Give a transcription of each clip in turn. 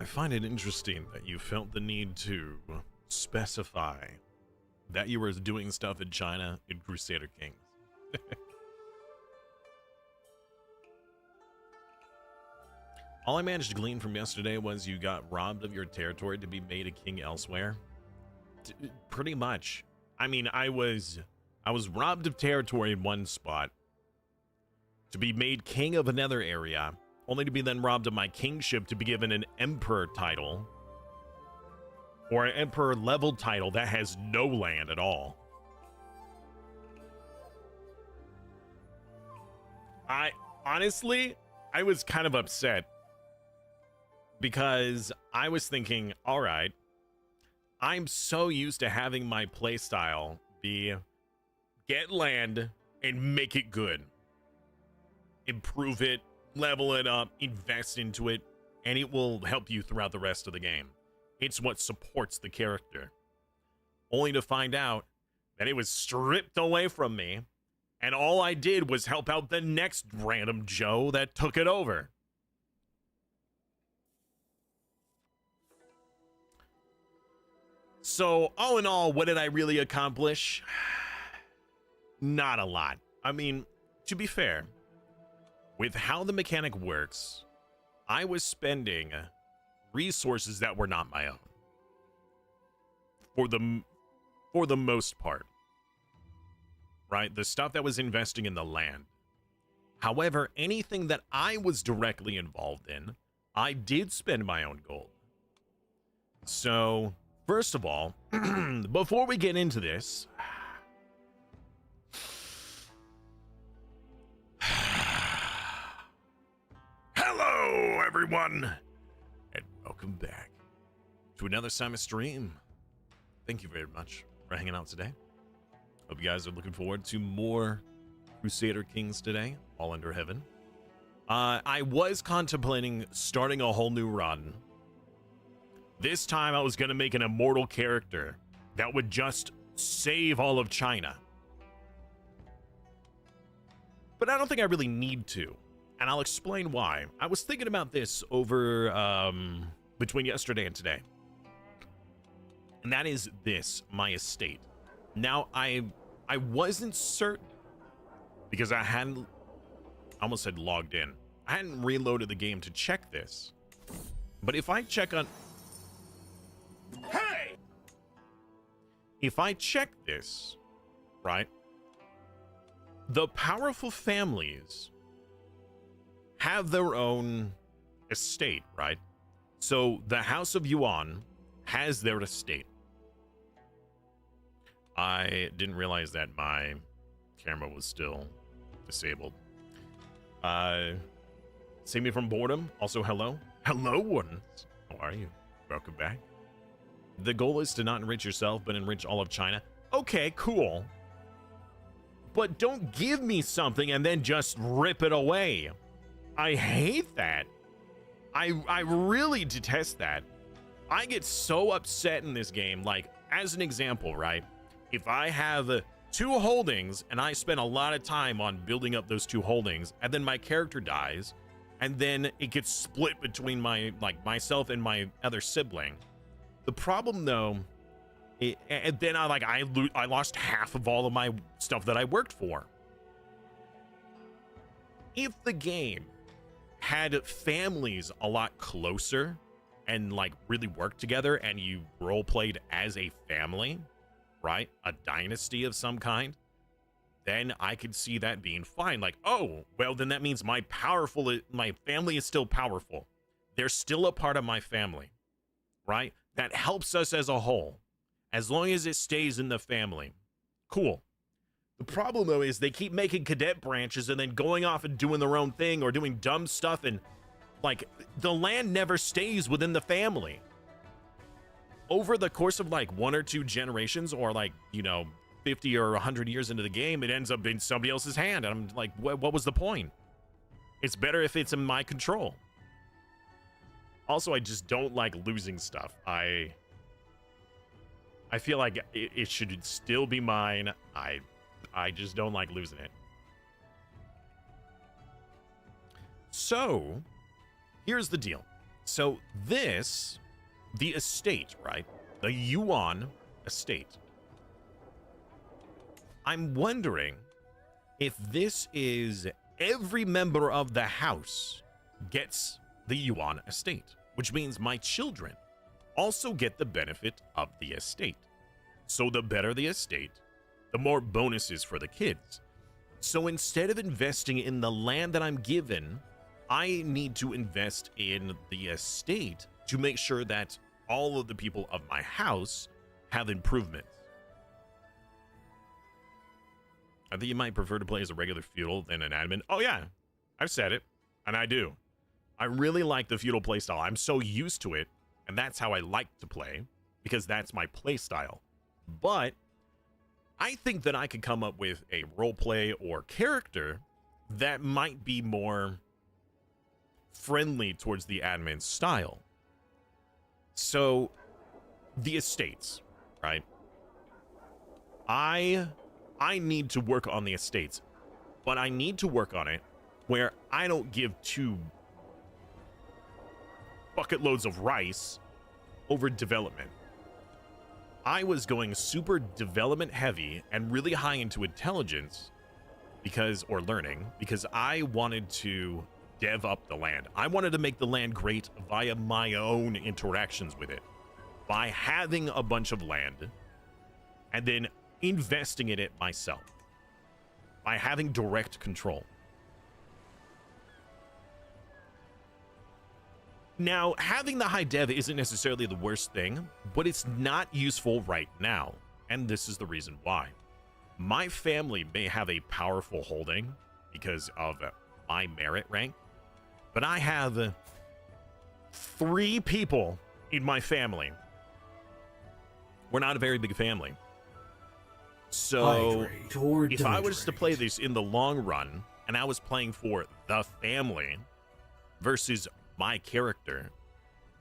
I find it interesting that you felt the need to specify that you were doing stuff in China in Crusader Kings. All I managed to glean from yesterday was you got robbed of your territory to be made a king elsewhere. Pretty much. I mean, I was robbed of territory in one spot to be made king of another area, only to be then robbed of my kingship to be given an emperor title, or an emperor level title that has no land at all. Honestly, I was kind of upset because I was thinking, all right, I'm so used to having my playstyle be get land and make it good, improve it, level it up, invest into it, and it will help you throughout the rest of the game. It's what supports the character. Only to find out that it was stripped away from me, and all I did was help out the next random Joe that took it over. So, all in all, what did I really accomplish? Not a lot. I mean, to be fair, with how the mechanic works, I was spending resources that were not my own. For the most part. Right? The stuff that was investing in the land. However, anything that I was directly involved in, I did spend my own gold. So, first of all, before we get into this, hello everyone, and welcome back to another Simon stream. Thank you very much for hanging out today. Hope you guys are looking forward to more Crusader Kings today, all under heaven. I was contemplating starting a whole new run. This time I was going to make an immortal character that would just save all of China. But I don't think I really need to, and I'll explain why. I was thinking about this over between yesterday and today. And that is this, my estate. Now, I wasn't certain, because I hadn't, I almost said logged in. I hadn't reloaded the game to check this. But if I check on... Hey! If I check this, right? The powerful families have their own estate, right? So the House of Yuan has their estate. I didn't realize that my camera was still disabled. Save me from boredom. Also, hello. Hello, ones. How are you? Welcome back. The goal is to not enrich yourself, but enrich all of China. Okay, cool. But don't give me something and then just rip it away. I hate that. I really detest that. I get so upset in this game. Like, as an example, right? If I have 2 holdings and I spend a lot of time on building up those 2 holdings, and then my character dies, and then it gets split between myself and my other sibling. The problem though, and then I lost half of all of my stuff that I worked for. If the game had families a lot closer and like really worked together, and you role played as a family, right? A dynasty of some kind, then I could see that being fine. Like, oh, well, then that means my family is still powerful. They're still a part of my family, right? That helps us as a whole, as long as it stays in the family. Cool. The problem, though, is they keep making cadet branches and then going off and doing their own thing or doing dumb stuff, and, like, the land never stays within the family. Over the course of, like, 1 or 2 generations, or, like, you know, 50 or 100 years into the game, it ends up in somebody else's hand, and I'm like, what was the point? It's better if it's in my control. Also, I just don't like losing stuff. I feel like it should still be mine. I just don't like losing it. So, here's the deal. So this, the estate, right? The Yuan estate. I'm wondering if this is every member of the house gets the Yuan estate, which means my children also get the benefit of the estate. So the better the estate, the more bonuses for the kids. So instead of investing in the land that I'm given, I need to invest in the estate to make sure that all of the people of my house have improvements. I think you might prefer to play as a regular feudal than an admin. Oh yeah, I've said it, and I do. I really like the feudal playstyle. I'm so used to it, and that's how I like to play, because that's my playstyle. But I think that I could come up with a roleplay or character that might be more friendly towards the admin style. So, the estates, right? I need to work on the estates, but I need to work on it where I don't give 2 bucket loads of rice over development. I was going super development heavy and really high into intelligence or learning, because I wanted to dev up the land. I wanted to make the land great via my own interactions with it, by having a bunch of land and then investing in it myself, by having direct control. Now, having the high dev isn't necessarily the worst thing, but it's not useful right now, and this is the reason why. My family may have a powerful holding because of my merit rank, but I have 3 people in my family. We're not a very big family. So if I was to play this in the long run, and I was playing for the family versus my character,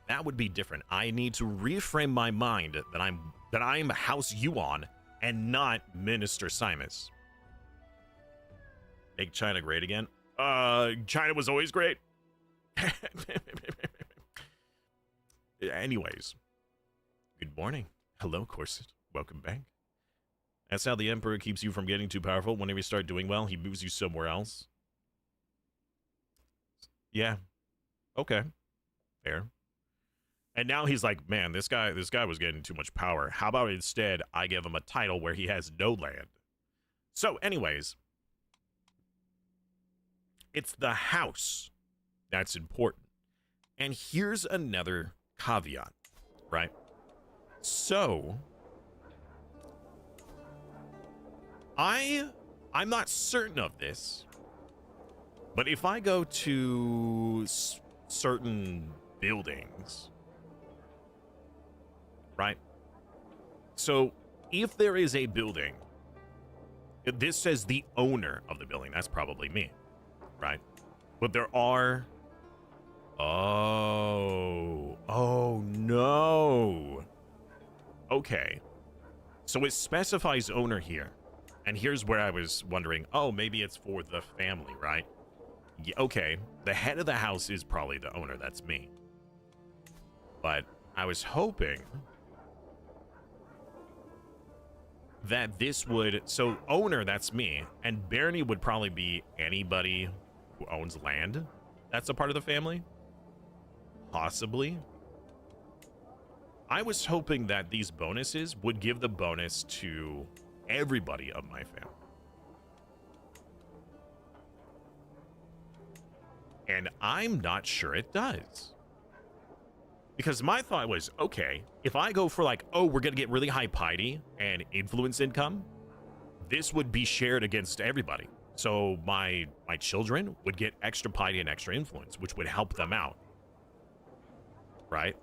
that would be different. I need to reframe my mind that I'm House Yuan and not Minister Simus. Make China great again? China was always great. Anyways, good morning. Hello, Corset. Welcome back. That's how the Emperor keeps you from getting too powerful. Whenever you start doing well, he moves you somewhere else. Yeah. Okay. Fair. And now he's like, man, this guy was getting too much power. How about instead I give him a title where he has no land? So, anyways, it's the house that's important. And here's another caveat, right? So, I'm not certain of this, but if I go to certain buildings, right? So if there is a building, this says the owner of the building. That's probably me, right? But there are... Oh no. Okay. So it specifies owner here. And here's where I was wondering, oh, maybe it's for the family, right? Yeah, okay, the head of the house is probably the owner, that's me. But I was hoping that this would... So owner, that's me, and Barony would probably be anybody who owns land that's a part of the family. Possibly. I was hoping that these bonuses would give the bonus to everybody of my family. And I'm not sure it does. Because my thought was, okay, if I go for like, oh, we're going to get really high piety and influence income, this would be shared against everybody. So my children would get extra piety and extra influence, which would help them out. Right?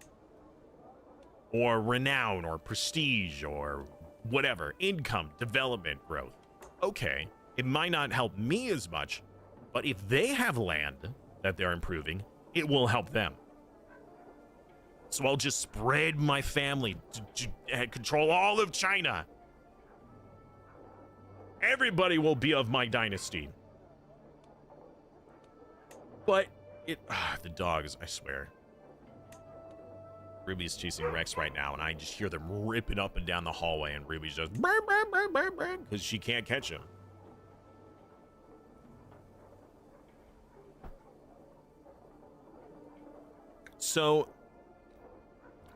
Or renown or prestige or whatever, income, development, growth. Okay, it might not help me as much, but if they have land that they're improving, it will help them. So I'll just spread my family to control all of China. Everybody will be of my dynasty. But the dogs, I swear. Ruby's chasing Rex right now, and I just hear them ripping up and down the hallway, and Ruby's just because she can't catch him. So,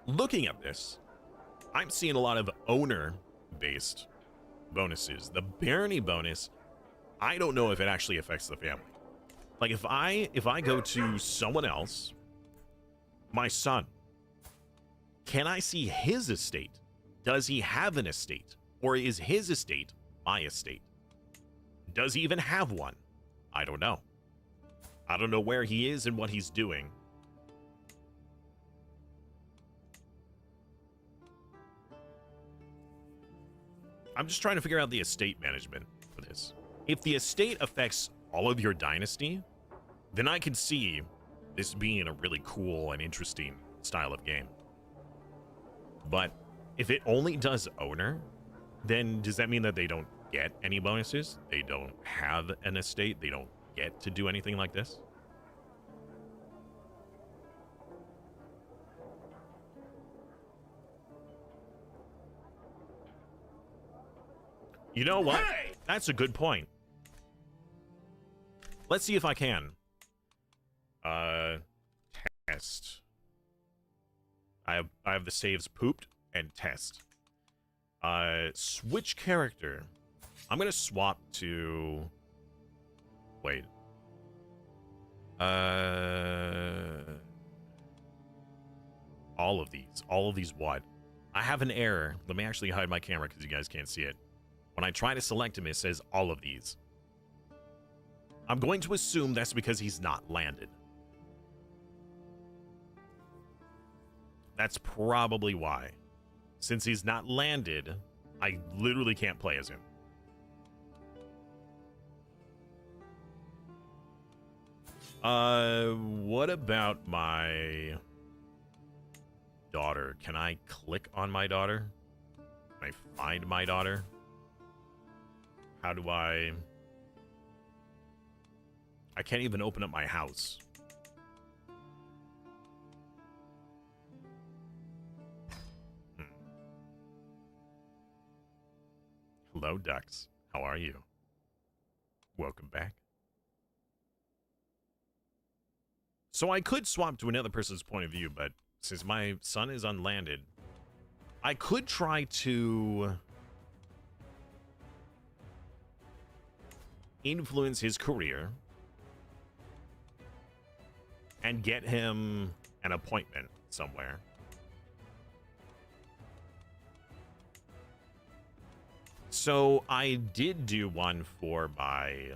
looking at this, I'm seeing a lot of owner-based bonuses. The Barony bonus, I don't know if it actually affects the family. Like, if I go to someone else, my son, can I see his estate? Does he have an estate? Or is his estate my estate? Does he even have one? I don't know. I don't know where he is and what he's doing. I'm just trying to figure out the estate management for this. If the estate affects all of your dynasty, then I can see this being a really cool and interesting style of game. But if it only does owner, then does that mean that they don't get any bonuses? They don't have an estate? They don't get to do anything like this? You know what? Hey! That's a good point. Let's see if I can. Test. I have the saves pooped and test. Switch character. I'm gonna swap to. Wait. All of these. All of these what? I have an error. Let me actually hide my camera because you guys can't see it. When I try to select him, it says all of these. I'm going to assume that's because he's not landed. That's probably why. Since he's not landed, I literally can't play as him. What about my daughter? Can I click on my daughter? Can I find my daughter? How do I can't even open up my house. Hello, ducks. How are you? Welcome back. So I could swap to another person's point of view, but since my son is unlanded, I could try to influence his career and get him an appointment somewhere. So I did do one for my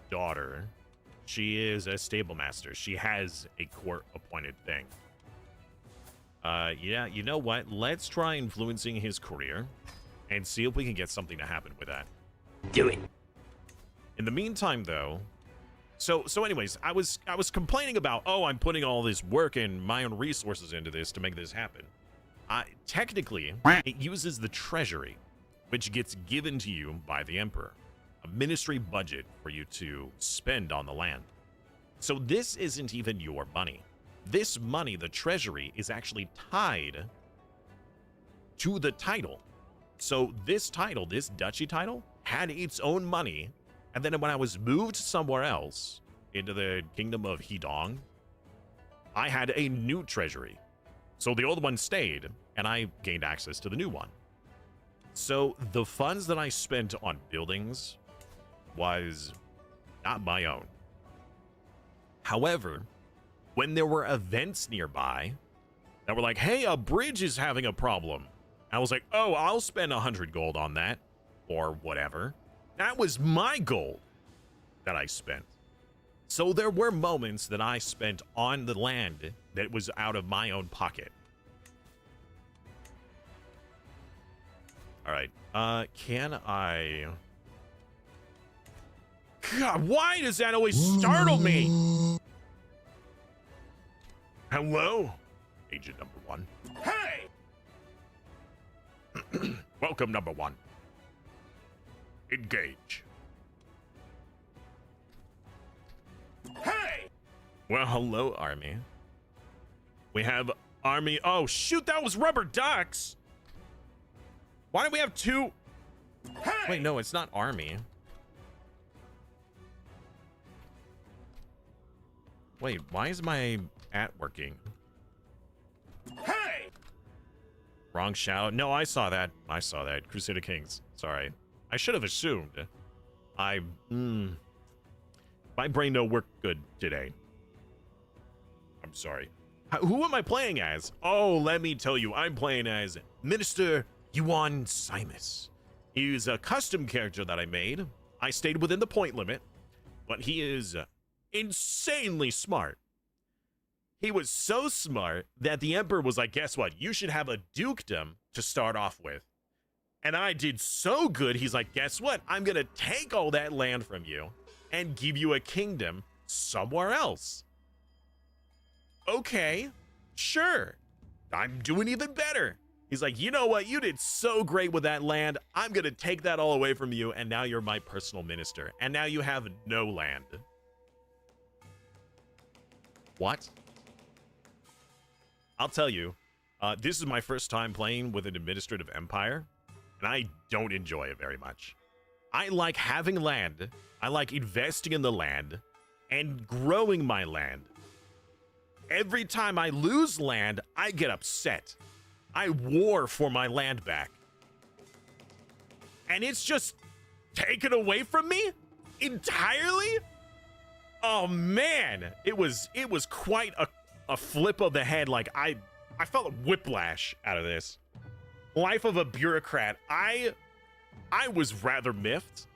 daughter. She is a stable master. She has a court appointed thing. Yeah, you know what? Let's try influencing his career and see if we can get something to happen with that. Do it. In the meantime, though, so anyways, I was complaining about, oh, I'm putting all this work and my own resources into this to make this happen. Technically, it uses the treasury, which gets given to you by the emperor, a ministry budget for you to spend on the land. So this isn't even your money. This money, the treasury, is actually tied to the title. So this title, this duchy title, had its own money. And then when I was moved somewhere else into the kingdom of Hedong, I had a new treasury. So the old one stayed, and I gained access to the new one. So the funds that I spent on buildings was not my own. However, when there were events nearby that were like, hey, a bridge is having a problem, I was like, oh, I'll spend 100 gold on that, or whatever. That was my gold that I spent. So there were moments that I spent on the land that was out of my own pocket. All right. Can I... God, why does that always startle me? Hello? Agent number 1. Hey! Welcome, number 1. Engage. Hey! Well, hello, army. We have Army. Oh, shoot, that was rubber ducks. Why do we have two? Hey! Wait, no, it's not army. Wait, why is my at working? Hey! Wrong shout. No, I saw that. I saw that. Crusader Kings. Sorry. I should have assumed. My brain don't work good today. I'm sorry. Who am I playing as? Oh, let me tell you. I'm playing as Minister Yuan Simus. He's a custom character that I made. I stayed within the point limit, but he is insanely smart. He was so smart that the Emperor was like, guess what? You should have a dukedom to start off with. And I did so good, he's like, guess what? I'm going to take all that land from you and give you a kingdom somewhere else. Okay, sure. I'm doing even better. He's like, you know what? You did so great with that land. I'm going to take that all away from you, and now you're my personal minister. And now you have no land. What? I'll tell you, this is my first time playing with an administrative empire, and I don't enjoy it very much. I like having land, I like investing in the land, and growing my land. Every time I lose land, I get upset. I war for my land back. And it's just taken away from me entirely? Oh man, it was quite a flip of the head. Like I felt a whiplash out of this. Life of a bureaucrat. I was rather miffed,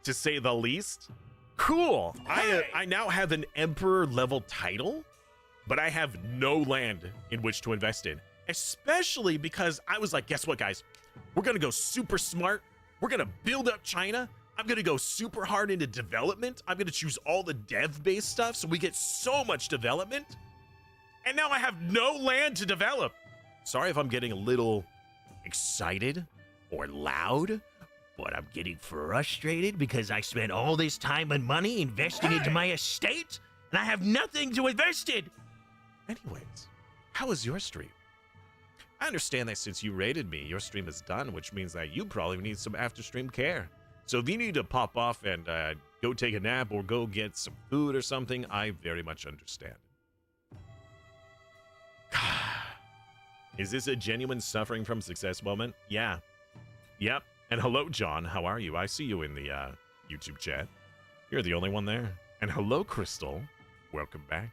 to say the least. Cool. Hey. I now have an emperor level title, but I have no land in which to invest in. Especially because I was like, guess what, guys? We're gonna go super smart. We're gonna build up China. I'm gonna go super hard into development. I'm gonna choose all the dev-based stuff so we get so much development. And now I have no land to develop. Sorry if I'm getting a little excited or loud, but I'm getting frustrated because I spent all this time and money investing into my estate, and I have nothing to invest in. Anyways, how was your stream? I understand that since you rated me, your stream is done, which means that you probably need some after-stream care. So if you need to pop off and go take a nap or go get some food or something, I very much understand. Is this a genuine suffering from success moment? Yeah. Yep. And hello, John. How are you? I see you in the YouTube chat. You're the only one there. And hello, Crystal. Welcome back.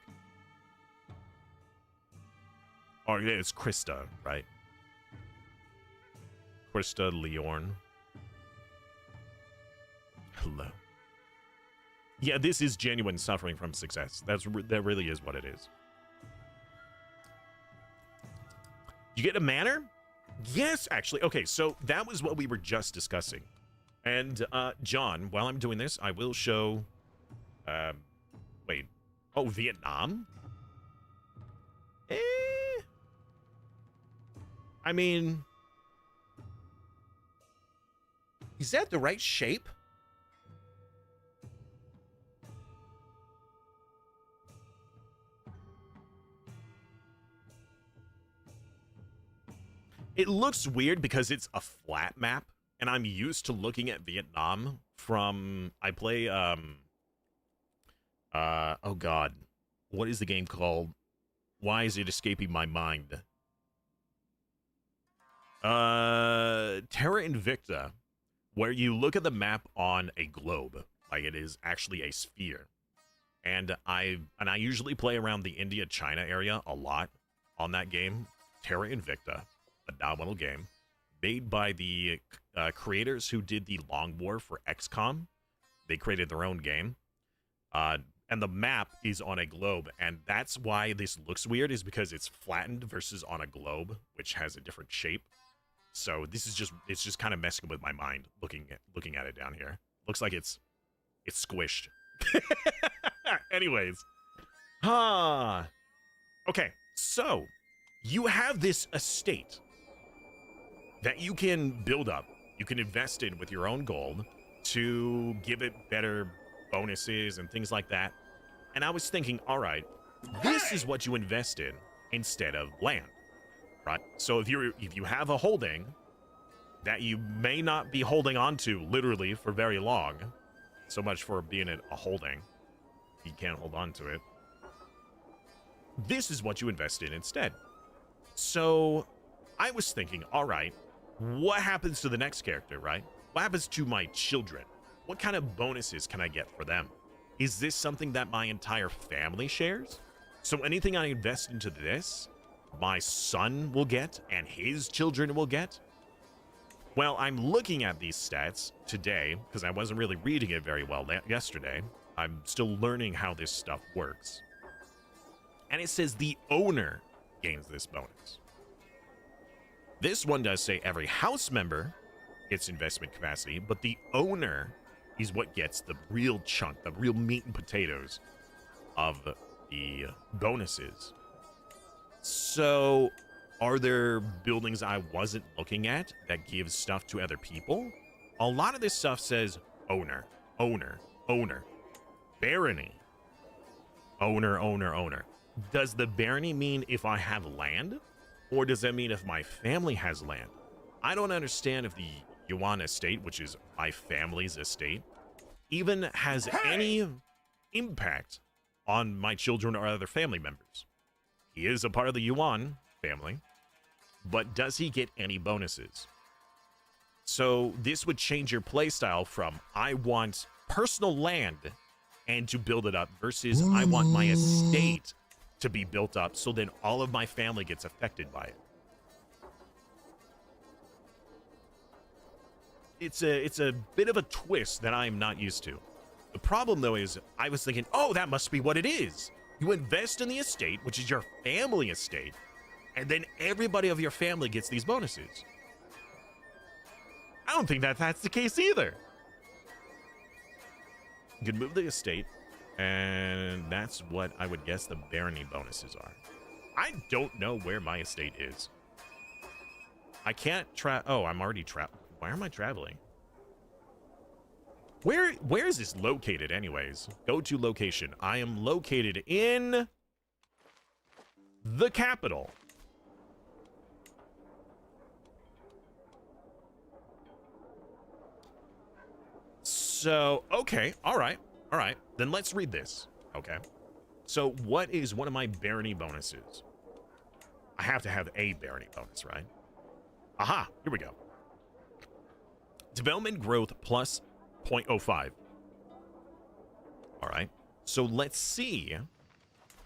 Oh, yeah, it's Krista, right? Krista Leorn. Hello. Yeah, this is genuine suffering from success. That really is what it is. You get a manor? Yes, actually. Okay, so that was what we were just discussing. And, John, while I'm doing this, I will show... wait. Oh, Vietnam? I mean... Is that the right shape? It looks weird because it's a flat map, and I'm used to looking at Vietnam from... I play, oh god. What is the game called? Why is it escaping my mind? Terra Invicta, where you look at the map on a globe, like it is actually a sphere. And I usually play around the India-China area a lot on that game. Terra Invicta. Phenomenal game, made by the creators who did the Long War for XCOM. They created their own game, and the map is on a globe, and that's why this looks weird, is because it's flattened versus on a globe, which has a different shape. So this is it's just kind of messing with my mind looking at it down here. Looks like it's squished. Anyways, okay, so you have this estate that you can build up, you can invest in with your own gold to give it better bonuses and things like that. And I was thinking, all right, this is what you invest in. instead of land, right? So if you have a holding that you may not be holding on to literally for very long, so much for being a holding, you can't hold on to it, this is what you invest in instead. So I was thinking, all right, what happens to the next character, right? What happens to my children? What kind of bonuses can I get for them? Is this something that my entire family shares? So anything I invest into this, my son will get and his children will get? Well, I'm looking at these stats today because I wasn't really reading it very well yesterday. I'm still learning how this stuff works. And it says the owner gains this bonus. This one does say every house member gets investment capacity, but the owner is what gets the real chunk, the real meat and potatoes of the bonuses. So, are there buildings I wasn't looking at that give stuff to other people? A lot of this stuff says owner, owner, owner, barony, owner, owner, owner. Does the barony mean if I have land? Or does that mean if my family has land? I don't understand if the Yuan estate, which is my family's estate, even has any impact on my children or other family members. He is a part of the Yuan family, but does he get any bonuses? So this would change your playstyle from I want personal land and to build it up versus I want my estate to be built up so then all of my family gets affected by it. It's a bit of a twist that I'm not used to. The problem though is I was thinking, oh, that must be what it is. You invest in the estate, which is your family estate, and then everybody of your family gets these bonuses. I don't think that that's the case either. You can move the estate, and that's what I would guess the barony bonuses are. I don't know where my estate is. I can't oh, I'm already why am I traveling? Where is this located anyways? Go to location. I am located in the capital. So, okay, all right. Then let's read this. Okay. So, what is one of my barony bonuses? I have to have a barony bonus, right? Aha, here we go. Development growth plus 0.05. All right. So, let's see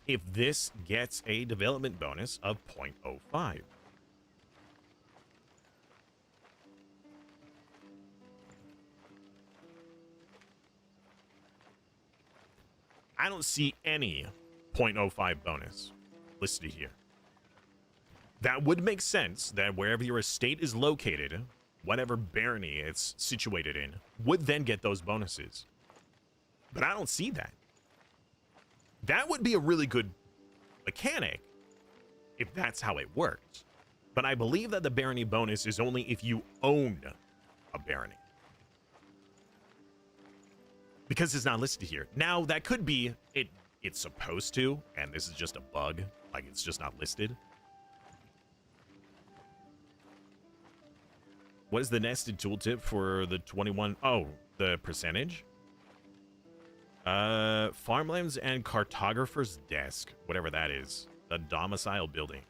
if this gets a development bonus of 0.05. I don't see any 0.05 bonus listed here. That would make sense that wherever your estate is located, whatever barony it's situated in, would then get those bonuses. But I don't see that. That would be a really good mechanic if that's how it worked. But I believe that the barony bonus is only if you own a barony. Because it's not listed here. Now, that could be it's supposed to, and this is just a bug. Like, it's just not listed. What is the nested tooltip for the 21? Oh, the percentage? Farmlands and cartographer's desk. Whatever that is. The domicile building.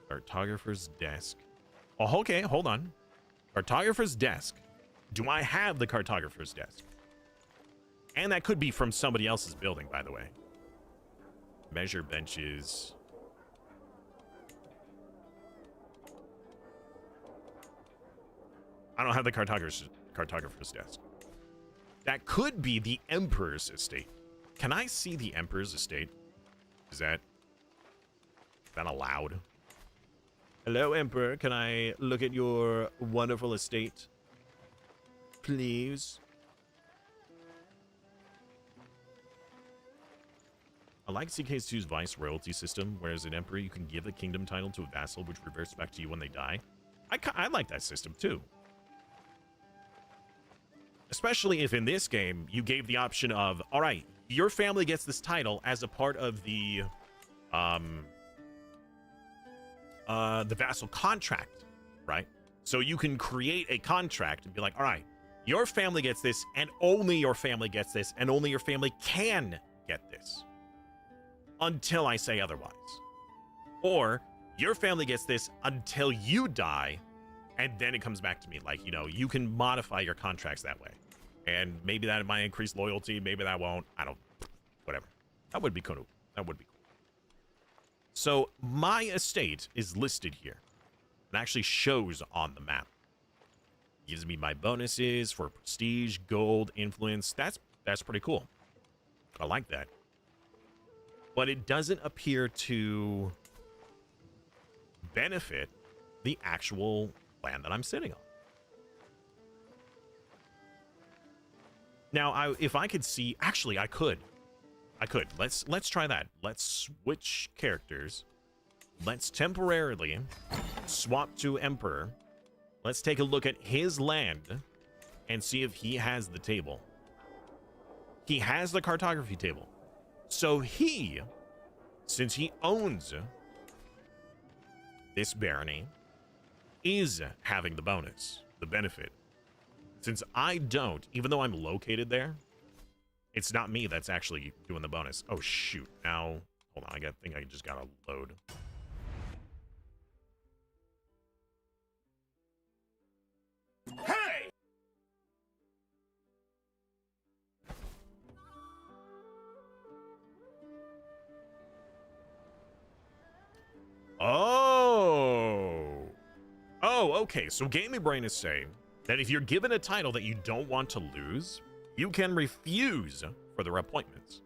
Cartographer's desk. Oh, okay, hold on. Cartographer's desk. Do I have the cartographer's desk? And that could be from somebody else's building, by the way. Measure benches. I don't have the cartographer's desk. That could be the Emperor's estate. Can I see the Emperor's estate? Is that allowed? Hello, Emperor. Can I look at your wonderful estate? Please. I like CK2's vice royalty system, whereas in Emperor you can give the kingdom title to a vassal, which reverts back to you when they die. I like that system too. Especially if in this game you gave the option of, all right, your family gets this title as a part of the the vassal contract, right? So you can create a contract and be like, all right, your family gets this, and only your family gets this, and only your family can get this until I say otherwise. Or your family gets this until you die, and then it comes back to me. Like, you know, you can modify your contracts that way. And maybe that might increase loyalty, maybe that won't. I don't, whatever. That would be cool. That would be cool. So my estate is listed here. It actually shows on the map. Gives me my bonuses for prestige, gold, influence. That's pretty cool. I like that. But it doesn't appear to benefit the actual land that I'm sitting on. Now, if I could see, actually, I could. Let's try that. Let's switch characters. Let's temporarily swap to Emperor. Let's take a look at his land and see if he has the table. He has the cartography table. So he, since he owns this barony, is having the bonus, the benefit. Since I don't, even though I'm located there, it's not me that's actually doing the bonus. Oh, shoot. Now, hold on. I think I just got to load. Hey! Oh. Oh, okay. So Gaming Brain is saying that if you're given a title that you don't want to lose, you can refuse further appointments.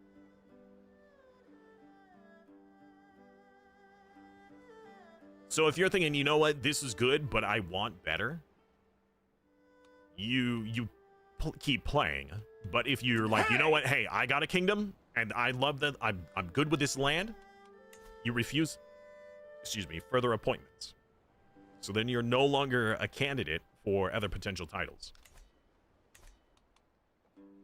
So if you're thinking, you know what, this is good, but I want better, you keep playing. But if you're like, you know what, hey, I got a kingdom, and I love that, I'm good with this land, you refuse, further appointments. So then you're no longer a candidate for other potential titles.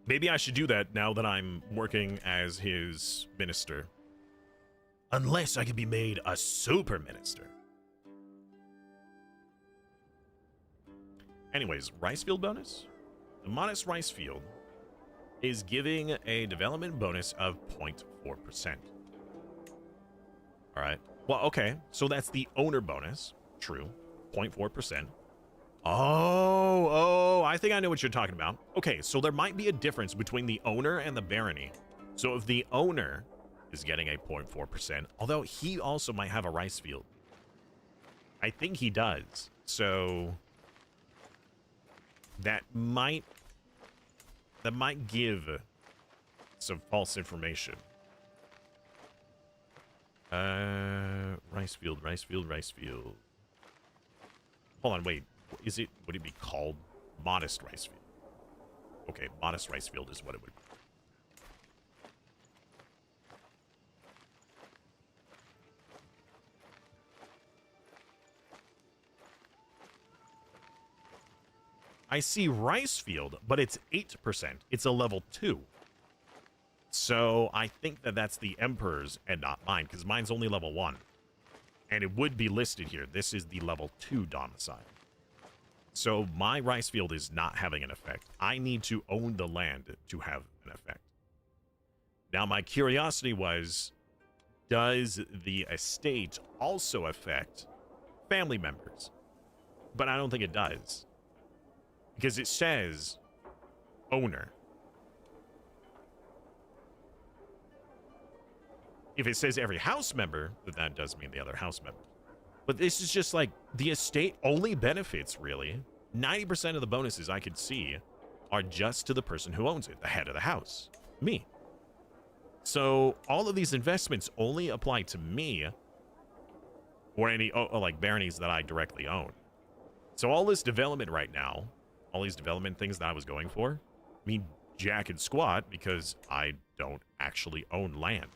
Maybe I should do that now that I'm working as his minister. Unless I could be made a super minister. Anyways, rice field bonus? The modest rice field is giving a development bonus of 0.4%. All right. Well, okay. So that's the owner bonus. True. 0.4%. Oh, I think I know what you're talking about. Okay, so there might be a difference between the owner and the barony. So if the owner is getting a 0.4%, although he also might have a rice field. I think he does. So that might give some false information. Rice field. Hold on, wait. Would it be called modest rice field? Okay, modest rice field is what it would be. I see rice field, but it's 8%. It's a level 2. So I think that that's the Emperor's and not mine, because mine's only level 1. And it would be listed here. This is the level 2 domicile. So my rice field is not having an effect. I need to own the land to have an effect. Now, my curiosity was, does the estate also affect family members? But I don't think it does. Because it says owner. If it says every house member, then that does mean the other house member. But this is just like, the estate only benefits, really. 90% of the bonuses I could see are just to the person who owns it, the head of the house, me. So all of these investments only apply to me or any like baronies that I directly own. So all this development right now, all these development things that I was going for, mean jack and squat because I don't actually own land.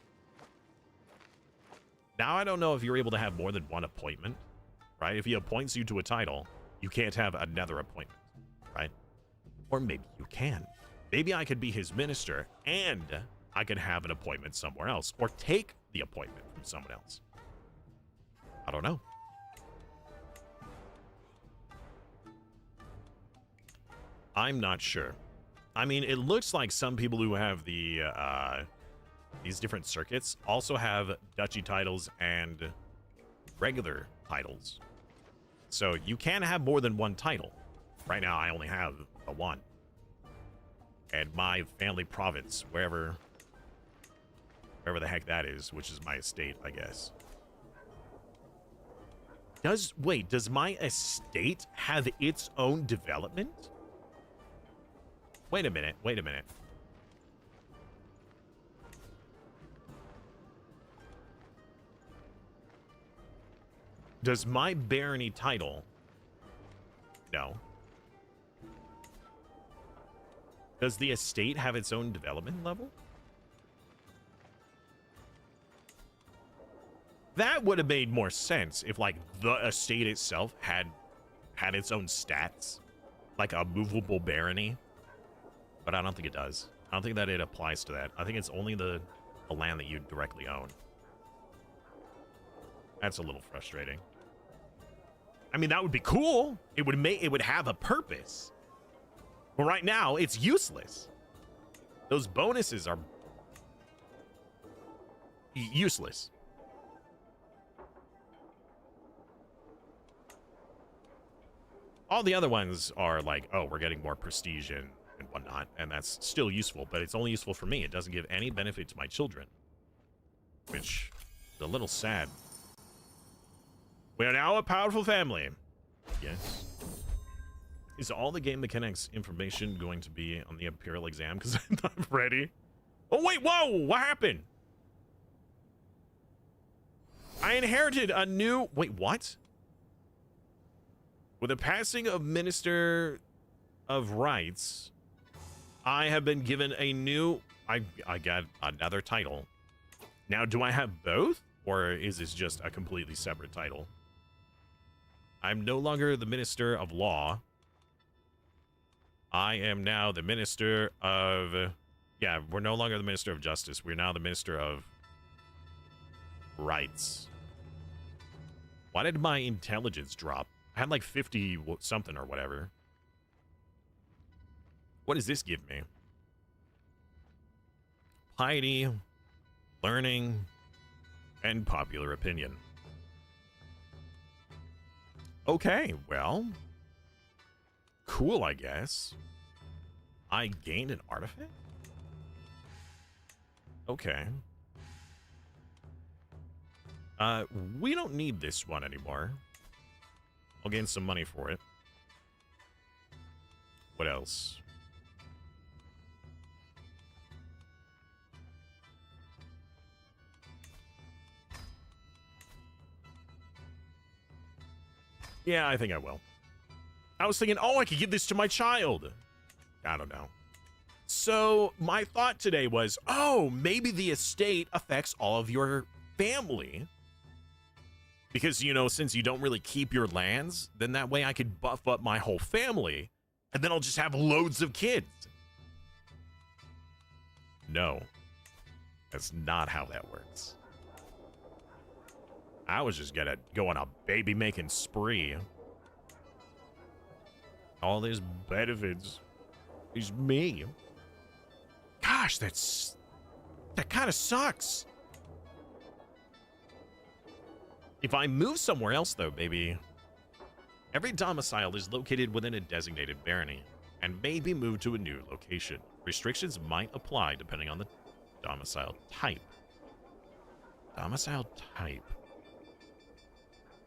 Now, I don't know if you're able to have more than one appointment, right? If he appoints you to a title, you can't have another appointment, right? Or maybe you can. Maybe I could be his minister and I could have an appointment somewhere else or take the appointment from someone else. I don't know. I'm not sure. I mean, it looks like some people who have the these different circuits also have duchy titles and regular titles. So you can have more than one title. Right now, I only have the one. And my family province, wherever the heck that is, which is my estate, I guess. Does my estate have its own development? Wait a minute. Does my barony title? No. Does the estate have its own development level? That would have made more sense if, like, the estate itself had its own stats, like a movable barony. But I don't think it does. I don't think that it applies to that. I think it's only the land that you directly own. That's a little frustrating. I mean, that would be cool. It would have a purpose. But right now, it's useless. Those bonuses are useless. All the other ones are like, oh, we're getting more prestige and whatnot, and that's still useful, but it's only useful for me. It doesn't give any benefit to my children, which is a little sad. We are now a powerful family. Yes. Is all the game mechanics information going to be on the Imperial exam? Because I'm not ready. Oh, wait, whoa! What happened? I inherited a new... Wait, what? With the passing of Minister of Rights, I have been given a new... I got another title. Now, do I have both? Or is this just a completely separate title? I'm no longer the Minister of Law. I am now the Minister of... Yeah, we're no longer the Minister of Justice. We're now the Minister of Rights. Why did my intelligence drop? I had like 50 something or whatever. What does this give me? Piety, learning, and popular opinion. Okay, well... Cool, I guess. I gained an artifact? Okay. We don't need this one anymore. I'll gain some money for it. What else? Yeah, I think I will. I was thinking, oh, I could give this to my child. I don't know. So my thought today was, oh, maybe the estate affects all of your family. Because, you know, since you don't really keep your lands, then that way I could buff up my whole family, and then I'll just have loads of kids. No, that's not how that works. I was just gonna go on a baby-making spree. All these benefits is me. Gosh, that kind of sucks. If I move somewhere else, though, baby, every domicile is located within a designated barony and may be moved to a new location. Restrictions might apply depending on the domicile type. Domicile type.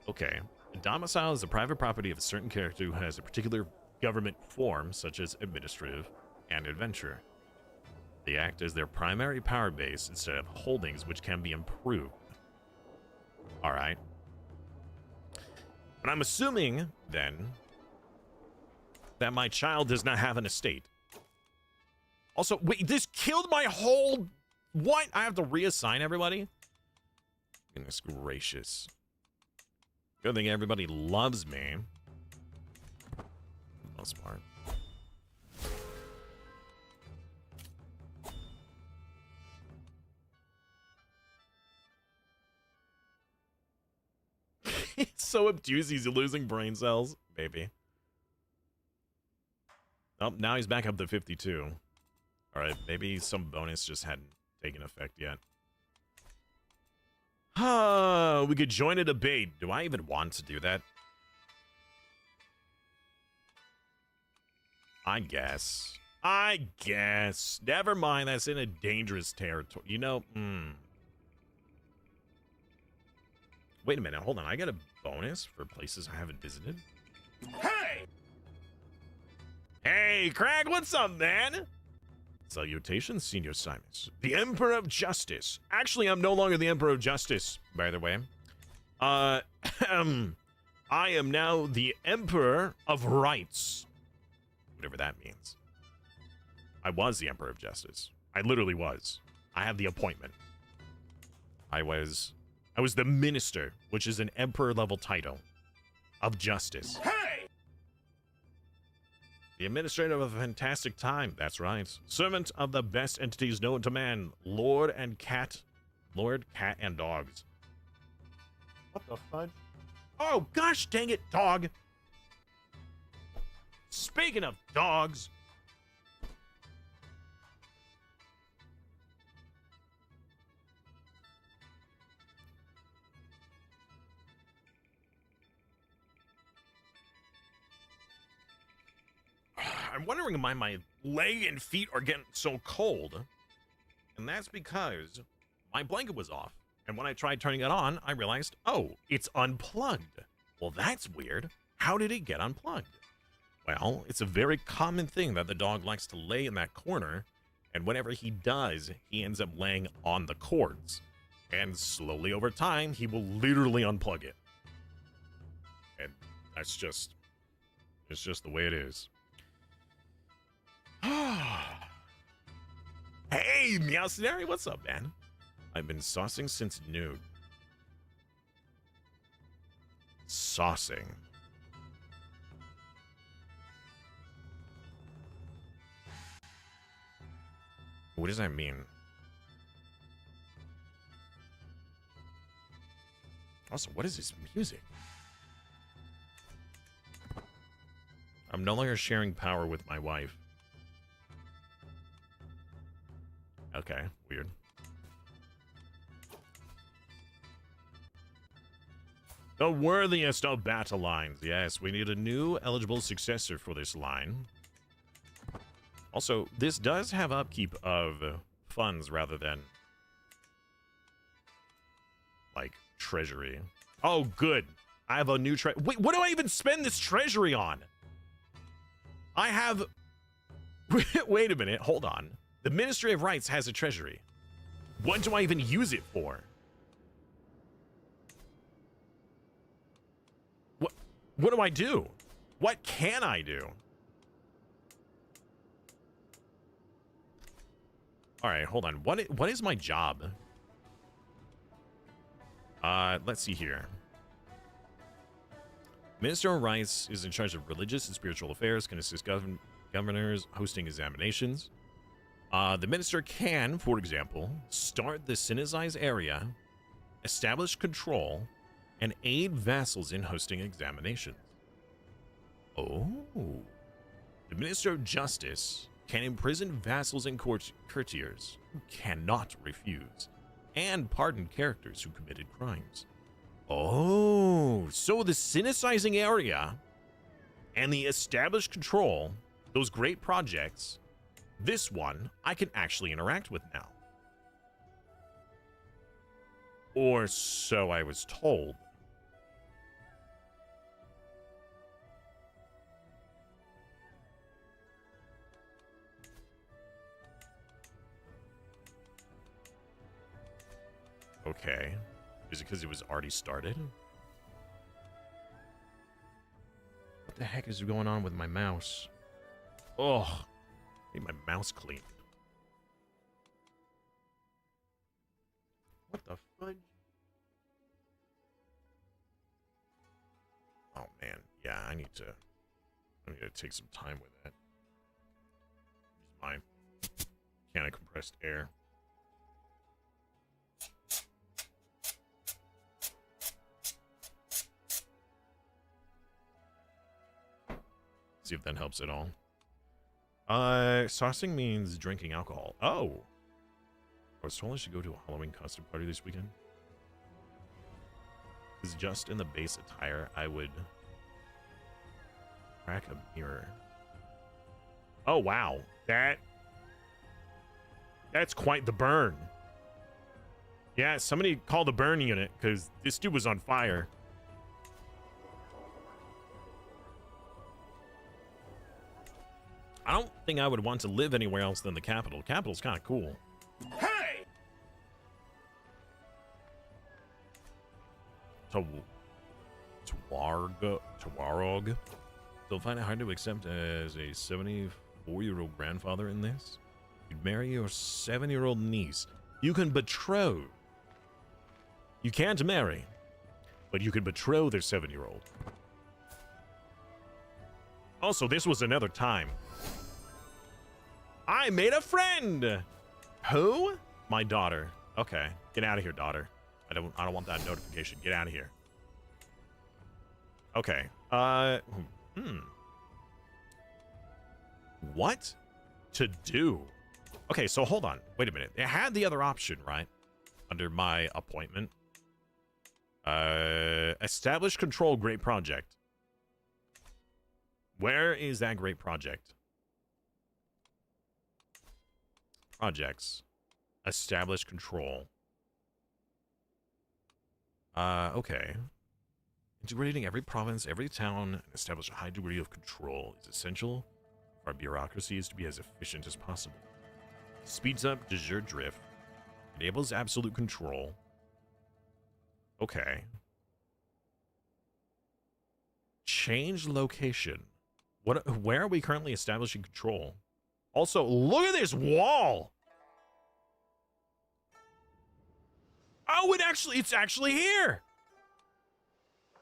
Okay. A domicile is the private property of a certain character who has a particular government form, such as administrative and adventure. They act as their primary power base instead of holdings which can be improved. Alright. But I'm assuming, then, that my child does not have an estate. Also, wait, this killed my whole... What? I have to reassign everybody? Goodness gracious. Good thing everybody loves me. Most part. He's so obtuse, he's losing brain cells. Baby. Oh, now he's back up to 52. All right, maybe some bonus just hadn't taken effect yet. We could join a debate. Do I even want to do that? I guess. Never mind, that's in a dangerous territory. You know, Wait a minute, hold on. I got a bonus for places I haven't visited. Hey! Hey, Craig, what's up, man? Salutations, Senior Simons. The Emperor of Justice. Actually, I'm no longer the Emperor of Justice, by the way. I am now the Emperor of Rights. Whatever that means. I was the Emperor of Justice. I literally was. I have the appointment. I was the Minister, which is an Emperor-level title, of Justice. Hey! The Administrator of a fantastic time, that's right. Servant of the best entities known to man, Lord, cat, and dogs. What the fudge? Oh, gosh dang it, dog! Speaking of dogs... I'm wondering why my leg and feet are getting so cold. And that's because my blanket was off. And when I tried turning it on, I realized, oh, it's unplugged. Well, that's weird. How did it get unplugged? Well, it's a very common thing that the dog likes to lay in that corner. And whenever he does, he ends up laying on the cords. And slowly over time, he will literally unplug it. And that's just, it's just the way it is. Hey, Meowcenary, what's up, man? I've been saucing since noon. Saucing. What does that mean? Also, what is this music? I'm no longer sharing power with my wife. Okay, weird. The worthiest of battle lines. Yes, we need a new eligible successor for this line. Also, this does have upkeep of funds rather than, like, treasury. Oh, good. I have a new Wait, what do I even spend this treasury on? I have... Wait a minute, hold on. The Ministry of Rights has a treasury. What do I even use it for? What do I do? What can I do? All right, hold on. What is my job? Let's see here. Minister of Rights is in charge of religious and spiritual affairs, can assist governors hosting examinations. The minister can, for example, start the Sinizai's area, establish control, and aid vassals in hosting examinations. Oh. The Minister of Justice can imprison vassals and courtiers who cannot refuse, and pardon characters who committed crimes. Oh, so the Sinizing area and the established control, those great projects, this one I can actually interact with now. Or so I was told. Okay. Is it because it was already started? What the heck is going on with my mouse? Oh, I need my mouse cleaned. What the fudge? Oh man, yeah, I need to take some time with that. Use my can of compressed air. See if that helps at all. Saucing means drinking alcohol. Oh. I was told I should go to a Halloween costume party this weekend. Because just in the base attire, I would crack a mirror. Oh, wow. That's quite the burn. Yeah, somebody call the burn unit, because this dude was on fire. I don't think I would want to live anywhere else than the capital. Capital's kind of cool. Hey! Tuareg. They'll find it hard to accept as a 74-year-old grandfather in this. You'd marry your 7-year-old niece. You can betroth. You can't marry, but you can betroth their 7-year-old. Also, this was another time. I made a friend. Who? My daughter. Okay, get out of here, daughter. I don't want that notification. Get out of here. Okay. What to do? Okay, so hold on. Wait a minute. It had the other option, right? Under my appointment. Establish control great project. Where is that great project? Projects. Establish control. Okay. Integrating every province, every town, and establish a high degree of control is essential for our bureaucracies to be as efficient as possible. Speeds up de jure drift. Enables absolute control. Okay. Change location. Where are we currently establishing control? Also, look at this wall! Oh, it's actually here!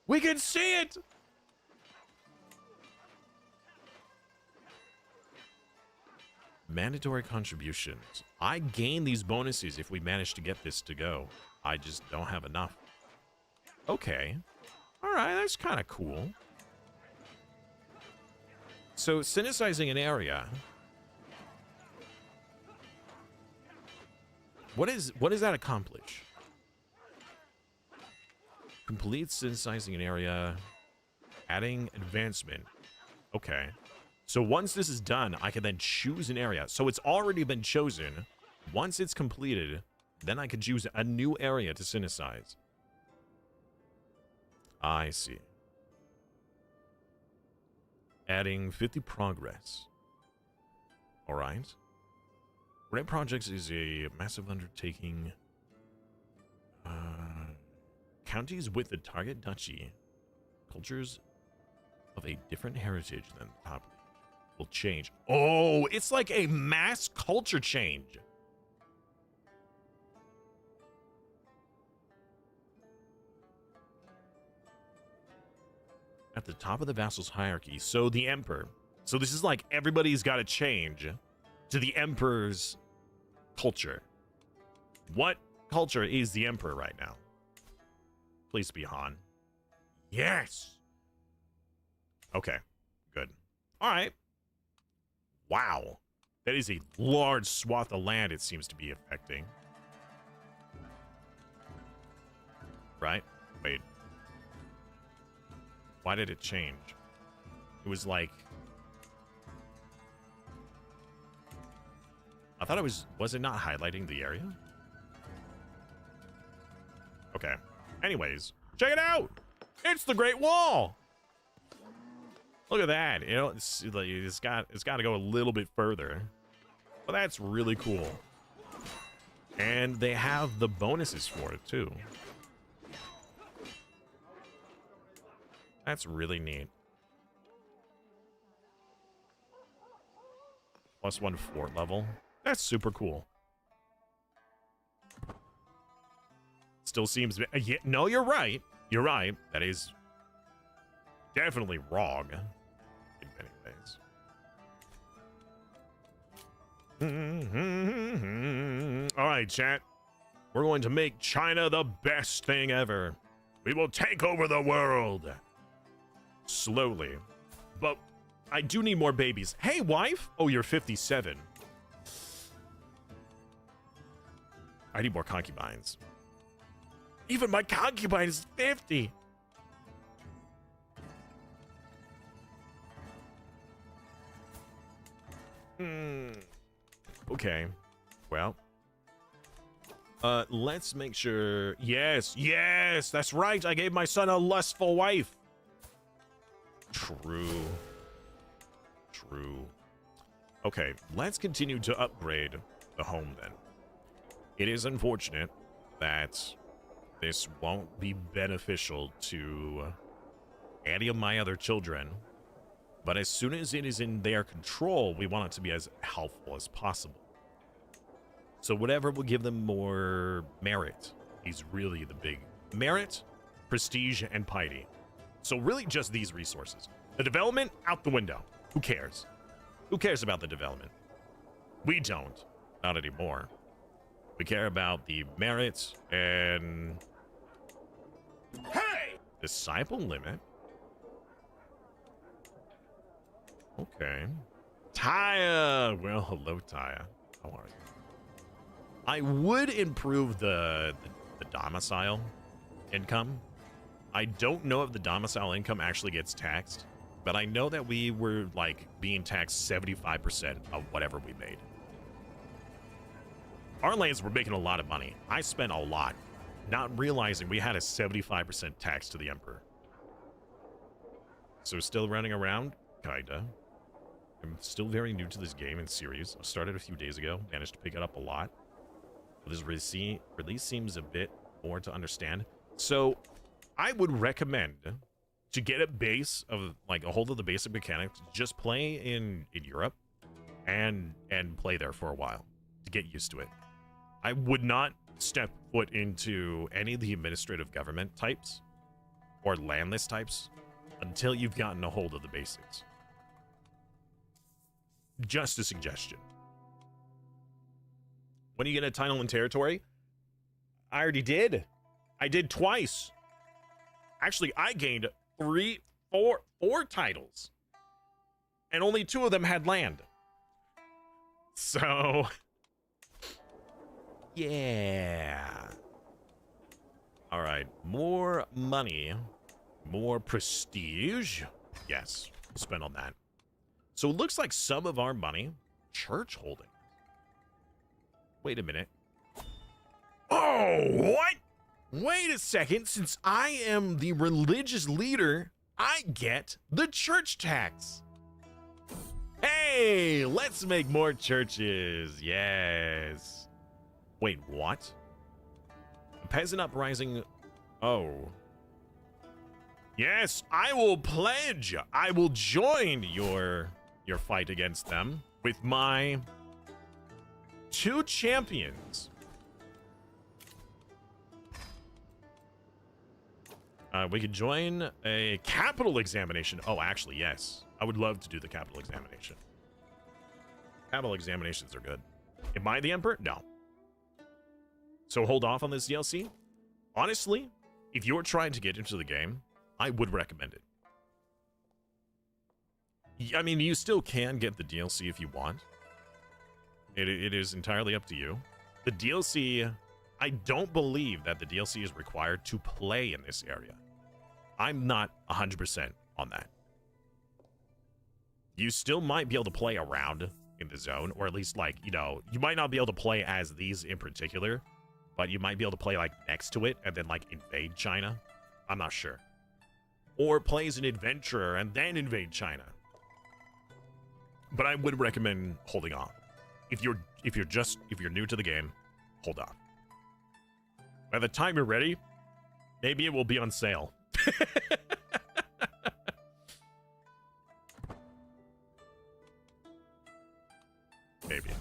We can see it! Mandatory contributions. I gain these bonuses if we manage to get this to go. I just don't have enough. Okay. Alright, that's kind of cool. So, synesizing an area. What does that accomplish? Complete synthesizing an area, adding advancement. Okay. So once this is done, I can then choose an area. So it's already been chosen. Once it's completed, then I can choose a new area to synthesize. I see. Adding 50 progress. All right. Great Projects is a massive undertaking. Counties with the target duchy, cultures of a different heritage than the top will change. Oh, it's like a mass culture change. At the top of the vassal's hierarchy, so the emperor. So this is like everybody's got to change to the emperor's culture. What culture is the emperor right now? Please be Han. Yes! Okay, good. All right. Wow. That is a large swath of land it seems to be affecting. Right? Wait. Why did it change? It was like... I thought it was it not highlighting the area? Okay. Anyways, check it out! It's the Great Wall! Look at that. You know, it's got to go a little bit further. But that's really cool. And they have the bonuses for it, too. That's really neat. +1 fort level. That's super cool. Still seems... Yeah, no, you're right. You're right. That is definitely wrong in many ways. All right, chat. We're going to make China the best thing ever. We will take over the world. Slowly. But I do need more babies. Hey, wife. Oh, you're 57. I need more concubines. Even my concubine is 50. Okay. Well. Let's make sure. Yes, yes, that's right. I gave my son a lustful wife. True. True. Okay, let's continue to upgrade the home then. It is unfortunate that this won't be beneficial to any of my other children, but as soon as it is in their control, we want it to be as helpful as possible. So whatever will give them more merit is really the big merit, prestige, and piety. So really just these resources. The development, out the window. Who cares? Who cares about the development? We don't. Not anymore. We care about the merits and... Hey! Disciple limit? Okay. Taya! Well, hello, Taya. How are you? I would improve the domicile income. I don't know if the domicile income actually gets taxed, but I know that we were, like, being taxed 75% of whatever we made. Our lands were making a lot of money. I spent a lot, not realizing we had a 75% tax to the Emperor. So still running around? Kinda. I'm still very new to this game and series. I started a few days ago, managed to pick it up a lot. This release seems a bit more to understand. So I would recommend to get a base of, like, a hold of the basic mechanics, just play in Europe and play there for a while to get used to it. I would not step foot into any of the administrative government types or landless types until you've gotten a hold of the basics. Just a suggestion. When you get a title and territory, I already did. I did twice. Actually, I gained four titles. And only 2 of them had land. So, yeah. All right, more money, more prestige. Yes, spend on that. So it looks like some of our money, church holding. Wait a minute. Oh, what? Wait a second. Since I am the religious leader, I get the church tax. Hey, let's make more churches. Yes. Wait, what? Peasant uprising. Oh. Yes, I will pledge. I will join your fight against them with my 2 champions. We could join a capital examination. Oh, actually, yes. I would love to do the capital examination. Capital examinations are good. Am I the Emperor? No. So hold off on this DLC. Honestly, if you're trying to get into the game, I would recommend it. I mean, you still can get the DLC if you want. It is entirely up to you. The DLC, I don't believe that the DLC is required to play in this area. I'm not 100% on that. You still might be able to play around in the zone, or at least, like, you know, you might not be able to play as these in particular, but you might be able to play, like, next to it and then, like, invade China. I'm not sure. Or play as an adventurer and then invade China. But I would recommend holding off. If you're new to the game, hold off. By the time you're ready, maybe it will be on sale. Maybe.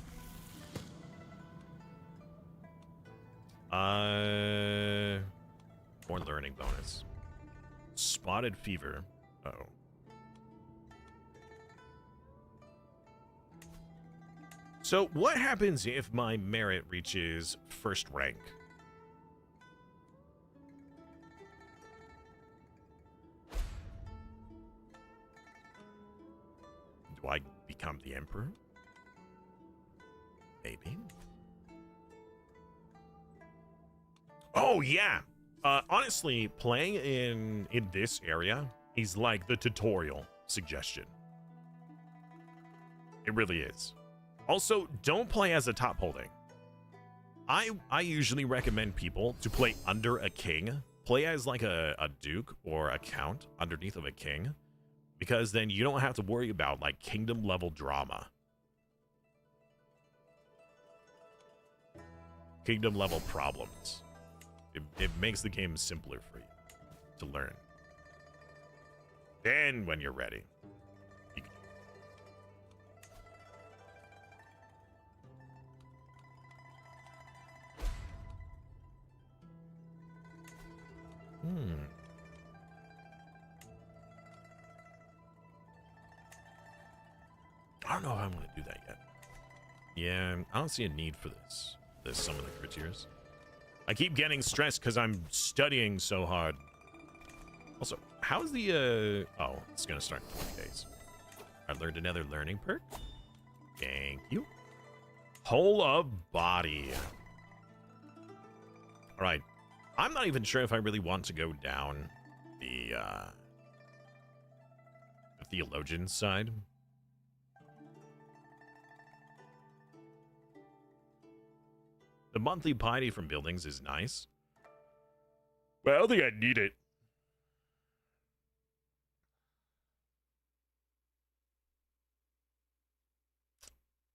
More learning bonus. Spotted fever. Uh-oh. So what happens if my merit reaches 1st rank? Do I become the emperor? Maybe. Oh, yeah. Honestly, playing in this area is like the tutorial suggestion. It really is. Also, don't play as a top holding. I usually recommend people to play under a king. Play as like a duke or a count underneath of a king, because then you don't have to worry about like kingdom level drama. Kingdom level problems. It makes the game simpler for you to learn. Then when you're ready, you can... I don't know if I'm going to do that yet. Yeah, I don't see a need for this. Some of the criteria. I keep getting stressed because I'm studying so hard. Also, how's the, oh, it's going to start in 20 days. I learned another learning perk. Thank you. Whole of body. All right. I'm not even sure if I really want to go down the theologian side. The monthly piety from buildings is nice, but I don't think I need it.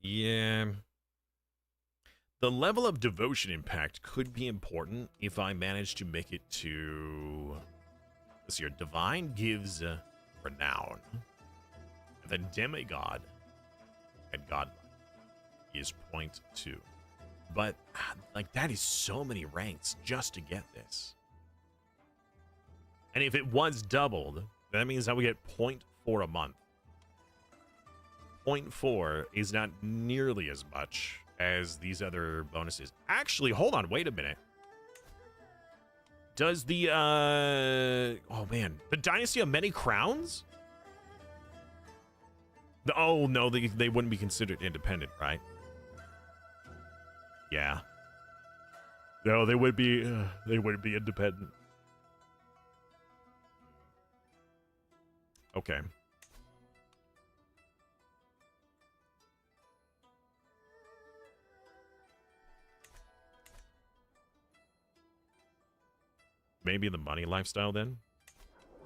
Yeah. The level of devotion impact could be important if I manage to make it to... Let's see here. Divine gives renown. And then demigod and godlike is 0.2. But, like, that is so many ranks just to get this. And if it was doubled, that means that we get 0.4 a month. 0.4 is not nearly as much as these other bonuses. Actually, hold on, wait a minute. Does the, oh man, the Dynasty of Many Crowns? Oh, no, they wouldn't be considered independent, right? Yeah. No, they would be independent. Okay. Maybe the money lifestyle then?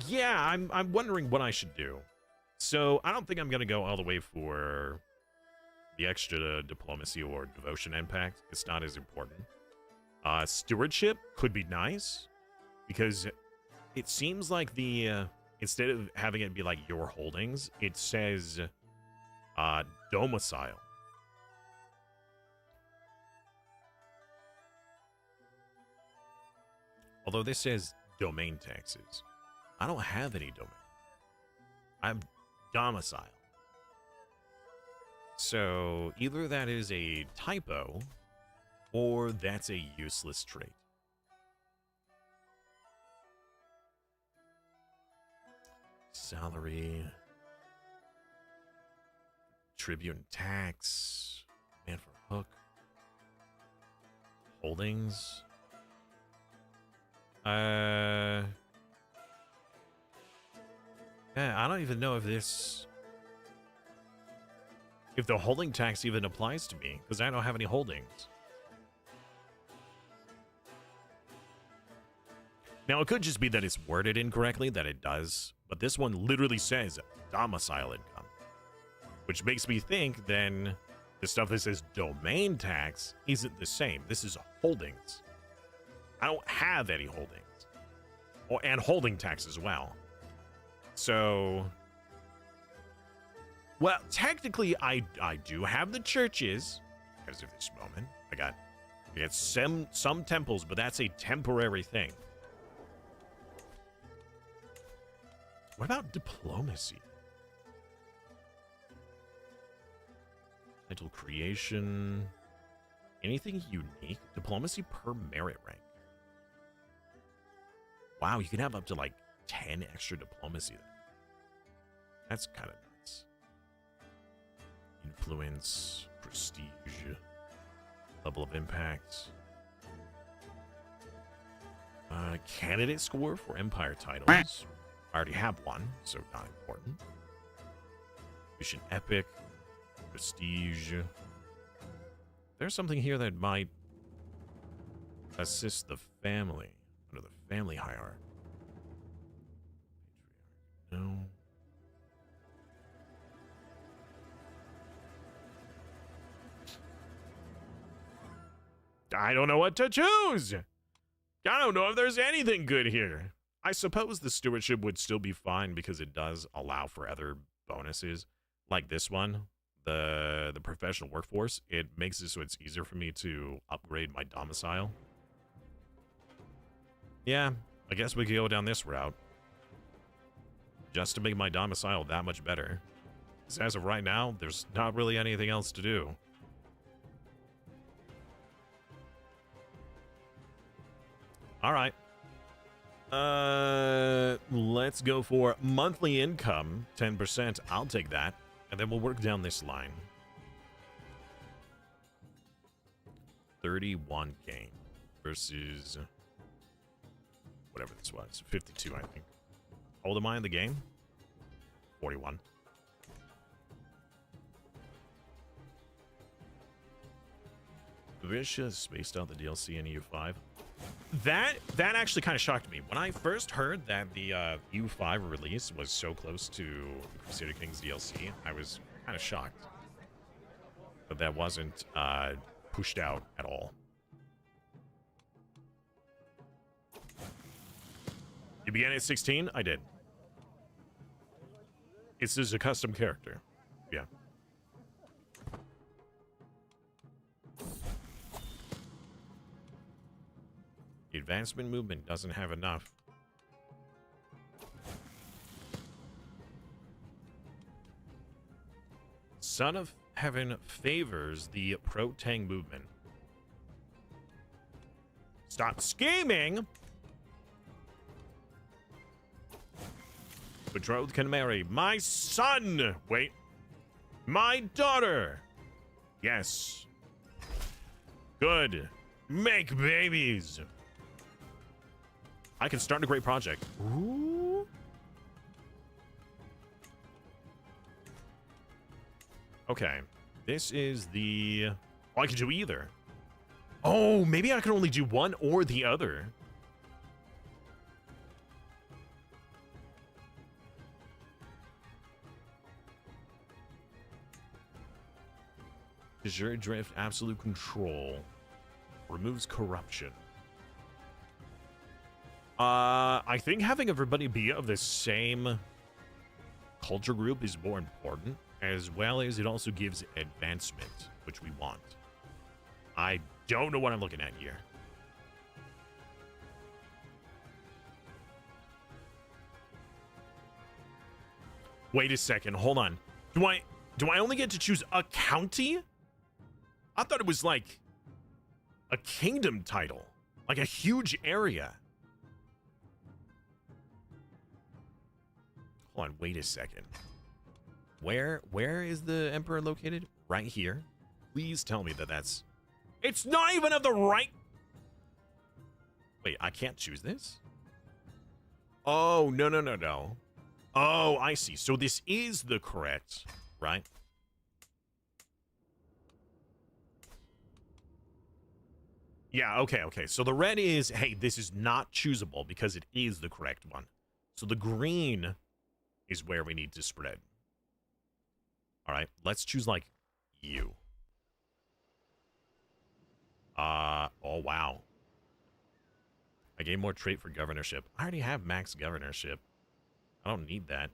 Yeah, I'm wondering what I should do. So, I don't think I'm going to go all the way for the extra diplomacy or devotion impact. It's not as important. Stewardship could be nice, because it seems like the instead of having it be like your holdings, it says domicile. Although this says domain taxes. I don't have any domain. I'm domicile. So either that is a typo or that's a useless trait. Salary. Tribute and tax. Man for hook. Holdings. Yeah, I don't even know if the holding tax even applies to me, because I don't have any holdings. Now, it could just be that it's worded incorrectly, that it does, but this one literally says domicile income, which makes me think then the stuff that says domain tax isn't the same. This is holdings. I don't have any holdings. And holding tax as well. So, well, technically, I do have the churches, as of this moment. I got some temples, but that's a temporary thing. What about diplomacy? Title creation. Anything unique? Diplomacy per merit rank. Wow, you can have up to like 10 extra diplomacy then. That's kind of nice. Influence, prestige, level of impact. Candidate score for Empire titles. I already have one, so not important. Mission epic, prestige. There's something here that might assist the family under the family hierarchy. No. I don't know what to choose. I don't know if there's anything good here. I suppose the stewardship would still be fine because it does allow for other bonuses like this one, the professional workforce. It makes it so it's easier for me to upgrade my domicile. Yeah, I guess we could go down this route just to make my domicile that much better. Because as of right now, there's not really anything else to do. All right. Let's go for monthly income, 10%. I'll take that. And then we'll work down this line. 31 gain versus whatever this was. 52, I think. How old am I in the game? 41. Vicious spaced out the DLC in EU5. That actually kind of shocked me. When I first heard that the EU5 release was so close to Crusader Kings DLC, I was kind of shocked. But that wasn't pushed out at all. You began at 16? I did. It's just a custom character. Yeah. The advancement movement doesn't have enough. Son of Heaven favors the pro-tang movement. Stop scheming! Betrothed can marry my son! Wait. My daughter! Yes. Good. Make babies! I can start a great project. Ooh. Okay. This is the... Oh, I can do either. Oh, maybe I can only do one or the other. Azure Drift, absolute control. Removes corruption. I think having everybody be of the same culture group is more important, as well as it also gives advancement, which we want. I don't know what I'm looking at here. Wait a second, hold on. Do I only get to choose a county? I thought it was like a kingdom title, like a huge area. Hold on, wait a second. Where is the emperor located? Right here. Please tell me that that's... It's not even of the right... Wait, I can't choose this? Oh, no. Oh, I see. So this is the correct, right? Yeah, okay. So the red is, hey, this is not choosable because it is the correct one. So the green is where we need to spread. All right, let's choose, like, you. Oh, wow. I gain more trait for governorship. I already have max governorship. I don't need that.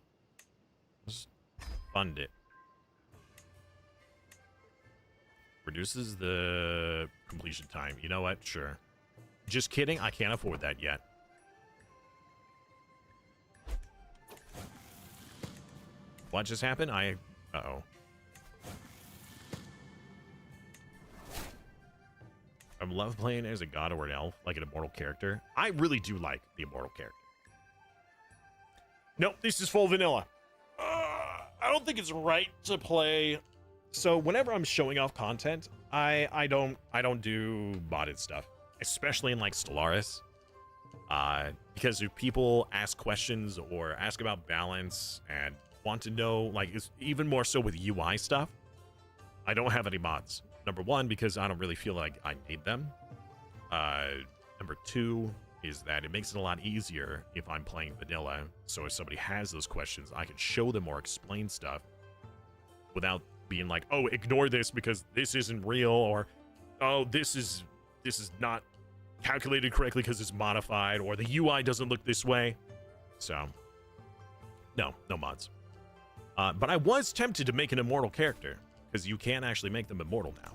Just fund it. Reduces the completion time. You know what? Sure. Just kidding. I can't afford that yet. What just happened? Uh-oh. I love playing as a god or an elf, like an immortal character. I really do like the immortal character. Nope, this is full vanilla. I don't think it's right to play So whenever I'm showing off content, I don't do modded stuff, especially in like Stellaris. Because if people ask questions or ask about balance and want to know, like, it's even more so with UI stuff, I don't have any mods. Number one, because I don't really feel like I need them. Number two is that it makes it a lot easier if I'm playing vanilla. So if somebody has those questions, I can show them or explain stuff without being like, oh, ignore this because this isn't real, or oh, this is not calculated correctly because it's modified, or the UI doesn't look this way. So no mods. But I was tempted to make an immortal character, because you can actually make them immortal now.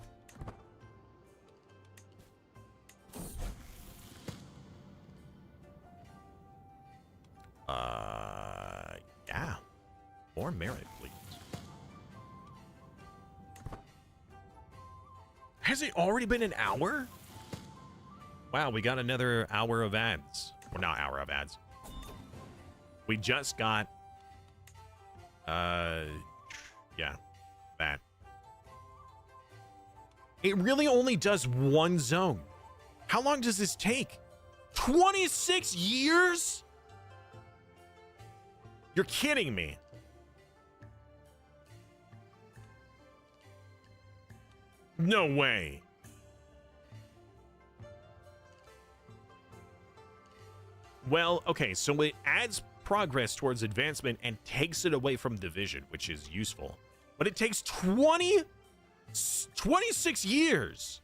Yeah. More merit, please. Has it already been an hour? Wow, we got another hour of ads. Or not hour of ads. We just got... yeah. That. It really only does one zone. How long does this take? 26 years? You're kidding me. No way. Well, okay, so it adds progress towards advancement and takes it away from division, which is useful. But it takes 26 years.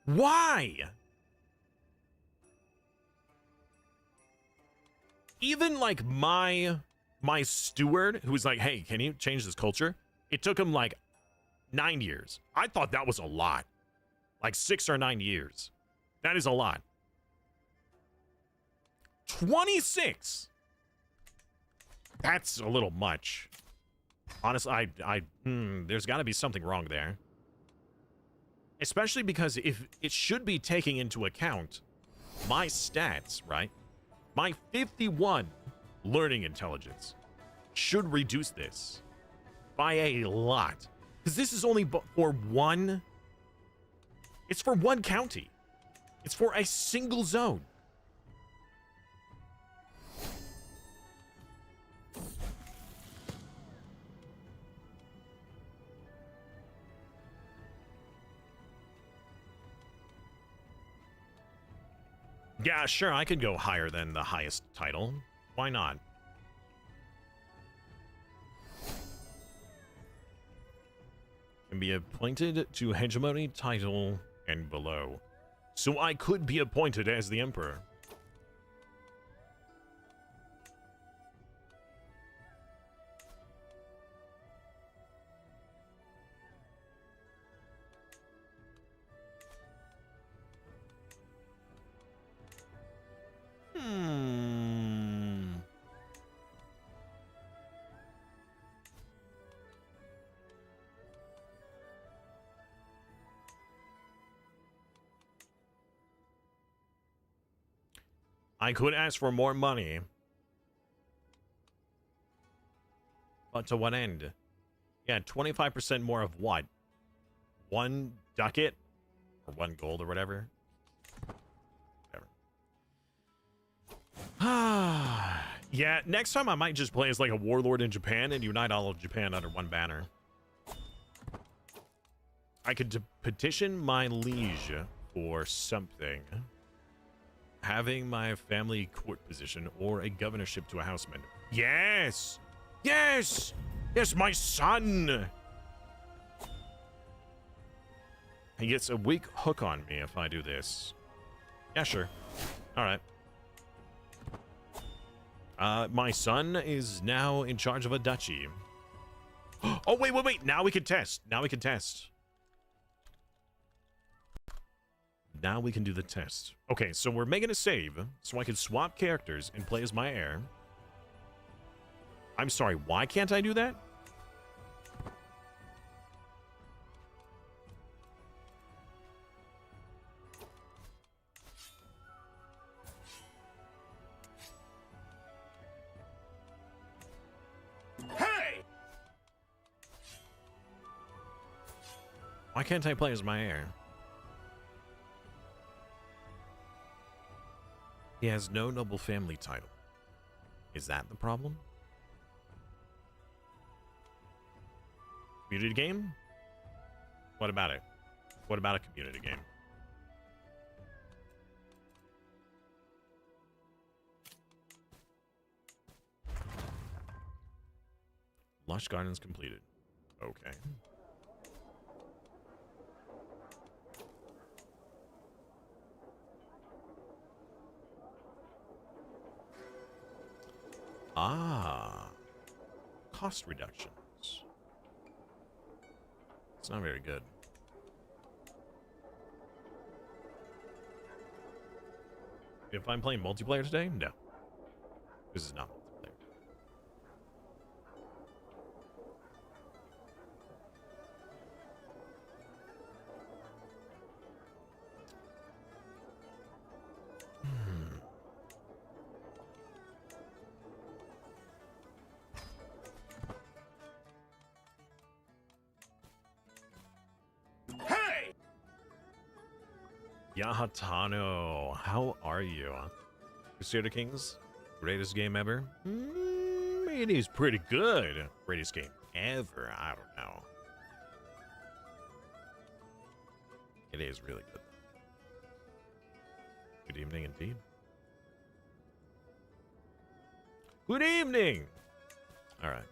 Why? Even like my steward, who was like, hey, can you change this culture? It took him like 9 years. I thought that was a lot. Like 6 or 9 years. That is a lot. 26. That's a little much. Honestly, there's got to be something wrong there. Especially because if it should be taking into account my stats, right? My 51 learning intelligence should reduce this by a lot. Because this is only for one... It's for one county. It's for a single zone. Yeah, sure, I could go higher than the highest title. Why not? Can be appointed to hegemony title and below. So I could be appointed as the emperor. I could ask for more money. But to what end? Yeah, 25% more of what? 1 ducat? Or 1 gold or whatever? Whatever. Yeah, next time I might just play as like a warlord in Japan and unite all of Japan under one banner. I could petition my liege for something. Having my family court position or a governorship to a houseman. Yes! Yes! Yes, my son! He gets a weak hook on me if I do this. Yeah, sure. Alright. My son is now in charge of a duchy. Oh, wait. Now we can test. Now we can test. Now we can do the test. Okay, so we're making a save so I can swap characters and play as my heir. I'm sorry, why can't I do that? Hey! Why can't I play as my heir? He has no noble family title. Is that the problem? Community game? What about it? What about a community game? Lush Gardens completed. Okay. Ah. Cost reductions. It's not very good. If I'm playing multiplayer today, no. This is not multiplayer. Hey! Yahatano, how are you? Crusader Kings, greatest game ever? It is pretty good. Greatest game ever, I don't know. It is really good. Good evening indeed. Good evening! Alright.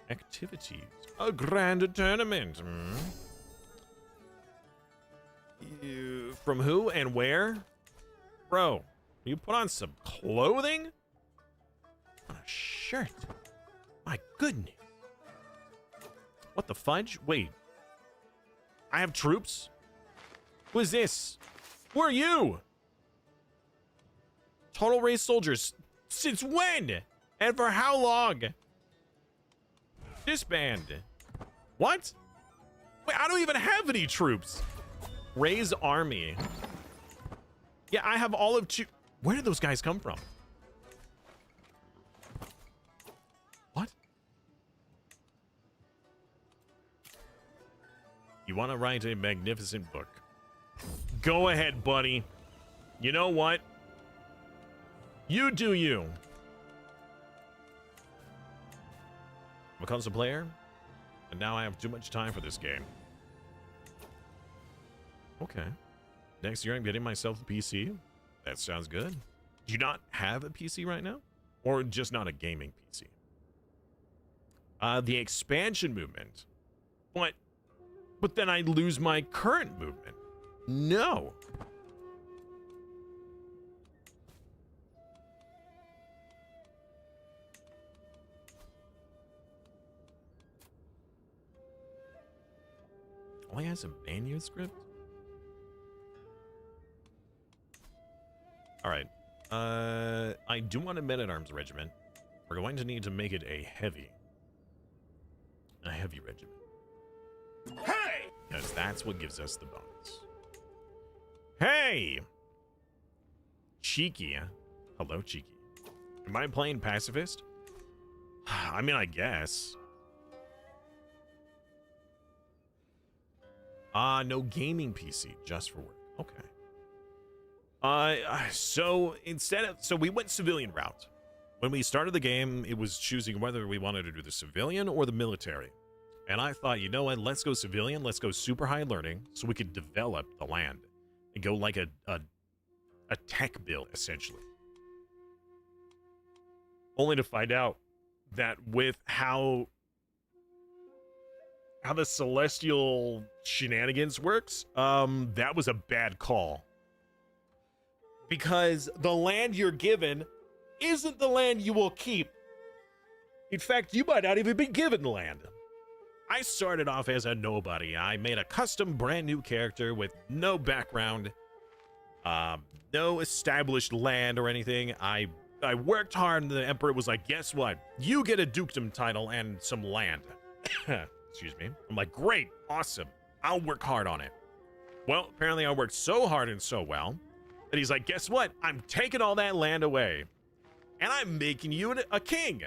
Activities. A grand tournament. You, from who and where? Bro, you put on some clothing? On a shirt. My goodness. What the fudge? Wait. I have troops? Who is this? Who are you? Total race soldiers. Since when? And for how long? Disband. What? Wait, I don't even have any troops. Ray's army. Yeah, I have all of two. Where did those guys come from? What? You want to write a magnificent book? Go ahead, buddy. You know what? You do you. I'm a console player, and now I have too much time for this game. Okay. Next year I'm getting myself a PC. That sounds good. Do you not have a PC right now? Or just not a gaming PC? The expansion movement. But then I lose my current movement. No. Only has a manuscript? Alright. I do want a men-at-arms regiment. We're going to need to make it a heavy regiment. Hey! Because that's what gives us the bonus. Hey! Cheeky. Hello, Cheeky. Am I playing pacifist? I mean, I guess. No gaming PC, just for work. Okay. So we went civilian route. When we started the game, it was choosing whether we wanted to do the civilian or the military. And I thought, you know what, let's go civilian, let's go super high learning, so we could develop the land. And go like a tech bill, essentially. Only to find out that with how the celestial shenanigans works, that was a bad call. Because the land you're given isn't the land you will keep. In fact, you might not even be given land. I started off as a nobody. I made a custom brand new character with no background, no established land or anything. I worked hard and the Emperor was like, guess what? You get a dukedom title and some land. Excuse me. I'm like, great, awesome. I'll work hard on it. Well, apparently I worked so hard and so well that he's like, guess what? I'm taking all that land away and I'm making you a king.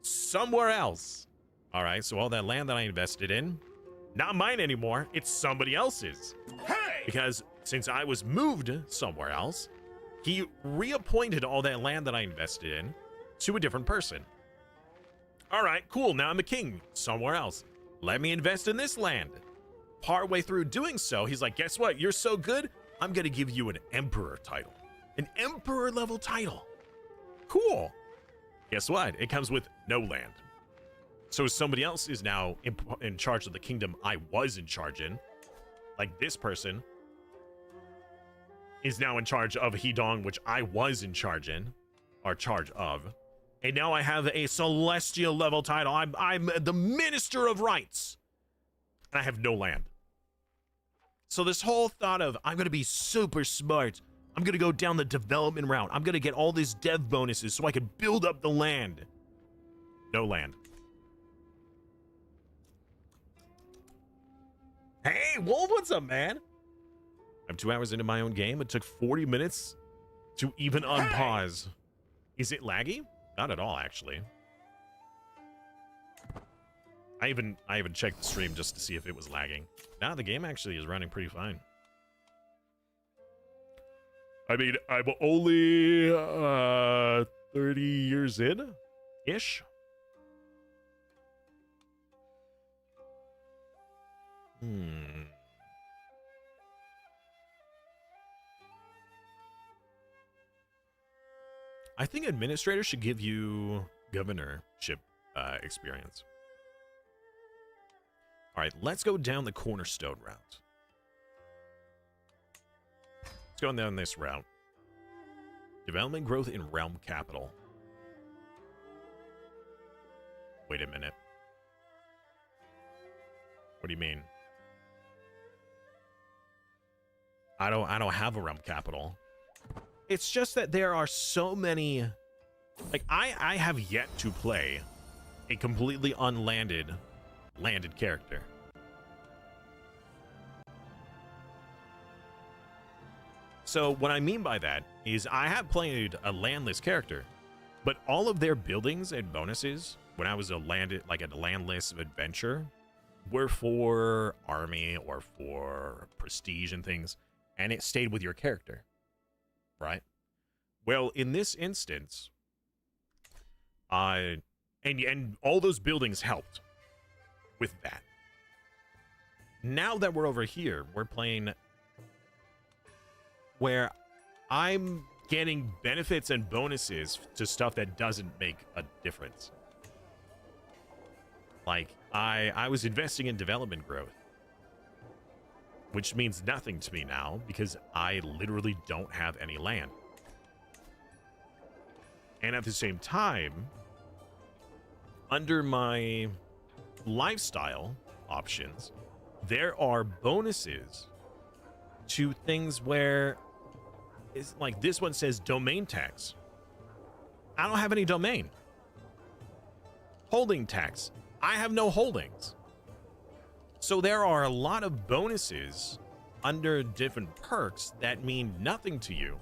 somewhere else. All right, so all that land that I invested in, not mine anymore. It's somebody else's. Hey! Because since I was moved somewhere else, he reappointed all that land that I invested in to a different person. All right, cool. Now I'm a king somewhere else. Let me invest in this land. Partway through doing so, he's like, guess what? You're so good, I'm going to give you an emperor title. An emperor level title. Cool. Guess what? It comes with no land. So somebody else is now in charge of the kingdom I was in charge in. Like this person is now in charge of Hedong, which I was in charge in, or charge of. And now I have a celestial level title. I'm the minister of rights. And I have no land. So this whole thought of, I'm going to be super smart. I'm going to go down the development route. I'm going to get all these dev bonuses so I can build up the land. No land. Hey, Wolf, what's up, man? I'm 2 hours into my own game. It took 40 minutes to even unpause. Is it laggy? Not at all, actually. I even checked the stream just to see if it was lagging. Nah, the game actually is running pretty fine. I mean, I'm only 30 years in-ish. I think administrators should give you governorship experience. All right, let's go down the cornerstone route. Let's go down this route. Development growth in realm capital. Wait a minute. What do you mean? I don't have a realm capital. It's just that there are so many, like I have yet to play a completely unlanded landed character. So what I mean by that is I have played a landless character, but all of their buildings and bonuses when I was a landless adventure were for army or for prestige and things, and it stayed with your character. Right? Well, in this instance, and all those buildings helped with that. Now that we're over here, we're playing where I'm getting benefits and bonuses to stuff that doesn't make a difference. Like, I was investing in development growth, which means nothing to me now because I literally don't have any land. And at the same time, under my lifestyle options, there are bonuses to things where it's like this one says domain tax. I don't have any domain. Holding tax. I have no holdings. So there are a lot of bonuses under different perks that mean nothing to you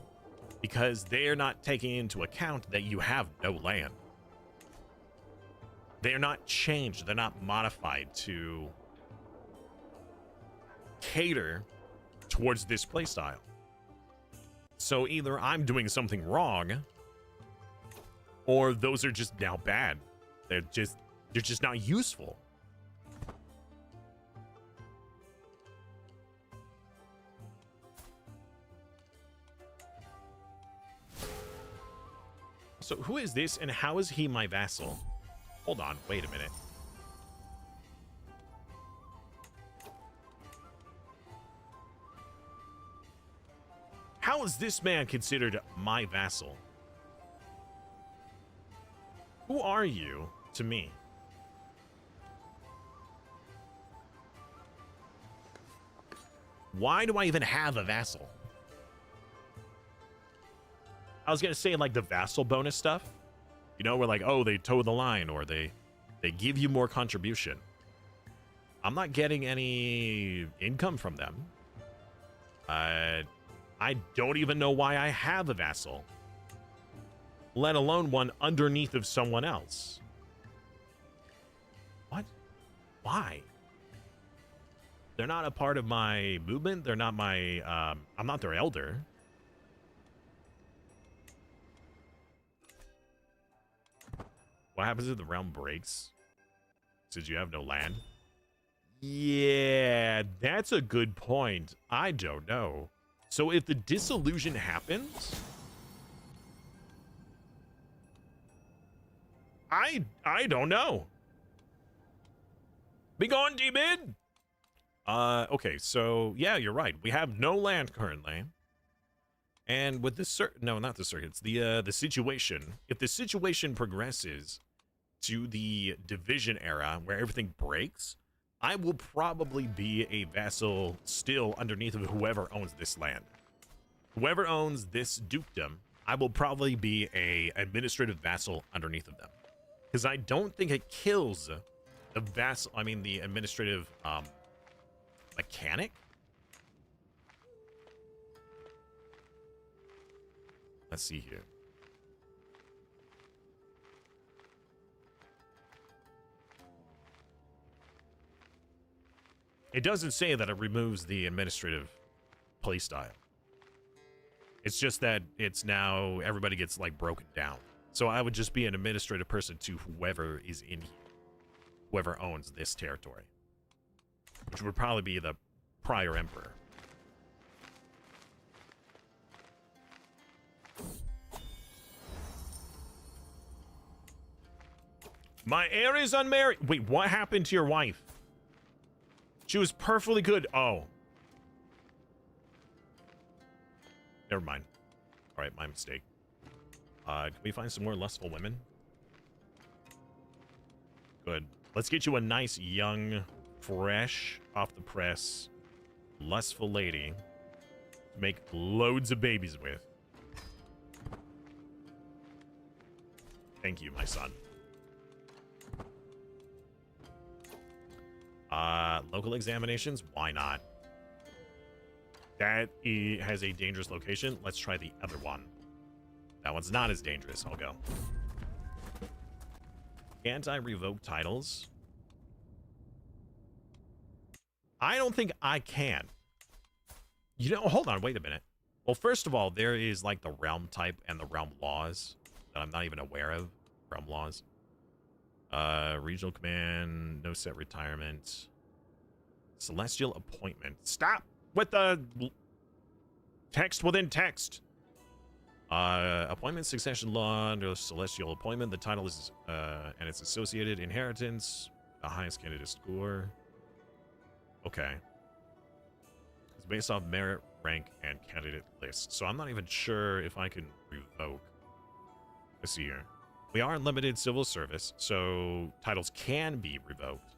because they're not taking into account that you have no land. They're not changed. They're not modified to cater towards this playstyle. So either I'm doing something wrong or those are just now bad. They're just not useful. So who is this and how is he my vassal? Hold on, wait a minute. How is this man considered my vassal? Who are you to me? Why do I even have a vassal? I was gonna say like the vassal bonus stuff, you know, where like, oh, they toe the line or they give you more contribution. I'm not getting any income from them. I don't even know why I have a vassal, let alone one underneath of someone else. Why? They're not a part of my movement. They're not my, I'm not their elder. What happens if the realm breaks? Since you have no land? Yeah, that's a good point. I don't know. So if the dissolution happens, I don't know. Be gone, demon! Okay, so yeah, you're right. We have no land currently. And with this no, not the circuits, the situation. If the situation progresses to the division era where everything breaks, I will probably be a vassal still underneath of whoever owns this land. Whoever owns this dukedom, I will probably be a administrative vassal underneath of them. Because I don't think it kills the vassal, I mean the administrative mechanic. Let's see here. It doesn't say that it removes the administrative playstyle. It's just that it's now everybody gets like broken down. So I would just be an administrative person to whoever is in here, whoever owns this territory, which would probably be the prior emperor. My heir is unmarried. Wait, what happened to your wife? She was perfectly good. Oh. Never mind. All right, my mistake. Can we find some more lustful women? Good. Let's get you a nice, young, fresh, off the press, lustful lady to make loads of babies with. Thank you, my son. Local examinations? Why not? That has a dangerous location. Let's try the other one. That one's not as dangerous. I'll go. Can't I revoke titles? I don't think I can. You know, hold on, wait a minute. Well, first of all, there is like the realm type and the realm laws that I'm not even aware of. Realm laws. Regional command, no set retirement. Celestial appointment. Stop with the text within text. Appointment succession law under celestial appointment. The title is and its associated inheritance. The highest candidate score. Okay. It's based off merit, rank, and candidate list. So I'm not even sure if I can revoke. Let's see here. We are in limited civil service, so titles can be revoked.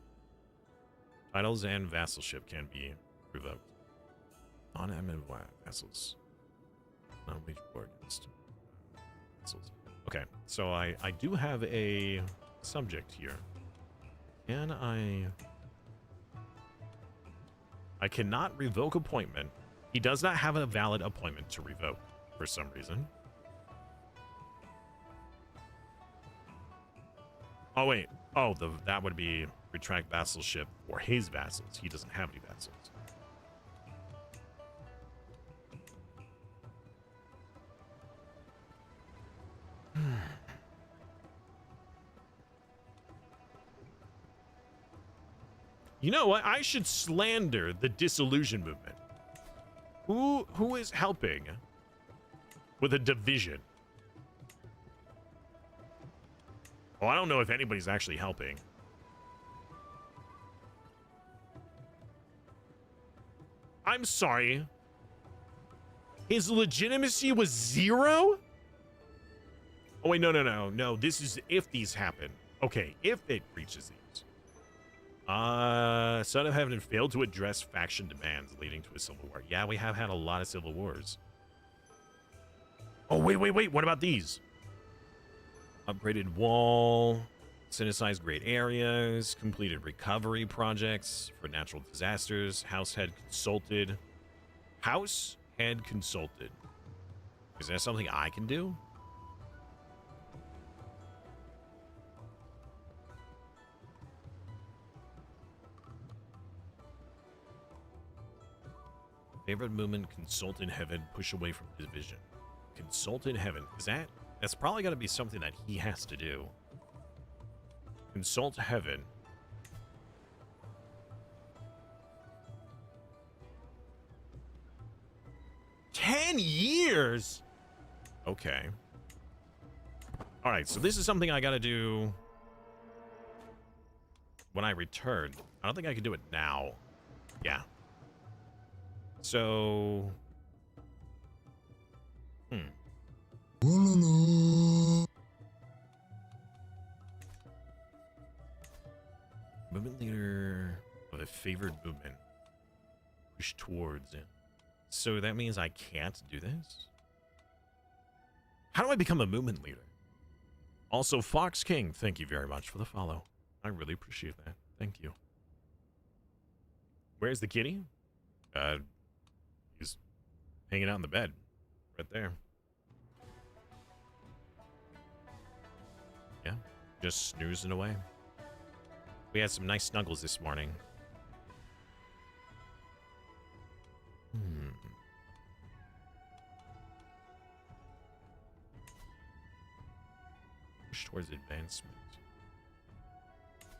Titles and vassalship can be revoked. Non-eminent vassals. Non-wage war against vassals. Okay, so I do have a subject here. Can I cannot revoke appointment. He does not have a valid appointment to revoke for some reason. Oh, wait. Oh, that would be retract vassalship for his vassals. He doesn't have any vassals. You know what? I should slander the disillusion movement. Who is helping with a division? Oh, I don't know if anybody's actually helping. I'm sorry. His legitimacy was 0? Oh, wait, no. No, this is if these happen. Okay, if it reaches these. Son of Heaven failed to address faction demands leading to a civil war. Yeah, we have had a lot of civil wars. Oh, wait. What about these? Upgraded wall, synthesized great areas, completed recovery projects for natural disasters, house head consulted. House head consulted. Is that something I can do? Favorite movement, consult in heaven, push away from division. Consult in heaven. That's probably got to be something that he has to do. Consult heaven. "10 years? Okay. Alright, so this is something I gotta do when I return. I don't think I can do it now. Yeah. So... Movement leader of a favored movement. Push towards it. So that means I can't do this? How do I become a movement leader? Also, Fox King, thank you very much for the follow. I really appreciate that. Thank you. Where's the kitty? He's hanging out in the bed. Right there. Yeah, just snoozing away. We had some nice snuggles this morning. Push towards advancement.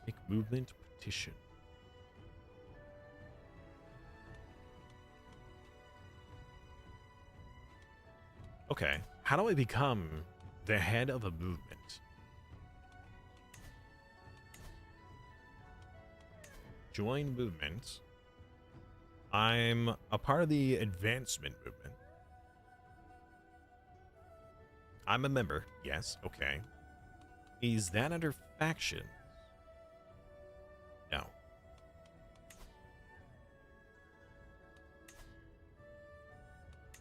Make movement petition. Okay, how do I become the head of a movement? Join movement. I'm a part of the advancement movement. I'm a member. Yes, okay. Is that under faction? No.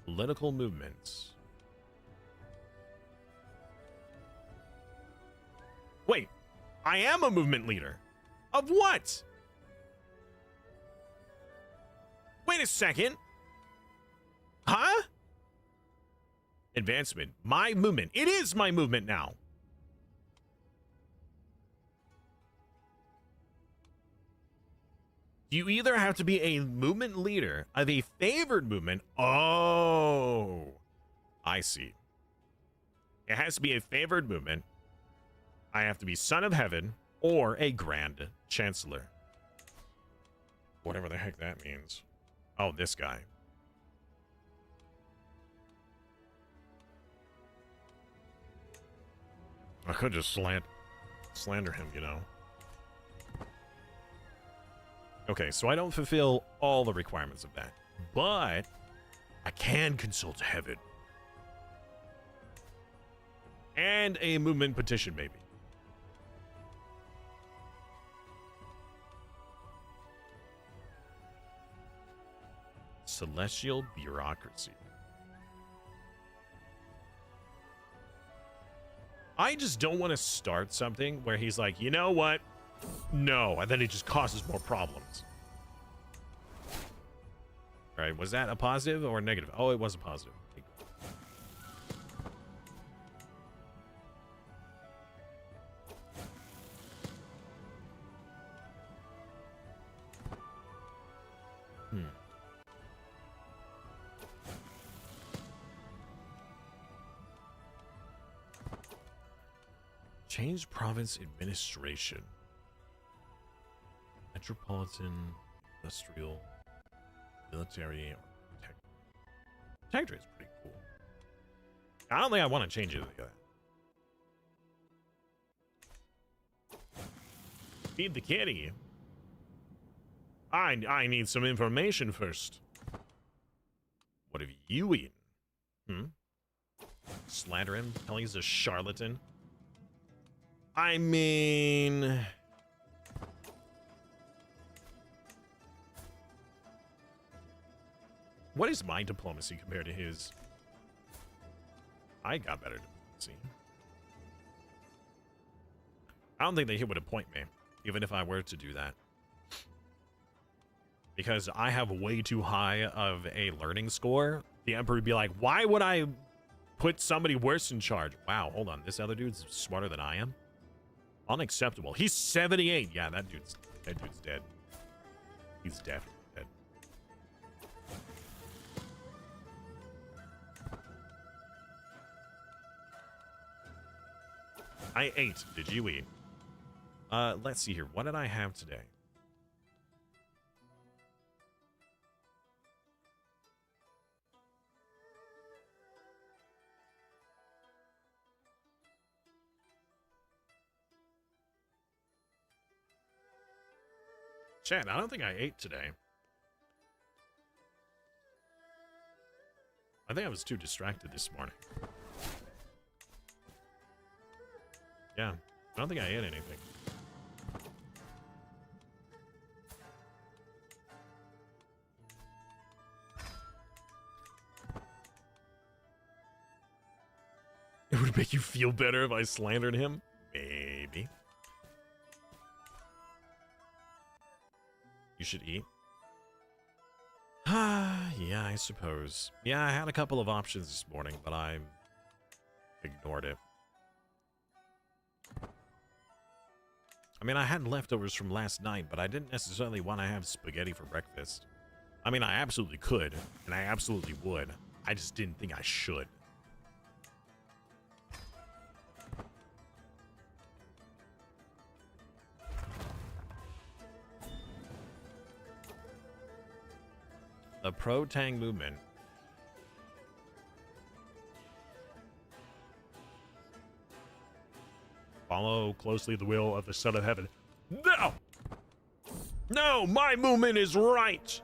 Political movements. Wait, I am a movement leader. Of what? Wait a second. Huh? Advancement. My movement. It is my movement now. You either have to be a movement leader of a favored movement. Oh, I see. It has to be a favored movement. I have to be Son of Heaven or a Grand Chancellor. Whatever the heck that means. Oh, this guy. I could just slander him, you know. Okay, so I don't fulfill all the requirements of that, but I can consult heaven. And a movement petition, maybe. Celestial bureaucracy. I just don't want to start something where he's like, you know what? No, and then it just causes more problems. All right, was that a positive or a negative? Oh, it was a positive. Change province administration. Metropolitan, industrial, military, or protectorate is pretty cool. I don't think I want to change it like that. Feed the kitty. I need some information first. What have you eaten? Slander him, tell he's a charlatan. I mean... What is my diplomacy compared to his? I got better diplomacy. I don't think that he would appoint me, even if I were to do that. Because I have way too high of a learning score. The Emperor would be like, why would I put somebody worse in charge? Wow, hold on. This other dude's smarter than I am? Unacceptable. He's 78. Yeah, that dude's dead. He's definitely dead. I ate. Did you eat? Let's see here. What did I have today? Chat, I don't think I ate today. I think I was too distracted this morning. Yeah, I don't think I ate anything. It would make you feel better if I slandered him? Maybe. You should eat. Yeah, I suppose. Yeah, I had a couple of options this morning, but I ignored it. I mean, I had leftovers from last night, but I didn't necessarily want to have spaghetti for breakfast. I mean, I absolutely could, and I absolutely would. I just didn't think I should. The pro-tang movement. Follow closely the will of the Son of Heaven. No! No, my movement is right!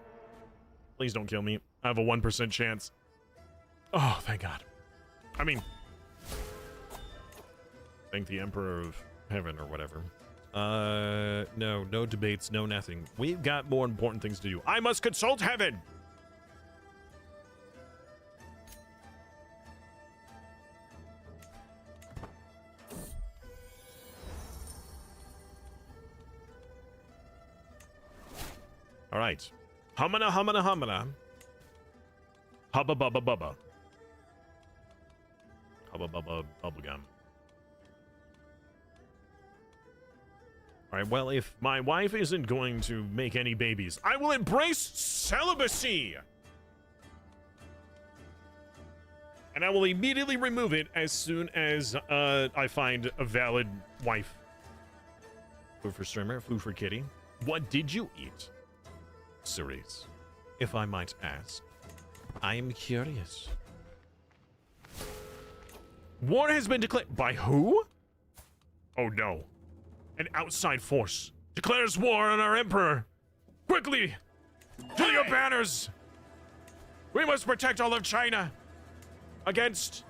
Please don't kill me. I have a 1% chance. Oh, thank God. I mean, thank the Emperor of Heaven or whatever. No debates, no nothing. We've got more important things to do. I must consult Heaven! All right. Humana, humana, humana. Hubba bubba bubba. Hubba bubba bubblegum. All right, well, if my wife isn't going to make any babies, I will embrace celibacy! And I will immediately remove it as soon as I find a valid wife. Food for streamer, food for kitty. What did you eat? Cerise, if I might ask. I am curious. War has been declared. By who? Oh no. An outside force declares war on our emperor. Quickly! To your banners! We must protect all of China against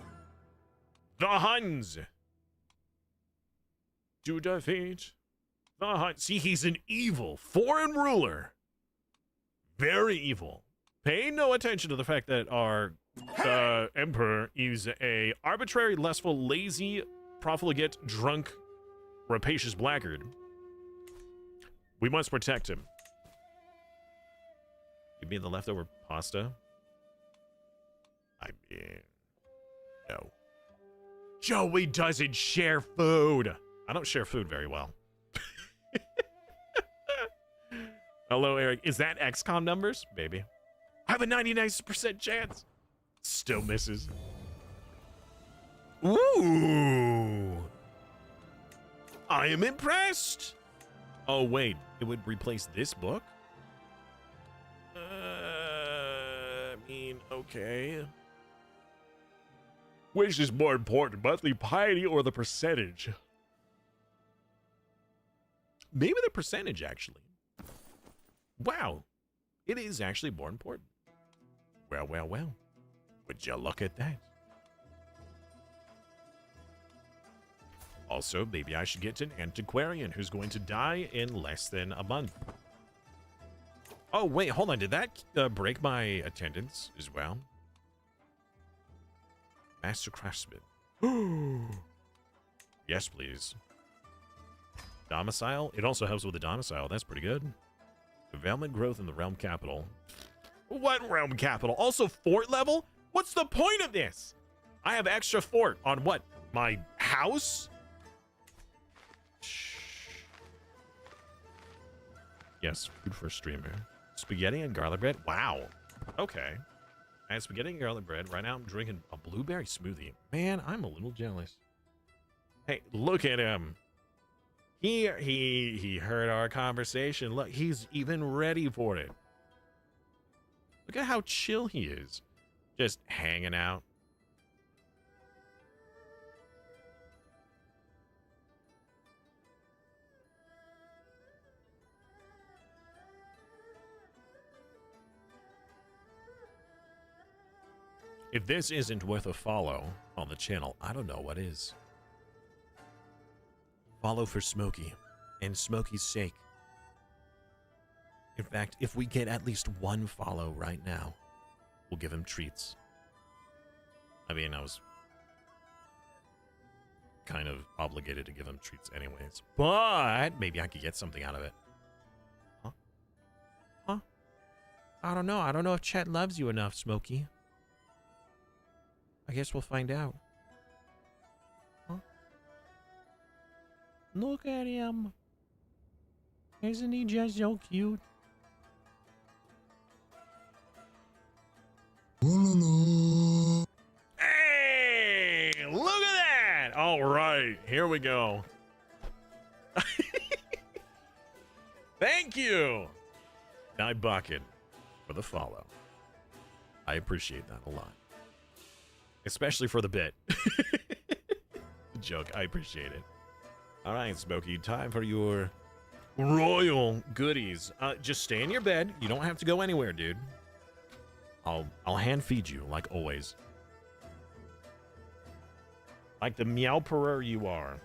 the Huns. To defeat the Huns. See, he's an evil foreign ruler. Very evil. Pay no attention to the fact that our emperor is a arbitrary, lustful, lazy, profligate, drunk, rapacious blackguard. We must protect him. Give me the leftover pasta. I mean, no. Joey doesn't share food. I don't share food very well. Hello, Eric. Is that XCOM numbers? Maybe. I have a 99% chance. Still misses. Ooh. I am impressed. Oh, wait. It would replace this book? I mean, okay. Which is more important, monthly piety or the percentage? Maybe the percentage, actually. Wow, it is actually more important. Well, well, well. Would you look at that? Also, maybe I should get an antiquarian who's going to die in less than a month. Oh, wait, hold on. Did that break my attendance as well? Master Craftsman. Yes, please. Domicile? It also helps with the domicile. That's pretty good. Development growth in the realm capital. What realm capital? Also fort level? What's the point of this? I have extra fort on what? My house? Yes, food for a streamer. Spaghetti and garlic bread? Wow. Okay. I had spaghetti and garlic bread. Right now I'm drinking a blueberry smoothie. Man, I'm a little jealous. Hey, look at him. He heard our conversation. Look, he's even ready for it. Look at how chill he is. Just hanging out. If this isn't worth a follow on the channel, I don't know what is. Follow for Smokey, and Smokey's sake. In fact, if we get at least one follow right now, we'll give him treats. I mean, I was kind of obligated to give him treats anyways, but maybe I could get something out of it. Huh? Huh? I don't know. I don't know if chat loves you enough, Smokey. I guess we'll find out. Huh? Look at him. Isn't he just so cute? Hey, look at that. All right, here we go. Thank you, Night Bucket, for the follow. I appreciate that a lot. Especially for the bit. Joke, I appreciate it. All right, Smokey, time for your royal goodies. Just stay in your bed. You don't have to go anywhere, dude. I'll hand feed you, like always. Like the meowperer you are.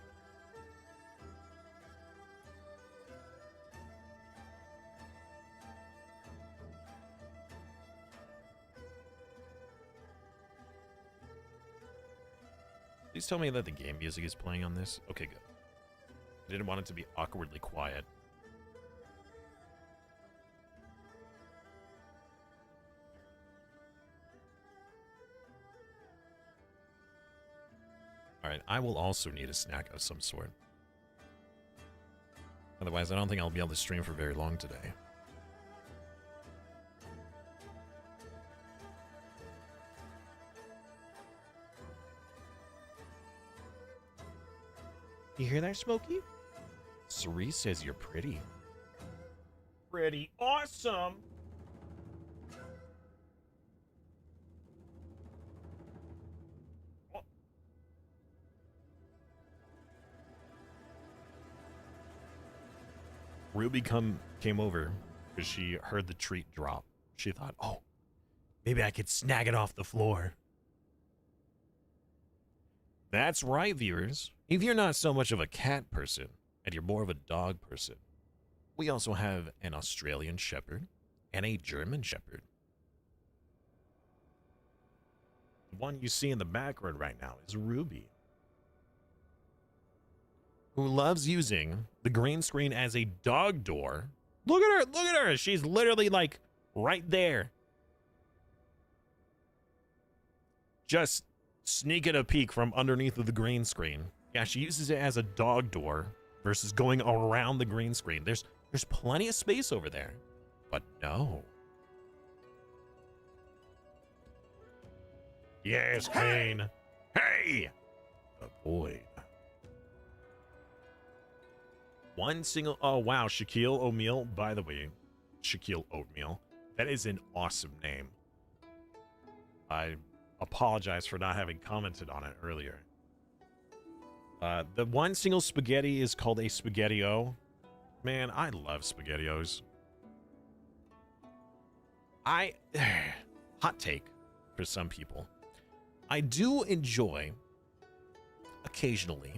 Please tell me that the game music is playing on this. Okay, good. I didn't want it to be awkwardly quiet. Alright, I will also need a snack of some sort. Otherwise, I don't think I'll be able to stream for very long today. You hear that, Smokey? Cerise says you're pretty. Pretty awesome! Oh. Ruby came over because she heard the treat drop. She thought, oh, maybe I could snag it off the floor. That's right, viewers. If you're not so much of a cat person, and you're more of a dog person, we also have an Australian Shepherd and a German Shepherd. The one you see in the background right now is Ruby, who loves using the green screen as a dog door. Look at her, look at her. She's literally like right there. Just sneaking a peek from underneath of the green screen. Yeah, she uses it as a dog door versus going around the green screen. There's plenty of space over there. But no. Yes, Kane. Hey! Good boy. One single... Oh, wow. Shaquille O'Neal. By the way, Shaquille O'Neal. That is an awesome name. I apologize for not having commented on it earlier. The one single spaghetti is called a Spaghetti-O. Man, I love Spaghetti-Os. Hot take for some people. I do enjoy, occasionally,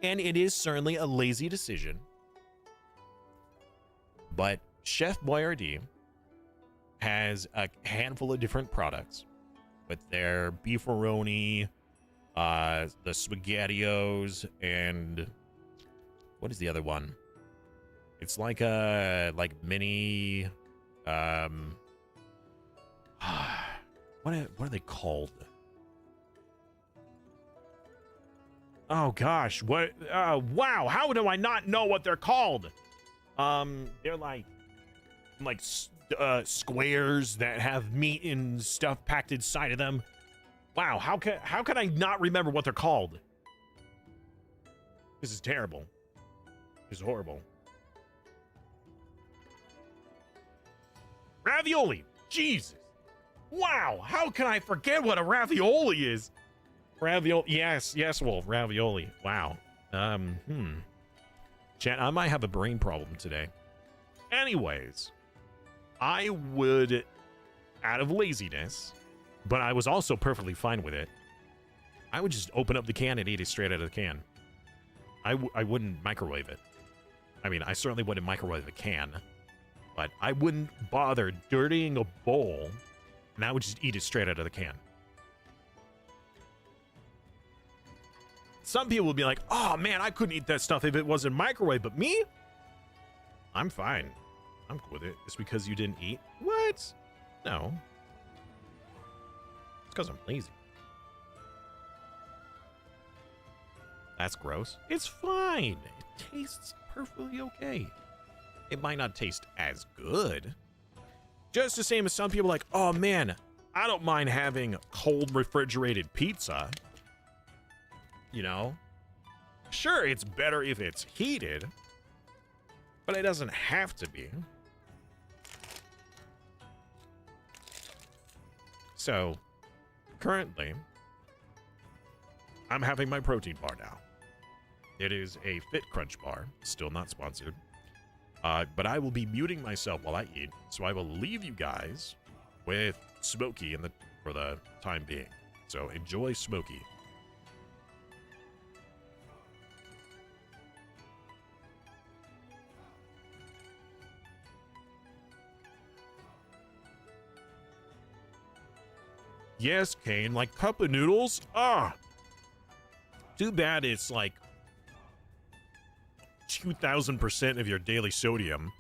and it is certainly a lazy decision, but Chef Boyardee has a handful of different products with their beefaroni, the Spaghetti-Os, and what is the other one? It's like a mini what are they called? Oh gosh, what wow, how do I not know what they're called? They're like squares that have meat and stuff packed inside of them. Wow, how can I not remember what they're called? This is terrible. This is horrible. Ravioli. Jesus. Wow. How can I forget what a ravioli is? Ravioli. Yes, Wolf. Ravioli. Wow. Chat, I might have a brain problem today. Anyways, I would, out of laziness, but I was also perfectly fine with it, I would just open up the can and eat it straight out of the can. I wouldn't microwave it. I mean, I certainly wouldn't microwave a can, but I wouldn't bother dirtying a bowl, and I would just eat it straight out of the can. Some people will be like, oh man, I couldn't eat that stuff if it wasn't microwave, but me? I'm fine. I'm cool with it. It's because you didn't eat? What? No. It's because I'm lazy. That's gross. It's fine. It tastes perfectly okay. It might not taste as good. Just the same as some people like, oh man, I don't mind having cold refrigerated pizza. You know? Sure, it's better if it's heated, but it doesn't have to be. So, currently, I'm having my protein bar now. It is a Fit Crunch bar, still not sponsored. But I will be muting myself while I eat, so I will leave you guys with Smokey for the time being. So enjoy Smokey. Yes, Kane, like cup of noodles? Ah! Too bad it's like 2,000% of your daily sodium.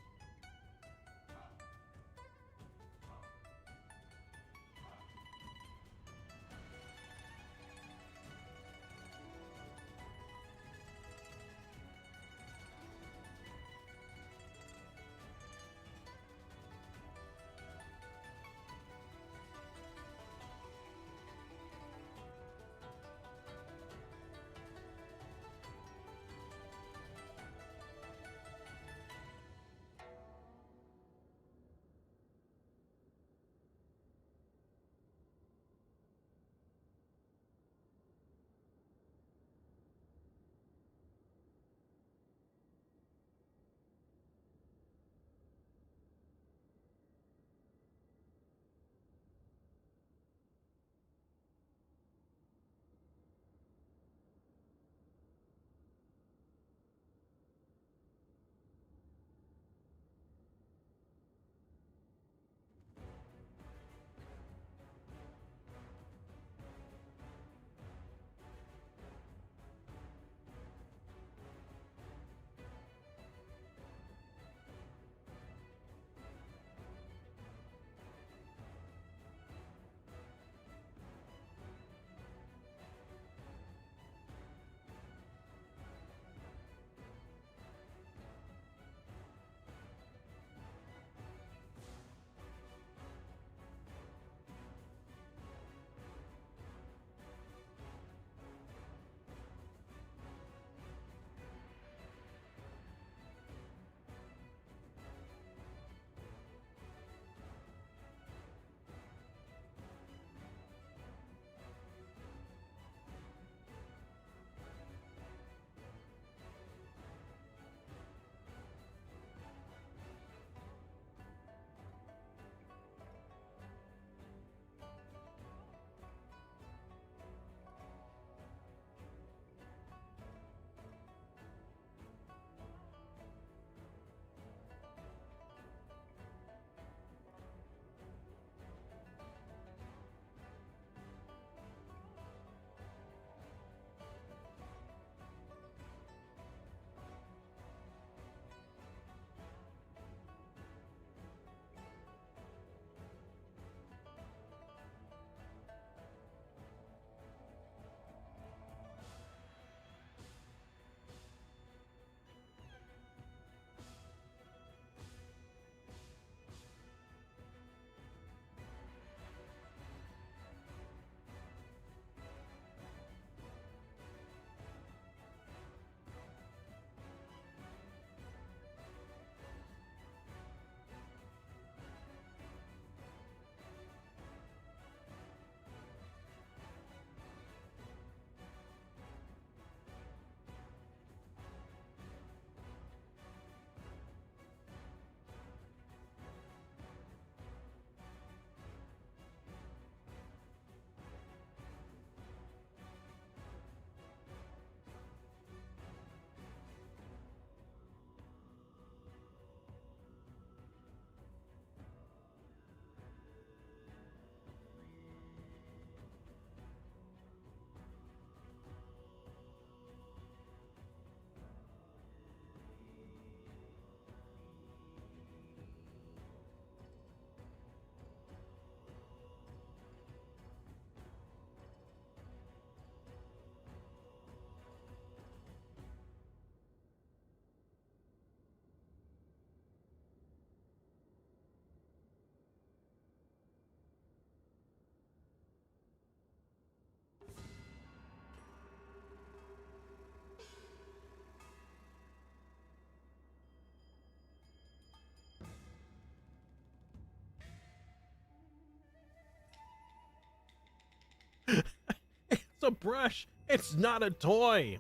brush. It's not a toy.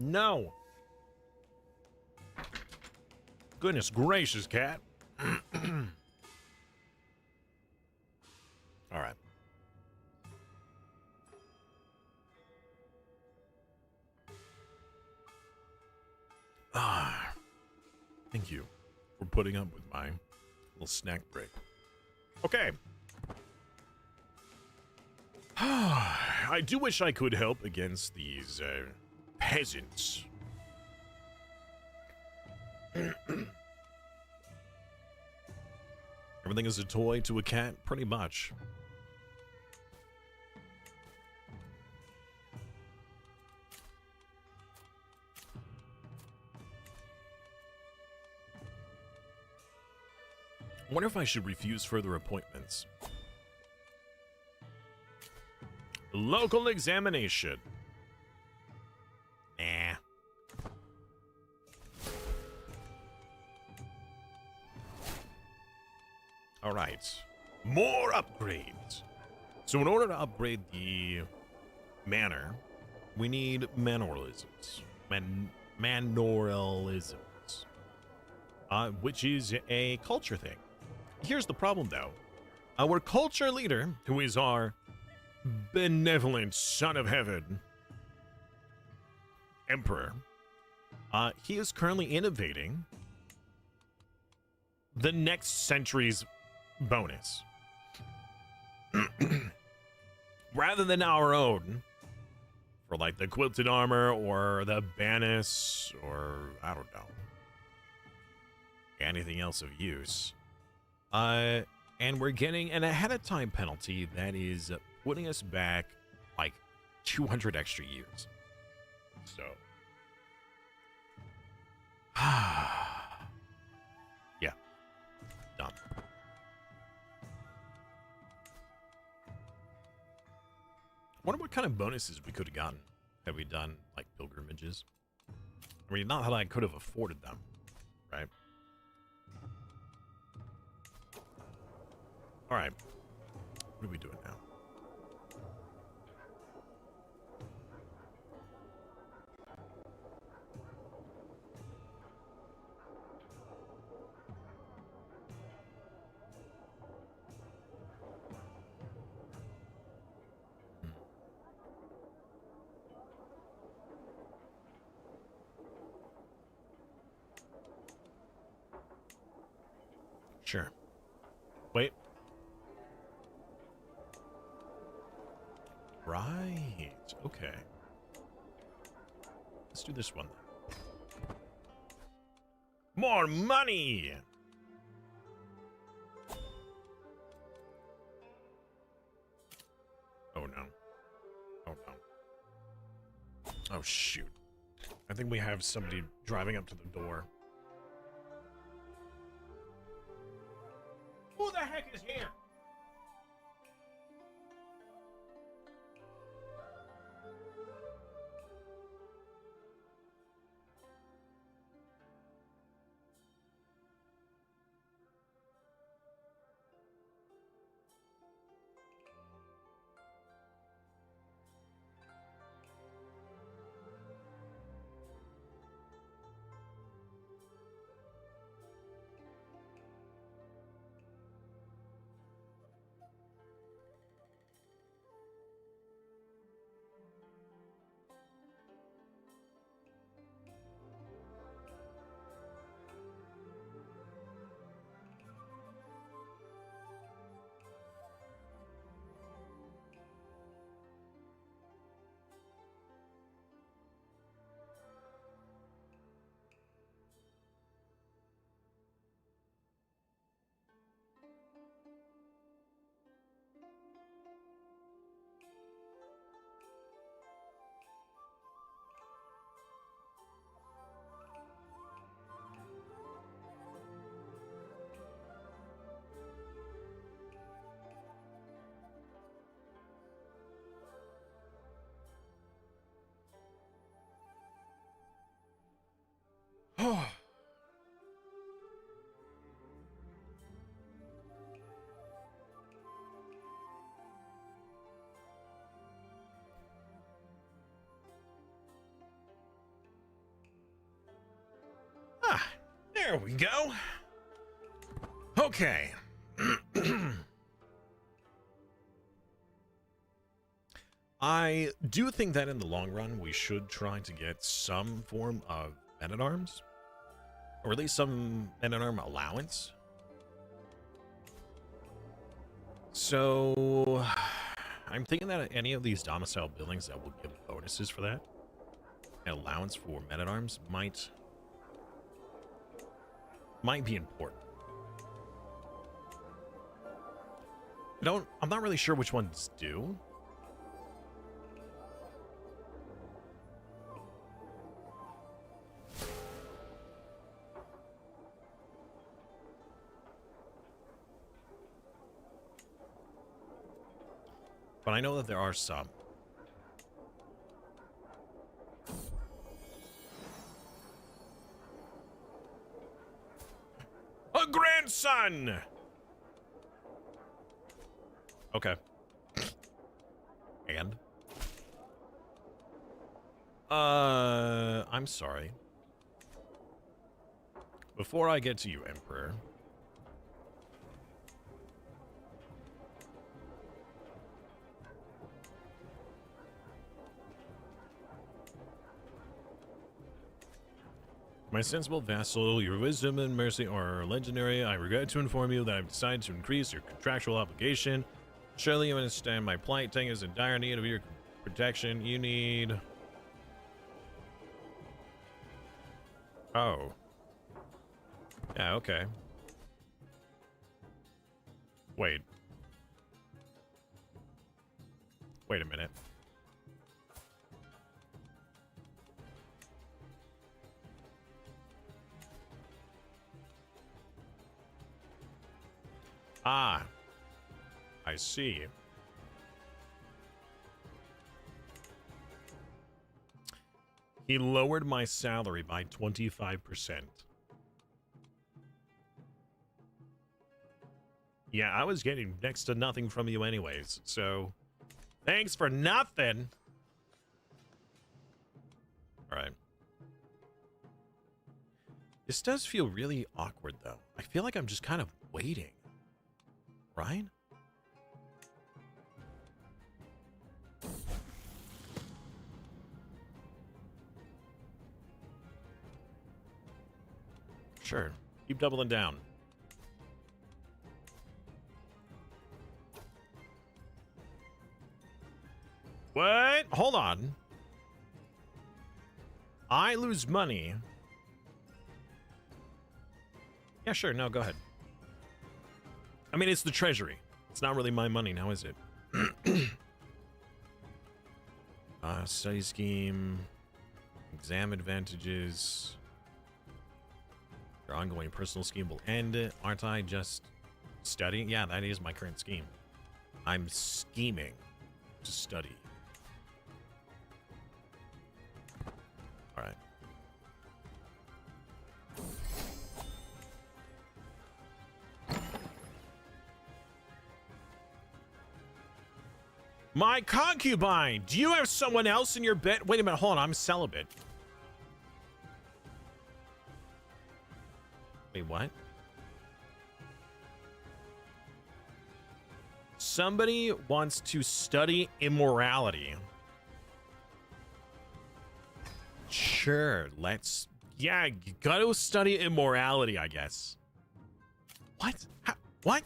No. Goodness gracious, cat. All right. Thank you for putting up with my little snack break. Okay. I do wish I could help against these peasants. Everything is a toy to a cat, pretty much. I wonder if I should refuse further appointments. Local examination. Nah. All right. More upgrades. So in order to upgrade the manor, we need manoralisms. Manoralisms. Which is a culture thing. Here's the problem, though. Our culture leader, who is our benevolent son of heaven, emperor, he is currently innovating the next century's bonus. Rather than our own, for like the quilted armor or the bannis or I don't know, anything else of use. And we're getting an ahead of time penalty that is putting us back like 200 extra years. So, yeah, done. Wonder what kind of bonuses we could have gotten had we done like pilgrimages. I mean, not that I could have afforded them, right? All right, what are we doing now? Sure. Wait. Right. Okay. Let's do this one. More money! Oh no. Oh no. Oh shoot. I think we have somebody driving up to the door. Who the heck is here? Ah, there we go. Okay. I do think that in the long run, we should try to get some form of men-at-arms, or at least some men-at-arm allowance. So, I'm thinking that any of these domicile buildings that will give bonuses for that, an allowance for men-at-arms might be important. I'm not really sure which ones do. But I know that there are some. A grandson! Okay. And? I'm sorry. Before I get to you, Emperor. My sensible vassal, your wisdom and mercy are legendary. I regret to inform you that I've decided to increase your contractual obligation. Surely you understand my plight. Tang is in dire need of your protection. You need... Oh. Yeah, okay. Wait. Wait a minute. Ah, I see. He lowered my salary by 25%. Yeah, I was getting next to nothing from you anyways, so thanks for nothing. All right. This does feel really awkward, though. I feel like I'm just kind of waiting. Right? Sure. Keep doubling down. What? Hold on. I lose money. Yeah, sure. No, go ahead. I mean, it's the treasury. It's not really my money now, is it? Study scheme. Exam advantages. Your ongoing personal scheme will end. Aren't I just studying? Yeah, that is my current scheme. I'm scheming to study. All right. My concubine! Do you have someone else in your bed? Wait a minute, hold on, I'm celibate. Wait, what? Somebody wants to study immorality. Sure, let's... Yeah, you gotta study immorality, I guess. What? What?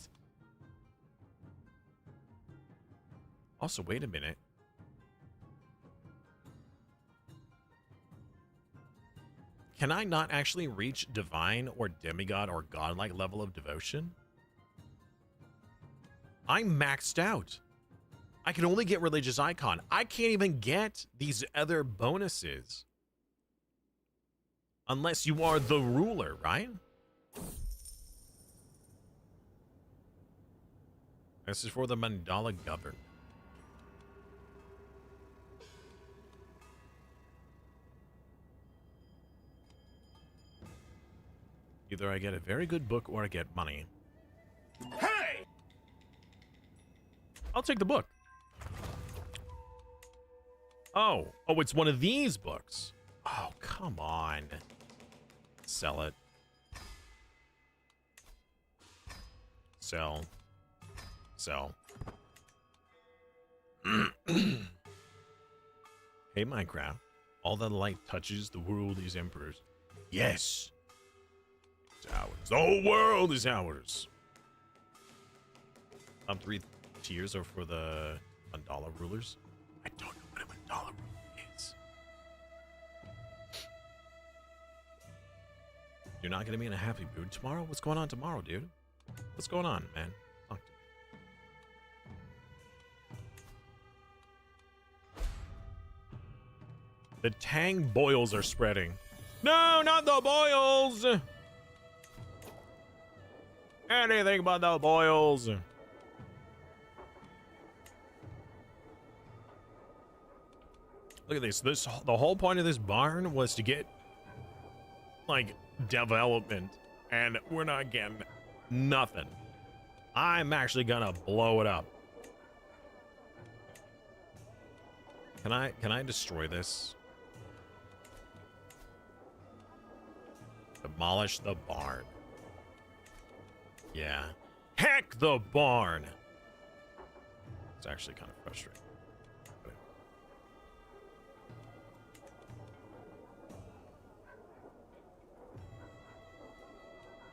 Also, wait a minute. Can I not actually reach divine or demigod or godlike level of devotion? I'm maxed out. I can only get religious icon. I can't even get these other bonuses. Unless you are the ruler, right? This is for the Mandala government. Either I get a very good book or I get money. Hey! I'll take the book. Oh, it's one of these books. Oh, come on. Sell it. Sell. Sell. Hey, Minecraft. All that light touches, the world is emperor's. Yes! It's ours. The whole world is ours! Top 3 tiers are for the mandala rulers. I don't know what a mandala ruler is. You're not gonna be in a happy mood tomorrow? What's going on tomorrow, dude? What's going on, man? Talk to me. The Tang boils are spreading. No, not the boils! Anything but the boils. Look at this. The whole point of this barn was to get, like, development. And we're not getting nothing. I'm actually gonna blow it up. Can I destroy this? Demolish the barn. Yeah. Heck the barn! It's actually kind of frustrating.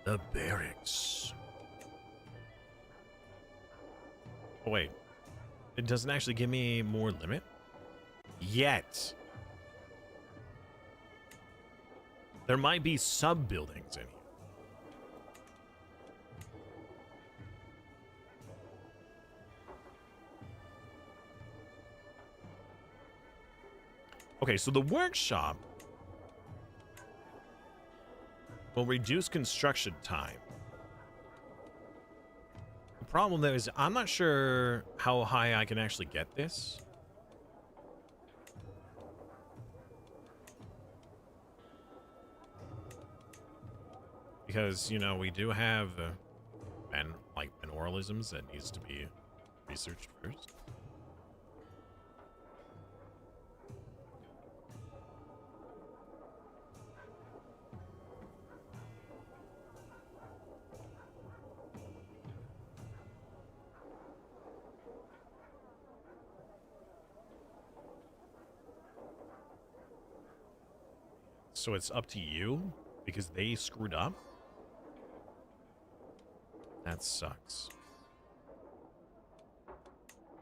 The barracks. Oh, wait. It doesn't actually give me more limit? Yet. There might be sub-buildings in here. Okay, so the workshop will reduce construction time. The problem though is I'm not sure how high I can actually get this. Because, you know, we do have mineralisms that needs to be researched first. So it's up to you because they screwed up? That sucks.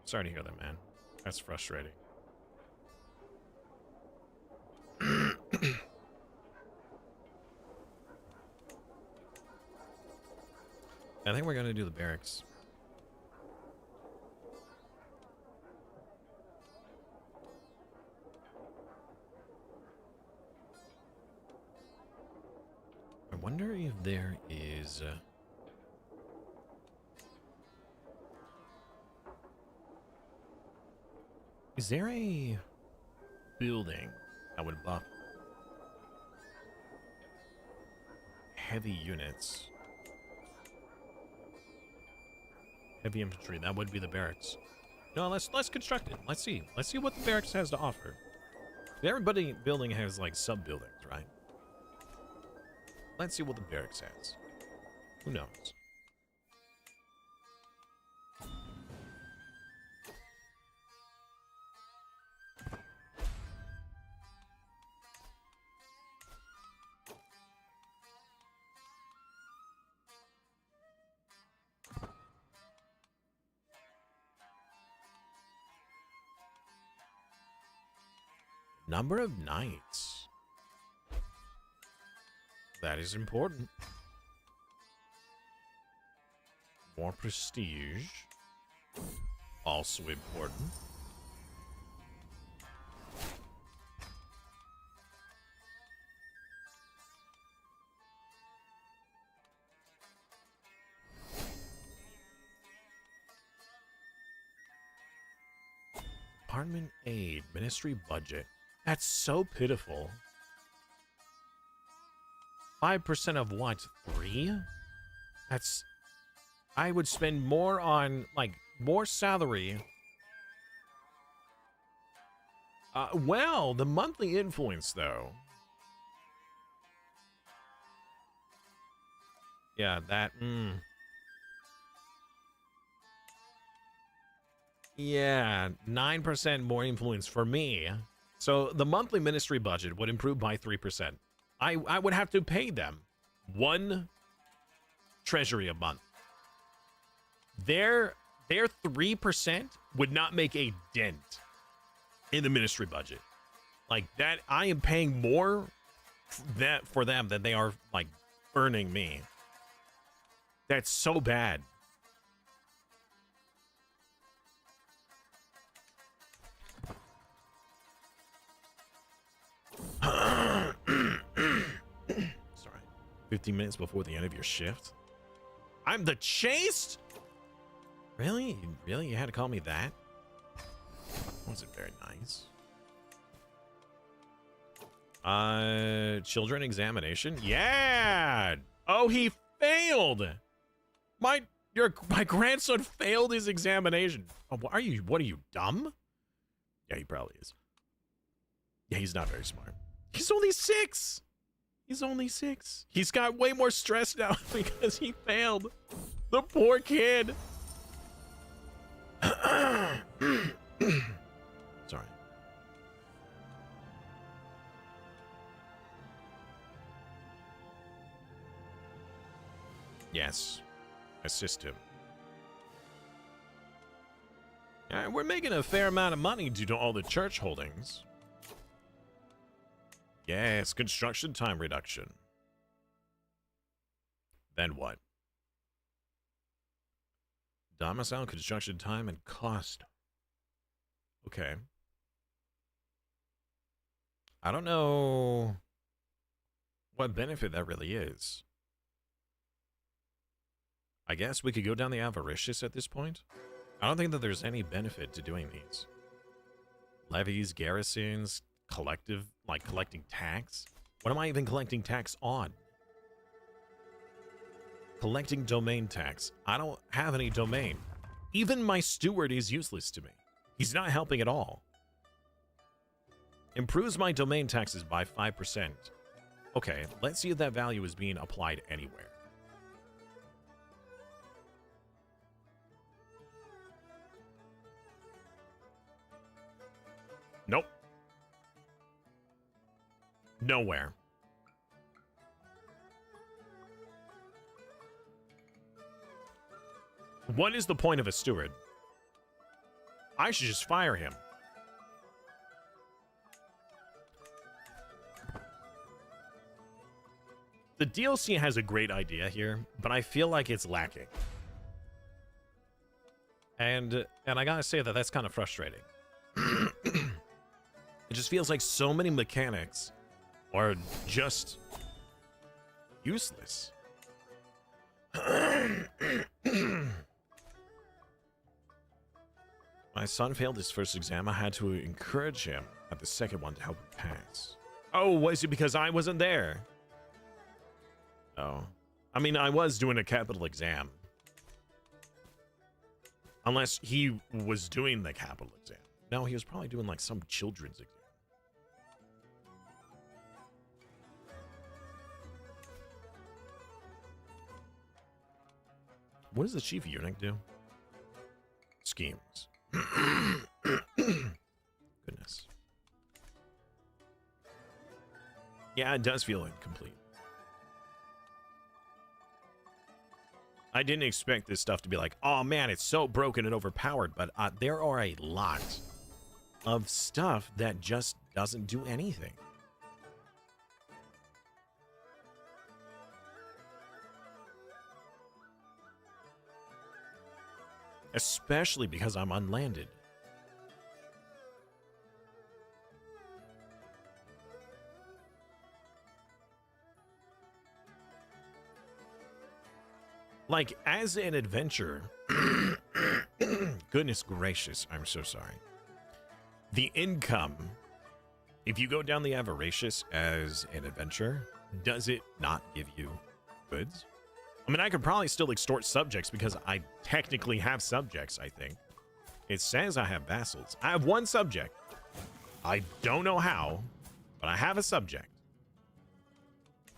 Sorry to hear that, man. That's frustrating. I think we're gonna do the barracks. I wonder if there is... is there a building that would buff heavy units? Heavy infantry, that would be the barracks. No, let's construct it. Let's see. Let's see what the barracks has to offer. Everybody building has like sub-buildings, right? Let's see what the barracks has. Who knows? Number of knights. That is important. More prestige. Also important. Department aid, ministry budget. That's so pitiful. 5% of what? 3? That's... I would spend more on, like, more salary. Well, the monthly influence, though. Yeah, that. Yeah, 9% more influence for me. So the monthly ministry budget would improve by 3%. I would have to pay them 1 treasury a month. Their 3% would not make a dent in the ministry budget. Like that, I am paying more for them than they are like earning me. That's so bad. Sorry. 15 minutes before the end of your shift? I'm the chased? Really? Really? You had to call me that? Wasn't very nice. Children examination? Yeah! Oh, he failed! My grandson failed his examination. Oh, what are you, dumb? Yeah, he probably is. Yeah, he's not very smart. He's only 6! He's only 6. He's got way more stress now because he failed. The poor kid. Sorry. Yes. Assist him. We're making a fair amount of money due to all the church holdings. Yes, construction time reduction. Then what? Domicile, construction time, and cost. Okay. I don't know what benefit that really is. I guess we could go down the avaricious at this point. I don't think that there's any benefit to doing these. Levies, garrisons, collective, like collecting tax. What am I even collecting tax on? Collecting domain tax. I don't have any domain. Even my steward is useless to me. He's not helping at all. Improves my domain taxes by 5%. Okay, let's see if that value is being applied anywhere. Nope. Nowhere. What is the point of a steward? I should just fire him. The DLC has a great idea here, but I feel like it's lacking. And I gotta say that that's kind of frustrating. It just feels like so many mechanics are just useless. My son failed his first exam. I had to encourage him at the second one to help him pass. Oh, was it because I wasn't there? Oh. I mean, I was doing a capital exam. Unless he was doing the capital exam. No, he was probably doing like some children's exam. What does the chief eunuch do? Schemes. Goodness. Yeah, it does feel incomplete. I didn't expect this stuff to be like, oh man, it's so broken and overpowered, but there are a lot of stuff that just doesn't do anything. Especially because I'm unlanded. Like, as an adventurer, goodness gracious, I'm so sorry. The income, if you go down the avaricious as an adventurer, does it not give you goods? I mean, I could probably still extort subjects because I technically have subjects, I think. It says I have vassals. I have one subject. I don't know how, but I have a subject.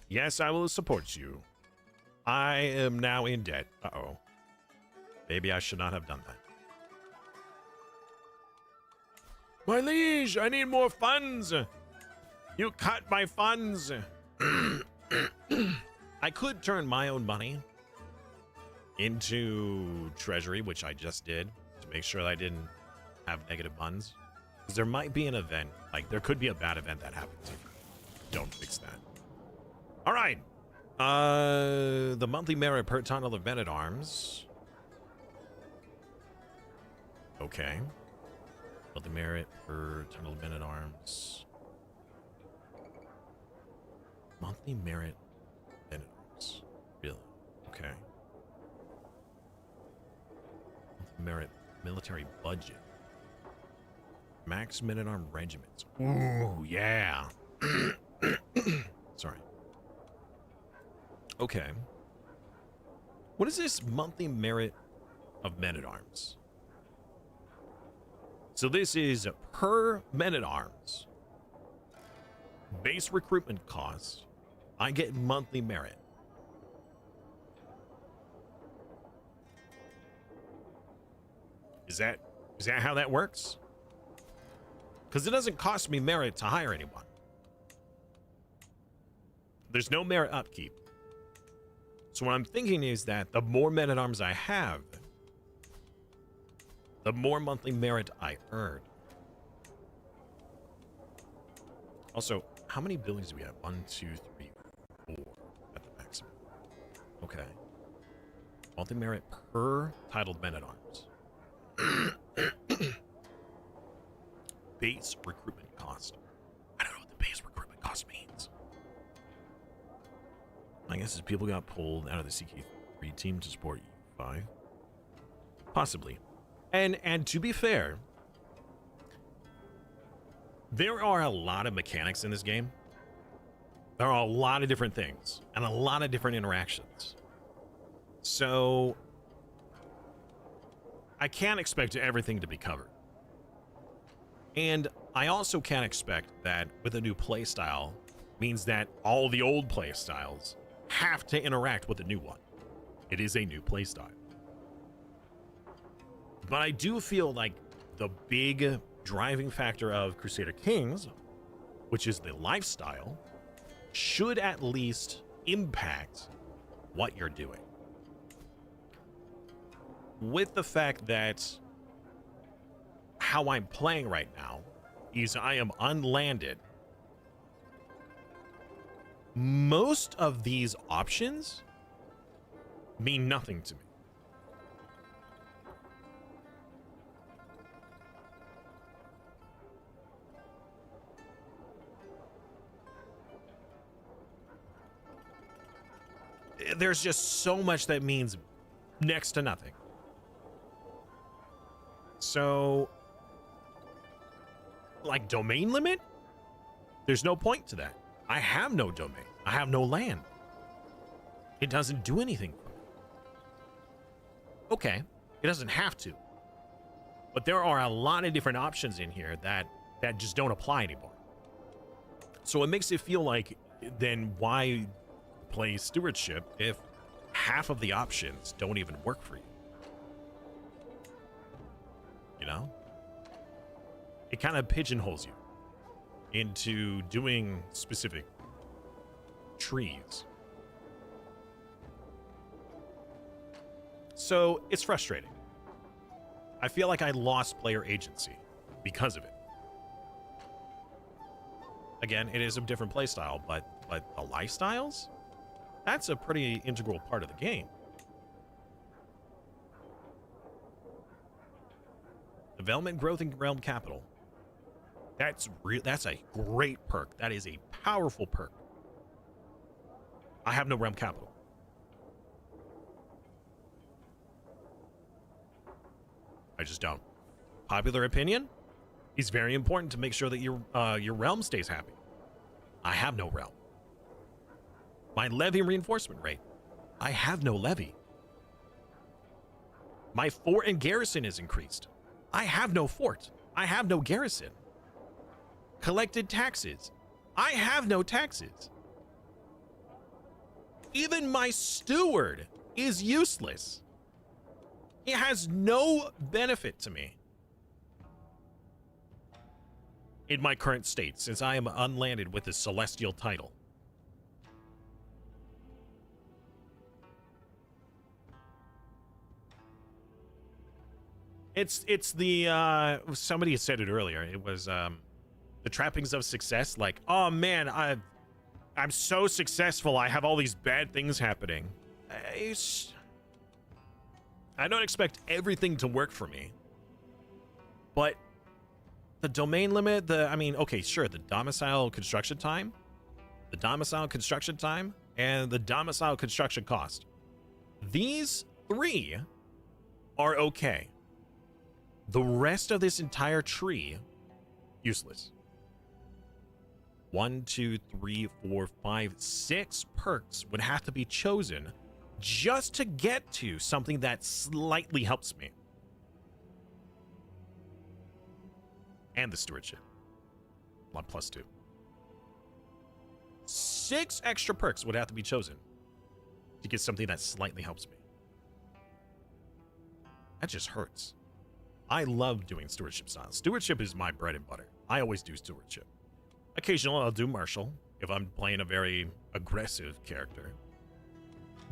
Yes, I will support you. I am now in debt. Uh-oh. Maybe I should not have done that. My liege, I need more funds. You cut my funds. I could turn my own money into treasury, which I just did, to make sure that I didn't have negative funds. Because there might be an event, like there could be a bad event that happens if you don't fix that. All right. The monthly merit per tunnel of men-at-arms. Okay. Monthly merit per tunnel of men-at-arms. Monthly merit men-at-arms. Really? Okay. Monthly merit military budget. Max men-at-arm regiments. Ooh, yeah. Sorry. Okay. What is this monthly merit of men-at-arms? So this is per men-at-arms. Base recruitment cost. I get monthly merit. Is that how that works? Because it doesn't cost me merit to hire anyone. There's no merit upkeep. So what I'm thinking is that the more men-at-arms I have, the more monthly merit I earn. Also, how many buildings do we have? 1, 2, 3, 4 at the maximum. Okay. Monthly merit per titled men-at-arms. Base recruitment cost. I don't know what the base recruitment cost means. I guess as people got pulled out of the CK3 team to support E5. Possibly. And to be fair, there are a lot of mechanics in this game. There are a lot of different things and a lot of different interactions. So I can't expect everything to be covered. And I also can't expect that with a new playstyle means that all the old playstyles have to interact with the new one. It is a new playstyle. But I do feel like the big driving factor of Crusader Kings, which is the lifestyle, should at least impact what you're doing. With the fact that how I'm playing right now is I am unlanded. Most of these options mean nothing to me. There's just so much that means next to nothing. So, like domain limit? There's no point to that. I have no domain. I have no land. It doesn't do anything for me. Okay, it doesn't have to. But there are a lot of different options in here that just don't apply anymore. So it makes it feel like, then why play stewardship if half of the options don't even work for you? You know? It kind of pigeonholes you into doing specific trees. So it's frustrating. I feel like I lost player agency because of it. Again, it is a different playstyle, but the lifestyles? That's a pretty integral part of the game. Development, growth, and realm capital. That's a great perk. That is a powerful perk. I have no realm capital. I just don't. Popular opinion is very important to make sure that your realm stays happy. I have no realm. My levy reinforcement rate. I have no levy. My fort and garrison is increased. I have no fort. I have no garrison. Collected taxes. I have no taxes. Even my steward is useless. He has no benefit to me in my current state, since I am unlanded with a celestial title. It's the somebody said it earlier. It was the trappings of success. Like, oh man, I'm so successful. I have all these bad things happening. I don't expect everything to work for me, but the domain limit, okay, sure, the domicile construction time, and the domicile construction cost. These three are okay. The rest of this entire tree, useless. 1, 2, 3, 4, 5, 6 perks would have to be chosen just to get to something that slightly helps me. And the stewardship. +2. 6 extra perks would have to be chosen to get something that slightly helps me. That just hurts. I love doing stewardship styles. Stewardship is my bread and butter. I always do stewardship. Occasionally, I'll do martial if I'm playing a very aggressive character.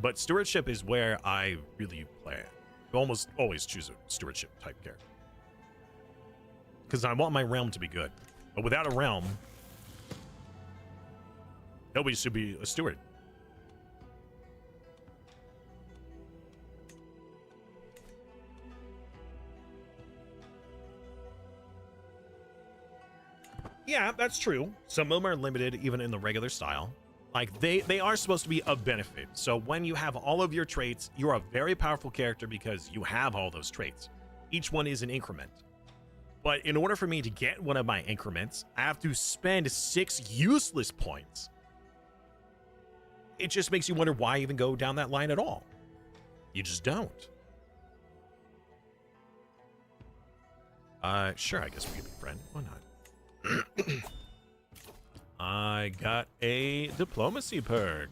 But stewardship is where I really play it. I almost always choose a stewardship type character, because I want my realm to be good. But without a realm, nobody should be a steward. Yeah, that's true. Some of them are limited even in the regular style. Like, they are supposed to be of benefit. So when you have all of your traits, you're a very powerful character because you have all those traits. Each one is an increment. But in order for me to get one of my increments, I have to spend 6 useless points. It just makes you wonder why even go down that line at all. You just don't. Sure, I guess we can be friends. Why not? I got a diplomacy perk.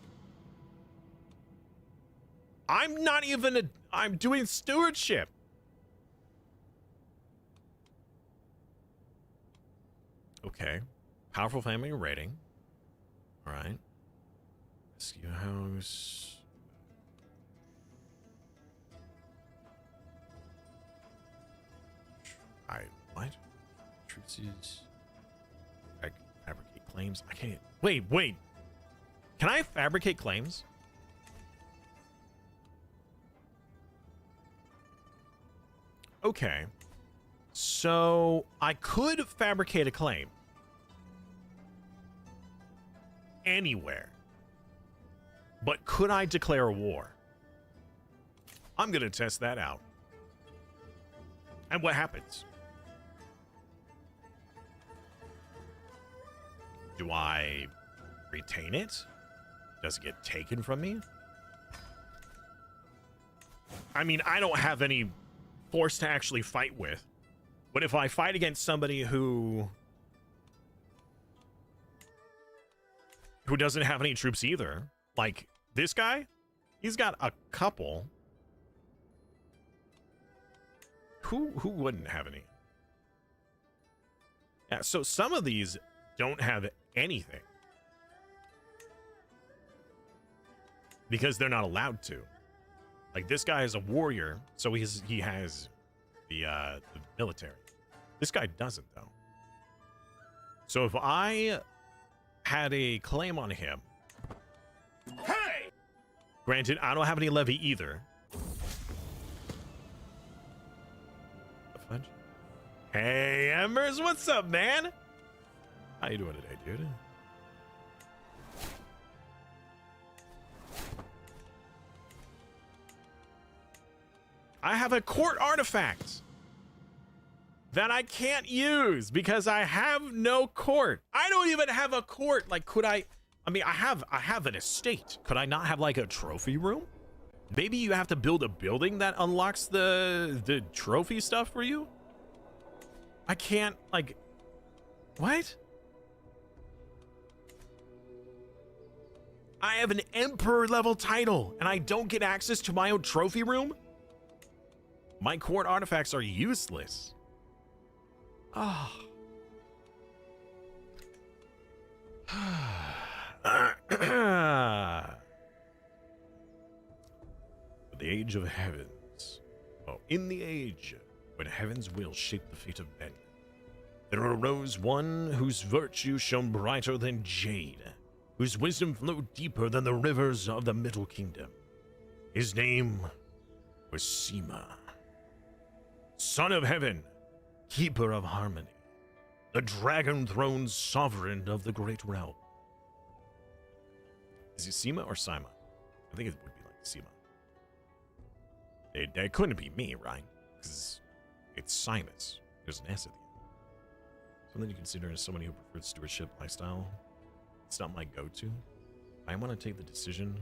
I'm not even I'm doing stewardship. Okay. Powerful family rating. All right. Rescue house. What? Truces. Fabricate claims. I can't. Wait. Can I fabricate claims? Okay. So I could fabricate a claim anywhere. But could I declare a war? I'm going to test that out. And what happens? Do I retain it? Does it get taken from me? I mean, I don't have any force to actually fight with. But if I fight against somebody who doesn't have any troops either, like this guy, he's got a couple. Who wouldn't have any? Yeah, so some of these don't have anything because they're not allowed to. Like, this guy is a warrior, so he has the military. This guy doesn't, though. So if I had a claim on him, hey! Granted, I don't have any levy either. The fudge? Hey, Embers, what's up, man? How you doing today, dude? I have a court artifact that I can't use because I have no court. I don't even have a court. Like, could I mean, I have an estate. Could I not have like a trophy room? Maybe you have to build a building that unlocks the trophy stuff for you? I can't, like, what? I have an emperor level title and I don't get access to my own trophy room? My court artifacts are useless. Ah. The age of heavens. Oh, in the age when heaven's will shaped the fate of men, there arose one whose virtue shone brighter than jade, whose wisdom flowed deeper than the rivers of the Middle Kingdom. His name was Sema, son of heaven, keeper of harmony, the dragon-throned sovereign of the great realm. Is it Sema or Sima? I think it would be like Sema. It couldn't be me, right? Because it's Simus. There's an S at the end. Something you consider as someone who prefers stewardship lifestyle. It's not my go-to. I want to take the decision.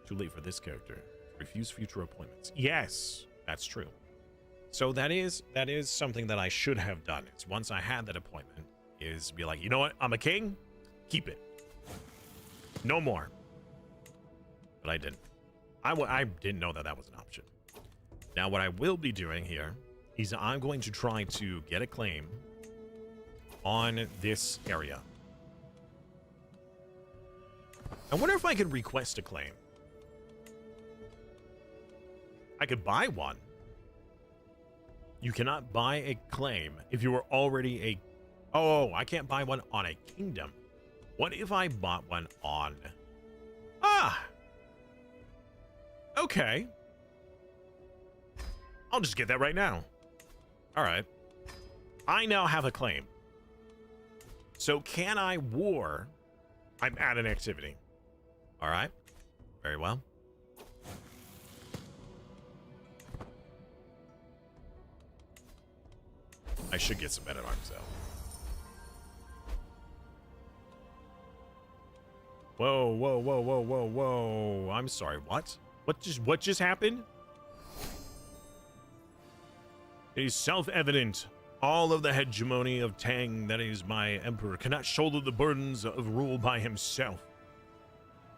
Too late for this character. Refuse future appointments. Yes, that's true. So that is something that I should have done. It's once I had that appointment, is be like, you know what? I'm a king. Keep it. No more. But I didn't. I didn't know that that was an option. Now, what I will be doing here is I'm going to try to get a claim on this area. I wonder if I could request a claim. I could buy one. You cannot buy a claim if you were already a... Oh, I can't buy one on a kingdom. What if I bought one on... Ah! Okay. I'll just get that right now. All right. I now have a claim. So can I war? I'm at an activity. All right. Very well. I should get some men at arms out. Whoa, whoa, whoa, whoa, whoa, whoa. I'm sorry, what? What just happened? It is self-evident. All of the hegemony of Tang, that is my emperor, cannot shoulder the burdens of rule by himself.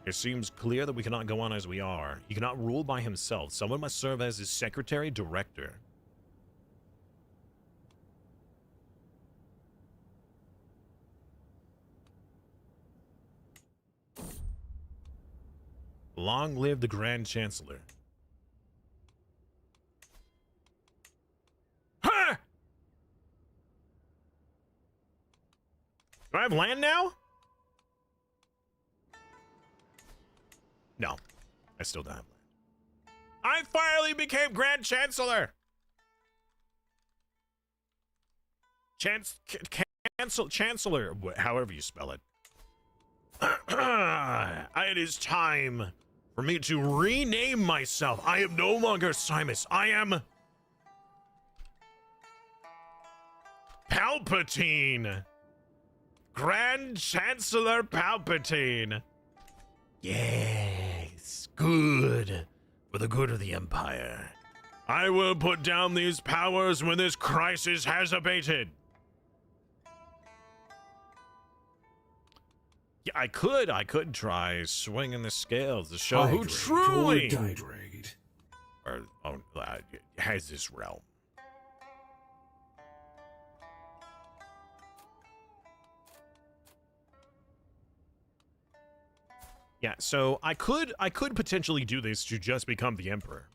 It seems clear that we cannot go on as we are. He cannot rule by himself. Someone must serve as his secretary director. Long live the Grand Chancellor. Ha! Do I have land now? No, I still don't have land. I finally became Grand Chancellor. Chancellor, however you spell it. It is time for me to rename myself. I am no longer Simus. I am Palpatine. Grand Chancellor Palpatine. Yes, good. For the good of the Empire. I will put down these powers when this crisis has abated. Yeah, I could try swinging the scales to show who truly has this realm. Yeah, so I could potentially do this to just become the Emperor.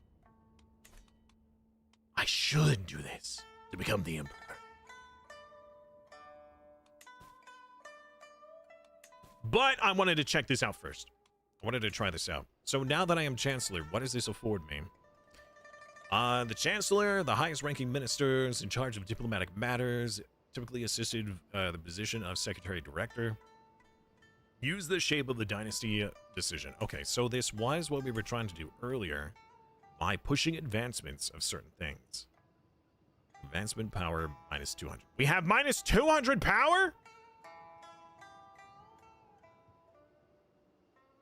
I should do this to become the Emperor. But I wanted to check this out first. I wanted to try this out. So now that I am Chancellor, what does this afford me? The Chancellor, the highest ranking ministers in charge of diplomatic matters, typically assisted the position of Secretary Director. Use the shape of the dynasty decision. Okay, so this was what we were trying to do earlier by pushing advancements of certain things. Advancement power minus 200. We have minus 200 power?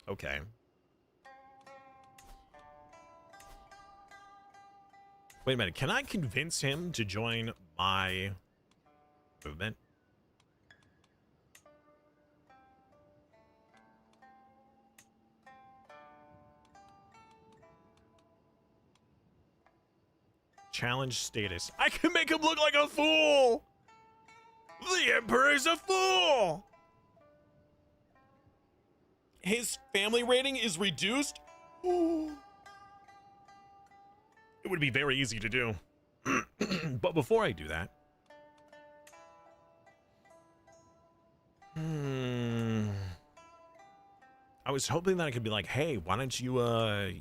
Okay. Wait a minute. Can I convince him to join my movement? Challenge status. I can make him look like a fool! The Emperor is a fool! His family rating is reduced? It would be very easy to do. But before I do that... I was hoping that I could be like, hey, why don't you,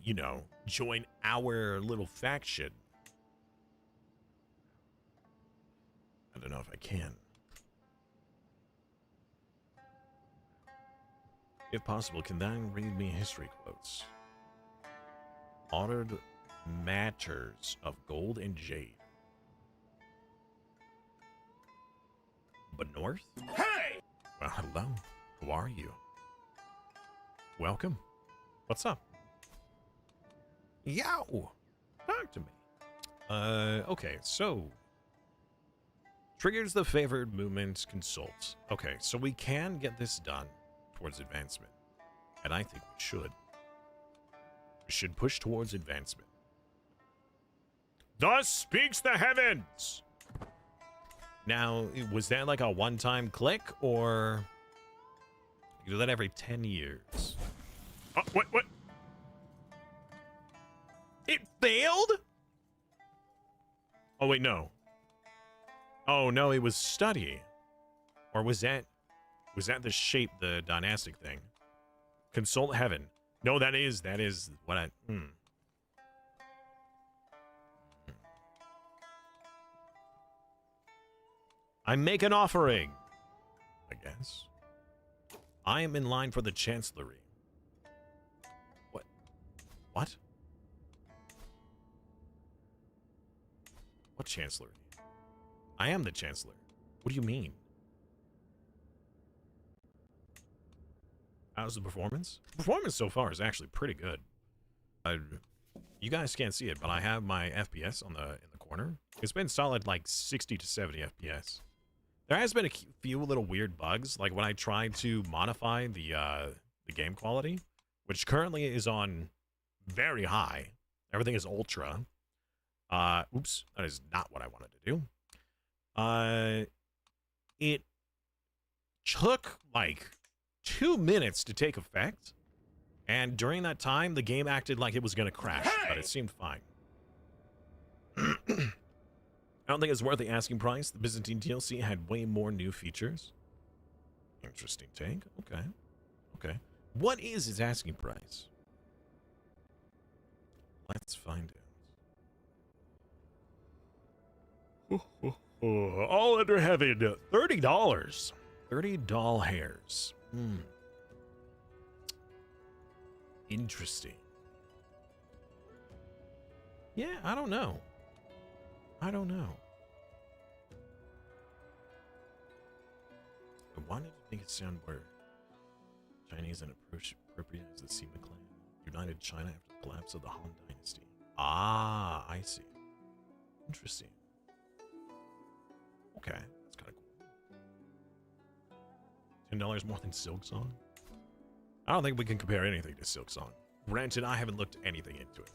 you know, join our little faction? I don't know if I can. If possible, can then read me history quotes. Honored matters of gold and jade. But north? Hey! Well, hello. Who are you? Welcome. What's up? Yow! Talk to me. Okay, so... Triggers the favored movement, consult. Okay, so we can get this done towards advancement. And I think we should. We should push towards advancement. Thus speaks the heavens! Now, was that like a one-time click, or... You do that every 10 years. Oh, what? It failed? Oh, wait, no. Oh, no, it was study. Or was that the shape, the dynastic thing? Consult heaven. No, that is what I... I make an offering, I guess. I am in line for the chancellery. What? What? What chancellery? I am the chancellor. What do you mean? How's the performance? Performance so far is actually pretty good. You guys can't see it, but I have my FPS in the corner. It's been solid like 60 to 70 FPS. There has been a few little weird bugs, like when I tried to modify the game quality, which currently is on very high. Everything is ultra. Oops, that is not what I wanted to do. It took like 2 minutes to take effect, and during that time, the game acted like it was going to crash, but it seemed fine. I don't think it's worth the asking price. The Byzantine DLC had way more new features. Interesting take. Okay. Okay. What is its asking price? Let's find out. All under heaven, $30. 30 doll hairs. Interesting. Yeah, I don't know. I don't know. I wanted to make it sound more Chinese and appropriate as the Sima clan united China after the collapse of the Han Dynasty. Ah, I see. Interesting. Okay, that's kind of cool. $10 more than Silksong? I don't think we can compare anything to Silksong. Granted, I haven't looked anything into it.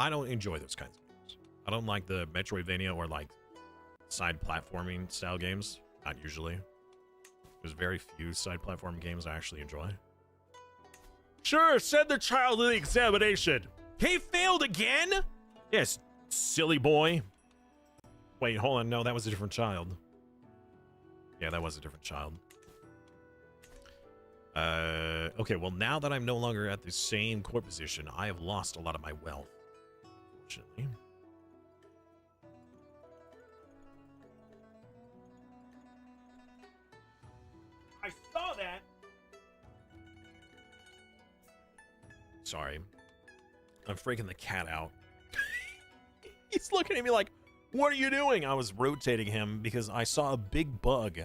I don't enjoy those kinds of games. I don't like the Metroidvania or like side platforming style games. Not usually. There's very few side platform games I actually enjoy. Sure, send the child to the examination. He failed again? Yes, silly boy. Wait, hold on. No, that was a different child. Yeah, that was a different child. Okay, well, now that I'm no longer at the same court position, I have lost a lot of my wealth, unfortunately. I saw that! Sorry. I'm freaking the cat out. He's looking at me like, what are you doing? I was rotating him because I saw a big bug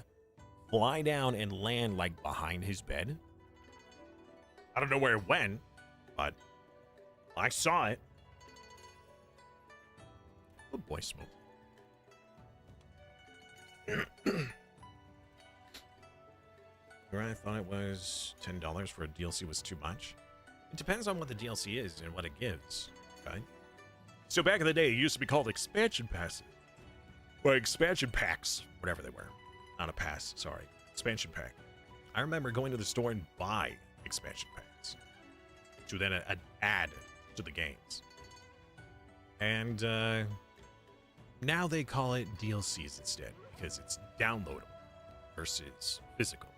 fly down and land like behind his bed. I don't know where it went, but I saw it. Good boy, Smoke. Right, I thought it was $10 for a DLC was too much. It depends on what the DLC is and what it gives, okay? So back in the day, it used to be called expansion passes. Or expansion packs, whatever they were. Not a pass, sorry. Expansion pack. I remember going to the store and buy expansion packs to then add to the games. And now they call it DLCs instead because it's downloadable versus physical.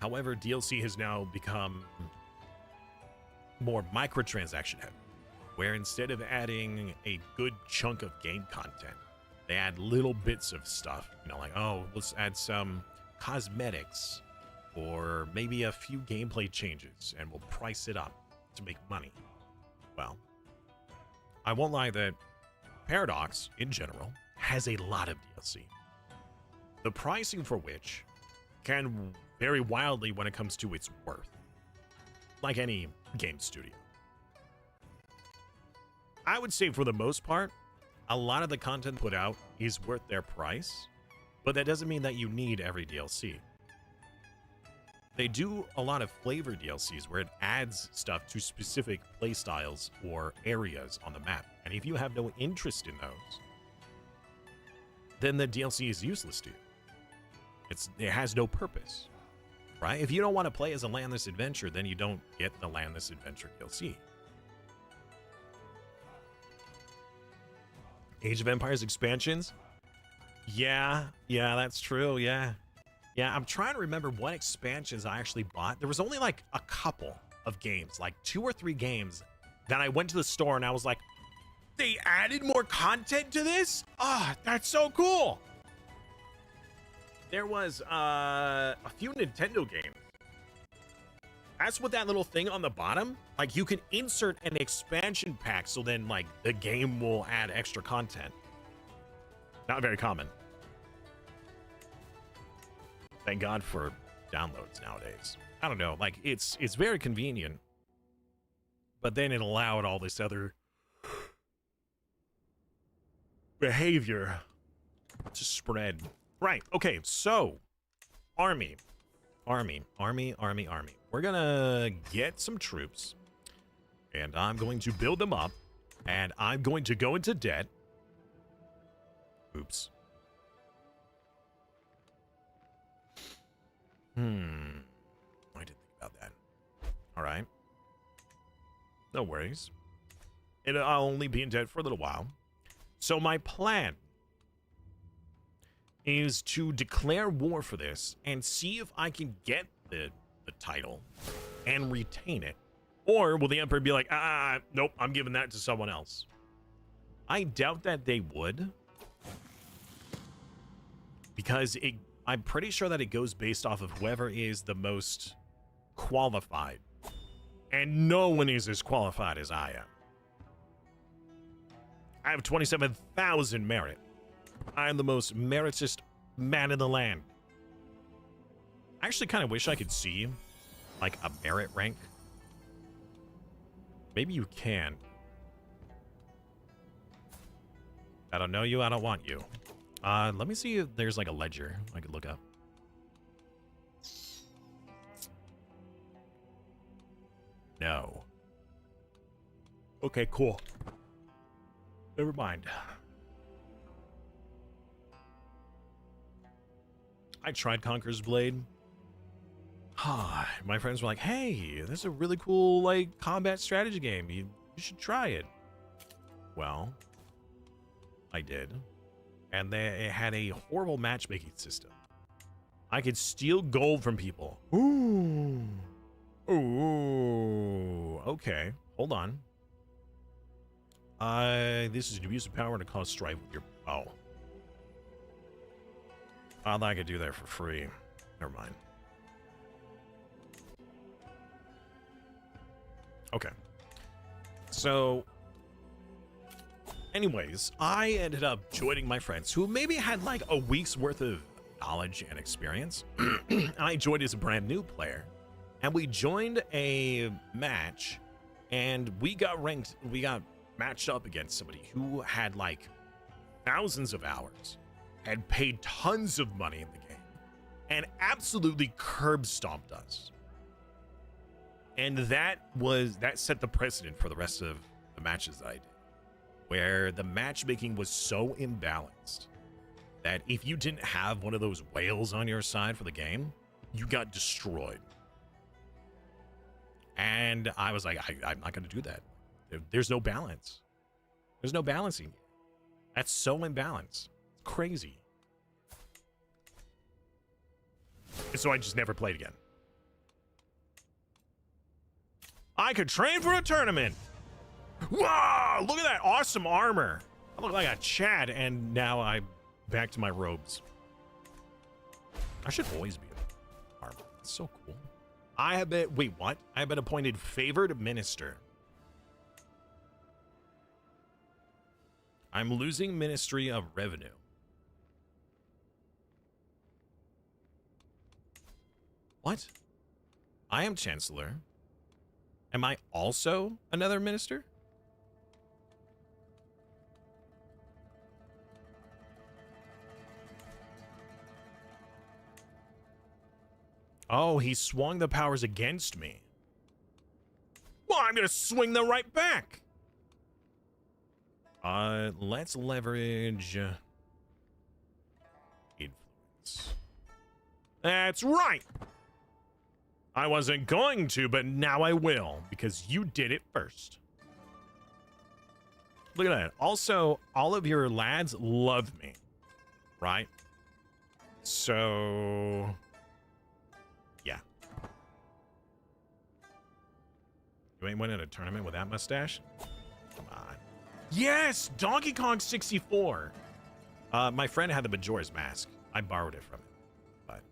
However, DLC has now become more microtransaction heavy, where instead of adding a good chunk of game content, they add little bits of stuff, you know, like, oh, let's add some cosmetics or maybe a few gameplay changes and we'll price it up to make money. Well, I won't lie that Paradox, in general, has a lot of DLC. The pricing for which can vary wildly when it comes to its worth, like any game studio. I would say for the most part, a lot of the content put out is worth their price, but that doesn't mean that you need every DLC. They do a lot of flavor DLCs where it adds stuff to specific playstyles or areas on the map. And if you have no interest in those, then the DLC is useless to you. It has no purpose, right? If you don't want to play as a Landless Adventure, then you don't get the Landless Adventure DLC. Age of Empires expansions? Yeah, that's true, yeah. Yeah, I'm trying to remember what expansions I actually bought. There was only like a couple of games, like 2 or 3 games that I went to the store and I was like, they added more content to this? Ah, oh, that's so cool. There was a few Nintendo games. That's what that little thing on the bottom, like you can insert an expansion pack so then like the game will add extra content. Not very common. Thank God for downloads nowadays. I don't know, like it's very convenient, but then it allowed all this other behavior to spread. Right, okay, so army. We're gonna get some troops and I'm going to build them up and I'm going to go into debt. Oops. I didn't think about that. All right. No worries. I'll only be in debt for a little while. So my plan is to declare war for this and see if I can get the title and retain it. Or will the Emperor be like, nope, I'm giving that to someone else. I doubt that they would. Because I'm pretty sure that it goes based off of whoever is the most qualified. And no one is as qualified as I am. I have 27,000 merit. I am the most meritist man in the land. I actually kind of wish I could see, like, a merit rank. Maybe you can. I don't know you, I don't want you. Let me see if there's like a ledger I could look up. No. Okay, cool. Never mind. I tried Conqueror's Blade. My friends were like, hey, this is a really cool, like, combat strategy game. You should try it. Well, I did. And it had a horrible matchmaking system. I could steal gold from people. Ooh. Ooh. Okay. Hold on. This is an abuse of power and to cause strife with your... Oh. I thought I could do that for free. Never mind. Okay. So... anyways, I ended up joining my friends who maybe had like a week's worth of knowledge and experience. I joined as a brand new player and we joined a match and we got ranked, we got matched up against somebody who had like thousands of hours, had paid tons of money in the game and absolutely curb stomped us. And that set the precedent for the rest of the matches that I did. where the matchmaking was so imbalanced that if you didn't have one of those whales on your side for the game, you got destroyed. And I was like, I'm not going to do that. There's no balance. There's no balancing. That's so imbalanced. It's crazy. And so I just never played again. I could train for a tournament. Wow, look at that awesome armor. I look like a Chad, and now I'm back to my robes. I should always be in armor. It's so cool. I have been, wait, what? I have been appointed favored minister. I'm losing Ministry of Revenue. What? I am Chancellor. Am I also another minister? Oh, he swung the powers against me. Well, I'm gonna swing them right back. Let's leverage influence. That's right. I wasn't going to, but now I will, because you did it first. Look at that. Also, all of your lads love me, right? So, yeah. You ain't winning a tournament with that mustache? Come on. Yes! Donkey Kong 64! My friend had the Majora's Mask. I borrowed it from him. But,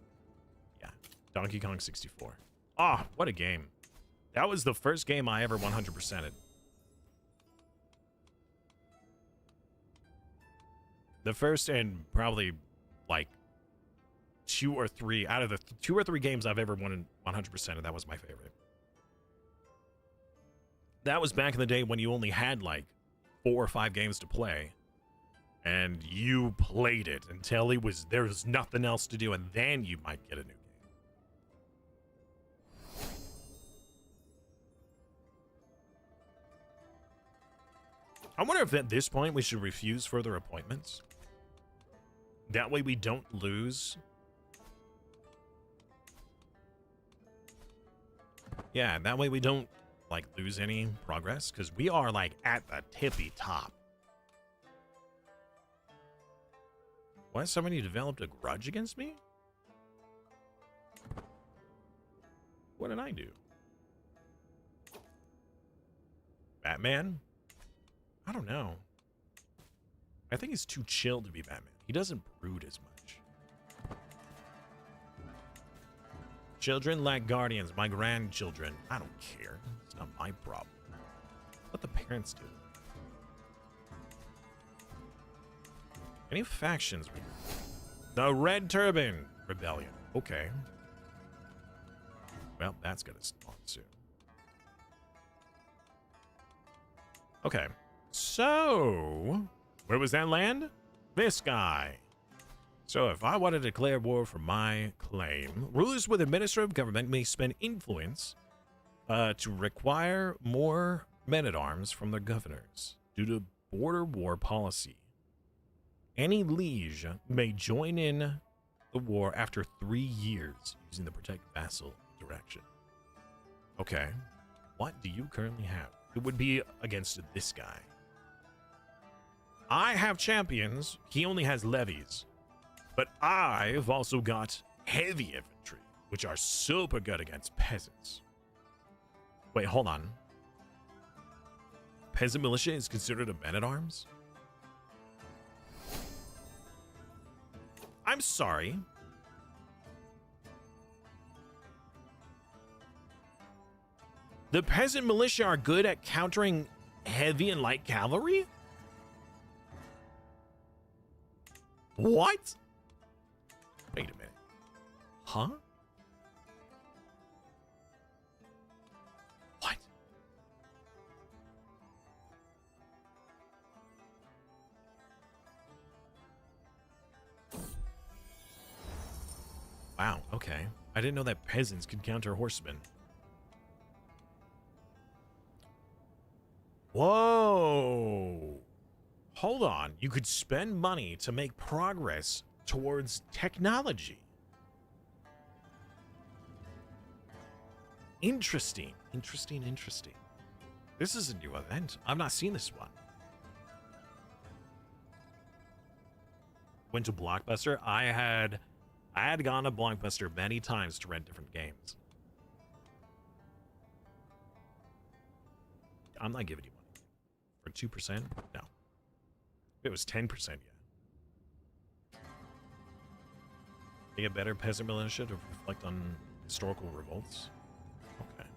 yeah. Donkey Kong 64. Oh, what a game. That was the first game I ever 100%ed. The first and probably, like, 2 or 3 out of the 2 or 3 games I've ever won 100%ed, that was my favorite. That was back in the day when you only had, like, 4 or 5 games to play. And you played it until there was nothing else to do, and then you might get a new game. I wonder if at this point we should refuse further appointments. That way we don't lose. Yeah, that way we don't, like, lose any progress, because we are, like, at the tippy top. What? Somebody developed a grudge against me? What did I do? Batman? I don't know. I think he's too chill to be Batman. He doesn't brood as much. Children lack guardians. My grandchildren. I don't care. It's not my problem. Let the parents do it. Any factions? The Red Turban Rebellion. Okay. Well, that's gonna spawn soon. Okay. So, where was that land? This guy. So if I want to declare war for my claim, rulers with administrative government may spend influence to require more men-at-arms from their governors due to border war policy. Any liege may join in the war after 3 years using the protect vassal direction. Okay. What do you currently have? It would be against this guy. I have champions. He only has levies. But I've also got heavy infantry, which are super good against peasants. Wait, hold on. Peasant militia is considered a man-at-arms? I'm sorry. The peasant militia are good at countering heavy and light cavalry? What? Wait a minute. Huh? What? Wow, okay. I didn't know that peasants could counter horsemen. Whoa. Hold on. You could spend money to make progress towards technology. Interesting. Interesting. This is a new event. I've not seen this one. Went to Blockbuster. I had gone to Blockbuster many times to rent different games. I'm not giving you money. For 2%? No. If it was 10%, yeah. Make a better peasant militia to reflect on historical revolts? Okay.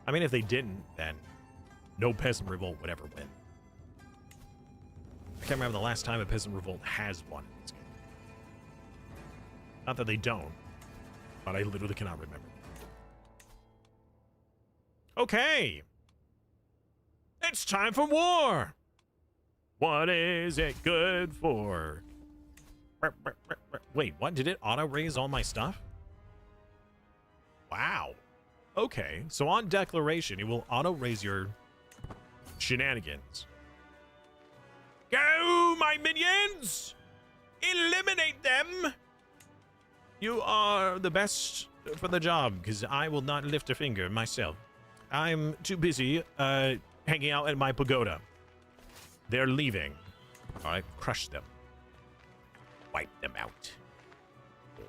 I mean, if they didn't, then no peasant revolt would ever win. I can't remember the last time a peasant revolt has won in this game. Not that they don't, but I literally cannot remember. Okay. It's time for war. What is it good for? Wait, what? Did it auto-raise all my stuff? Wow. Okay, so on declaration, it will auto-raise your shenanigans. Go, my minions! Eliminate them! You are the best for the job, because I will not lift a finger myself. I'm too busy hanging out at my pagoda. They're leaving. All right, crush them. Wipe them out.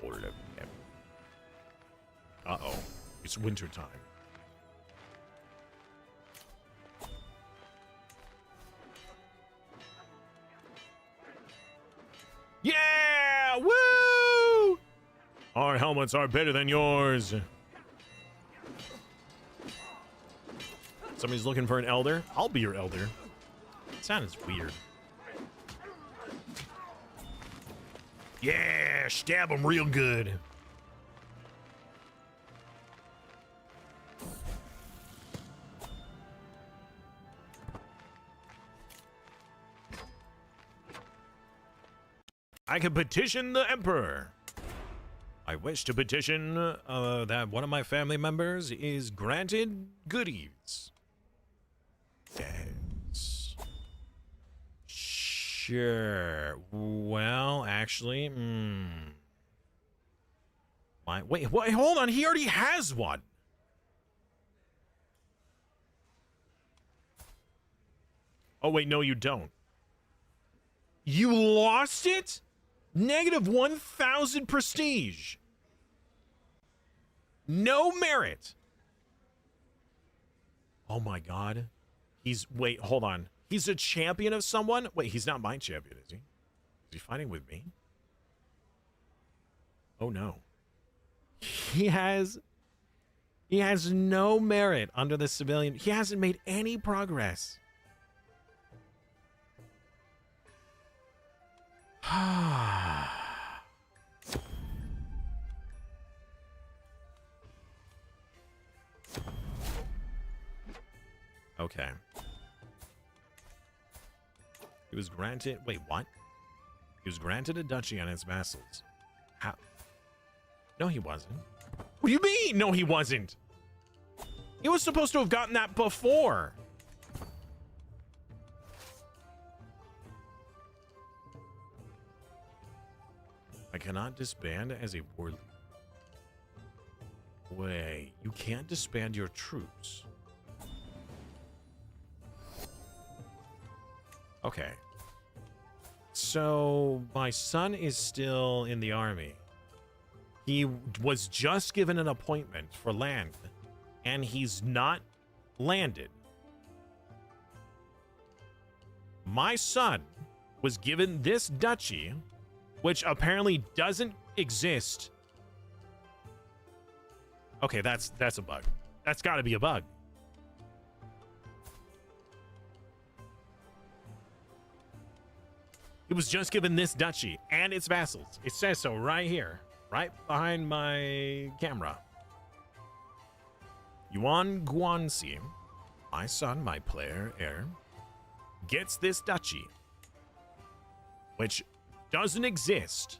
All of them. Uh-oh. It's winter time. Yeah! Woo! Our helmets are better than yours. Somebody's looking for an elder. I'll be your elder. It sounds weird. Yeah, stab him real good. I can petition the Emperor. I wish to petition that one of my family members is granted goodies. Yes. Sure. Well, actually, wait, hold on. He already has one. Oh, wait, no, you don't. You lost it? Negative 1,000 prestige. No merit. Oh my god. Wait, hold on. He's a champion of someone? Wait, he's not my champion, is he? Is he fighting with me? Oh no. He has no merit under the civilian. He hasn't made any progress. Okay. He was granted... Wait, what? He was granted a duchy on his vassals. How? No, he wasn't. What do you mean? No, he wasn't. He was supposed to have gotten that before. I cannot disband as a war leader. Wait, you can't disband your troops. Okay. So, my son is still in the army. He was just given an appointment for land, and he's not landed. My son was given this duchy, which apparently doesn't exist. Okay, that's a bug. That's got to be a bug. He was just given this duchy and its vassals. It says so right here, right behind my camera. Yuan Guanxi, my son, my player heir, gets this duchy, which doesn't exist.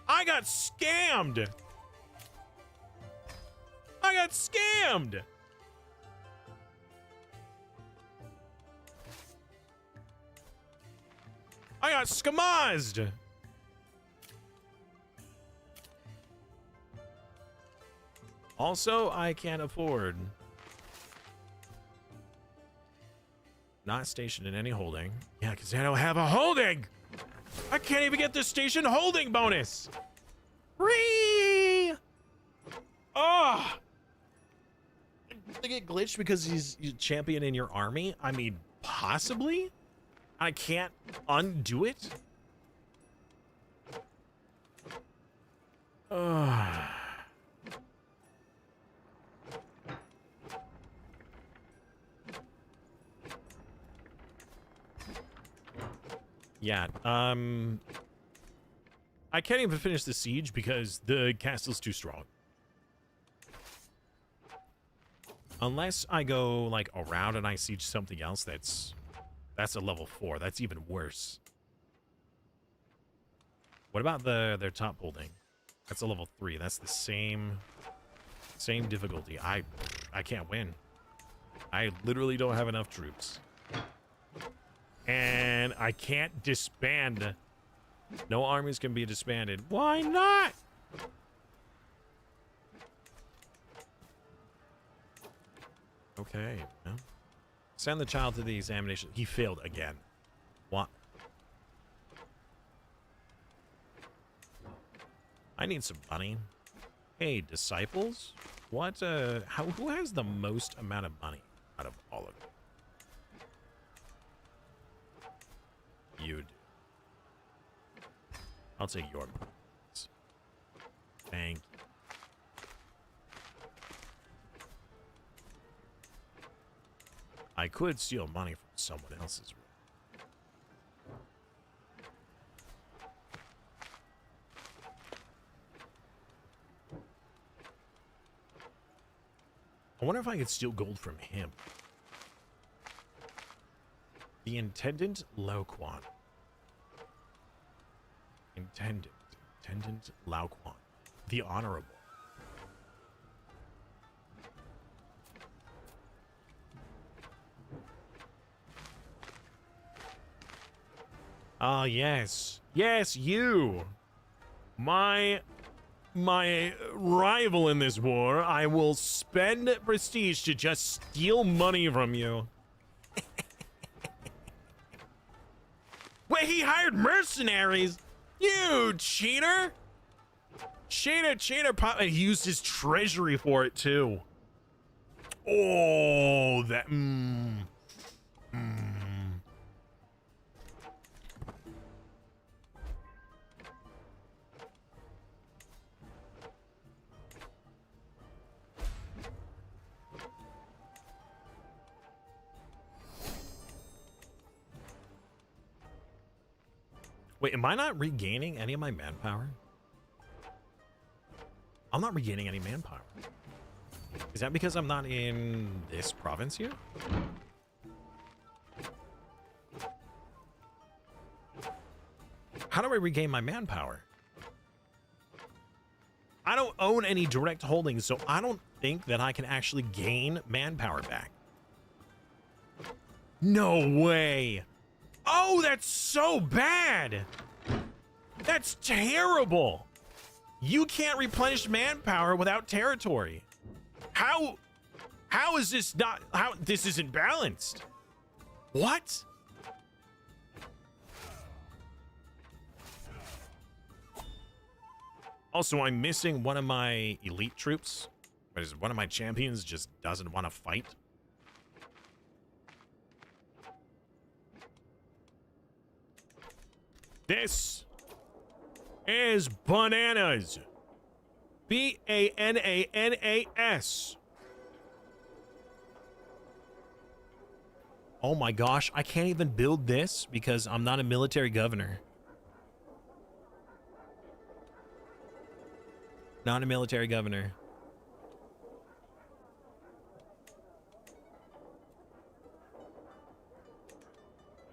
I got scammed. got scammed. I got scamazed. Also, I can't afford. Not stationed in any holding. Yeah, because I don't have a holding. I can't even get the station holding bonus. Free. Oh. They get glitched because he's a champion in your army? I mean, possibly? I can't undo it? Yeah, I can't even finish the siege because the castle's too strong. Unless I go, like, around and I siege something else that's a level 4. That's even worse. What about their top holding? That's a level 3. That's the same difficulty. I can't win. I literally don't have enough troops. And I can't disband. No armies can be disbanded. Why not? Okay. Well, send the child to the examination. He failed again. What? I need some money. Hey, disciples? What, who has the most amount of money out of all of them? You do. I'll take your money. Thank you. I could steal money from someone else's room. I wonder if I could steal gold from him. The Intendant Lauquan. Intendant Lauquan. The Honorable. Ah, yes. Yes, you. My rival in this war. I will spend prestige to just steal money from you. Wait, he hired mercenaries? You cheater! Cheater. He used his treasury for it, too. Oh, that... Wait, am I not regaining any of my manpower? I'm not regaining any manpower. Is that because I'm not in this province here? How do I regain my manpower? I don't own any direct holdings, so I don't think that I can actually gain manpower back. No way. Oh, that's so bad. That's terrible. You can't replenish manpower without territory. How is this not, this isn't balanced? What? Also, I'm missing one of my elite troops. Because one of my champions just doesn't want to fight. This is bananas. B-A-N-A-N-A-S. Oh my gosh, I can't even build this because I'm not a military governor. Not a military governor.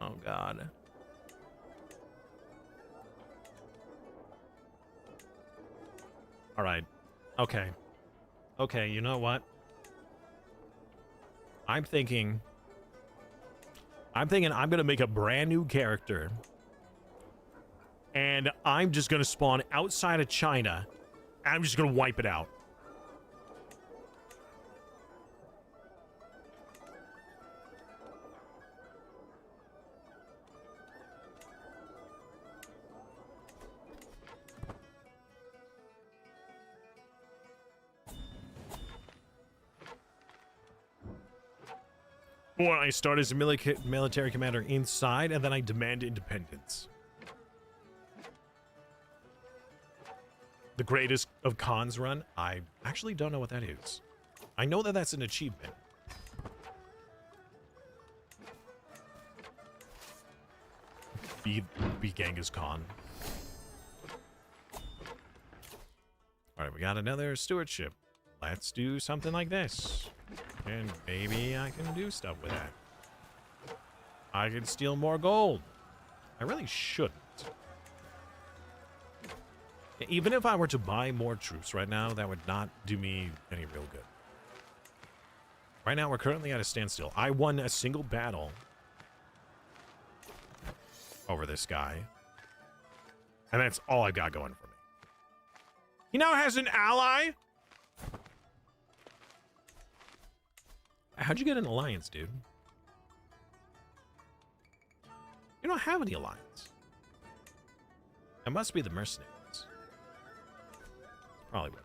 Oh God. All right. Okay. Okay, you know what? I'm thinking I'm gonna make a brand new character. And I'm just gonna spawn outside of China. And I'm just gonna wipe it out. Or I start as a military commander inside, and then I demand independence. The greatest of cons run? I actually don't know what that is. I know that that's an achievement. Be Genghis Khan. Alright, we got another stewardship. Let's do something like this. And maybe I can do stuff with that. I can steal more gold. I really shouldn't. Even if I were to buy more troops right now, that would not do me any real good. Right now, we're currently at a standstill. I won a single battle over this guy. And that's all I've got going for me. He now has an ally? How'd you get an alliance, dude? You don't have any alliance. It must be the mercenaries. Probably what.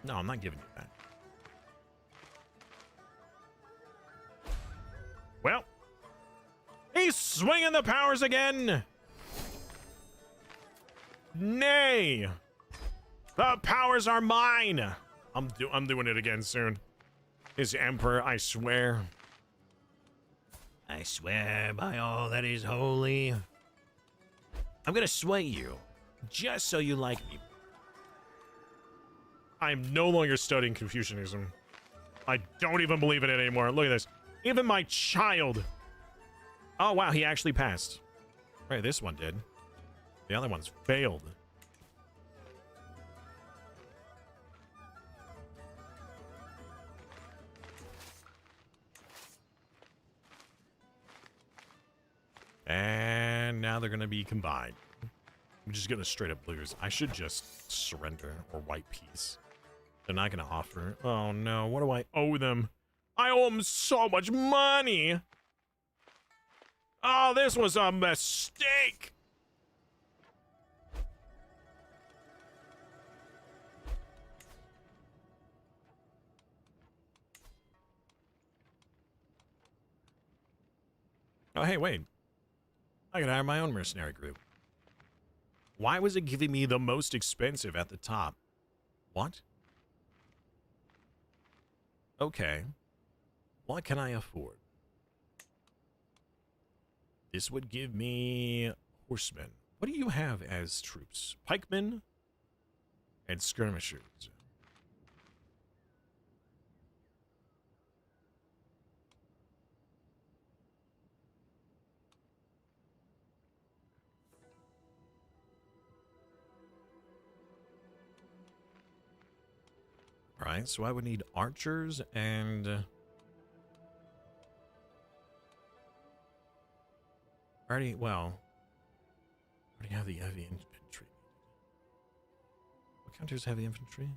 No, I'm not giving you that. Well, he's swinging the powers again. Nay, the powers are mine. I'm doing it again soon. His emperor, I swear. I swear by all that is holy. I'm gonna sway you, just so you like me. I'm no longer studying Confucianism. I don't even believe in it anymore. Look at this. Even my child. Oh, wow, he actually passed. Right, this one did. The other one's failed. And now they're going to be combined. I'm just going to straight up lose. I should just surrender or white peace. They're not going to offer. Oh, no. What do I owe them? I owe them so much money. Oh, this was a mistake. Oh, hey, wait. I could hire my own mercenary group. Why was it giving me the most expensive at the top? What? Okay. What can I afford? This would give me horsemen. What do you have as troops? Pikemen and skirmishers. Alright, so I would need archers and... already have the heavy infantry. What counters heavy infantry?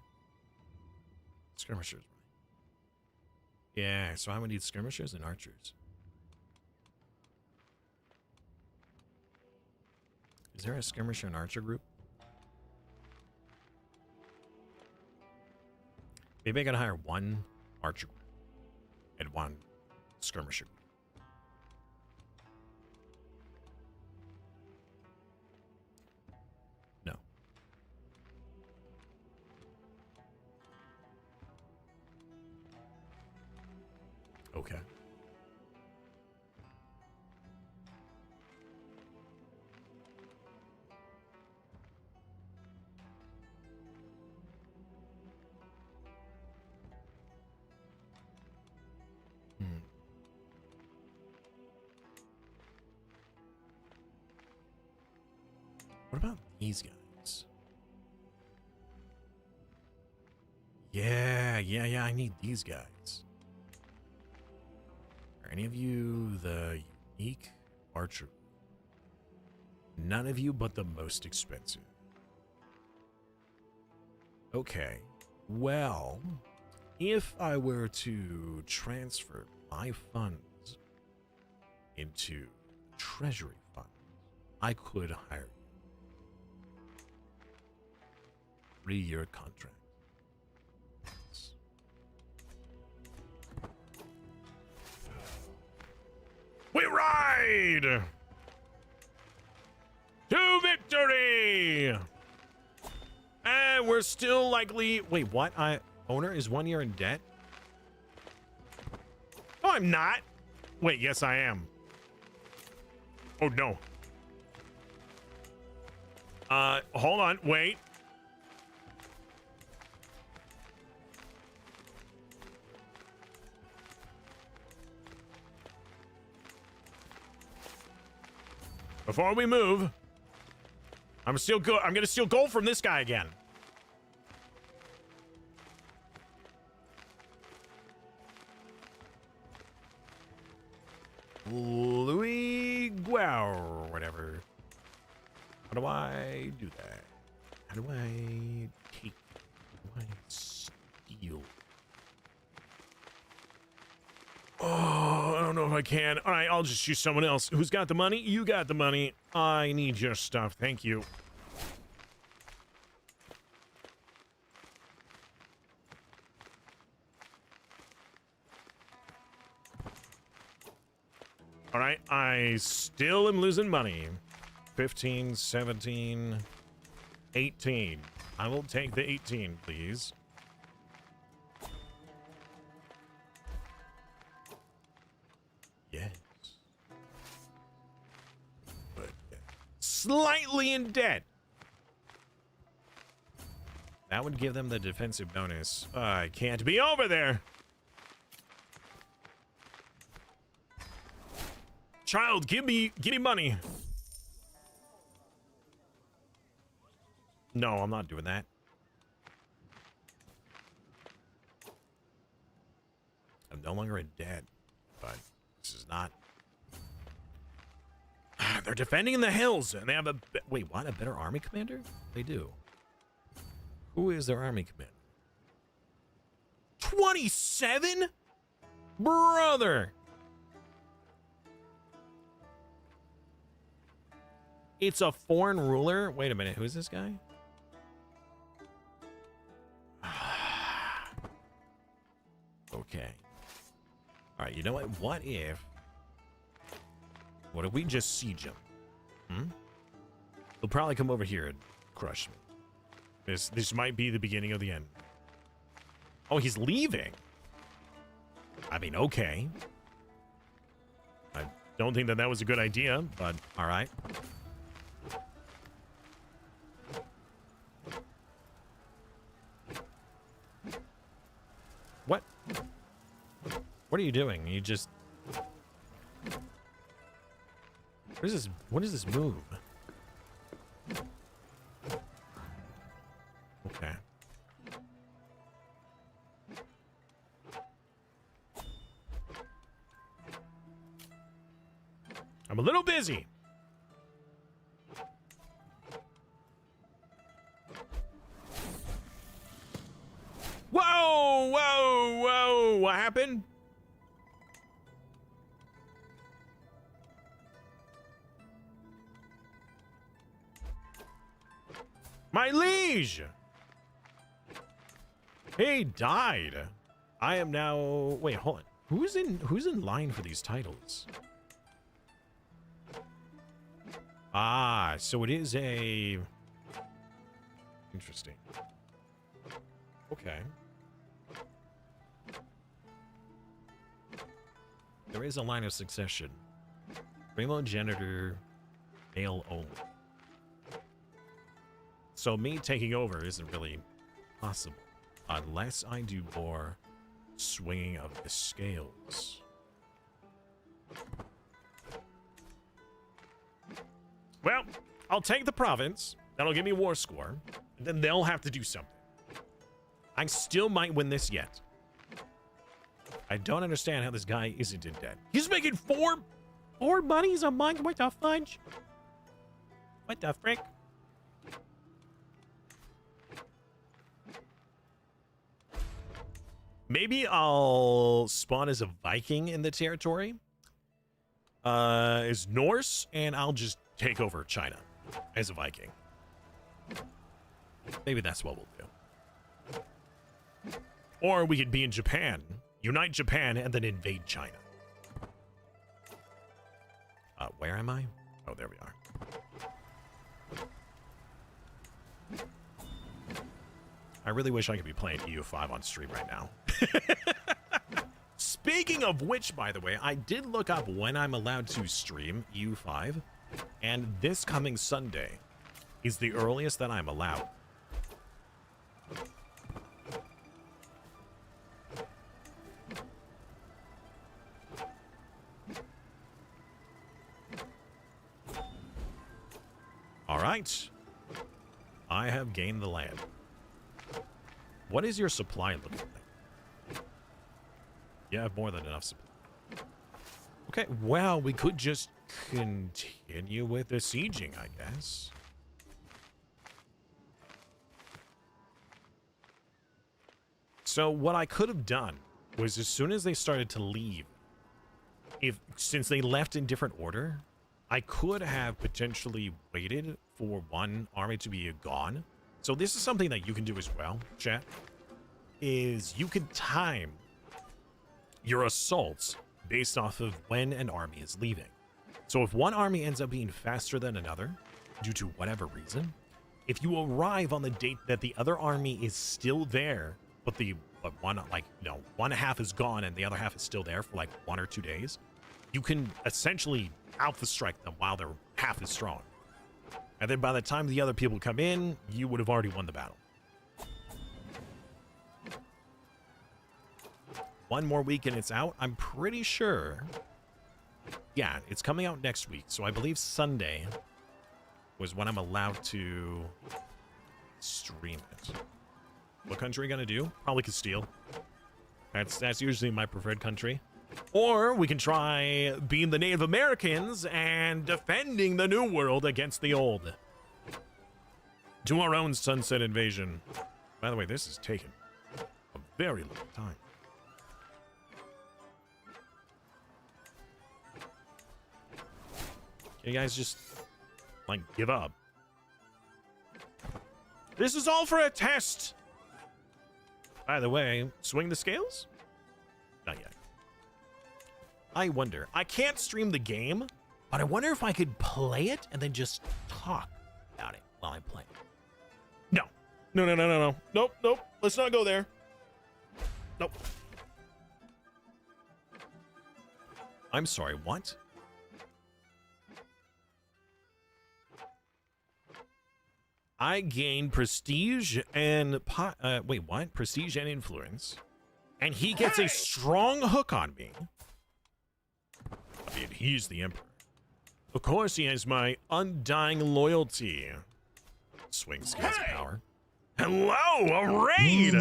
Skirmishers. Yeah, so I would need skirmishers and archers. Is there a skirmisher and archer group? Maybe I gotta hire one archer group and one skirmisher group. No. Okay. What about these guys? Yeah, I need these guys. Are any of you the unique archer? None of you but the most expensive. Okay. Well, if I were to transfer my funds into treasury fund, I could hire you. 3-year contract. We ride to victory! And we're still likely... Wait, what? Owner is 1 year in debt? No, I'm not. Wait, yes, I am. Oh, no. Hold on. Wait. Before we move, I'm gonna steal gold from this guy again. Louis Guau, whatever. How do I do that? How do I take? How do I steal? Oh, I don't know if I can. All right, I'll just use someone else. Who's got the money? You got the money. I need your stuff. Thank you. All right, I still am losing money. 15, 17, 18. I will take the 18, please. Yes. But slightly in debt. That would give them the defensive bonus. I can't be over there. Child, give me money. No, I'm not doing that. I'm no longer in debt, but this is not. They're defending in the hills, and they have a wait. What? A better army commander? They do. Who is their army commander? 27, brother. It's a foreign ruler. Wait a minute. Who is this guy? Okay. All right. You know what? What if we just siege him? He'll probably come over here and crush me. This might be the beginning of the end. Oh, he's leaving. I mean, okay. I don't think that was a good idea, but all right. What? What are you doing? You just... What is this move? Okay. I'm a little busy. Whoa, whoa, whoa. What happened? My liege! He died. I am now... Wait, hold on. Who's in line for these titles? Ah, so it is a... Interesting. Okay. There is a line of succession. Primogenitor, male only. So me taking over isn't really possible unless I do more swinging of the scales. Well, I'll take the province. That'll give me a war score. And then they'll have to do something. I still might win this yet. I don't understand how this guy isn't in debt. He's making four monies a month. What the fudge? What the frick? Maybe I'll spawn as a Viking in the territory. As Norse, and I'll just take over China as a Viking. Maybe that's what we'll do. Or we could be in Japan, unite Japan, and then invade China. Where am I? Oh, there we are. I really wish I could be playing EU5 on stream right now. Speaking of which, by the way, I did look up when I'm allowed to stream EU5, and this coming Sunday is the earliest that I'm allowed. All right. I have gained the land. What is your supply looking like? You have more than enough supply. Okay, well, we could just continue with the sieging, I guess. So what I could have done was, as soon as they started to leave, since they left in different order, I could have potentially waited for one army to be gone. So this is something that you can do as well, chat, is you can time your assaults based off of when an army is leaving. So if one army ends up being faster than another, due to whatever reason, if you arrive on the date that the other army is still there, but one half is gone and the other half is still there for like 1 or 2 days, you can essentially alpha strike them while their half is strong. And then by the time the other people come in, you would have already won the battle. One more week and it's out. I'm pretty sure. Yeah, it's coming out next week. So I believe Sunday was when I'm allowed to stream it. What country are you gonna do? Probably Castile. That's usually my preferred country. Or we can try being the Native Americans and defending the New World against the Old. Do our own sunset invasion. By the way, this has taken a very long time. You guys just, like, give up. This is all for a test! By the way, swing the scales? Not yet. I wonder. I can't stream the game, but I wonder if I could play it and then just talk about it while I'm playing. No. No. Nope. Let's not go there. Nope. I'm sorry, what? I gain prestige and wait, what? Prestige and influence. And he gets a strong hook on me. I mean, he's the emperor. Of course, he has my undying loyalty. Swing skills and power. Hello, a raid!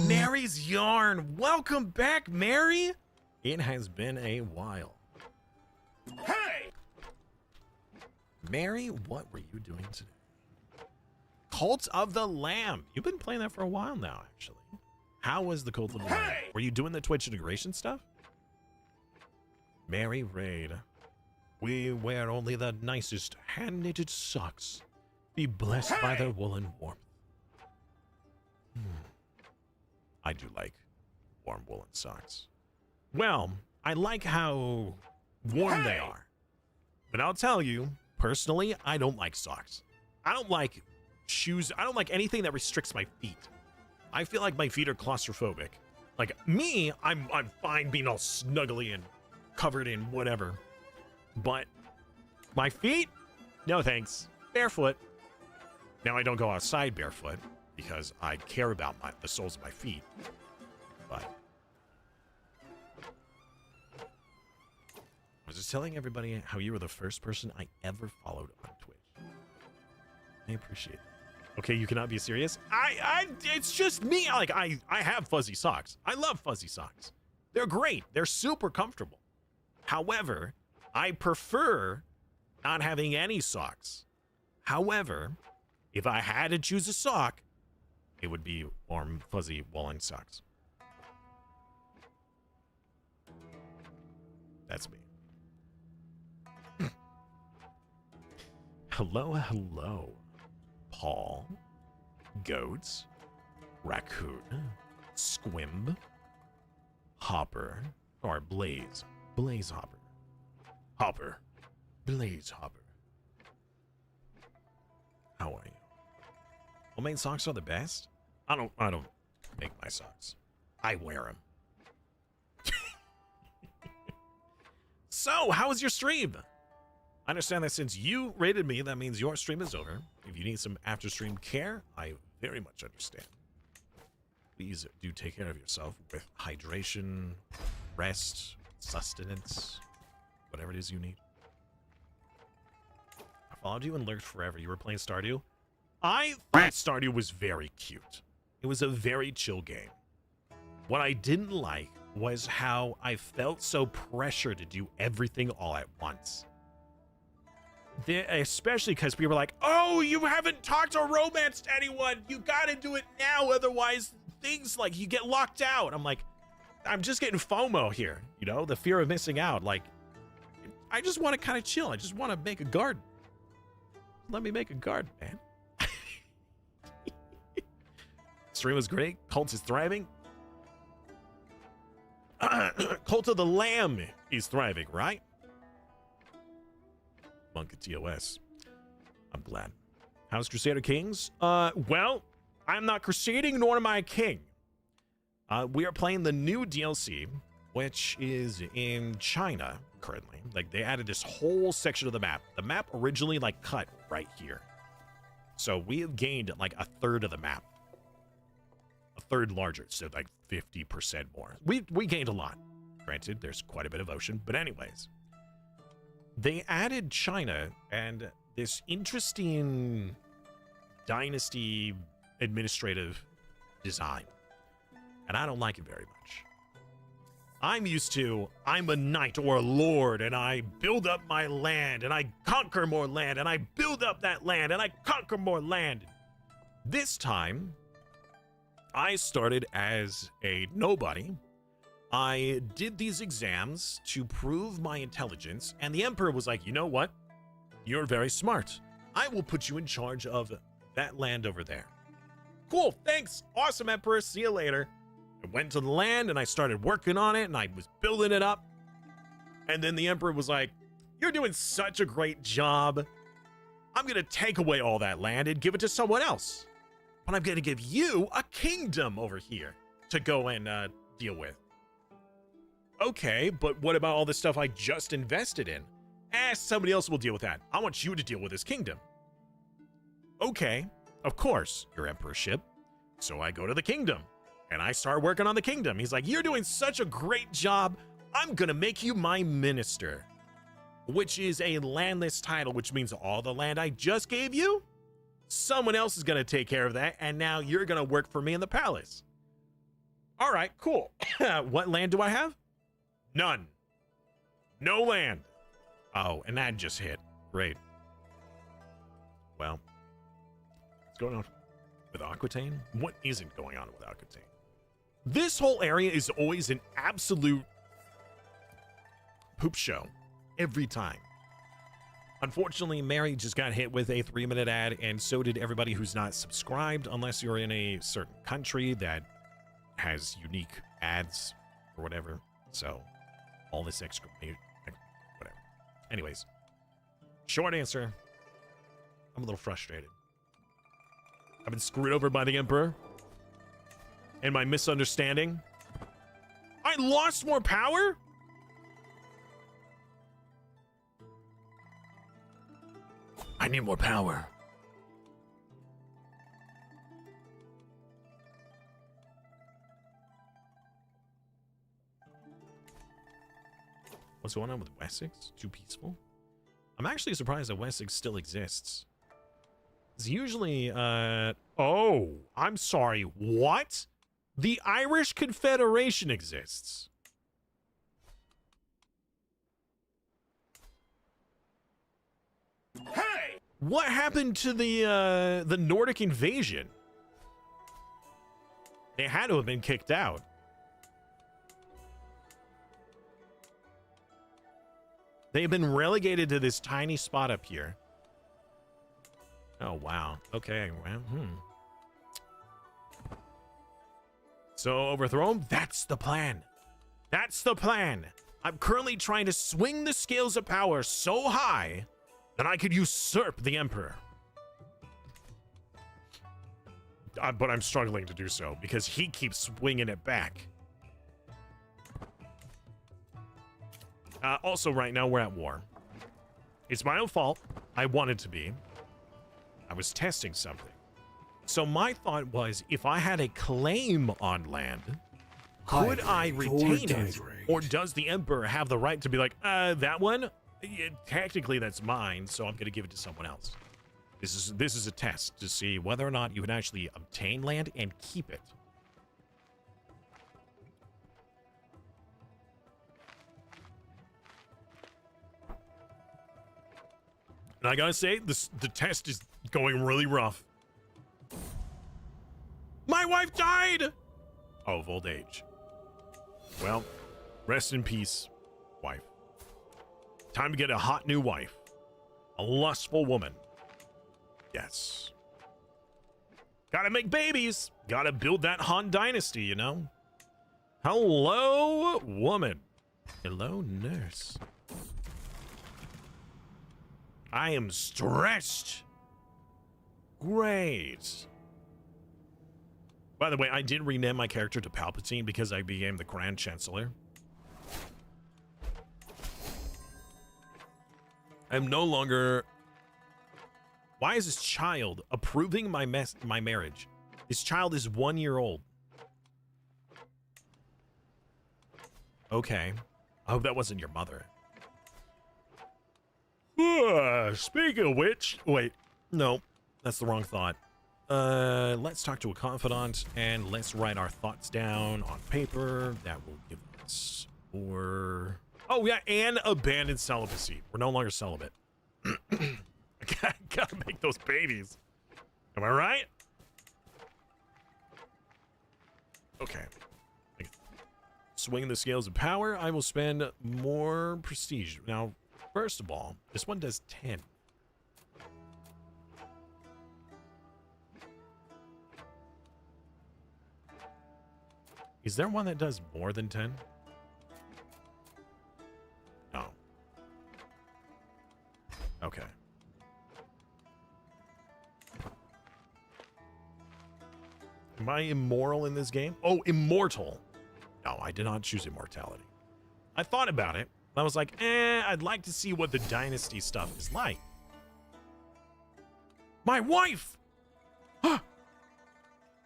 Mary's yarn. Welcome back, Mary. It has been a while. Hey! Mary, what were you doing today? Cult of the Lamb. You've been playing that for a while now, actually. How was the Cult of the Lamb? Were you doing the Twitch integration stuff? Mary raid. We wear only the nicest hand-knitted socks. Be blessed by their woolen warmth. I do like warm woolen socks. Well, I like how warm they are. But I'll tell you, personally, I don't like socks. I don't like shoes. I don't like anything that restricts my feet. I feel like my feet are claustrophobic. Like me, I'm fine being all snuggly and covered in whatever. But my feet? No thanks. Barefoot. Now I don't go outside barefoot because I care about the soles of my feet. But I was just telling everybody how you were the first person I ever followed on Twitch. I appreciate it. Okay, you cannot be serious. It's just me. Like, I have fuzzy socks. I love fuzzy socks. They're great. They're super comfortable. However, I prefer not having any socks. However, if I had to choose a sock, it would be warm, fuzzy woolen socks. That's me. Hello, hello. Paul, Goats, Raccoon, Squimb, Hopper, or Blaze. Blaze Hopper. Hopper. Blaze Hopper. How are you? Homemade socks are the best? I don't make my socks. I wear them. So, how was your stream? I understand that since you rated me, that means your stream is over. If you need some after-stream care, I very much understand. Please do take care of yourself with hydration, rest, sustenance, whatever it is you need. I followed you and lurked forever. You were playing Stardew? I thought Stardew was very cute. It was a very chill game. What I didn't like was how I felt so pressured to do everything all at once. Especially because people were like, oh, you haven't talked or romanced anyone. You gotta do it now, otherwise things like you get locked out. I'm like, I'm just getting FOMO here, you know, the fear of missing out. Like, I just want to kind of chill. I just want to make a garden. Let me make a garden, man. Stream was great. Cult is thriving. Cult of the Lamb is thriving, right? Monk at TOS. I'm glad. How's Crusader Kings? Well, I'm not crusading, nor am I a king. We are playing the new DLC, which is in China currently. Like, they added this whole section of the map. The map originally, like, cut right here. So we have gained, like, a third of the map. A third larger, so, like, 50% more. We gained a lot. Granted, there's quite a bit of ocean, but anyways. They added China and this interesting dynasty administrative design. And I don't like it very much. I'm used to, I'm a knight or a lord, and I build up my land, and I conquer more land, and I build up that land, and I conquer more land. This time, I started as a nobody. I did these exams to prove my intelligence, and the Emperor was like, you know what? You're very smart. I will put you in charge of that land over there. Cool, thanks. Awesome, Emperor. See you later. I went to the land, and I started working on it, and I was building it up. And then the Emperor was like, you're doing such a great job. I'm going to take away all that land and give it to someone else. But I'm going to give you a kingdom over here to go and deal with. Okay, but what about all the stuff I just invested in? Somebody else will deal with that. I want you to deal with this kingdom. Okay, of course, your emperorship. So I go to the kingdom, and I start working on the kingdom. He's like, you're doing such a great job. I'm going to make you my minister, which is a landless title, which means all the land I just gave you, someone else is going to take care of that, and now you're going to work for me in the palace. All right, cool. What land do I have? None. No land. Oh, and that just hit. Great. Well, what's going on with Aquitaine? What isn't going on with Aquitaine? This whole area is always an absolute poop show. Every time. Unfortunately, Mary just got hit with a 3-minute ad, and so did everybody who's not subscribed, unless you're in a certain country that has unique ads or whatever. So, all this extra, whatever. Anyways, short answer, I'm a little frustrated. I've been screwed over by the Emperor and my misunderstanding. I lost more power? I need more power. What's going on with Wessex? Too peaceful? I'm actually surprised that Wessex still exists. It's usually, oh, I'm sorry, what? The Irish Confederation exists. Hey! What happened to the Nordic invasion? They had to have been kicked out. They've been relegated to this tiny spot up here. Oh, wow. Okay, well, So overthrow him? That's the plan. That's the plan. I'm currently trying to swing the scales of power so high that I could usurp the Emperor. But I'm struggling to do so because he keeps swinging it back. Also, right now, we're at war. It's my own fault. I wanted to be. I was testing something. So my thought was, if I had a claim on land, could I retain it? Or does the Emperor have the right to be like, that one? Yeah, technically, that's mine, so I'm going to give it to someone else. This is a test to see whether or not you can actually obtain land and keep it. And I gotta say, the test is going really rough. My wife died! Oh, of old age. Well, rest in peace, wife. Time to get a hot new wife. A lustful woman. Yes. Gotta make babies. Gotta build that Han dynasty, you know? Hello, woman. Hello, nurse. I am stressed. Great. By the way, I did rename my character to Palpatine because I became the Grand Chancellor. I'm no longer... Why is this child approving my marriage? This child is 1 year old. Okay. I hope that wasn't your mother. Speaking of which... Wait. No. That's the wrong thought. Let's talk to a confidant and let's write our thoughts down on paper. That will give us... Or... Oh, yeah, and abandoned celibacy. We're no longer celibate. I gotta make those babies. Am I right? Okay. Swing the scales of power. I will spend more prestige. Now, first of all, this one does 10. Is there one that does more than 10? No. Okay. Am I immoral in this game? Oh, immortal. No, I did not choose immortality. I thought about it. I was like, I'd like to see what the dynasty stuff is like. My wife! Huh?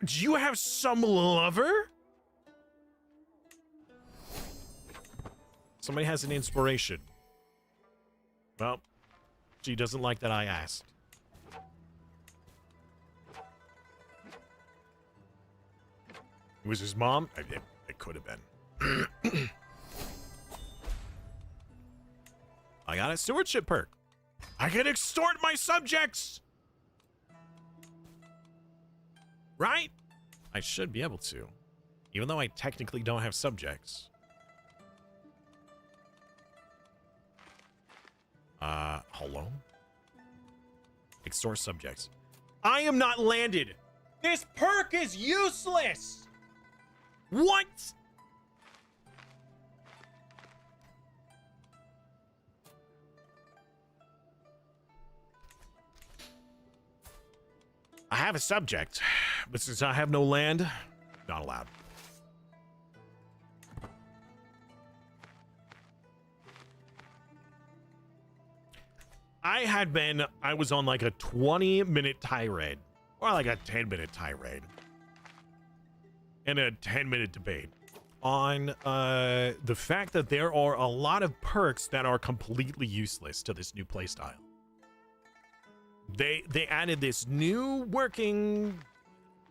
Do you have some lover? Somebody has an inspiration. Well, she doesn't like that I asked. It was his mom? It could have been. I got a stewardship perk. I can extort my subjects! Right? I should be able to. Even though I technically don't have subjects. Hello? Extort subjects. I am not landed! This perk is useless! What? I have a subject, but since I have no land, not allowed. I was on like a 20-minute tirade, or like a 10-minute tirade, and a 10-minute debate on the fact that there are a lot of perks that are completely useless to this new playstyle. They added this new working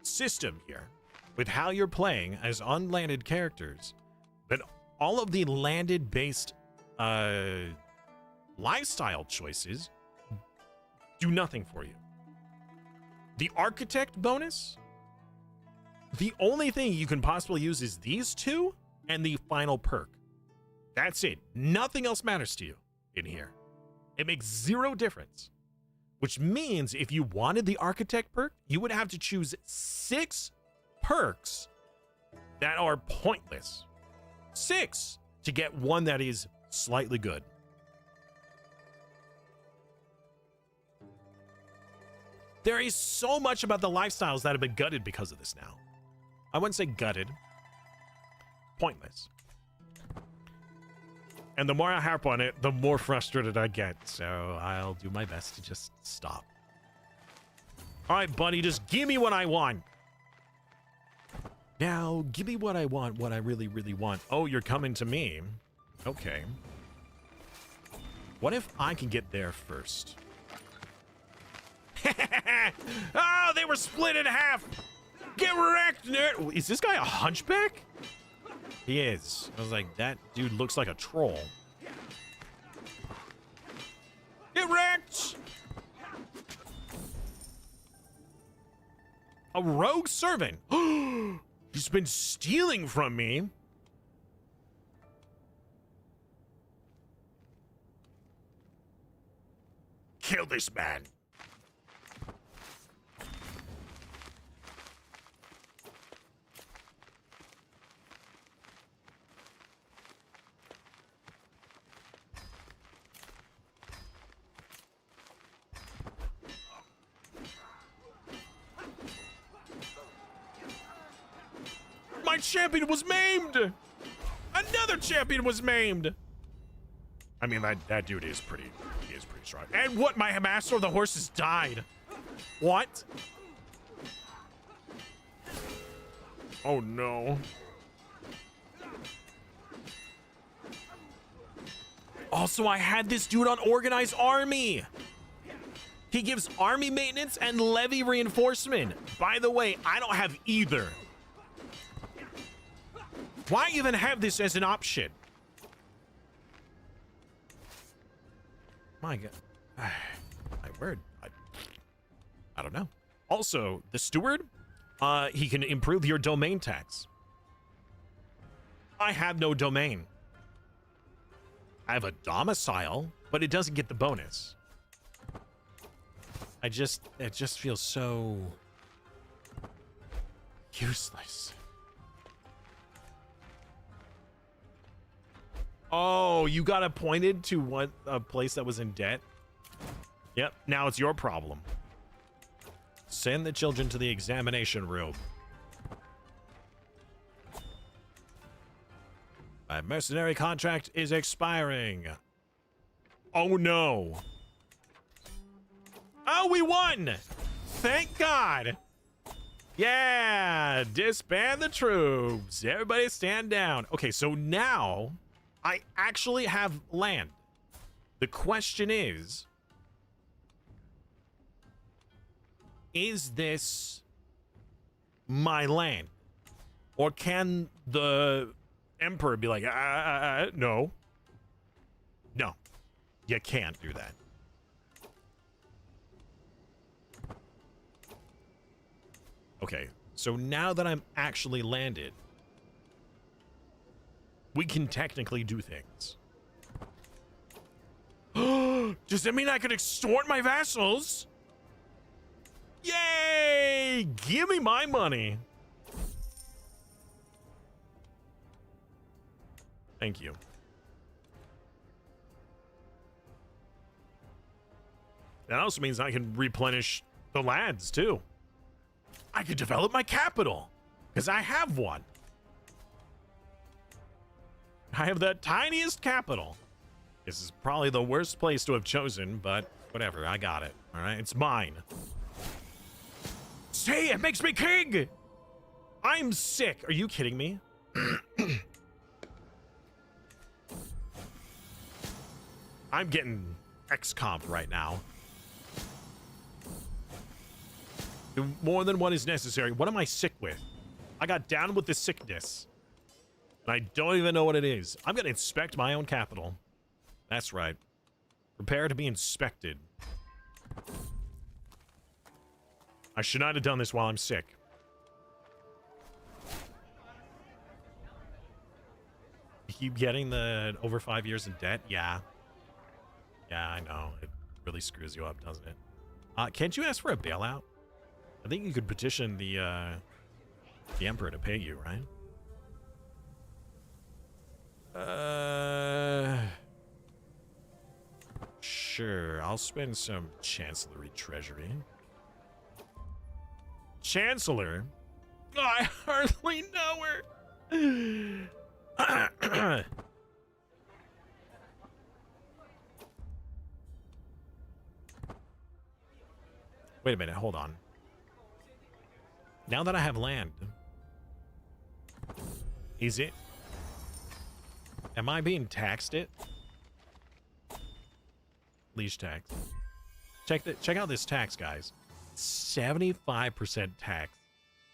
system here with how you're playing as unlanded characters, but all of the landed based lifestyle choices do nothing for you. The architect bonus, the only thing you can possibly use is these two and the final perk. That's it. Nothing else matters to you in here. It makes zero difference, which means if you wanted the architect perk, you would have to choose 6 perks that are pointless. 6 to get one that is slightly good. There is so much about the lifestyles that have been gutted because of this now. I wouldn't say gutted. Pointless. And the more I harp on it, the more frustrated I get. So I'll do my best to just stop. All right, buddy, just give me what I want. Now, give me what I want, what I really, really want. Oh, you're coming to me. Okay. What if I can get there first? Oh, they were split in half. Get wrecked, nerd. Is this guy a hunchback? He is. I was like, that dude looks like a troll. Get wrecked. A rogue servant. He's been stealing from me. Kill this man. My champion was maimed! Another champion was maimed! I mean, that dude is pretty strong. And what? My master of the horses died. What? Oh no. Also, I had this dude on organized army. He gives army maintenance and levy reinforcement. By the way, I don't have either. Why even have this as an option? My God. My word. I don't know. Also, the steward, he can improve your domain tax. I have no domain. I have a domicile, but it doesn't get the bonus. It just feels so useless. Oh, you got appointed to what, a place that was in debt? Yep, now it's your problem. Send the children to the examination room. My mercenary contract is expiring. Oh no. Oh, we won! Thank God! Yeah! Disband the troops. Everybody stand down. Okay, so now I actually have land. The question is this my land? Or can the emperor be like, no. No, you can't do that. Okay, so now that I'm actually landed, we can technically do things. Does that mean I can extort my vassals? Yay! Give me my money. Thank you. That also means I can replenish the lads, too. I could develop my capital, because I have one. I have the tiniest capital. This is probably the worst place to have chosen, but whatever, I got it. All right, it's mine. See, it makes me king! I'm sick. Are you kidding me? I'm getting XComp right now. Do more than what is necessary. What am I sick with? I got down with the sickness. And I don't even know what it is. I'm going to inspect my own capital. That's right. Prepare to be inspected. I should not have done this while I'm sick. You keep getting the over 5 years in debt? Yeah. Yeah, I know. It really screws you up, doesn't it? Can't you ask for a bailout? I think you could petition the Emperor to pay you, right? Sure. I'll spend some Chancellery treasury. Chancellor? Oh, I hardly know her. Wait a minute, hold on. Now that I have land, is it? Am I being taxed it? Liege tax. Check out this tax, guys. 75% tax,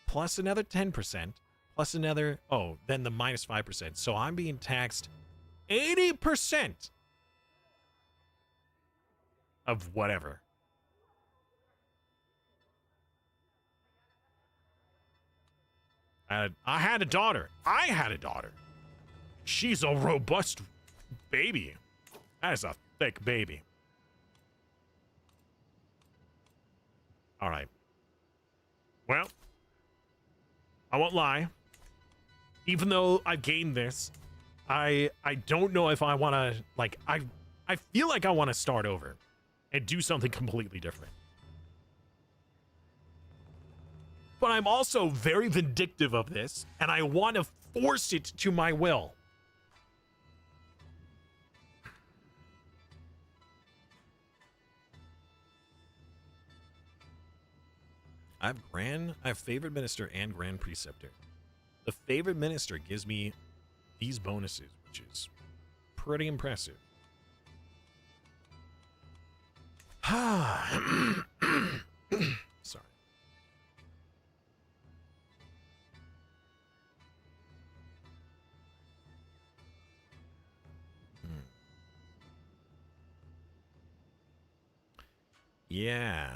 plus another 10%, plus another, oh, then the minus 5%. So I'm being taxed 80% of whatever. I had a daughter. I had a daughter. She's a robust baby. That is a thick baby. All right. Well, I won't lie. Even though I've gained this, I don't know if I want to, like, I feel like I want to start over and do something completely different. But I'm also very vindictive of this, and I want to force it to my will. I have favored minister and grand preceptor. The favored minister gives me these bonuses, which is pretty impressive. Sorry. Yeah.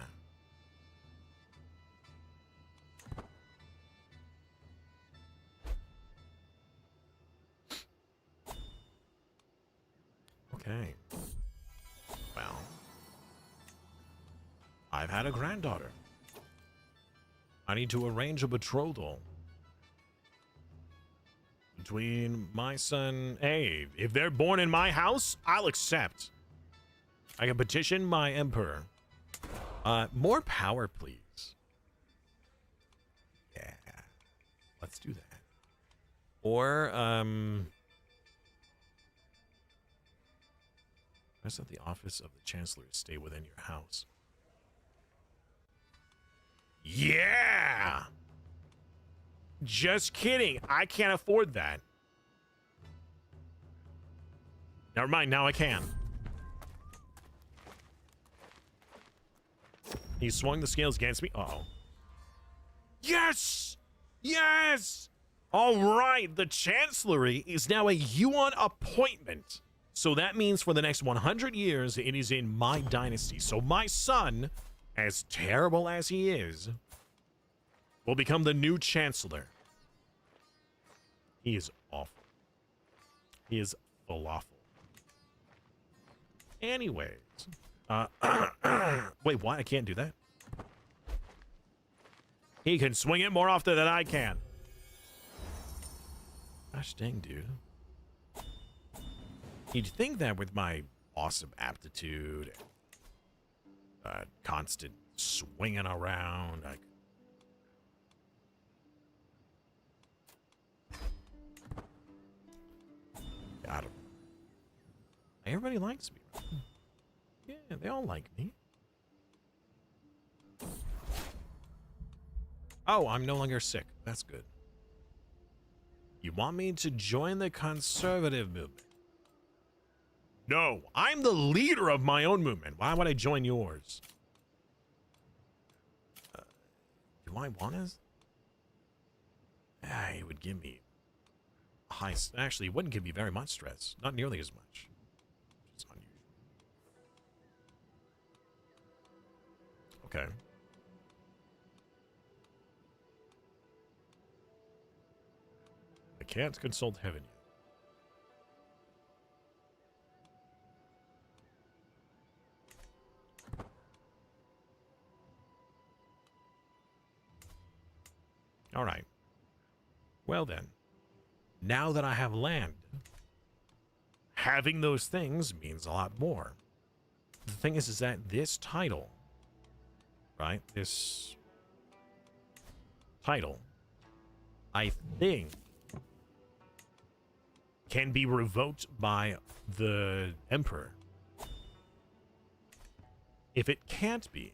Okay. Well, I've had a granddaughter. I need to arrange a betrothal between my son. Hey, if they're born in my house, I'll accept. I can petition my emperor. More power, please. Yeah. Let's do that. Or, rest of the office of the chancellor stay within your house. Yeah! Just kidding. I can't afford that. Never mind, now I can. He swung the scales against me. Uh-oh. Yes! Yes! All right, the chancellery is now a Yuan appointment. So that means for the next 100 years, it is in my dynasty. So my son, as terrible as he is, will become the new chancellor. He is awful. He is falafel. Anyways. Wait, what? I can't do that? He can swing it more often than I can. Gosh dang, dude. You'd think that with my awesome aptitude, constant swinging around, got him. Everybody likes me. Yeah, they all like me. Oh, I'm no longer sick. That's good. You want me to join the conservative movement? No, I'm the leader of my own movement. Why would I join yours? do I want to? It would give me high. Actually, it wouldn't give me very much stress. Not nearly as much. It's unusual. Okay. I can't consult heaven yet. All right. Well then, now that I have land, having those things means a lot more. The thing is that this title, right? This title, I think, can be revoked by the Emperor. If it can't be,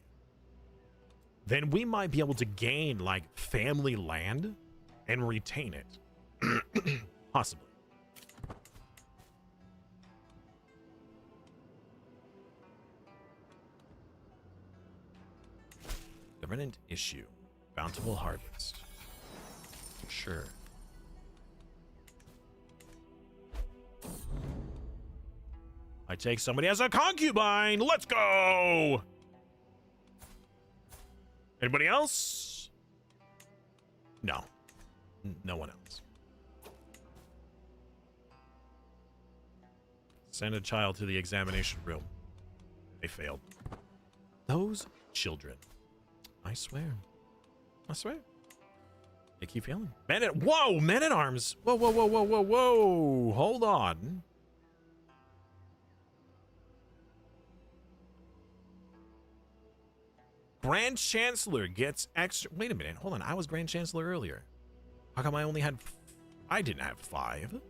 then we might be able to gain, like, family land and retain it. Possibly. Government issue. Bountiful harvest. Sure. I take somebody as a concubine. Let's go. Anybody else? No. No one else. Send a child to the examination room. They failed. Those children. I swear. I swear. They keep failing. Whoa, men at arms. Whoa, whoa, whoa, whoa, whoa, whoa. Hold on. Grand Chancellor gets extra. Wait a minute. Hold on. I was Grand Chancellor earlier. How come I only had... I didn't have 5.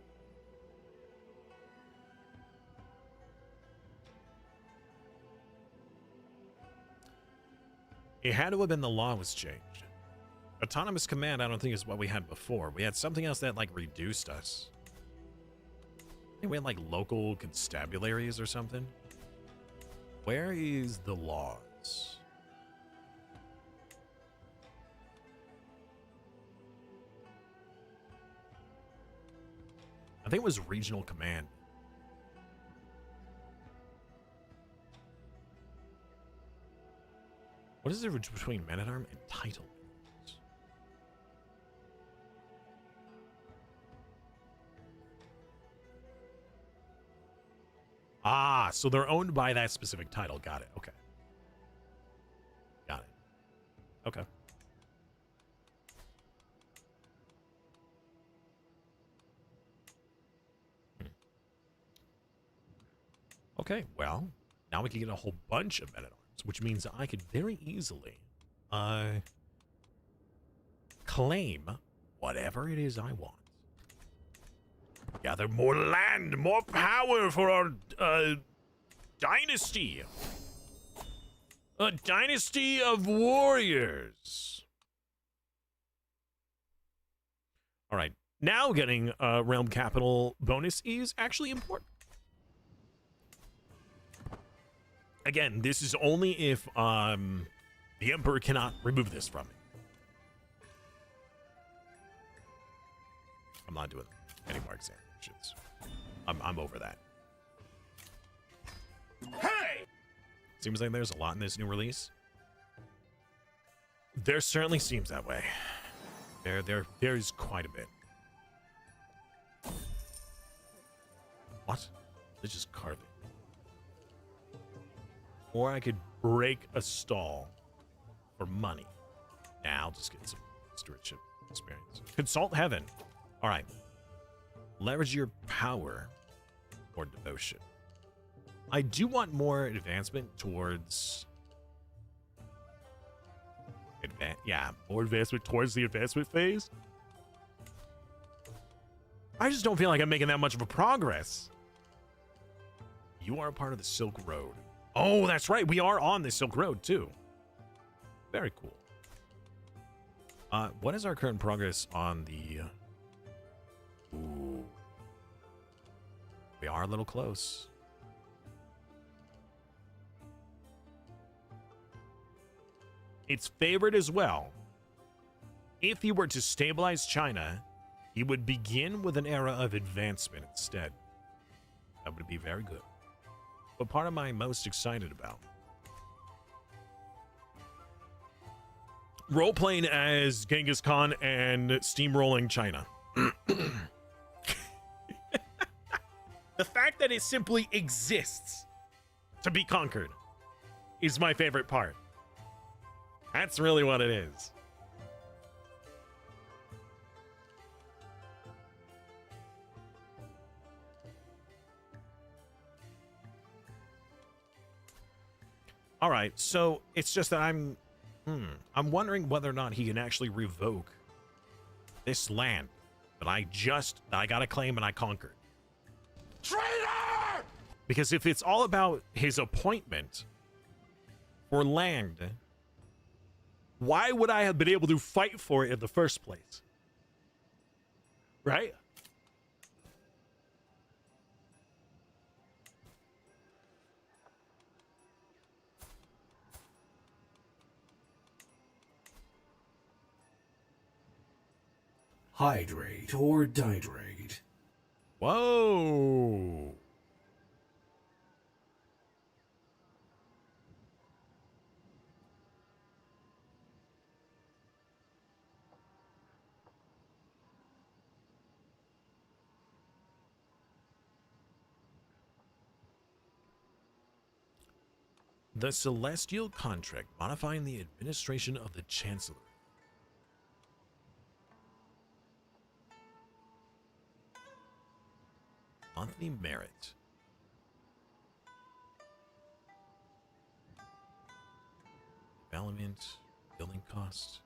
It had to have been the law was changed. Autonomous command, I don't think is what we had before. We had something else that, like, reduced us. I think we had, like, local constabularies or something. Where is the laws? I think it was regional command. What is the difference between men-at-arms and title? Ah, so they're owned by that specific title. Got it. Okay. Got it. Okay. Okay, well, now we can get a whole bunch of men-at-arms, which means I could very easily claim whatever it is I want. Gather more land, more power for our dynasty. A dynasty of warriors. All right, now getting realm capital bonus is actually important. Again, this is only if the Emperor cannot remove this from me. I'm not doing any more examinations. I'm over that. Hey! Seems like there's a lot in this new release. There certainly seems that way. There's quite a bit. What? It's just carving. Or I could break a stall for money. Nah, I'll just get some stewardship experience. Consult heaven. All right. Leverage your power or devotion. I do want more advancement towards... more advancement towards the advancement phase. I just don't feel like I'm making that much of a progress. You are a part of the Silk Road. Oh, that's right. We are on the Silk Road, too. Very cool. What is our current progress on the... Ooh. We are a little close. It's favored as well. If he were to stabilize China, he would begin with an era of advancement instead. That would be very good. What part am I most excited about? Role-playing as Genghis Khan and steamrolling China. The fact that it simply exists to be conquered is my favorite part. That's really what it is. All right, so it's just that I'm wondering whether or not he can actually revoke this land that I got a claim and I conquered. Traitor! Because if it's all about his appointment for land, why would I have been able to fight for it in the first place? Right? Hydrate or dihydrate. Whoa. The Celestial Contract, modifying the administration of the Chancellor. Monthly merit. Development, building costs.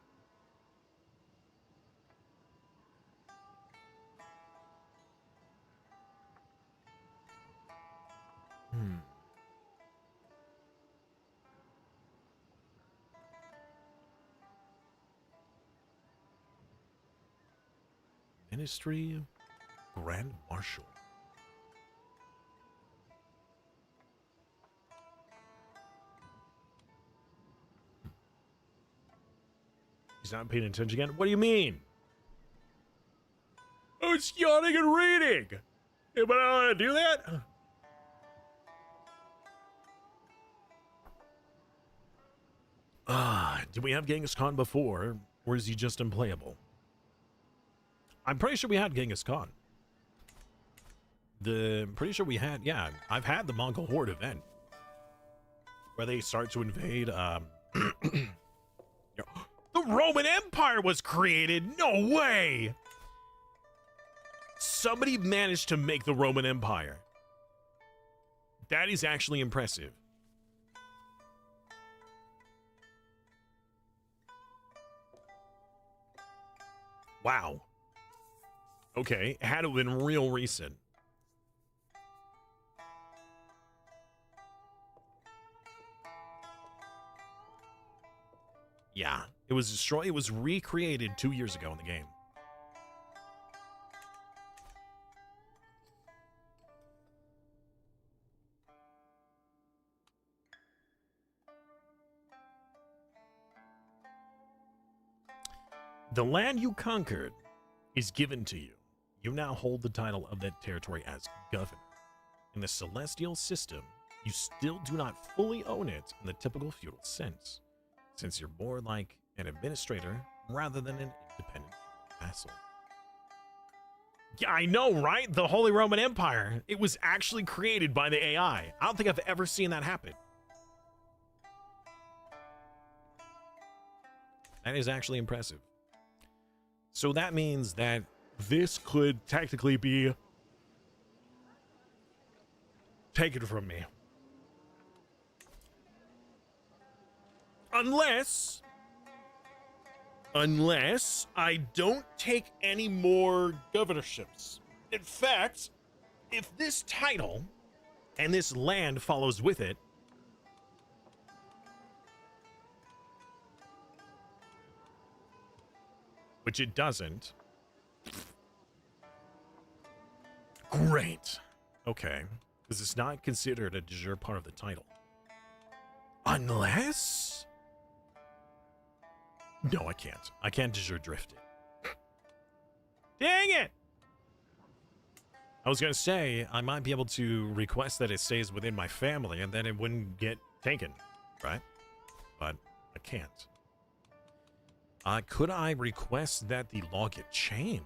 Ministry Grand Marshal. He's not paying attention again. What do you mean? Oh, it's yawning and reading. But I want to do that? Did we have Genghis Khan before, or is he just unplayable? I'm pretty sure we had Genghis Khan. I'm pretty sure we had, yeah, I've had the Mongol Horde event where they start to invade, the Roman Empire was created. No way. Somebody managed to make the Roman Empire. That is actually impressive. Wow. Okay, it had to have been real recent. Yeah, it was destroyed. It was recreated 2 years ago in the game. The land you conquered is given to you. You now hold the title of that territory as governor. In the celestial system, you still do not fully own it in the typical feudal sense, since you're more like an administrator rather than an independent vassal. Yeah, I know, right? The Holy Roman Empire. It was actually created by the AI. I don't think I've ever seen that happen. That is actually impressive. So that means that this could technically be taken from me. Unless I don't take any more governorships. In fact, if this title and this land follows with it, which it doesn't. Great. Okay. Because it's not considered a de jure part of the title. Unless No, I can't. I can't desert drift it. Dang it! I was gonna say, I might be able to request that it stays within my family and then it wouldn't get taken, right? But I can't. Could I request that the law get changed?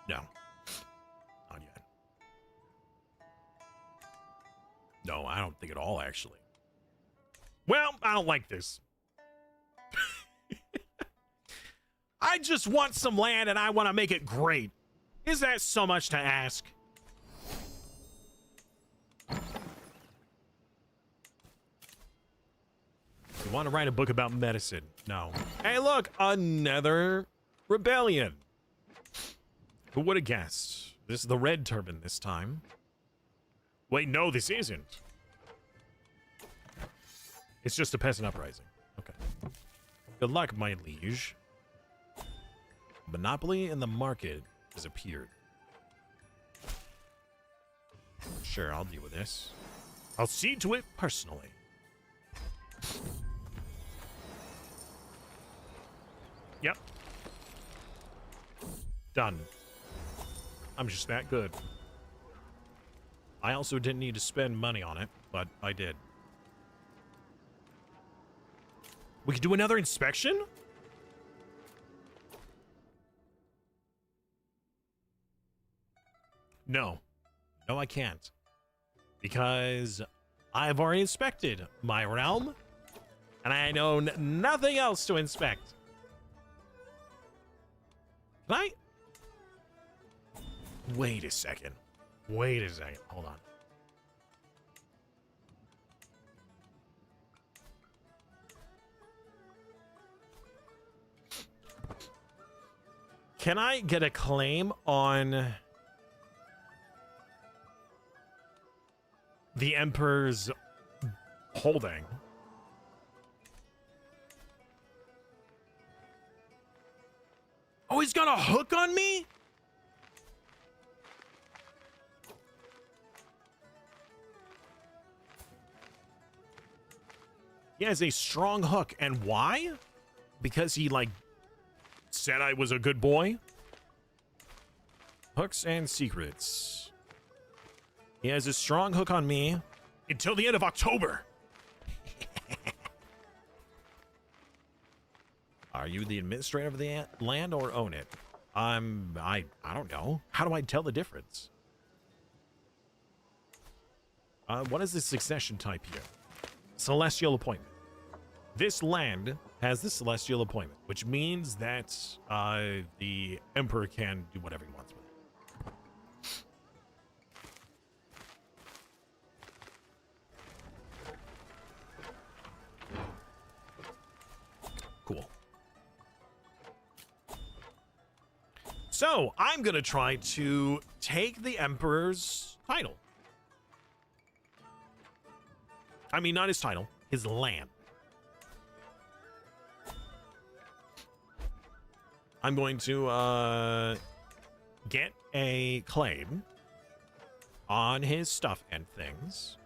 No. Not yet. No, I don't think at all, actually. Well, I don't like this. I just want some land and I want to make it great. Is that so much to ask? You want to write a book about medicine? No. Hey, look, another rebellion. Who would have guessed? This is the red turban this time. Wait, no, this isn't. It's just a peasant uprising. Okay. Good luck, my liege. Monopoly in the market has appeared. Sure, I'll deal with this. I'll see to it personally. Yep. Done. I'm just that good. I also didn't need to spend money on it, but I did. We could do another inspection? No. No, I can't. Because I've already inspected my realm, and I know nothing else to inspect. Can I? Wait a second. Wait a second. Hold on. Can I get a claim on the Emperor's holding? Oh, he's got a hook on me? He has a strong hook. And why? Because he, like, said I was a good boy? Hooks and secrets. He has a strong hook on me until the end of October. Are you the administrator of the land or own it? I don't know. How do I tell the difference? What is the succession type here? Celestial appointment. This land has the celestial appointment, which means that the emperor can do whatever he wants with it. Cool. So I'm gonna try to take the emperor's title. I mean, not his title, his land. I'm going to get a claim on his stuff and things.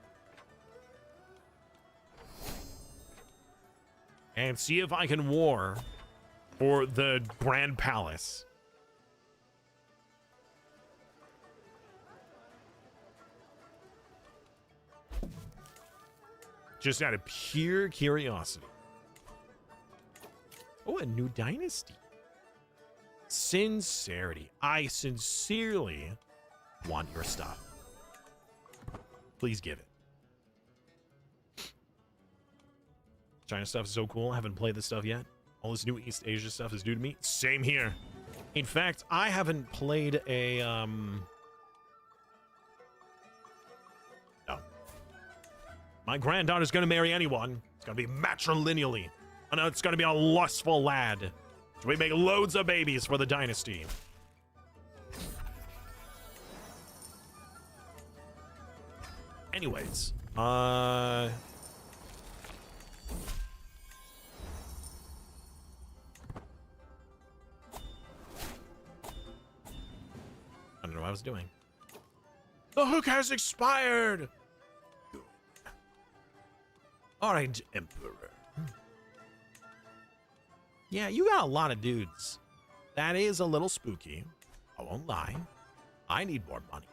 And see if I can war for the Grand Palace. Just out of pure curiosity. Oh, a new dynasty. Sincerity. I sincerely want your stuff. Please give it. China stuff is so cool. I haven't played this stuff yet. All this new East Asia stuff is new to me. Same here. In fact, I haven't played a no. My granddaughter's gonna marry anyone. It's gonna be matrilineally. I know it's gonna be a lustful lad. So we make loads of babies for the dynasty. Anyways, I was doing. The hook has expired! Orange Emperor. Yeah, you got a lot of dudes. That is a little spooky. I won't lie. I need more money.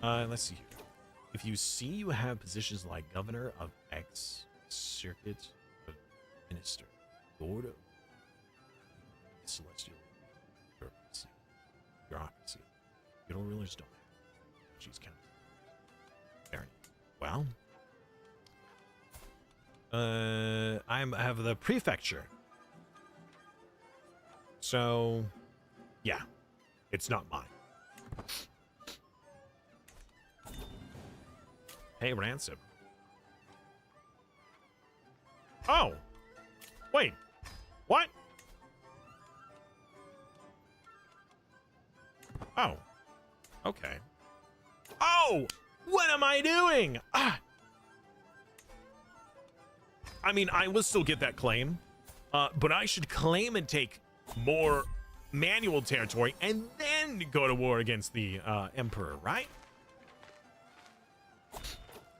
Let's see here. If you see you have positions like Governor of X, Circuit of Minister, Lord of Celestial Bureaucracy, feudal rulers don't have. She's kind of fair enough. Well, I have the prefecture. So, yeah, it's not mine. Hey, ransom. Oh, wait, what? Oh, okay. Oh, what am I doing? Ah. I mean, I will still get that claim, but I should claim and take more manual territory and then go to war against the Emperor, right?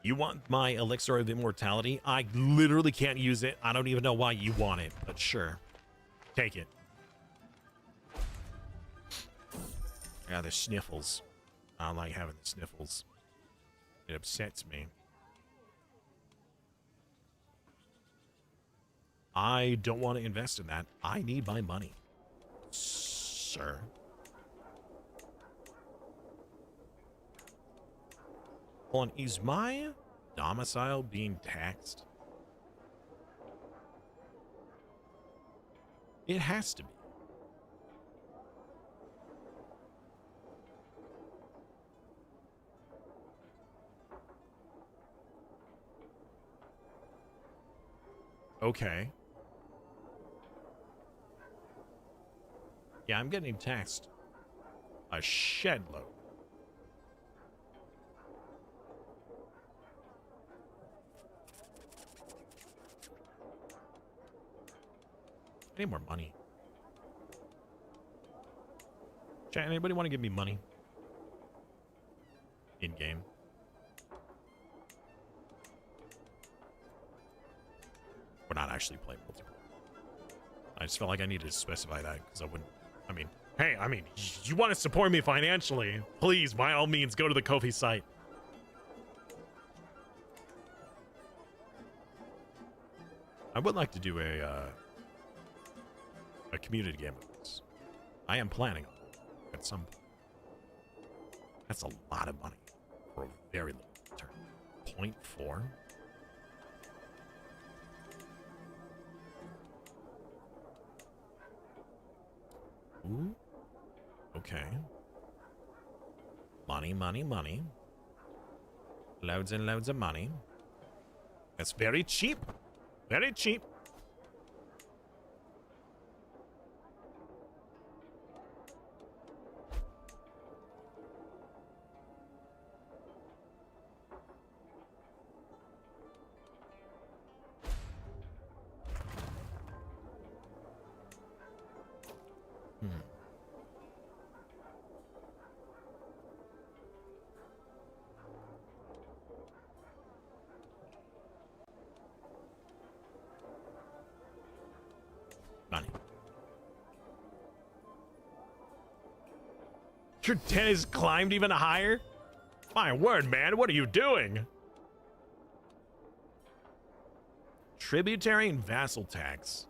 You want my elixir of immortality? I literally can't use it. I don't even know why you want it, but sure. Take it. Yeah, the sniffles. I don't like having the sniffles. It upsets me. I don't want to invest in that. I need my money, sir. Hold on, is my domicile being taxed? It has to be. Okay. Yeah, I'm getting taxed a shed load. I need more money. Chat, anybody want to give me money? In-game. We're not actually playing multiplayer. I just felt like I needed to specify that because I wouldn't. I mean, hey, you want to support me financially? Please, by all means, go to the Ko-fi site. I would like to do a community game of this. I am planning on it at some point. That's a lot of money for a very little return. 0.4. Ooh. Okay. Money, money, money. Loads and loads of money. That's very cheap. Very cheap. Money. Your debt has climbed even higher? My word, man, what are you doing? Tributary and vassal tax.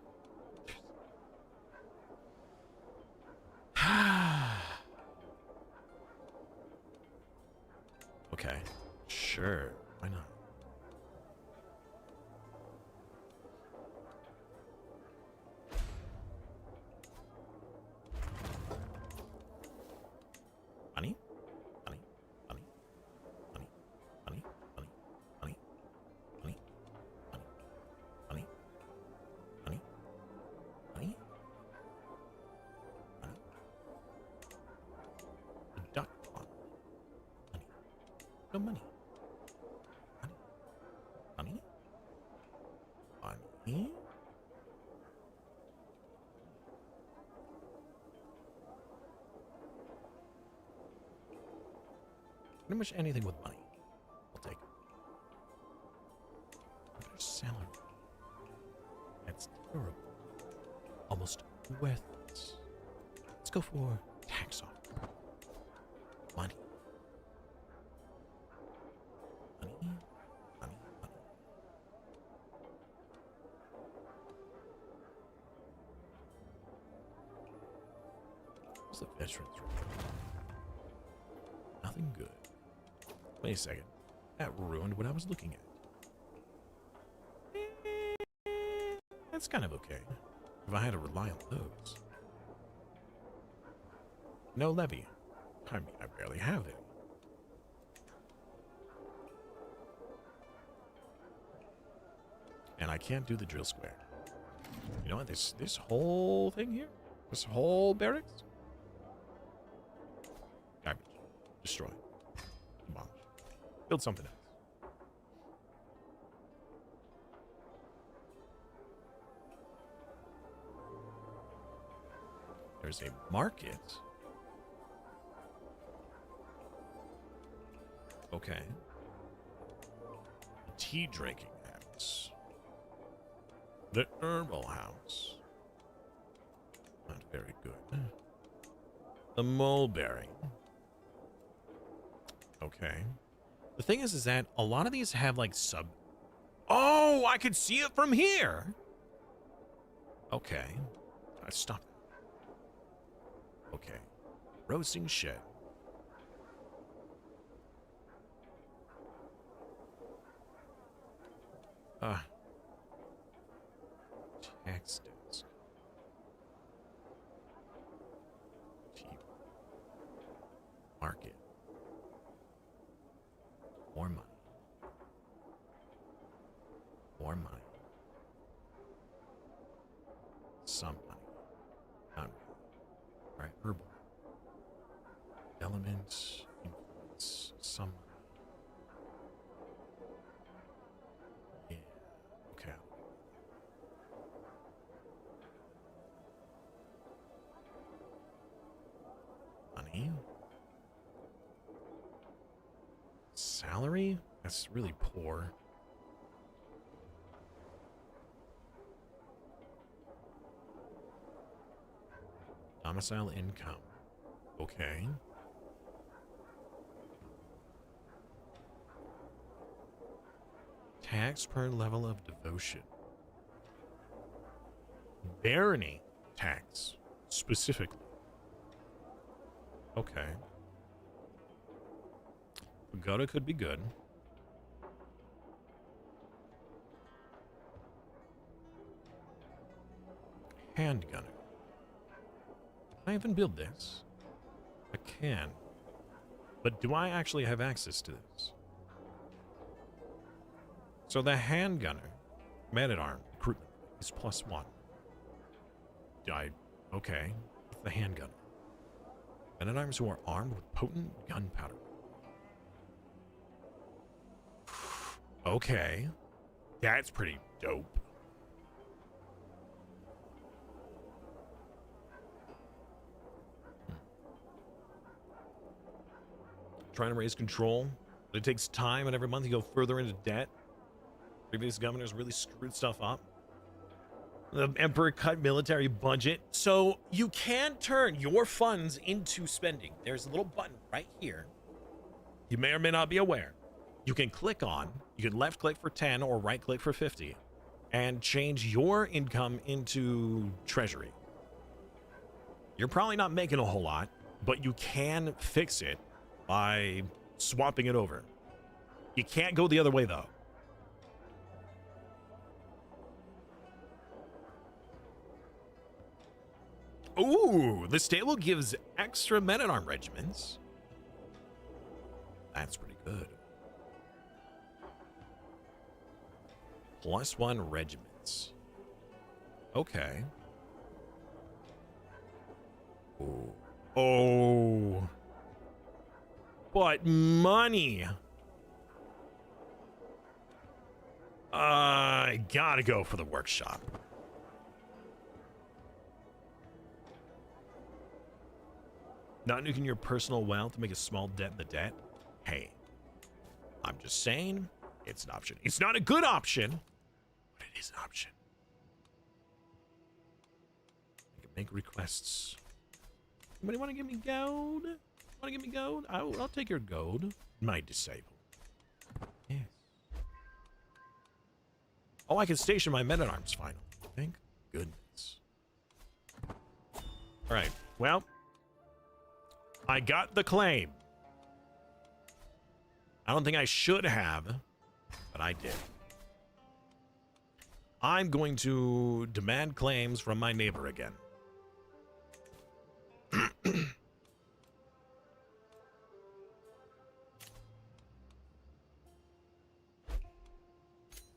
Okay, sure, why not? Money? Money? Money? Money? Money? Money? Money? Money? Money? Money? Money? Money? Deduct on money. No money. Money? Money? Money? Pretty much anything with money. I'll take it. Their salary. That's terrible. Almost worthless. Let's go for tax offer. Money. Money. Money. Money. What's the veterans report? Nothing good. Wait a second. That ruined what I was looking at. That's kind of okay. If I had to rely on those. No levy. I mean, I barely have it. And I can't do the drill square. You know what? This whole thing here? This whole barracks? Garbage. Destroy. Demolish. Build something else. There's a market. Okay. The tea drinking house. The herbal house. Not very good. The mulberry. Okay. The thing is that a lot of these have like sub... Oh, I could see it from here. Okay. Stop. Okay. Roasting shed. Tax desk. Cheap. Market. More money. More money. Some money. Not really. All right, herbal. Elements. Influence. Some money. Yeah. Okay. Money. Salary? That's really poor. Domicile income. Okay. Tax per level of devotion. Barony tax, specifically. Okay. Pagoda could be good. Handgunner. Can I even build this? I can. But do I actually have access to this? So the handgunner, man-at-arm, recruitment is +1. Okay, it's the handgunner. Men-at-arms who are armed with potent gunpowder. Okay, that's pretty dope. Trying to raise control, but it takes time, and every month you go further into debt. Previous governors really screwed stuff up. The emperor cut military budget. So you can turn your funds into spending. There's a little button right here. You may or may not be aware. You can click on, you can left click for 10 or right click for 50 and change your income into treasury. You're probably not making a whole lot, but you can fix it by swapping it over. You can't go the other way though. Ooh, the stable gives extra men-at-arm regiments. That's pretty good. +1 regiments. Okay. Ooh. Oh. But money. I gotta go for the workshop. Not nuking your personal wealth to make a small dent in the debt. Hey, I'm just saying it's an option. It's not a good option, but it is an option. I can make requests. Anybody want to give me gold? Want to give me gold? I'll take your gold. My disciple. Yes. Oh, I can station my men-at-arms finally. Thank goodness. All right. Well, I got the claim. I don't think I should have, but I did. I'm going to demand claims from my neighbor again.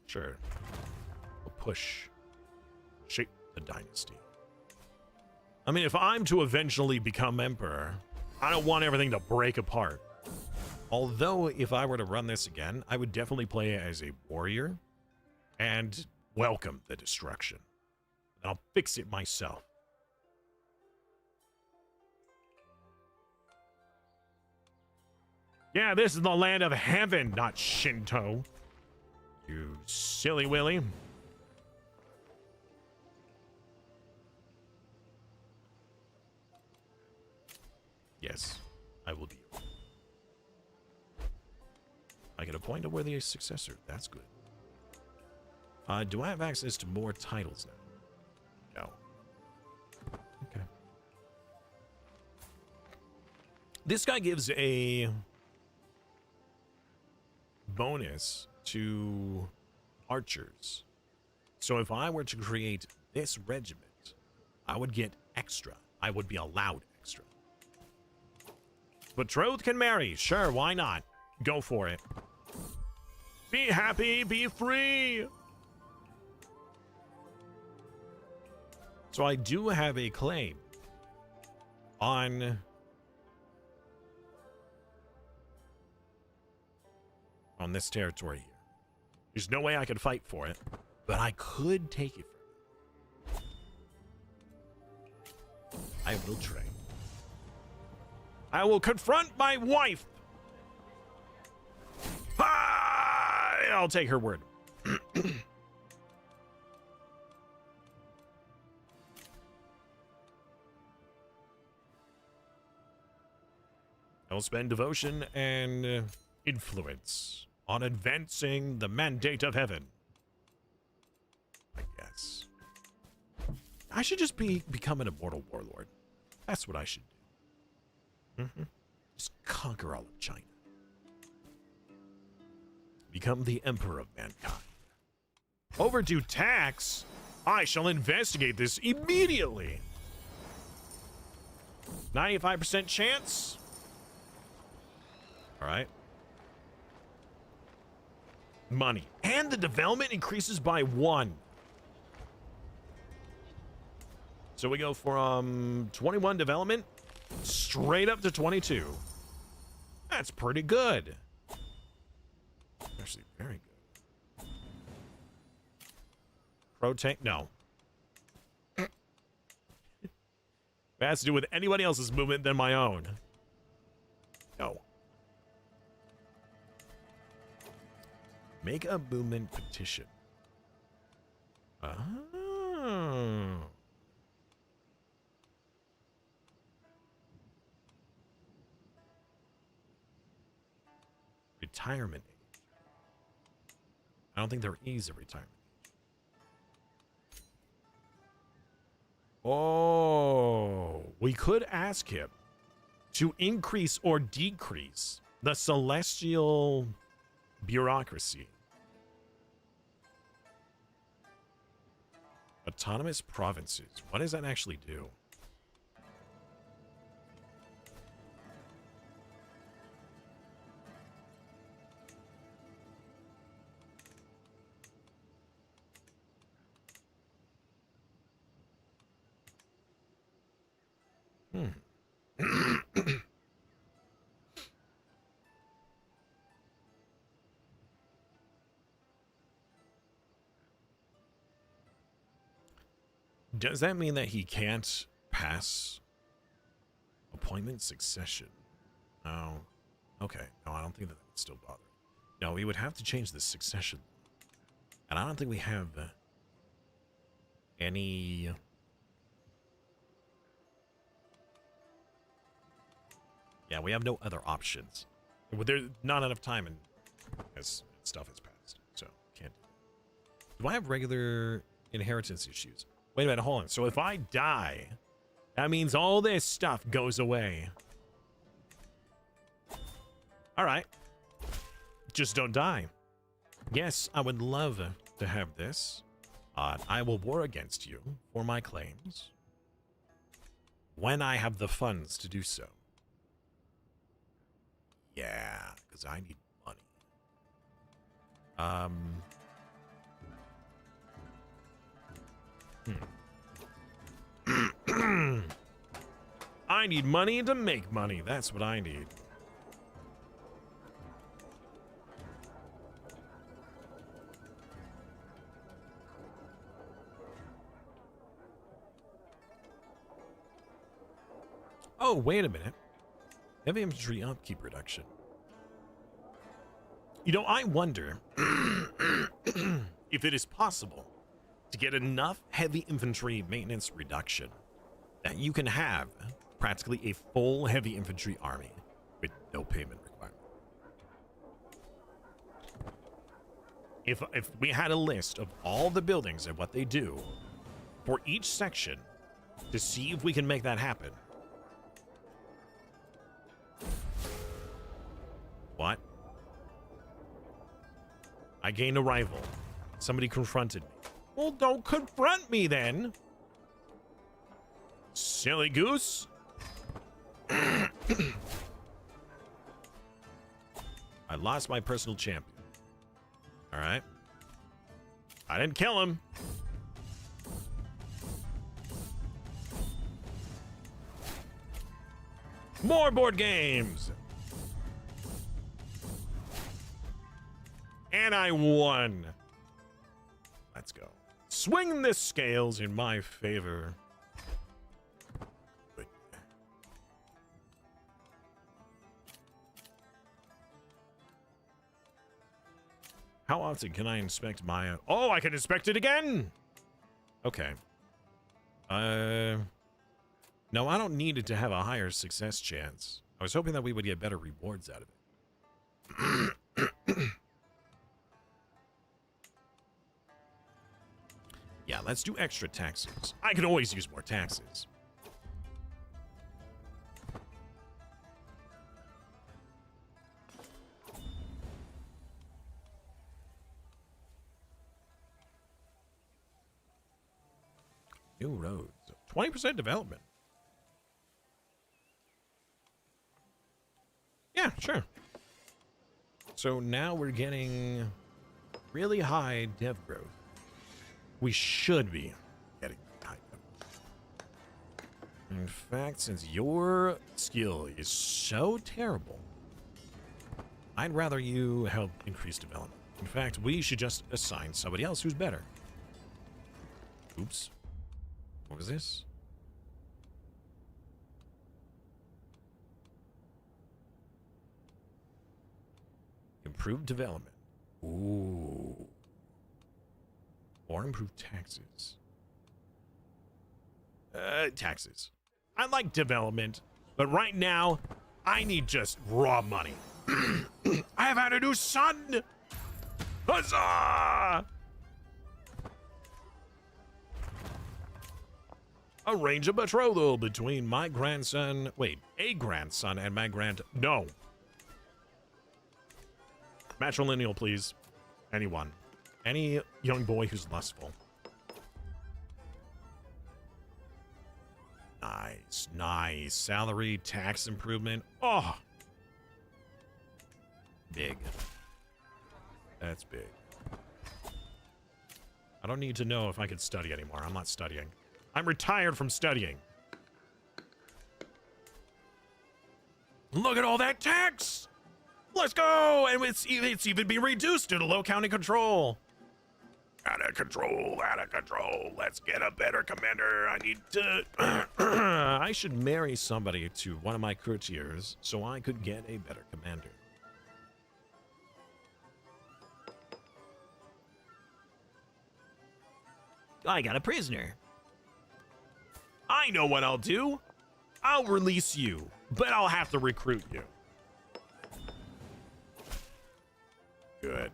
Sure. We'll push. Shape the dynasty. I mean, if I'm to eventually become emperor, I don't want everything to break apart. Although, if I were to run this again, I would definitely play as a warrior and welcome the destruction. And I'll fix it myself. Yeah, this is the land of heaven, not Shinto. You silly Willy. Yes, I will be. I can appoint a worthy successor. That's good. Do I have access to more titles now? No. Okay. This guy gives a bonus to archers. So if I were to create this regiment, I would get extra. I would be allowed extra. Betrothed can marry. Sure, why not? Go for it. Be happy, be free. So I do have a claim on this territory here. There's no way I could fight for it, but I could take it from you. I will try. I will confront my wife. I'll take her word. I'll spend devotion and influence on advancing the mandate of heaven. I guess. I should just become an immortal warlord. That's what I should do. Just conquer all of China. Become the emperor of mankind. Overdue tax? I shall investigate this immediately. 95% chance? All right. Money. And the development increases by 1. So we go from 21 development straight up to 22. That's pretty good. Actually, very good. Pro tank? No. It has to do with anybody else's movement than my own. No. Make a movement petition. Oh. Retirement age. I don't think there is a retirement age. Oh, we could ask him to increase or decrease the celestial bureaucracy. Autonomous provinces. What does that actually do? Does that mean that he can't pass appointment succession? No. Okay, no, I don't think that would still bother. No, we would have to change the succession. And I don't think we have any... Yeah, we have no other options. Well, there's not enough time and as stuff has passed, so can't do that. Do I have regular inheritance issues? Wait a minute, hold on. So if I die, that means all this stuff goes away. All right. Just don't die. Yes, I would love to have this. I will war against you for my claims when I have the funds to do so. Yeah, because I need money. I need money to make money. That's what I need. Oh, wait a minute. Heavy infantry upkeep reduction. You know, I wonder if it is possible to get enough heavy infantry maintenance reduction that you can have practically a full heavy infantry army with no payment requirement. If we had a list of all the buildings and what they do for each section to see if we can make that happen. What? I gained a rival. Somebody confronted me. Well, don't confront me then. Silly goose. I lost my personal champion. All right. I didn't kill him. More board games. And I won. Let's go. Swing the scales in my favor. But... how often can I inspect my... oh, I can inspect it again! Okay. No, I don't need it to have a higher success chance. I was hoping that we would get better rewards out of it. Yeah, let's do extra taxes. I can always use more taxes. New roads. 20% development. Yeah, sure. So now we're getting really high dev growth. We should be getting high dev. In fact, since your skill is so terrible, I'd rather you help increase development. In fact, we should just assign somebody else who's better. Oops. What was this? Improved development. Ooh. Or improve taxes. Taxes. I like development, but right now, I need just raw money. I've had a new son! Huzzah! Arrange a betrothal between my grandson... wait, a grandson and my no. Matrilineal, please. Anyone. Any young boy who's lustful. Nice, nice. Salary, tax improvement. Oh! Big. That's big. I don't need to know if I can study anymore. I'm not studying. I'm retired from studying. Look at all that tax! Let's go! And it's even been reduced due to low county control. Out of control, out of control. Let's get a better commander. I need to... I should marry somebody to one of my courtiers so I could get a better commander. I got a prisoner. I know what I'll do. I'll release you, but I'll have to recruit you. Good.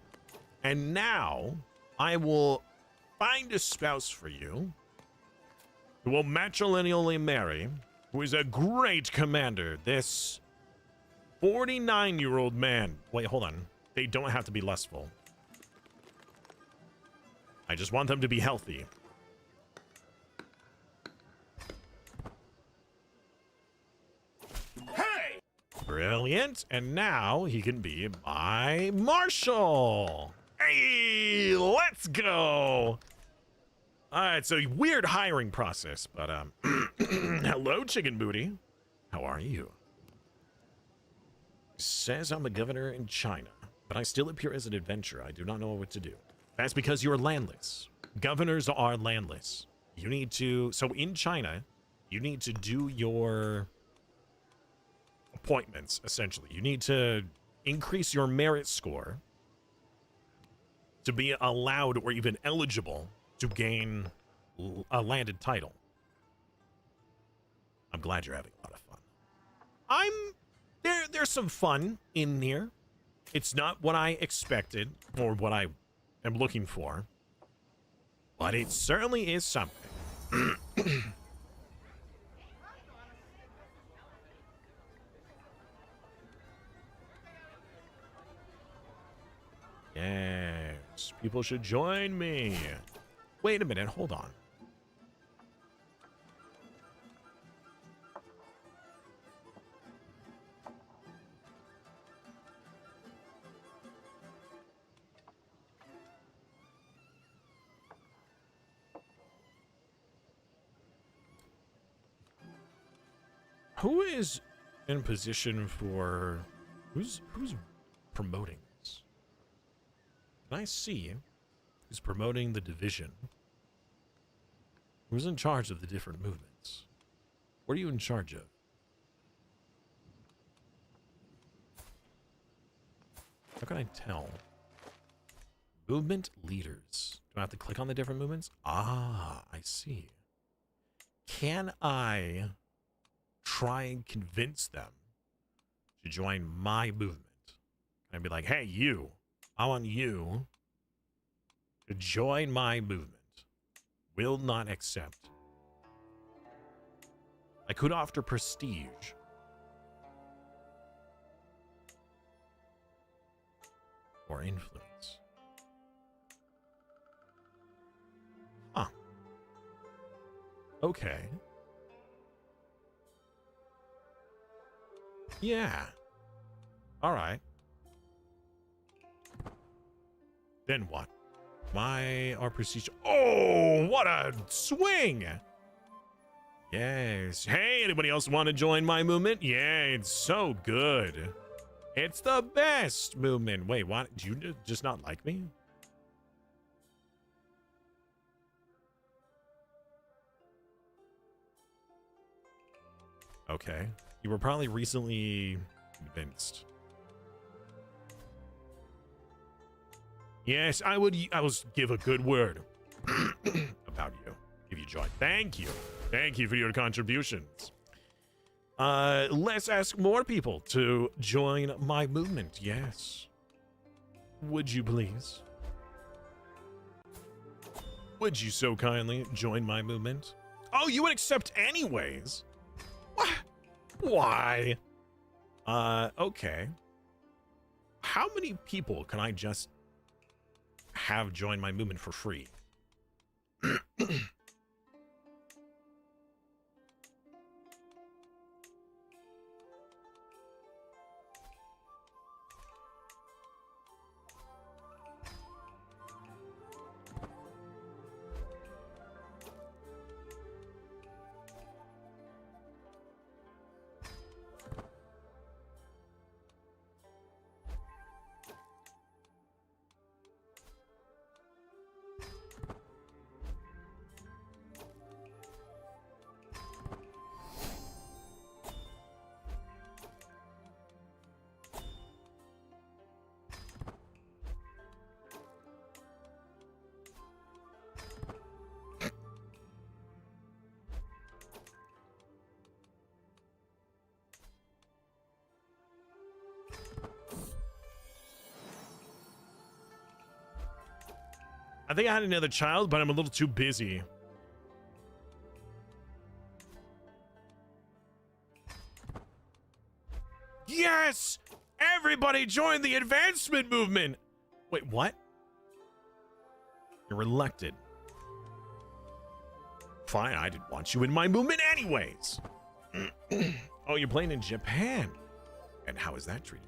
And now I will find a spouse for you who will matrilineally marry, who is a great commander. This 49-year-old man. Wait, hold on. They don't have to be lustful. I just want them to be healthy. Hey! Brilliant. And now he can be my marshal. Hey, let's go. All right, so weird hiring process, but hello, Chicken Booty. How are you? Says I'm a governor in China, but I still appear as an adventurer. I do not know what to do. That's because you're landless. Governors are landless. You need to, so in China, you need to do your appointments, essentially. You need to increase your merit score to be allowed or even eligible to gain a landed title. I'm glad you're having a lot of fun. There's some fun in here. It's not what I expected or what I am looking for, but it certainly is something. Yes, people should join me. Wait a minute, hold on. Who is in position for who's promoting this? Can I see who's promoting the division? Who's in charge of the different movements? What are you in charge of? How can I tell? Movement leaders. Do I have to click on the different movements? Ah, I see. Can I try and convince them to join my movement? Can I be like, hey, you, I want you to join my movement. Will not accept. I could offer prestige. Or influence. Huh. Okay. Yeah. All right. Then what? Why are prestige? Oh, what a swing! Yes. Hey, anybody else want to join my movement? Yeah, it's so good. It's the best movement. Wait, what? Do you just not like me? Okay. You were probably recently convinced. Yes, I will give a good word about you if you join. Thank you. Thank you for your contributions. Let's ask more people to join my movement. Yes. Would you please? Would you so kindly join my movement? Oh, you would accept anyways? What? Why? Okay. How many people can I just have join my movement for free? I think I had another child, but I'm a little too busy. Yes! Everybody join the advancement movement! Wait, what? You're elected. Fine, I didn't want you in my movement anyways. Oh, you're playing in Japan. And how is that treated?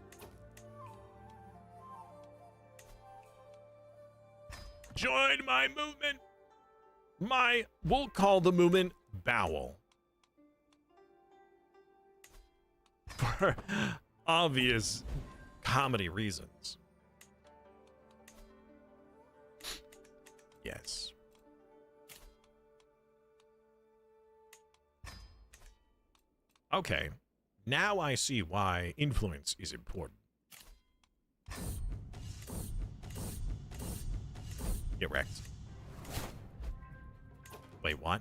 Join my movement. We'll call the movement Bowel. For obvious comedy reasons. Yes. Okay. Now I see why influence is important. Get wrecked. Wait, what?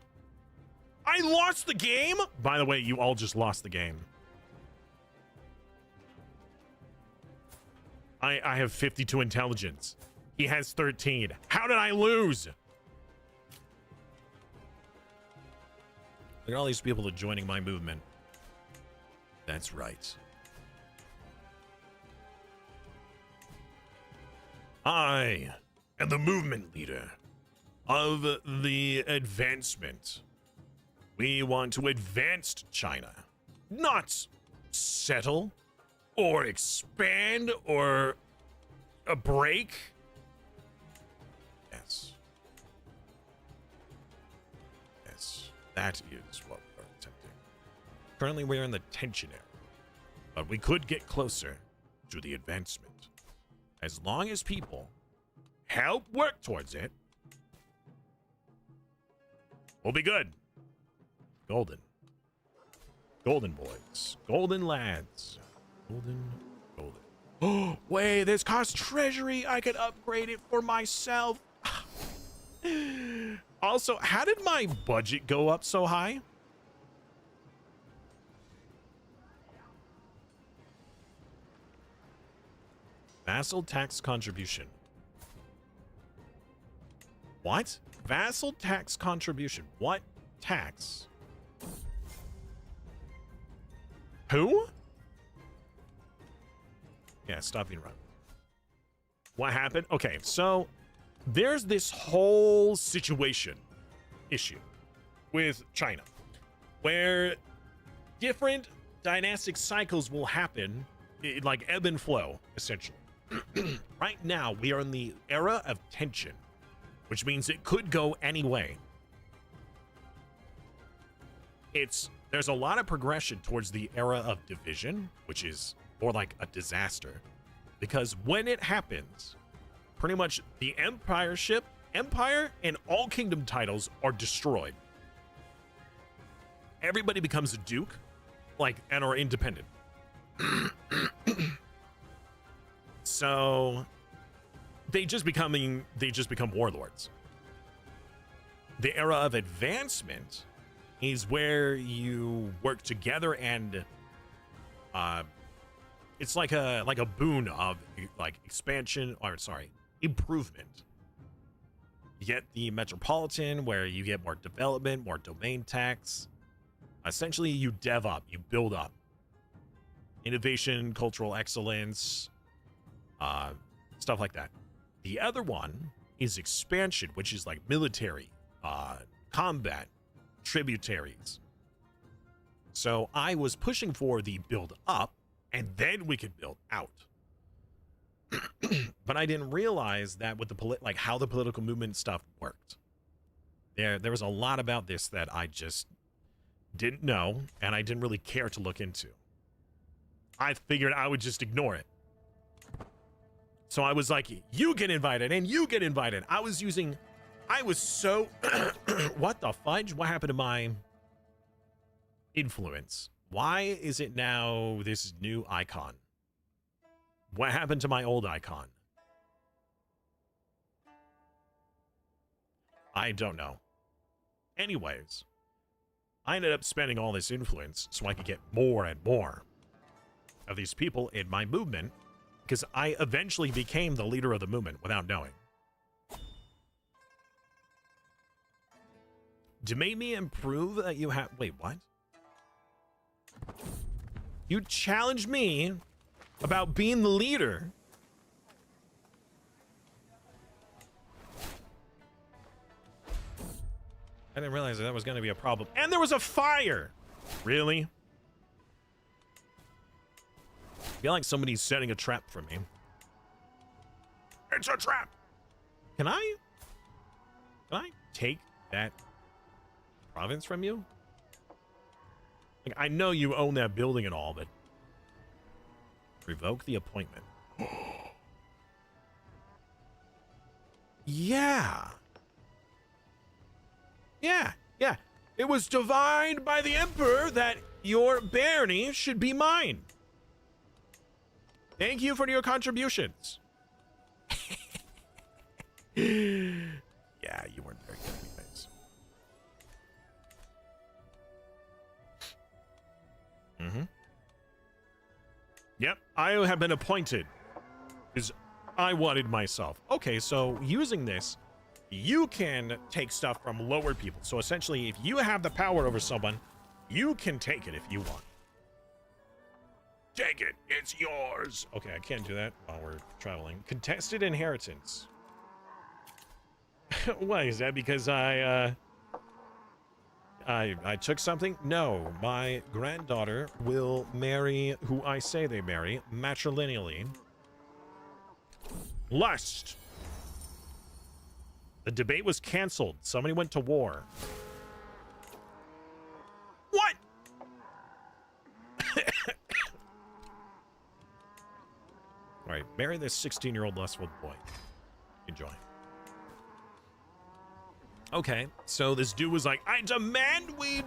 I lost the game? By the way, you all just lost the game. I have 52 intelligence. He has 13. How did I lose? Look at all these people that are joining my movement. That's right. I am the movement leader of the advancement. We want to advance China, not settle or expand or a break. Yes. Yes, that is what we're attempting. Currently, we're in the tension area, but we could get closer to the advancement. As long as people help work towards it, we'll be good. Golden. Golden boys. Golden lads. Golden. Oh, wait, this costs treasury. I could upgrade it for myself. Also, how did my budget go up so high? Vassal tax contribution. What? Vassal tax contribution. What tax? Who? Yeah, stop being run. What happened? Okay, so there's this whole issue with China where different dynastic cycles will happen, like ebb and flow, essentially. Right now, we are in the era of tension, which means it could go any way. There's a lot of progression towards the era of division, which is more like a disaster, because when it happens, pretty much the empire and all kingdom titles are destroyed. Everybody becomes a duke, and are independent. So they just become warlords. The era of advancement is where you work together, and it's like a boon of improvement. You get the metropolitan, where you get more development, more domain tax. Essentially, you dev up, you build up. Innovation, cultural excellence, stuff like that. The other one is expansion, which is like military, combat, tributaries. So I was pushing for the build up, and then we could build out. But I didn't realize that with the how the political movement stuff worked. There was a lot about this that I just didn't know, and I didn't really care to look into. I figured I would just ignore it. So I was like, you get invited, and you get invited. I was so... What the fudge? What happened to my influence? Why is it now this new icon? What happened to my old icon? I don't know. Anyways, I ended up spending all this influence so I could get more and more of these people in my movement, because I eventually became the leader of the movement without knowing. To make me improve that you have... Wait, what? You challenged me about being the leader. I didn't realize that was going to be a problem. And there was a fire! Really? I feel like somebody's setting a trap for me. It's a trap! Can I take that province from you? Like, I know you own that building and all, but... Revoke the appointment. Yeah. Yeah. It was divined by the Emperor that your barony should be mine. Thank you for your contributions. Yeah, you weren't very good anyways. Yep, I have been appointed because I wanted myself. Okay, so using this, you can take stuff from lower people. So essentially, if you have the power over someone, you can take it if you want. Take it, it's yours. Okay, I can't do that while we're traveling. Contested inheritance. Why is that? Because I took something? No, my granddaughter will marry who I say they marry matrilineally. Lust. The debate was canceled. Somebody went to war. What? All right, marry this 16-year-old lustful boy. Enjoy. Okay, so this dude was like, I demand we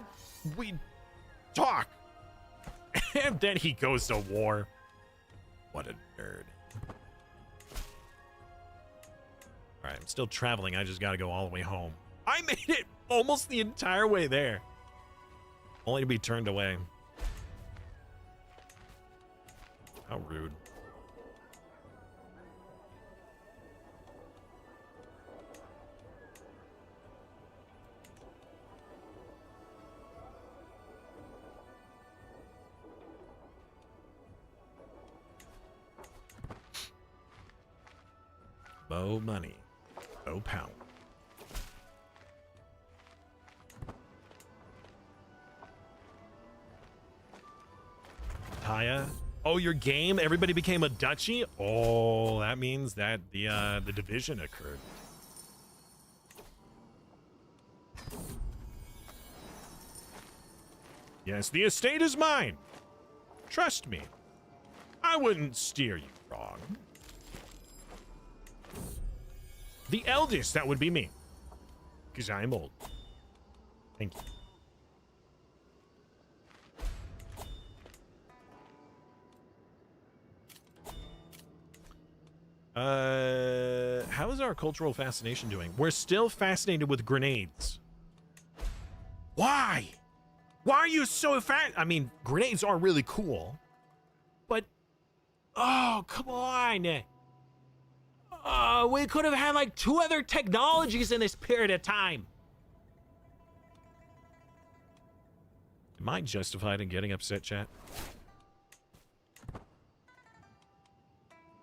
talk. And then he goes to war. What a nerd. All right, I'm still traveling. I just got to go all the way home. I made it almost the entire way there. Only to be turned away. How rude. Mo money. Mo pound. Taya. Oh, your game? Everybody became a duchy? Oh, that means that the division occurred. Yes, the estate is mine. Trust me. I wouldn't steer you wrong. The eldest, that would be me. Because I'm old. Thank you. How is our cultural fascination doing? We're still fascinated with grenades. Why? Why are you so I mean, grenades are really cool. But, oh, come on. We could have had like 2 other technologies in this period of time. Am I justified in getting upset, chat?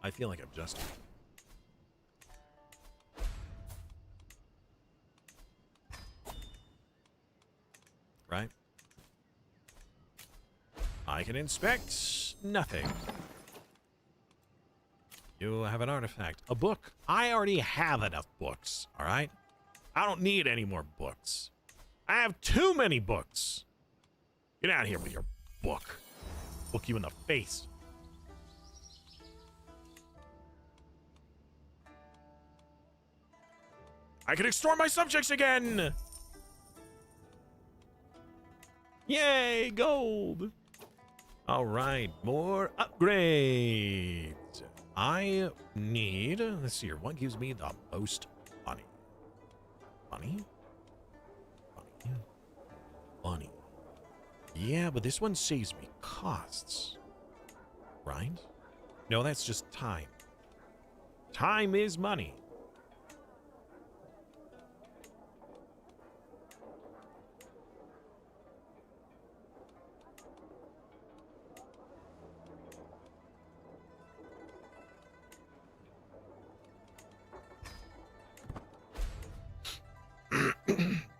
I feel like I'm justified. Right? I can inspect nothing. You have an artifact. A book. I already have enough books, all right? I don't need any more books. I have too many books. Get out of here with your book. Look you in the face. I can extort my subjects again! Yay, gold! All right, more upgrades. I need, let's see here, what gives me the most money? Money? Money? Money. Yeah, but this one saves me costs. Right? No, that's just time. Time is money.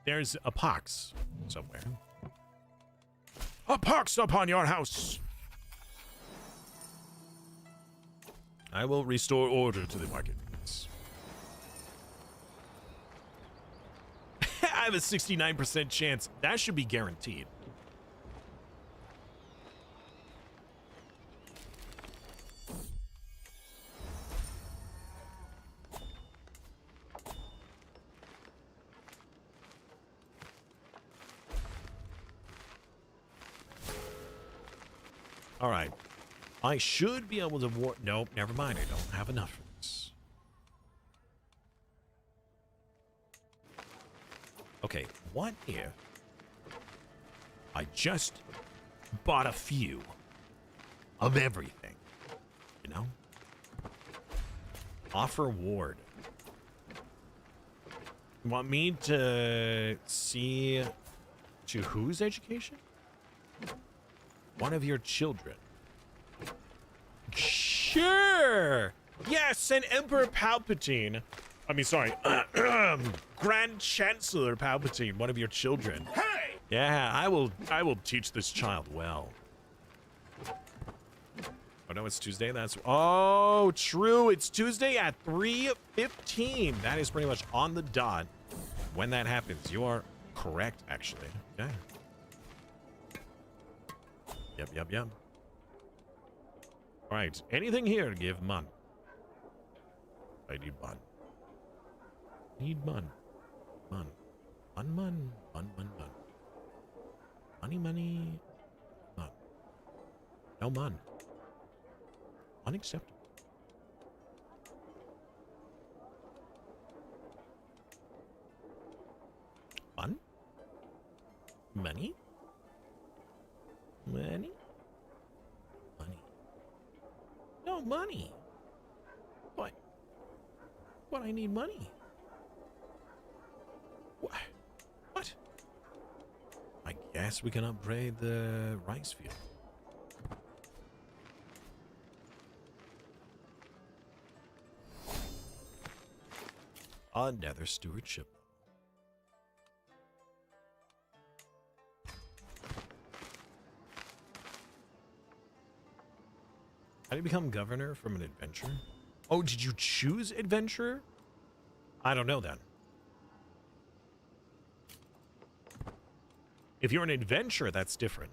There's a pox somewhere. A pox upon your house! I will restore order to the marketplace. I have a 69% chance. That should be guaranteed. All right. I should be able to nope, never mind. I don't have enough for this. Okay, what if I just bought a few of everything? You know? Offer ward. You want me to see to whose education? One of your children. Sure. Yes, send Emperor Palpatine. I mean, sorry, Grand Chancellor Palpatine, one of your children. Hey! Yeah, I will teach this child well. Oh no, it's Tuesday. Oh, true. It's Tuesday at 3:15. That is pretty much on the dot when that happens. You are correct, actually. Okay. Yep. All right. Anything here? Give mun. I need mun. Need mun. Mun. Mun. Money. Mun. No mun. Unacceptable. Mun? Money? Money? No money. What? What? I need money. What? I guess we can upgrade the rice field. Another stewardship. How do you become governor from an adventure? Oh, did you choose adventurer? I don't know then. If you're an adventurer, that's different.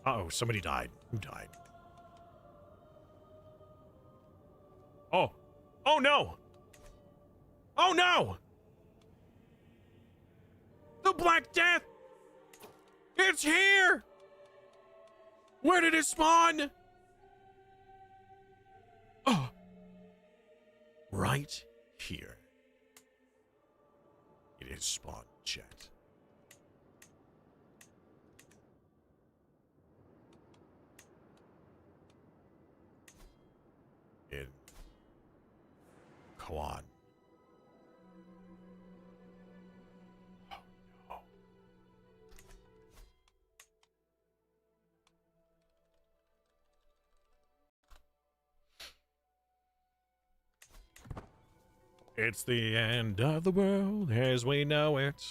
Uh-oh, somebody died. Who died? Oh. Oh, no! Oh, no! The Black Death! It's here! Where did it spawn? Oh. Right here. It is spawned, chat. In Quad. Oh, no. It's the end of the world as we know it.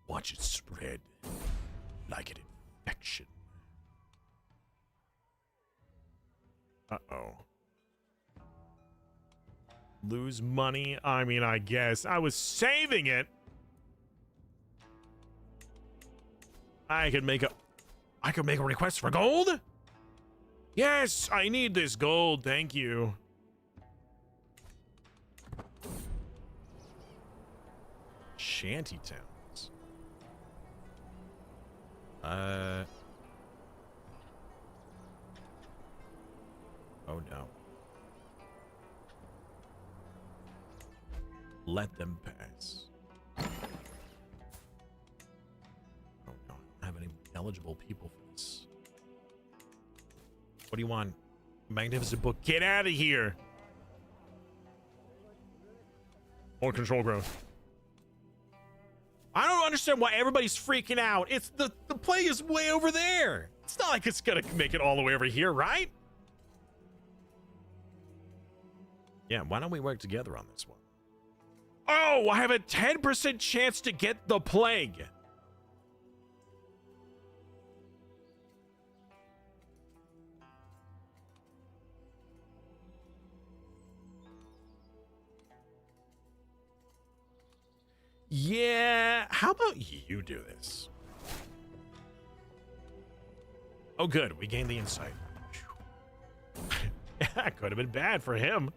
Watch it spread like an infection. Uh-oh. Lose money? I mean, I guess. I was saving it. I could make a request for gold? Yes, I need this gold. Thank you. Shanty towns. Oh no. Let them pass. Oh no, I don't have any eligible people for this. What do you want? Magnificent book. Get out of here. More control growth. I don't understand why everybody's freaking out. It's the plague is way over there. It's not like it's gonna make it all the way over here, right? Yeah, why don't we work together on this one? Oh, I have a 10% chance to get the plague. Yeah, how about you do this? Oh, good. We gained the insight. That could have been bad for him.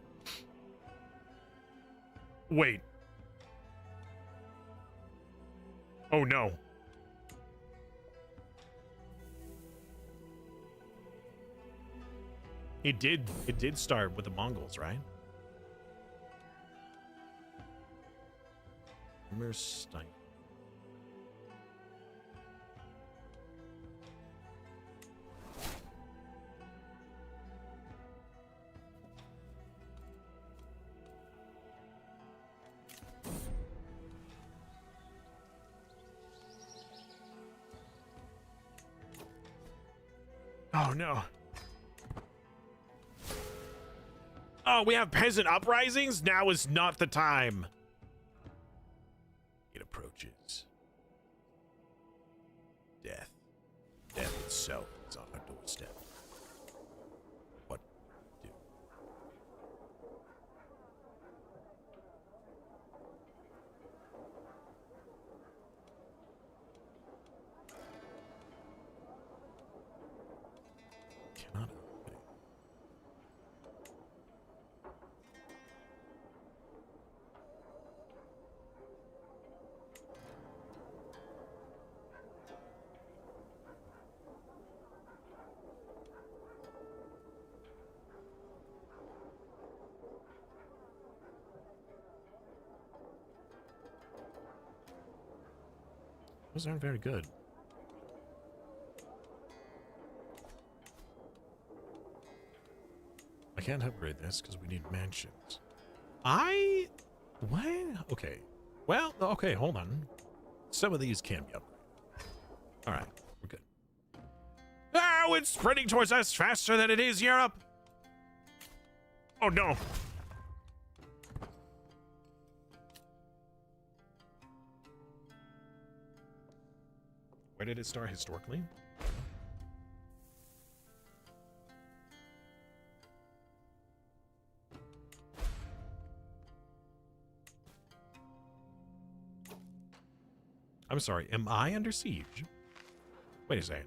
Wait. Oh, no. It did start with the Mongols, right? Merstein. Oh no. Oh, we have peasant uprisings? Now is not the time. It approaches. Death. Death itself is on our doorstep. What do? Cannot open. Those aren't very good. I can't upgrade this because we need mansions. What? Okay. Well, okay, hold on. Some of these can be upgraded. All right, we're good. Oh, it's spreading towards us faster than it is Europe. Oh, no. Where did it start historically? I'm sorry, am I under siege? Wait a second.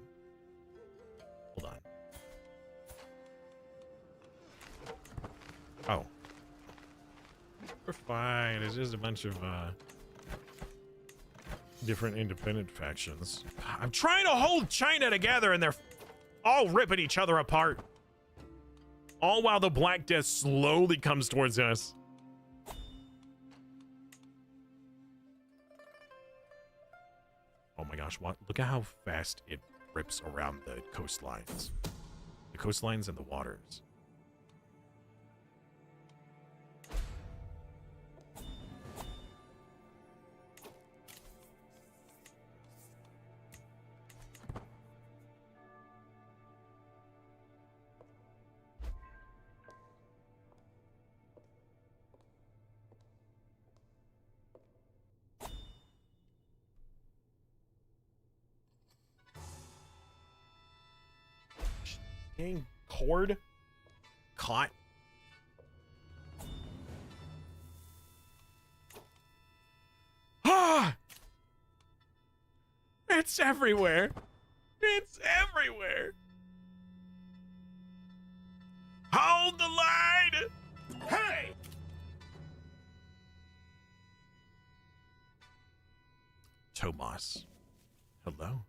Hold on. Oh. We're fine. It's just a bunch of different independent factions. I'm trying to hold China together and they're all ripping each other apart. All while the Black Death slowly comes towards us. Oh my gosh, what? Look at how fast it rips around the coastlines. The coastlines and the waters. Dang cord caught. Ah! It's everywhere. It's everywhere. Hold the line. Hey! Tomas. Hello.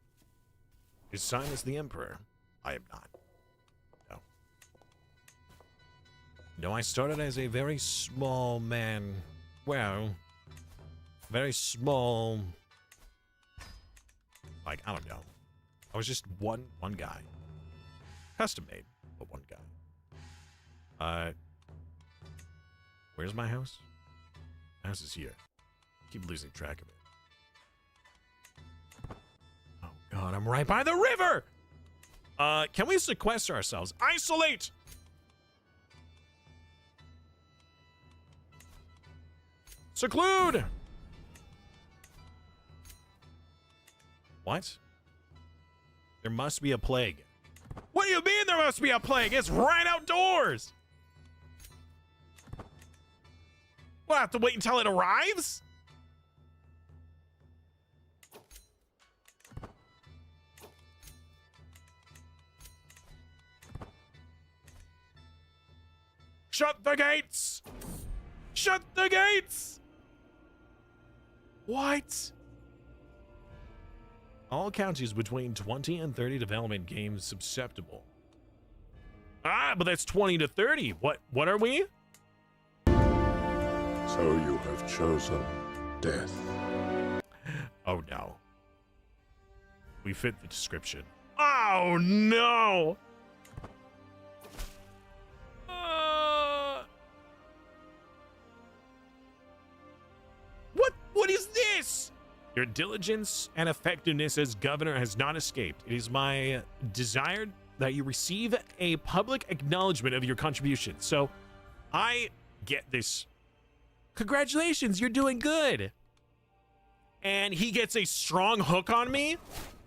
His sign is the Emperor. I am not. No, I started as a very small man. Well, very small. Like, I don't know. I was just one guy. Custom made, but one guy. Where's my house? house is here. Keep losing track of it. Oh god, I'm right by the river! Can we sequester ourselves? Isolate! Seclude! What? There must be a plague. What do you mean there must be a plague? It's right outdoors! We'll have to wait until it arrives? Shut the gates! Shut the gates! What? All counties between 20 and 30 development games susceptible. Ah, but that's 20 to 30. What are we? So you have chosen death. Oh no. We fit the description. Oh no! What is this? Your diligence and effectiveness as governor has not escaped. It is my desire that you receive a public acknowledgement of your contribution. So I get this. Congratulations, you're doing good. And he gets a strong hook on me.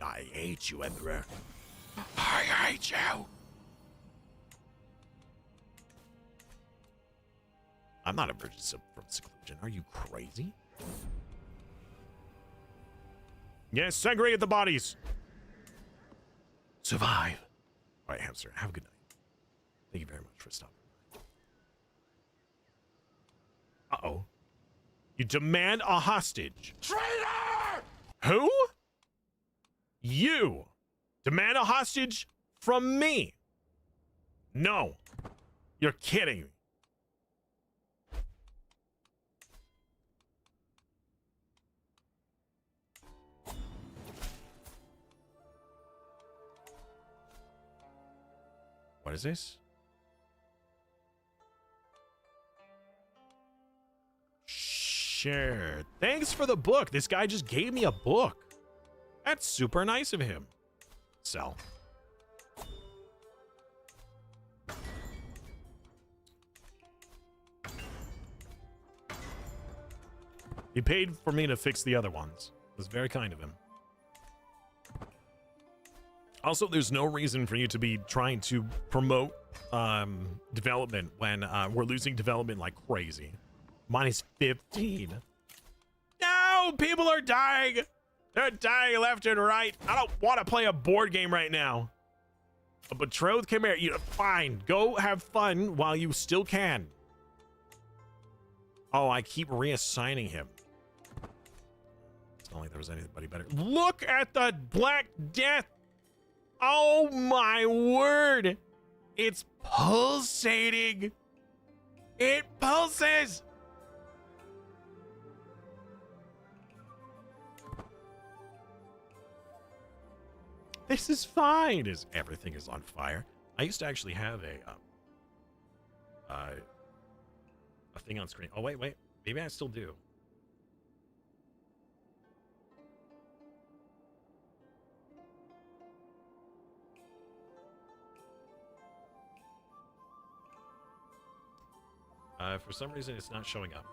I hate you, Emperor. I hate you. I'm not a virgin from seclusion. Are you crazy? Yes, segregate the bodies. Survive. All right, hamster. Have a good night. Thank you very much for stopping. Uh-oh. You demand a hostage. Traitor! Who? You demand a hostage from me. No. You're kidding me. What is this? Sure. Thanks for the book. This guy just gave me a book. That's super nice of him. Sell. He paid for me to fix the other ones. It was very kind of him. Also, there's no reason for you to be trying to promote development when we're losing development like crazy. Minus 15. No! People are dying! They're dying left and right. I don't want to play a board game right now. A betrothed, come here. You, fine. Go have fun while you still can. Oh, I keep reassigning him. It's not like there was anybody better. Look at the Black Death! Oh my word! It's pulsating! It pulses! This is fine. Everything is on fire. I used to actually have a thing on screen. Oh wait. Maybe I still do. For some reason, it's not showing up.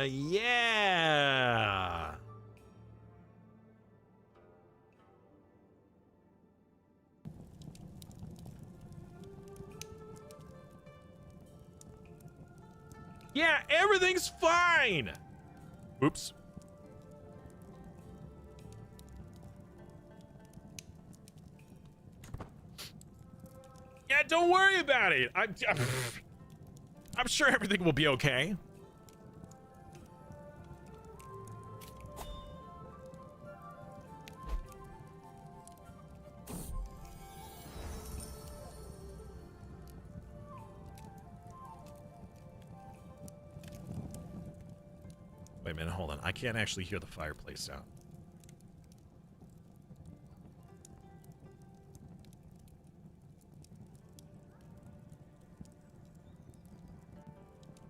Yeah. Yeah, everything's fine. Oops. Yeah, don't worry about it. I'm sure everything will be okay. Wait a minute, hold on. I can't actually hear the fireplace sound.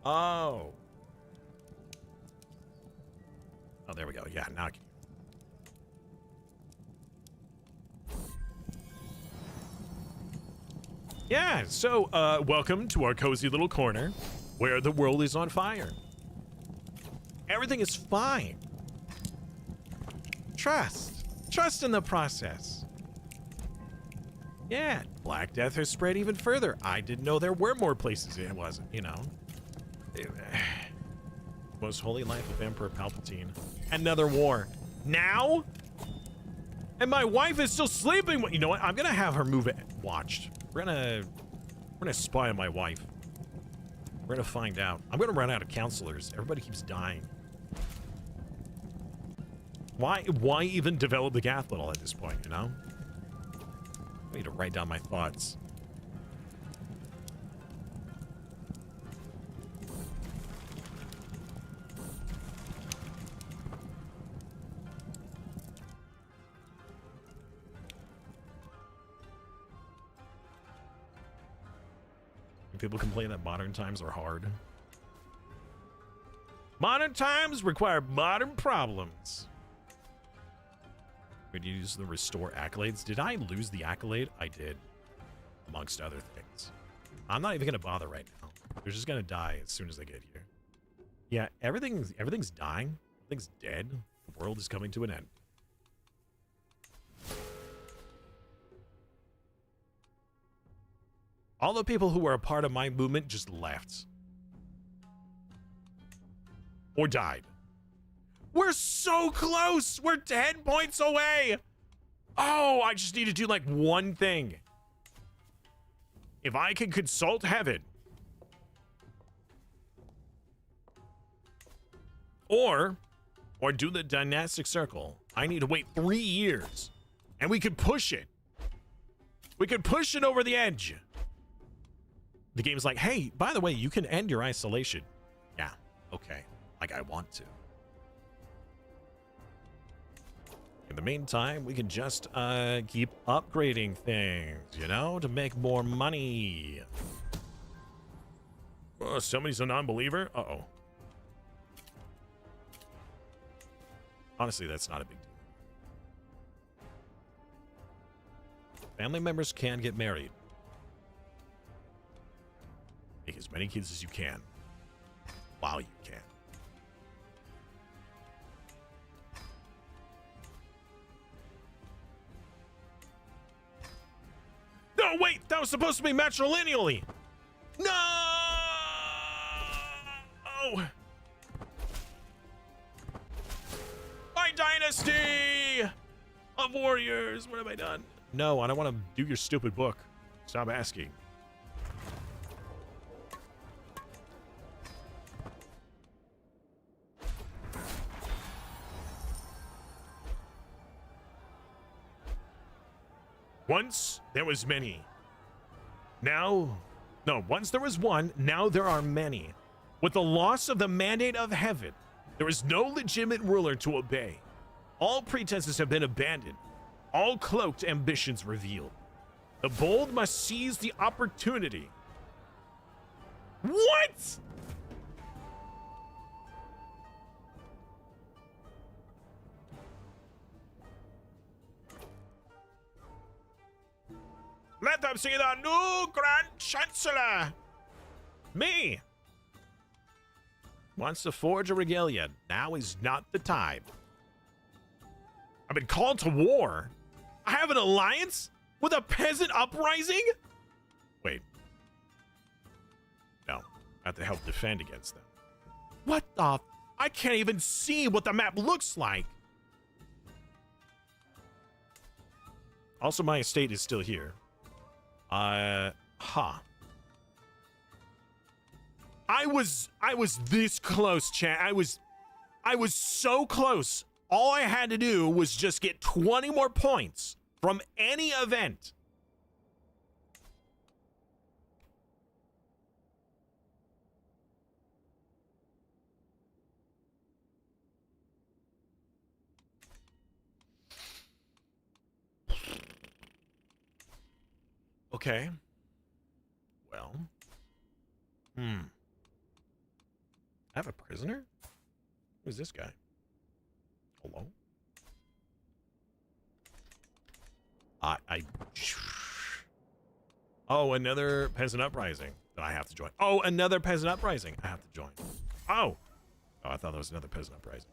Oh. Oh, there we go. Yeah, now I can. Yeah, so, welcome to our cozy little corner where the world is on fire. Everything is fine. Trust. Trust in the process. Yeah, Black Death has spread even further. I didn't know there were more places it wasn't, you know. Most holy life of Emperor Palpatine. Another war. Now? And my wife is still sleeping. You know what? I'm gonna have her move it watched. We're gonna spy on my wife. We're gonna find out. I'm gonna run out of counselors. Everybody keeps dying. Why even develop the Gathlital at this point, you know? I need to write down my thoughts. People complain that modern times are hard. Modern times require modern problems. Would you use the restore accolades? Did I lose the accolade? I did, amongst other things. I'm not even gonna bother right now. They're just gonna die as soon as they get here. Yeah, everything's dying. Everything's dead. The world is coming to an end. All the people who were a part of my movement just left. Or died. We're so close! We're 10 points away! Oh, I just need to do like one thing. If I can consult heaven. Or do the dynastic circle. I need to wait 3 years. And we could push it. We could push it over the edge. The game's like, hey, by the way, you can end your isolation. Yeah, okay. Like I want to. In the meantime, we can just keep upgrading things, you know, to make more money. Oh, somebody's a non-believer? Uh-oh. Honestly, that's not a big deal. Family members can get married. Make as many kids as you can while you can. No, wait, that was supposed to be matrilineally. No! My dynasty of warriors. What have I done? No, I don't want to do your stupid book. Stop asking. Once there was many. Once there was one, now there are many. With the loss of the mandate of heaven, there is no legitimate ruler to obey. All pretenses have been abandoned. All cloaked ambitions revealed. The bold must seize the opportunity. What? Let them see the new Grand Chancellor! Me! Wants to forge a regalia. Now is not the time. I've been called to war. I have an alliance with a peasant uprising? Wait. No. I have to help defend against them. What the? I can't even see what the map looks like. Also, my estate is still here. I was this close, chat. I was so close. All I had to do was just get 20 more points from any event. Okay. Well. I have a prisoner? Who's this guy? Hello? Oh, another peasant uprising that I have to join. Oh, another peasant uprising I have to join. Oh. Oh, I thought there was another peasant uprising.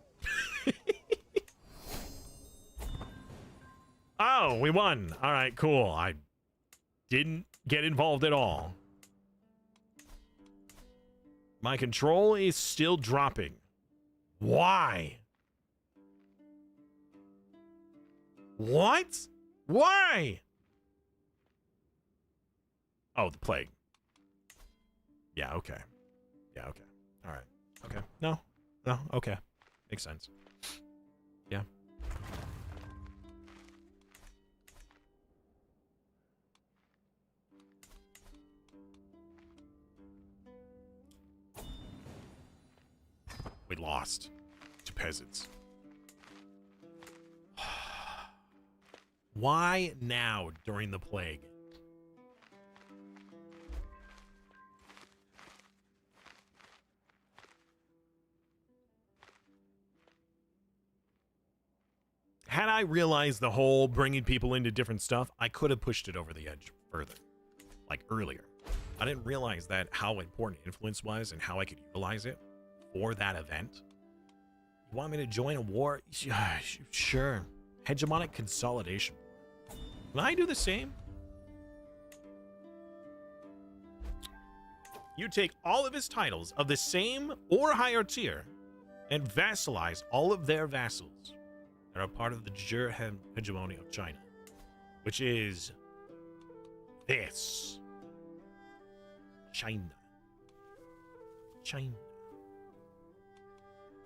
Oh, we won. All right, cool. I didn't get involved at all. My control is still dropping. Why? What? Why? Oh, the plague. Yeah, okay. Yeah, okay. All right. Okay. No. No, okay. Makes sense. Yeah. We lost to peasants. Why now during the plague? Had I realized the whole bringing people into different stuff, I could have pushed it over the edge further, like earlier. I didn't realize that how important influence was and how I could utilize it for that event. You want me to join a war? Sure. Hegemonic consolidation. Can I do the same? You take all of his titles of the same or higher tier and vassalize all of their vassals that are part of the jure hegemony of China, which is this. China.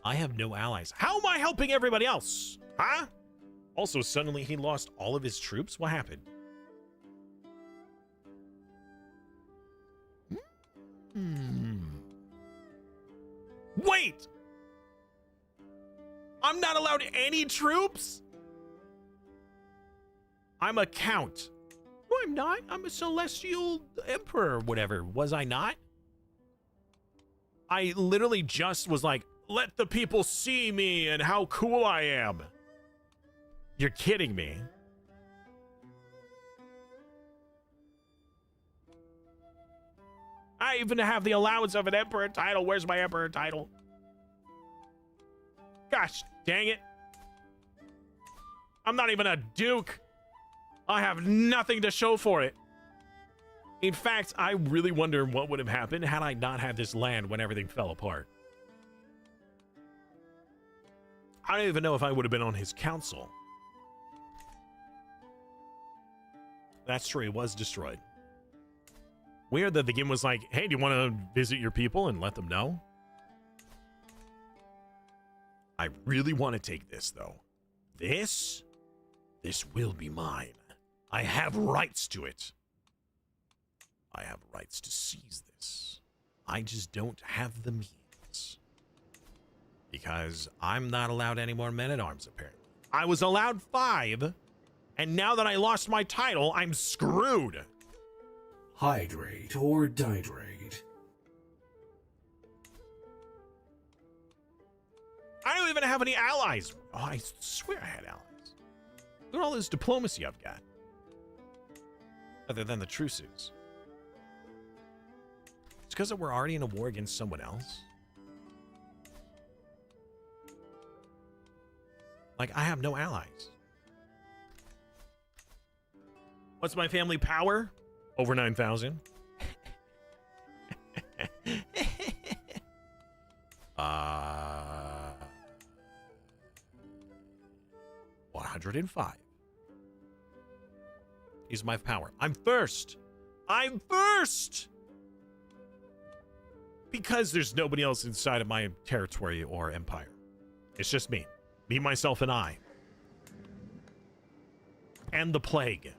I have no allies. How am I helping everybody else? Huh? Also, suddenly he lost all of his troops? What happened? Wait! I'm not allowed any troops? I'm a count. No, I'm not. I'm a celestial emperor, whatever. Was I not? I literally just was like, let the people see me and how cool I am. You're kidding me. I even have the allowance of an emperor title. Where's my emperor title? Gosh, dang it. I'm not even a duke. I have nothing to show for it. In fact, I really wonder what would have happened had I not had this land when everything fell apart. I don't even know if I would have been on his council. That's true, it was destroyed. Weird that the game was like, hey, do you want to visit your people and let them know? I really want to take this, though. This will be mine. I have rights to it. I have rights to seize this. I just don't have the means. Because I'm not allowed any more men-at-arms, apparently. I was allowed 5, and now that I lost my title, I'm screwed. Hydrate or dihydrate. I don't even have any allies. Oh, I swear I had allies. Look at all this diplomacy I've got. Other than the truces. It's because we're already in a war against someone else. Like, I have no allies. What's my family power? Over 9,000. 105 is my power. I'm first. I'm first. Because there's nobody else inside of my territory or empire. It's just me. Me, myself, and I. And the plague.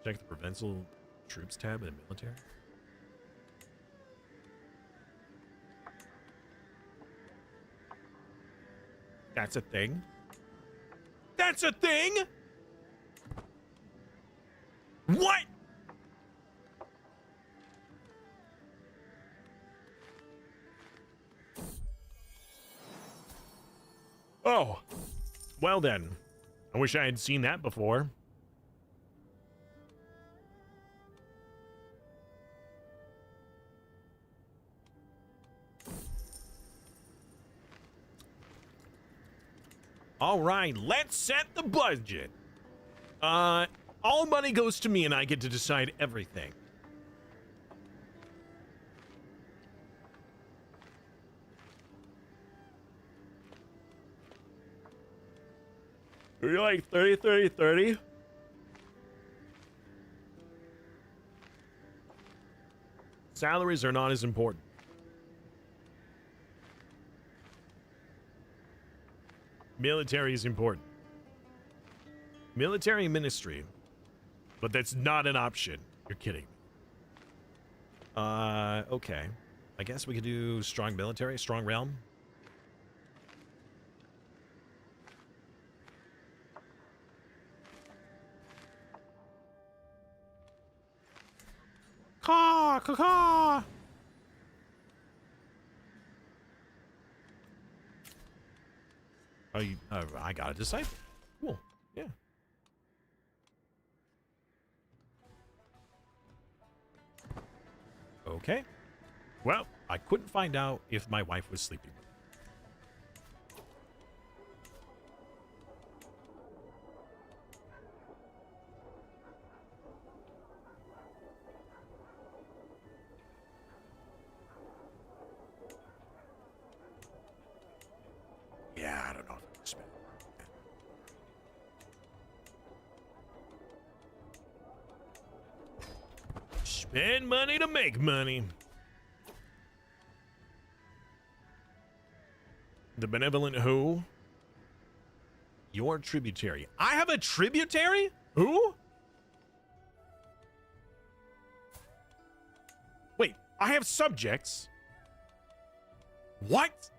Check the provincial troops tab in the military. That's a thing. That's a thing. Oh, well then. I wish I had seen that before. All right, let's set the budget. All money goes to me and I get to decide everything. You're like 30, 30, 30. Salaries are not as important. Military is important. Military ministry. But that's not an option. You're kidding. Okay. I guess we could do strong military, strong realm. Caw, caw, caw. Oh, I got a disciple. Cool. Yeah. Okay. Well, I couldn't find out if my wife was sleeping. Yeah, I don't know if I can spend it. Spend money to make money. The benevolent who? Your tributary. I have a tributary? Who? Wait, I have subjects. What?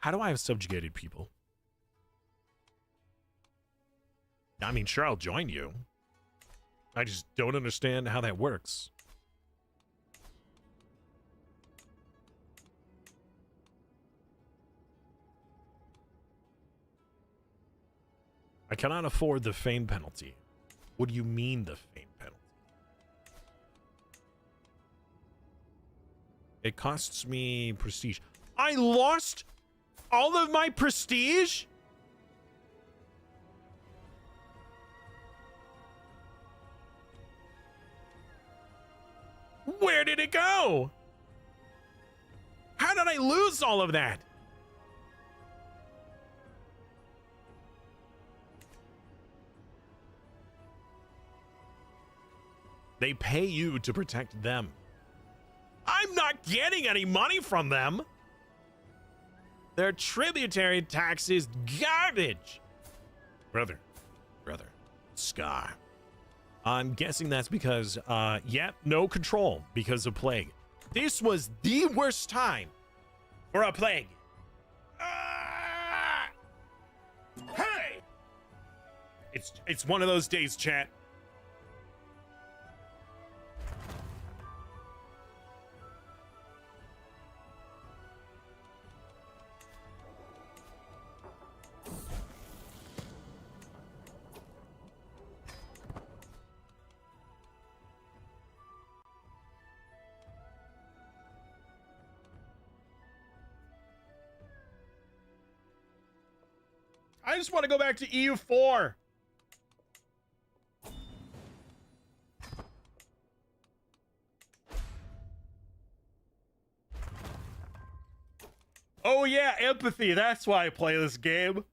How do I have subjugated people? I mean, sure, I'll join you. I just don't understand how that works. I cannot afford the fame penalty. What do you mean, the fame penalty? It costs me prestige. I lost all of my prestige? Where did it go? How did I lose all of that? They pay you to protect them. I'm not getting any money from them. Their tributary tax is garbage. Brother, Sky. I'm guessing that's because, no control because of plague. This was the worst time for a plague. Ah! Hey! It's one of those days, chat. I just want to go back to EU4. Oh yeah, empathy. That's why I play this game.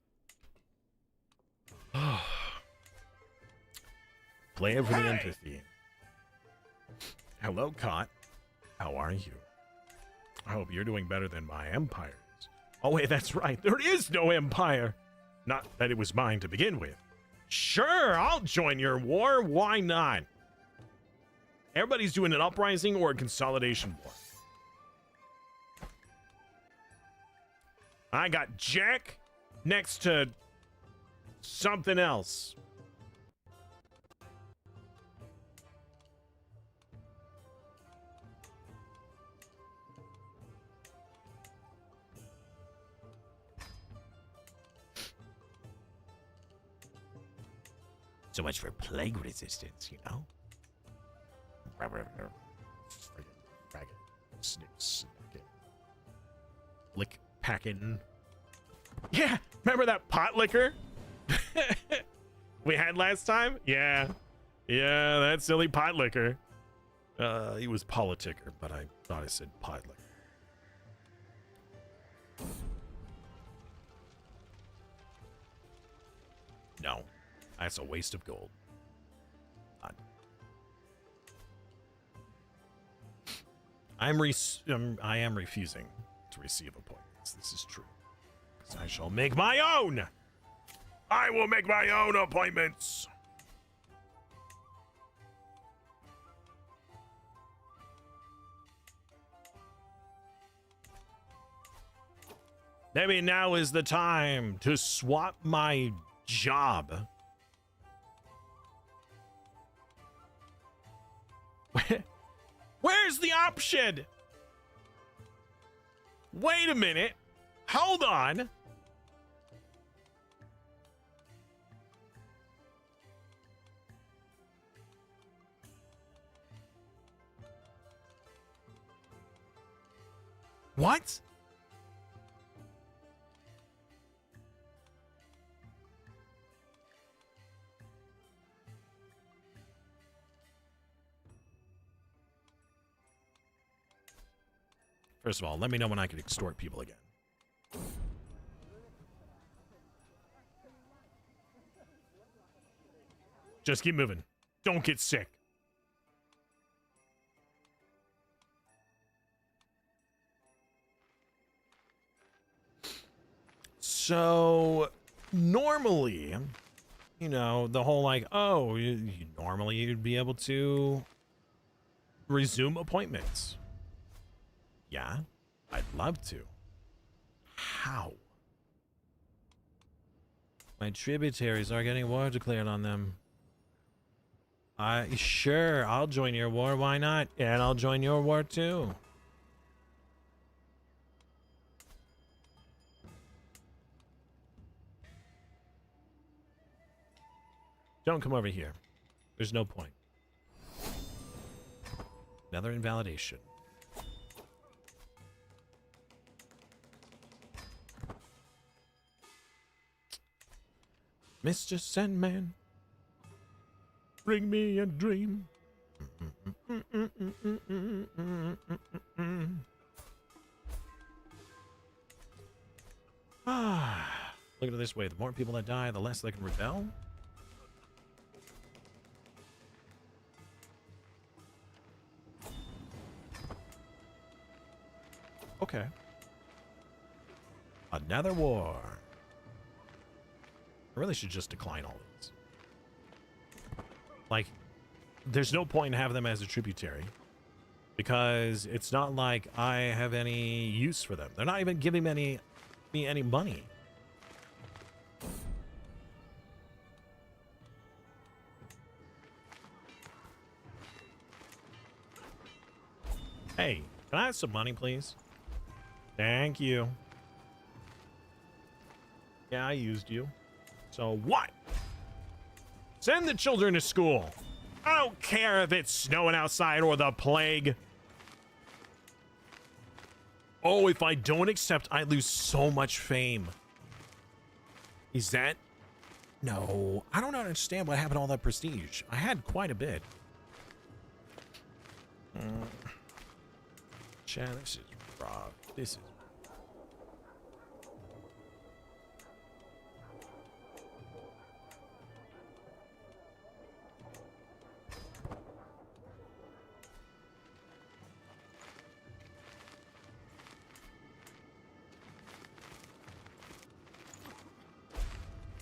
Play it for the empathy. Hello, Cot. How are you? I hope you're doing better than my empire is. Oh wait, that's right. There is no empire. Not that it was mine to begin with. Sure, I'll join your war. Why not? Everybody's doing an uprising or a consolidation war. I got Jack next to something else. So much for plague resistance, you know? Lick packing. Yeah, remember that pot liquor we had last time? Yeah, that silly pot liquor. He was politicker, but I thought I said pot liquor. No, that's a waste of gold. I am refusing to receive appointments. This is true. Because I shall make my own. I will make my own appointments. Maybe now is the time to swap my job. Where's the option? Wait a minute. Hold on. What? First of all, let me know when I can extort people again. Just keep moving. Don't get sick. So, normally, you know, the whole like, oh, normally you'd be able to resume appointments. Yeah, I'd love to. How? My tributaries are getting war declared on them. Sure, I'll join your war, why not? And I'll join your war too. Don't come over here. There's no point. Another invalidation. Mr. Sandman, bring me a dream. Look at it this way. The more people that die, the less they can rebel. Okay. Another war. I really should just decline all these. Like, there's no point in having them as a tributary. Because it's not like I have any use for them. They're not even giving me any money. Hey, can I have some money, please? Thank you. Yeah, I used you. So what? Send the children to school. I don't care if it's snowing outside or the plague. Oh, if I don't accept, I lose so much fame. Is that? No, I don't understand what happened to all that prestige. I had quite a bit. Chad, this is rough. This is.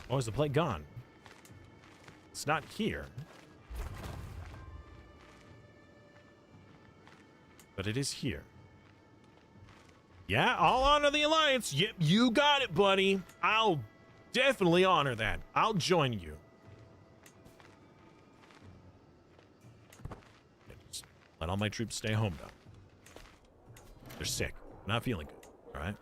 Oh, is the plate gone? It's not here. but it is here. Yeah, I'll honor the alliance. Yep, you got it, buddy. I'll definitely honor that. I'll join you. Yeah, just let all my troops stay home, though. They're sick. Not feeling good, all right?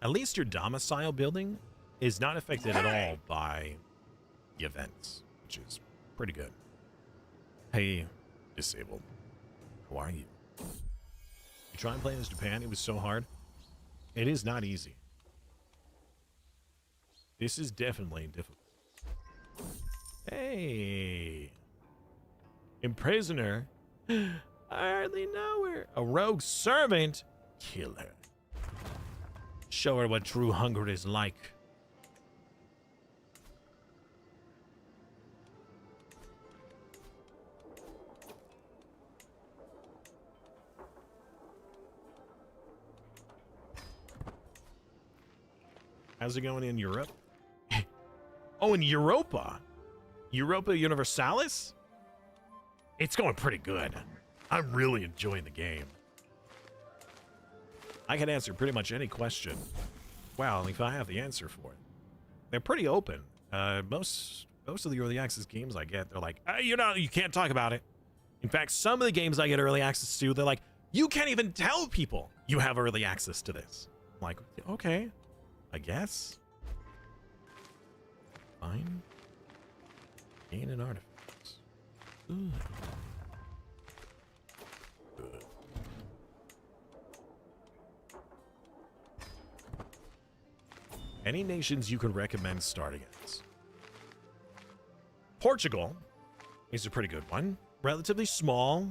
At least your domicile building is not affected at all by the events, which is pretty good. Hey, disabled. How are you? You try and play as Japan? It was so hard. It is not easy. This is definitely difficult. Hey. Imprisoner. I hardly know her. A rogue servant. Kill her. Show her what true hunger is like. How's it going in Europe? Oh, in Europa? Europa Universalis? It's going pretty good. I'm really enjoying the game. I can answer pretty much any question. Well, if I have the answer for it. They're pretty open. Most of the early access games I get, they're like, you can't talk about it. In fact, some of the games I get early access to, they're like, you can't even tell people you have early access to this. I'm like, okay, I guess. Fine. Gain an artifact. Ooh. Good. Any nations you can recommend starting as? Portugal is a pretty good one. Relatively small,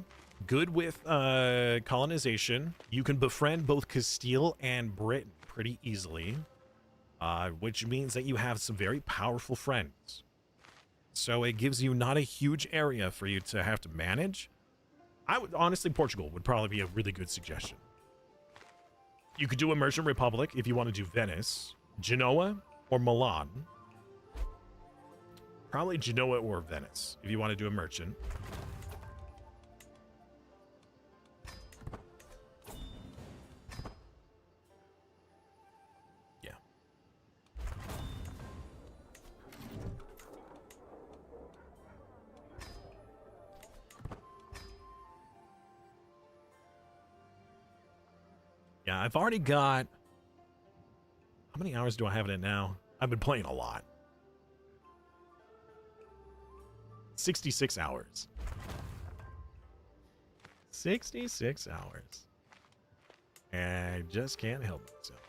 good with colonization. You can befriend both Castile and Britain pretty easily, which means that you have some very powerful friends. So it gives you not a huge area for you to have to manage. I would honestly, Portugal would probably be a really good suggestion. You could do a Merchant Republic if you want to do Venice. Genoa or Milan. Probably Genoa or Venice if you want to do a merchant. Yeah. Yeah, I've already got... How many hours do I have in it now? I've been playing a lot. 66 hours. 66 hours. And I just can't help myself.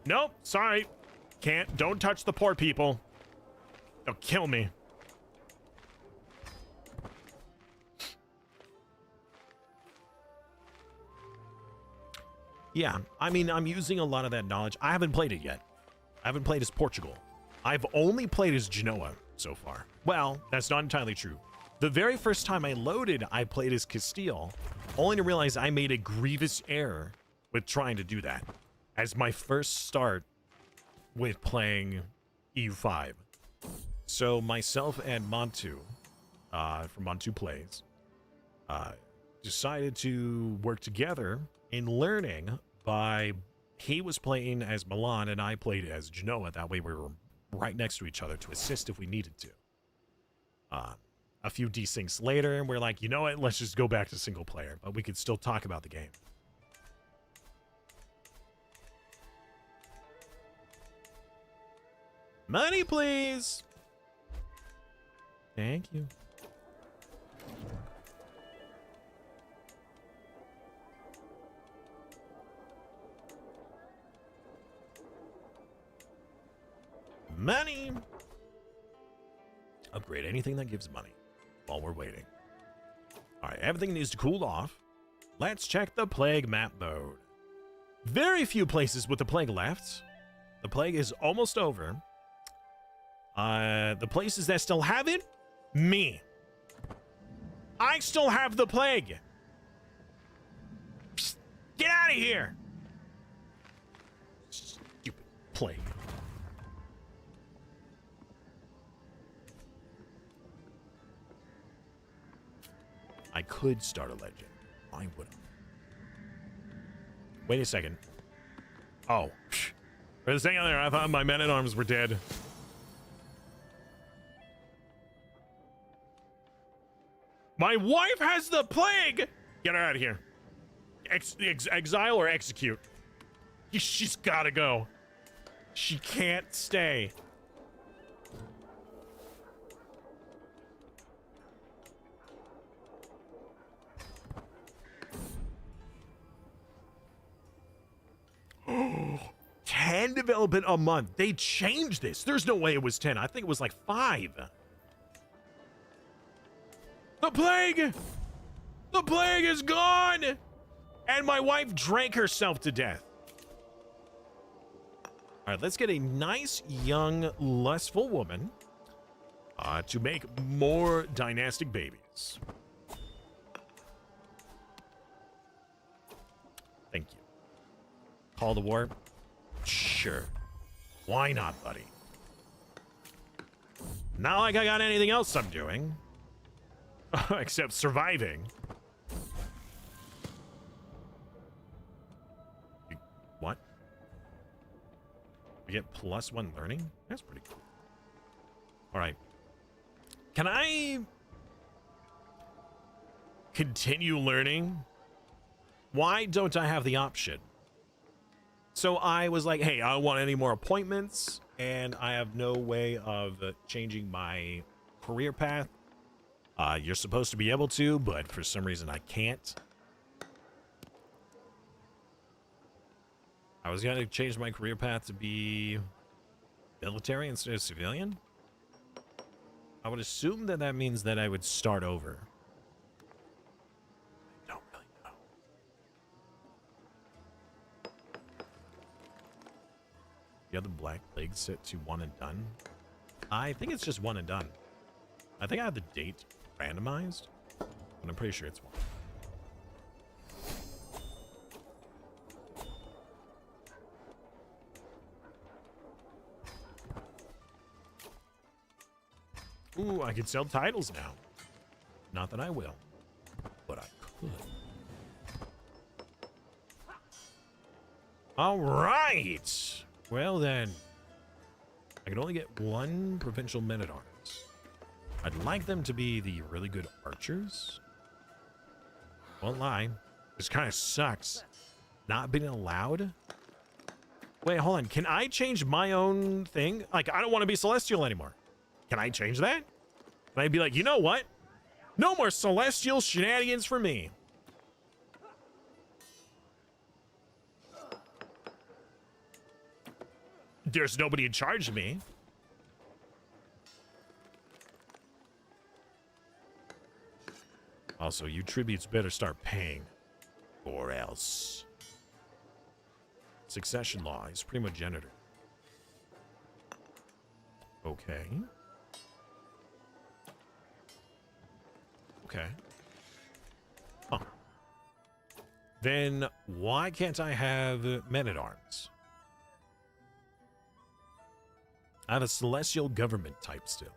Nope, sorry. Can't. Don't touch the poor people. They'll kill me. Yeah, I mean, I'm using a lot of that knowledge. I haven't played it yet. I haven't played as Portugal. I've only played as Genoa so far. Well, that's not entirely true. The very first time I loaded, I played as Castile, only to realize I made a grievous error with trying to do that as my first start with playing EU5. So myself and Montu, from Montu Plays, decided to work together in learning by he was playing as Milan and I played as Genoa. That way we were right next to each other to assist if we needed to. A few desyncs later, and we're like, you know what? Let's just go back to single player, but we could still talk about the game. Money, please. Thank you. Money. Upgrade anything that gives money while we're waiting. All right, everything needs to cool off. Let's check the plague map mode. Very few places with the plague left. The plague is almost over. The places that still have it, me. I still have the plague. Psst, get out of here. Stupid plague. I could start a legend. I wouldn't. Wait a second. Oh. For a second there, I thought my men-at-arms were dead. My wife has the plague! Get her out of here. Exile or execute. She's gotta go. She can't stay. Oh, 10 development a month. They changed this. There's no way it was 10. I think it was like 5. The plague! The plague is gone! And my wife drank herself to death. All right, let's get a nice, young, lustful woman to make more dynastic babies. Thank you. Call the war? Sure. Why not, buddy? Not like I got anything else I'm doing. Except surviving. What? We get +1 learning? That's pretty cool. Alright. Can I continue learning? Why don't I have the option? So I was like, hey, I don't want any more appointments, and I have no way of changing my career path. You're supposed to be able to, but for some reason I can't. I was going to change my career path to be military instead of civilian. I would assume that that means that I would start over. I don't really know. The other Black Plague set to 1 and done. I think it's just 1 and done. I think I have the date randomized, but I'm pretty sure it's 1. Ooh, I could sell titles now. Not that I will, but I could. All right. Well then, I can only get 1 provincial men-at-arms. I'd like them to be the really good archers. Won't lie. This kind of sucks. Not being allowed. Wait, hold on. Can I change my own thing? Like, I don't want to be celestial anymore. Can I change that? Can I be like, you know what? No more celestial shenanigans for me. There's nobody in charge of me. Also, you tributes better start paying. Or else. Succession law is primogenitor. Okay. Okay. Huh. Then why can't I have men-at-arms? I have a celestial government type still.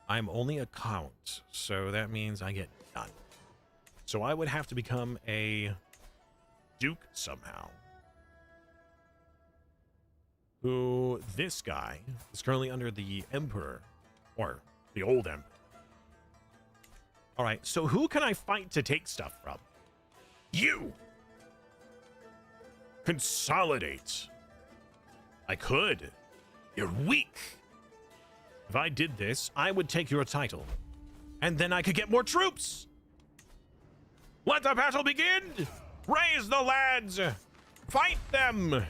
I'm only a count, so that means I get none. So I would have to become a duke somehow. Who, this guy, is currently under the Emperor, or the old Emperor. All right, so who can I fight to take stuff from? You! Consolidate. I could. You're weak. If I did this, I would take your title. And then I could get more troops. Let the battle begin. Raise the lads. Fight them.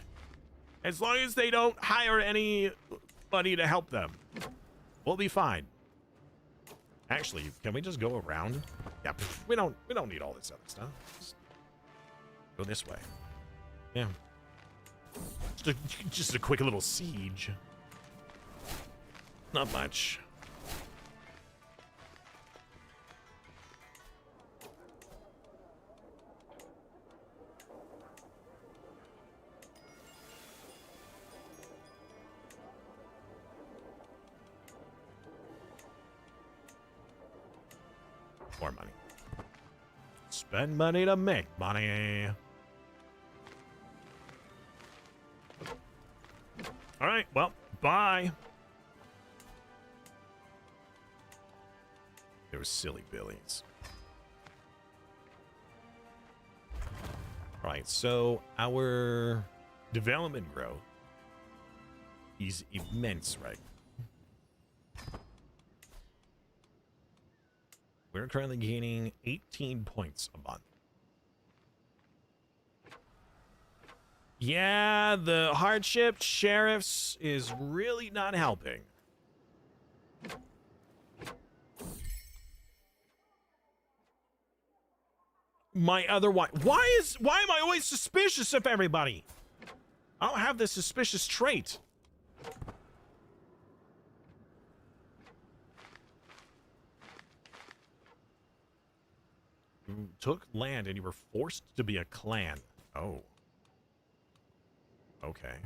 As long as they don't hire anybody to help them, we'll be fine. Actually, can we just go around? Yeah, we don't need all this other stuff. Just go this way. Yeah. Just a quick little siege. Not much. More money. Spend money to make money. All right, well, bye. There was silly billies. All right, so our development growth is immense, right? We're currently gaining 18 points a month. Yeah, the hardship sheriffs is really not helping. My other wife. Why am I always suspicious of everybody? I don't have this suspicious trait. You took land and you were forced to be a clan. Oh. Okay.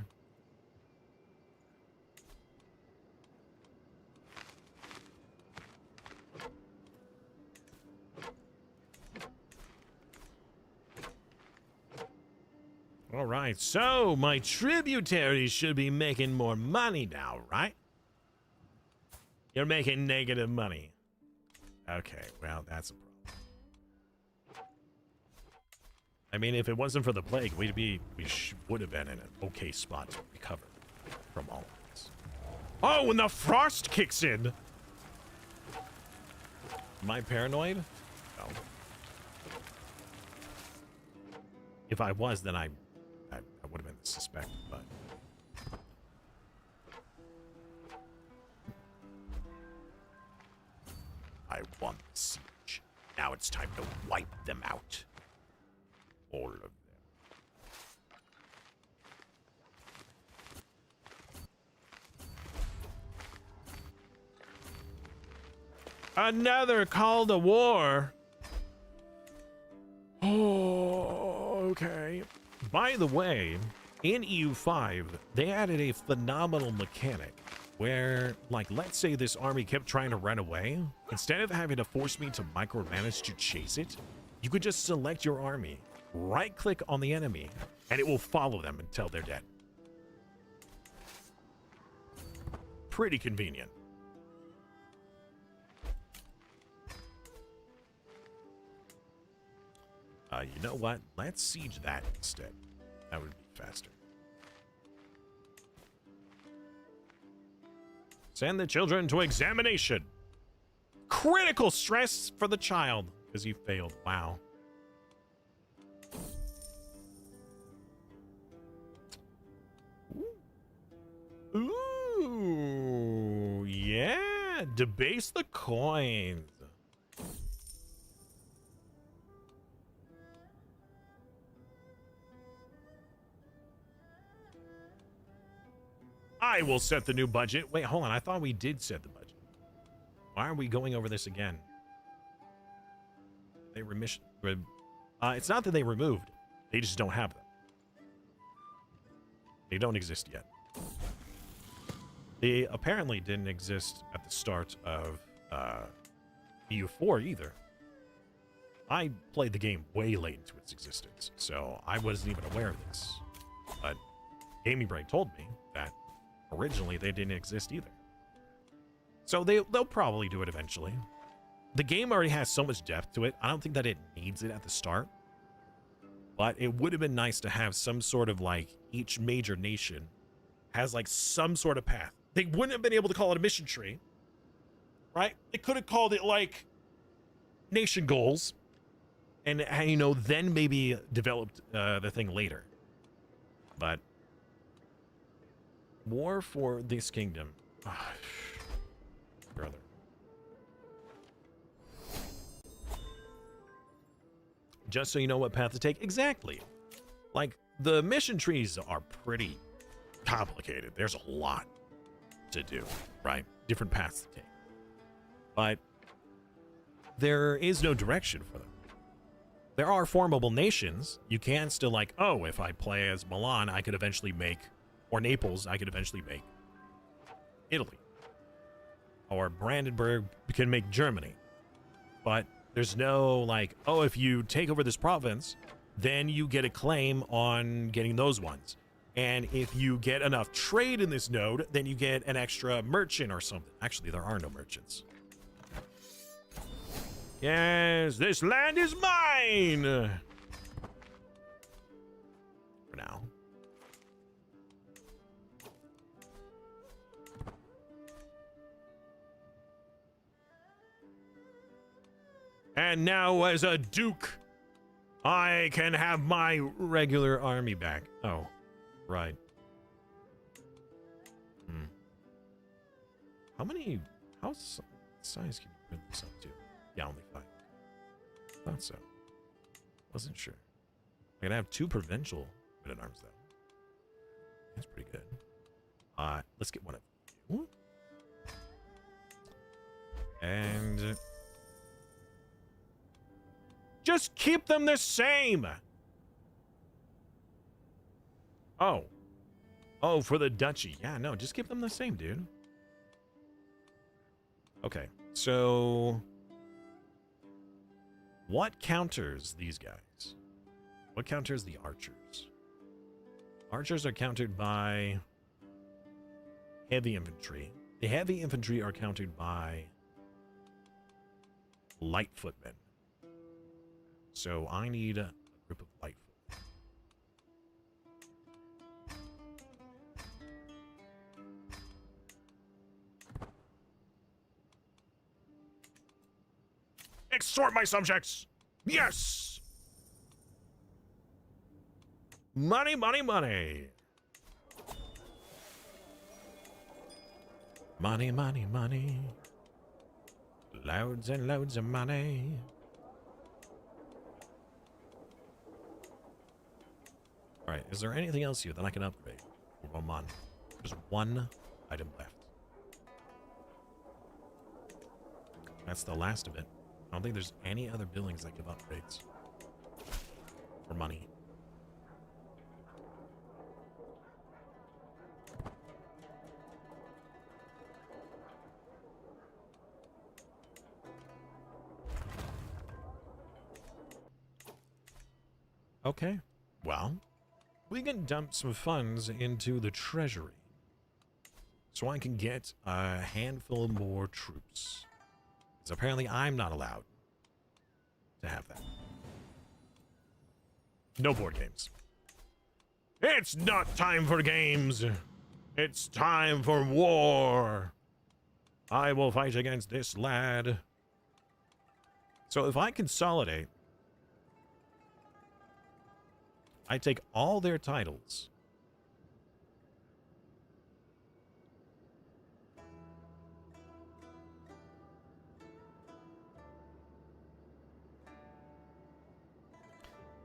All right, so my tributaries should be making more money now, right? You're making negative money. Okay, well, that's a problem. I mean, if it wasn't for the plague, we would have been in an okay spot to recover from all of this. Oh, when the frost kicks in! Am I paranoid? No. If I was, then I would have been suspect, but... I won the siege. Now it's time to wipe them out. All of them. Another call to war. Oh, okay. By the way, in EU5, they added a phenomenal mechanic where, like, let's say this army kept trying to run away. Instead of having to force me to micromanage to chase it, you could just select your army, right-click on the enemy, and it will follow them until they're dead. Pretty convenient. You know what? Let's siege that instead. That would be faster. Send the children to examination. Critical stress for the child because he failed. Wow. Ooh, yeah. Debase the coins. I will set the new budget. Wait, hold on. I thought we did set the budget. Why are we going over this again? They it's not that they removed. They just don't have them. They don't exist yet. They apparently didn't exist at the start of EU4 either. I played the game way late into its existence, so I wasn't even aware of this. But Gaming Break told me that originally they didn't exist either. So they'll probably do it eventually. The game already has so much depth to it, I don't think that it needs it at the start. But it would have been nice to have some sort of, like, each major nation has, like, some sort of path. They wouldn't have been able to call it a mission tree, right? They could have called it, like, nation goals. And, you know, then maybe developed the thing later. But war for this kingdom. Brother. Just so you know what path to take. Exactly. Like, the mission trees are pretty complicated. There's a lot to do, right? Different paths to take. But there is no direction for them. There are formable nations. You can still, like, oh, if I play as Milan, I could eventually make, or Naples, I could eventually make Italy. Or Brandenburg can make Germany. But There's no like, oh, if you take over this province, then you get a claim on getting those ones. And if you get enough trade in this node, then you get an extra merchant or something. Actually, there are no merchants. Yes, this land is mine! For now. And now, as a duke, I can have my regular army back. Oh, right. How size can you print this up to? Yeah, only 5. Thought so. Wasn't sure. I can have 2 provincial men at arms, though. That's pretty good. Let's get one of you. And just keep them the same. Oh, for the duchy. Yeah, no, just keep them the same, dude. Okay, so what counters these guys? What counters the archers? Archers are countered by heavy infantry. The heavy infantry are countered by light footmen. So I need a group of light footmen. Extort my subjects! Yes! Money, money, money! Money, money, money. Loads and loads of money. Alright, is there anything else here that I can upgrade? Roman. There's 1 item left. That's the last of it. I don't think there's any other buildings that give upgrades. For money. Okay, well, we can dump some funds into the treasury so I can get a handful more troops. Because apparently I'm not allowed to have that. No board games. It's not time for games. It's time for war. I will fight against this lad. So if I consolidate, I take all their titles.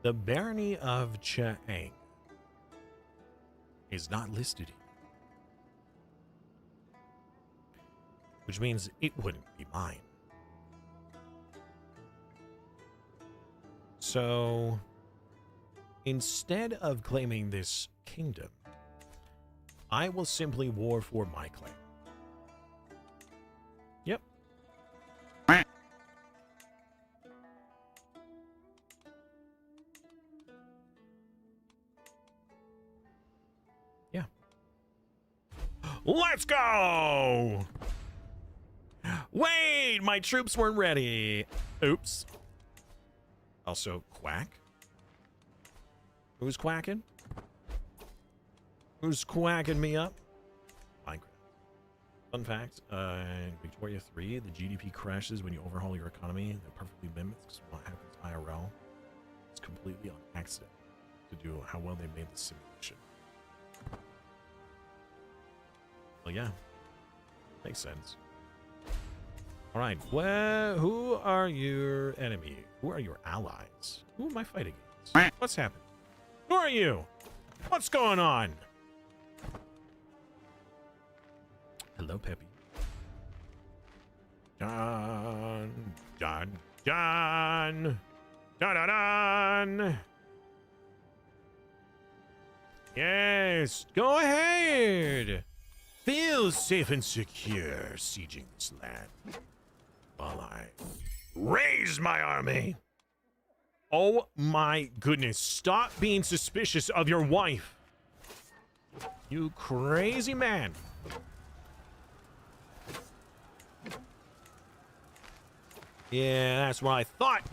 The barony of Chaang is not listed here, which means it wouldn't be mine. So instead of claiming this kingdom, I will simply war for my claim. Yep. Yeah. Let's go! Wait, my troops weren't ready. Oops. Also, quack. Who's quacking? Who's quacking me up? Minecraft. Fun fact, Victoria 3, the GDP crashes when you overhaul your economy. That perfectly mimics what happens IRL. It's completely on accident to do how well they made the simulation. Well, yeah. Makes sense. Alright, well, who are your enemy? Who are your allies? Who am I fighting against? What's happening? Who are you? What's going on? Hello, Peppy. John. Dun, dun, dun. Yes, go ahead. Feel safe and secure sieging this land while I Raise my army. Oh my goodness. Stop being suspicious of your wife. You crazy man. Yeah, that's what I thought.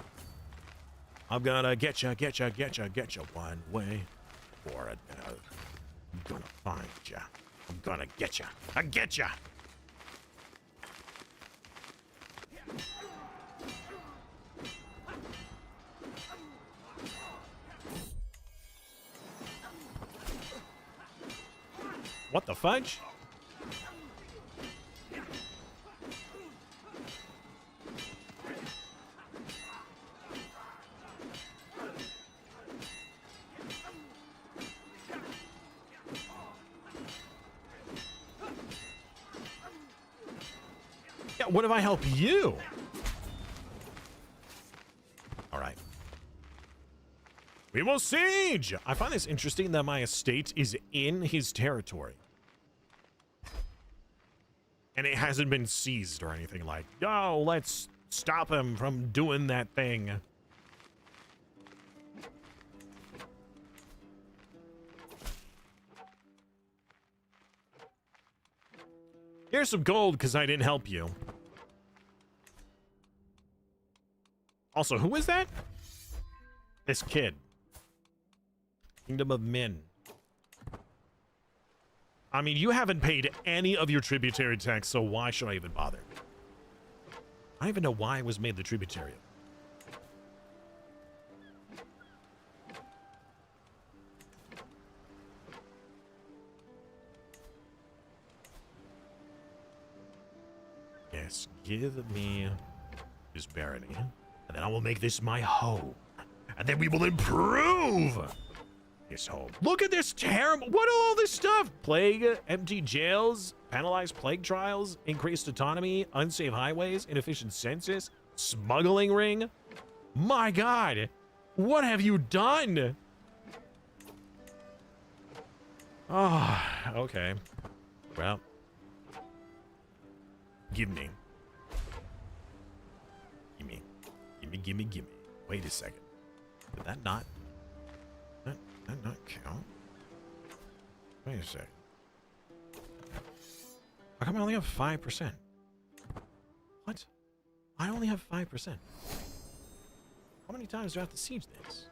I'm gonna get you one way or another. I'm gonna find you. I'm gonna get you. I get you. What the fudge? Yeah, what if I help you? All right. We will siege! I find this interesting that my estate is in his territory. And it hasn't been seized or anything like, oh, let's stop him from doing that thing. Here's some gold because I didn't help you. Also, who is that? This kid. Kingdom of Min. I mean, you haven't paid any of your tributary tax, so why should I even bother? I don't even know why I was made the tributary. Yes, give me this barony, and then I will make this my home. And then we will improve this home. Look at this terrible, what all this stuff? Plague, empty jails, penalized plague trials, increased autonomy, unsafe highways, inefficient census, smuggling ring. My God, what have you done? Oh, okay. Well, give me. Gimme. Wait a second. Did that not count? Wait a second. How come I only have 5%? What? I only have 5%. How many times do I have to siege this?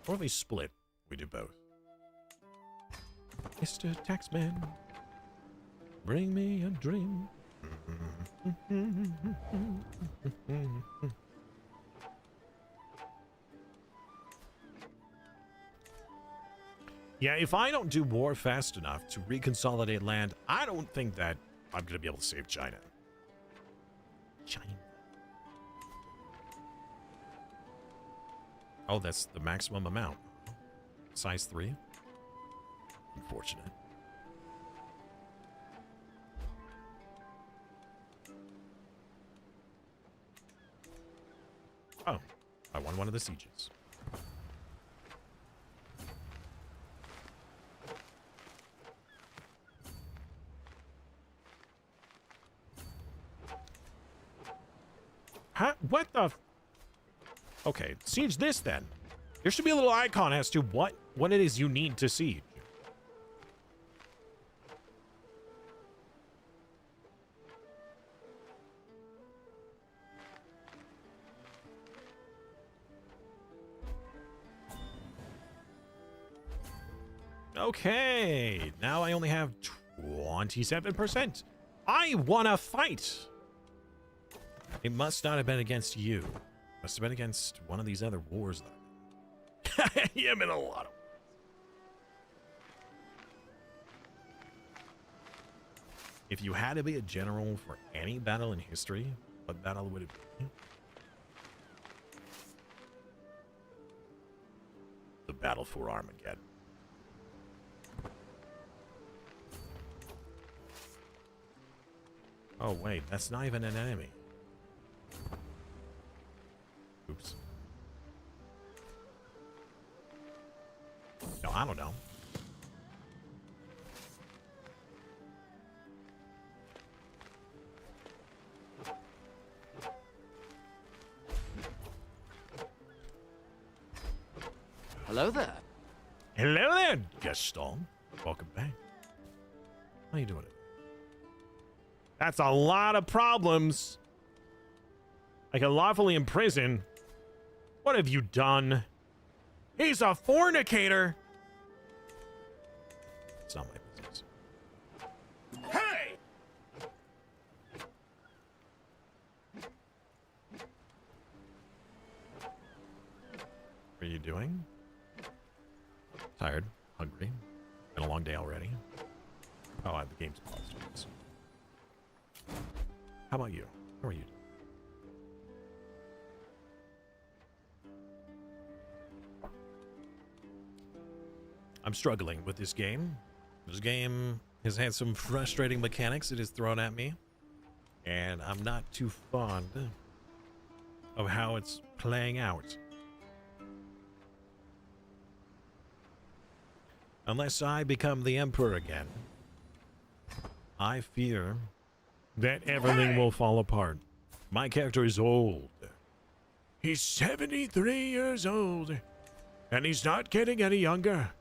Or if we split, we do both. Mr. Taxman, bring me a dream. Yeah, if I don't do war fast enough to reconsolidate land, I don't think that I'm going to be able to save China. Oh, that's the maximum amount. Size 3? Unfortunate. Oh, I won one of the sieges. Huh? What the? Okay, siege this then. There should be a little icon as to what it is you need to siege. Okay, now I only have 27%. I wanna fight. It must not have been against you. Must have been against one of these other wars that I'm in. I'm in a lot of. If you had to be a general for any battle in history, what battle would it be? The battle for Armageddon. Oh, wait, that's not even an enemy. Oops. No, I don't know. Hello there. Hello there, Gaston. Welcome back. How you doing? That's a lot of problems. I can lawfully imprison. What have you done? He's a fornicator. It's not my business. Hey! What are you doing? Tired, hungry. Been a long day already. Oh, the game's paused. How about you? How are you? I'm struggling with this game. This game has had some frustrating mechanics it has thrown at me, and I'm not too fond of how it's playing out. Unless I become the Emperor again, I fear that everything will fall apart. My character is old. He's 73 years old, and he's not getting any younger.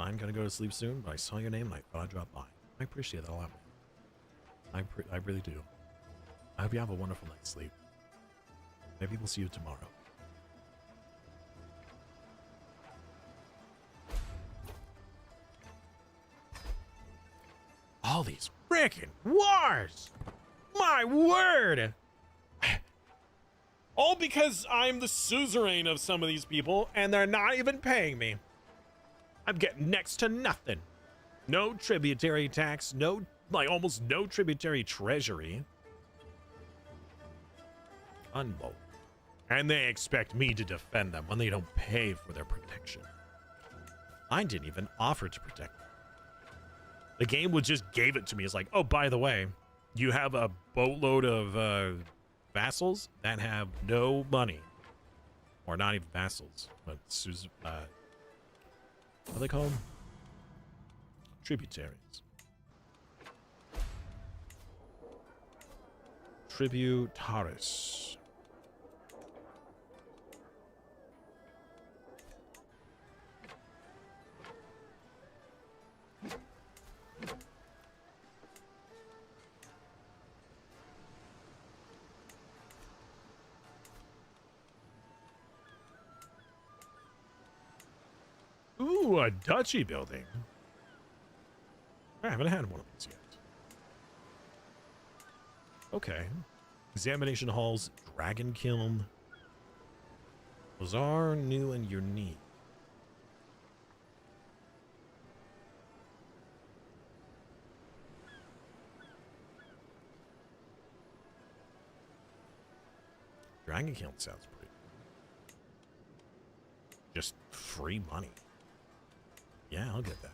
I'm gonna go to sleep soon, but I saw your name and I thought I'd drop by. I appreciate that a lot. I really do. I hope you have a wonderful night's sleep. Maybe we'll see you tomorrow. All these frickin' wars! My word! All because I'm the suzerain of some of these people and they're not even paying me. I'm getting next to nothing. No tributary tax, no, like almost no tributary treasury. Unbelievable. And they expect me to defend them when they don't pay for their protection. I didn't even offer to protect them. The game would just gave it to me. It's like, oh, by the way, you have a boatload of vassals that have no money. Or not even vassals, but what are they called? Tributaries. Tributaris. Ooh, a duchy building. I haven't had one of these yet. Okay. Examination halls, dragon kiln. Those are new and unique. Dragon kiln sounds pretty. Just free money. Yeah, I'll get that.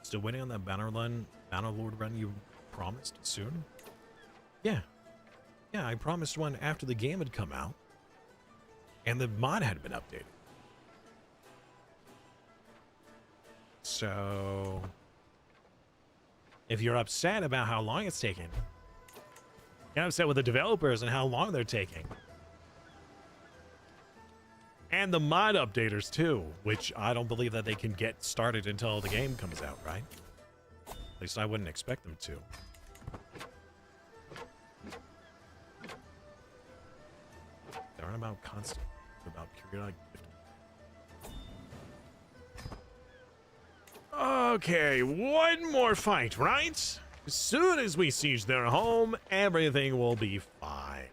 Still waiting on that Bannerlord run you promised soon? Yeah. Yeah, I promised one after the game had come out. And the mod had been updated. So if you're upset about how long it's taking, get upset with the developers and how long they're taking. And the mod updaters too, which I don't believe that they can get started until the game comes out, right? At least I wouldn't expect them to. They aren't about constant, they're about periodic gifting. Okay, one more fight, right? As soon as we siege their home, everything will be fine.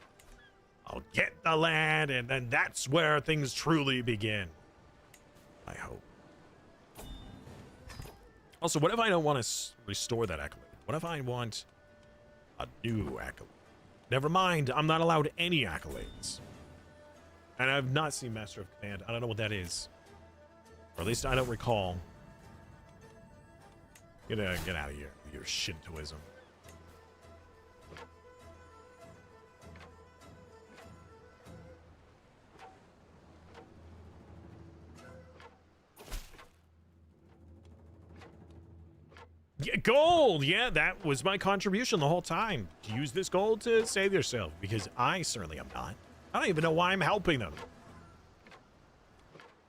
I'll get the land, and then that's where things truly begin. I hope. Also, what if I don't want to restore that accolade? What if I want a new accolade? Never mind, I'm not allowed any accolades. And I've not seen Master of Command. I don't know what that is. Or at least I don't recall. Get out of here with your Shintoism. Yeah, gold. Yeah, that was my contribution the whole time. Use this gold to save yourself, because I certainly am not. I don't even know why I'm helping them.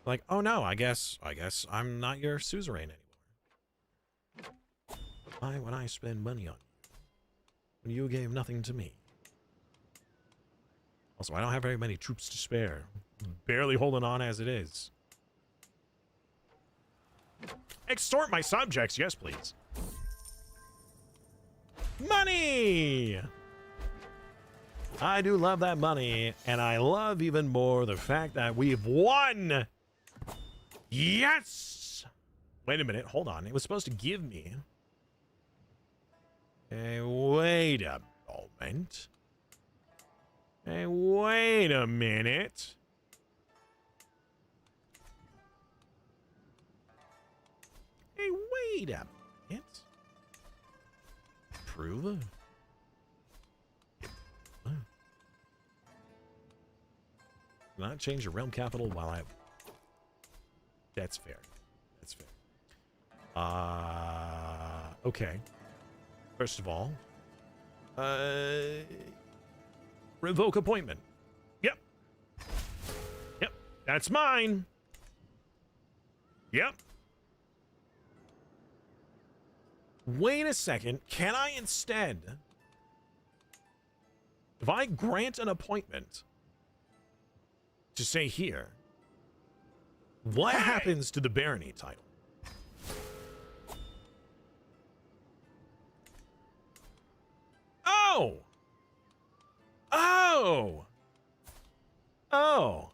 Like, oh no, I guess I'm not your suzerain anymore. Why would I spend money on you when you gave nothing to me? Also, I don't have very many troops to spare. Barely holding on as it is. Extort my subjects, yes, please. Money! I do love that money, and I love even more the fact that we've won! Yes! Wait a minute, hold on. It was supposed to give me... Hey, wait a moment. Hey, wait a minute. Hey, wait a minute. Approve? Not change your realm capital while I... That's fair. That's fair. Okay. First of all, revoke appointment. Yep. Yep. That's mine. Yep. Wait a second. Can I instead, if I grant an appointment to say here, what happens to the barony title? Oh! Oh! Oh!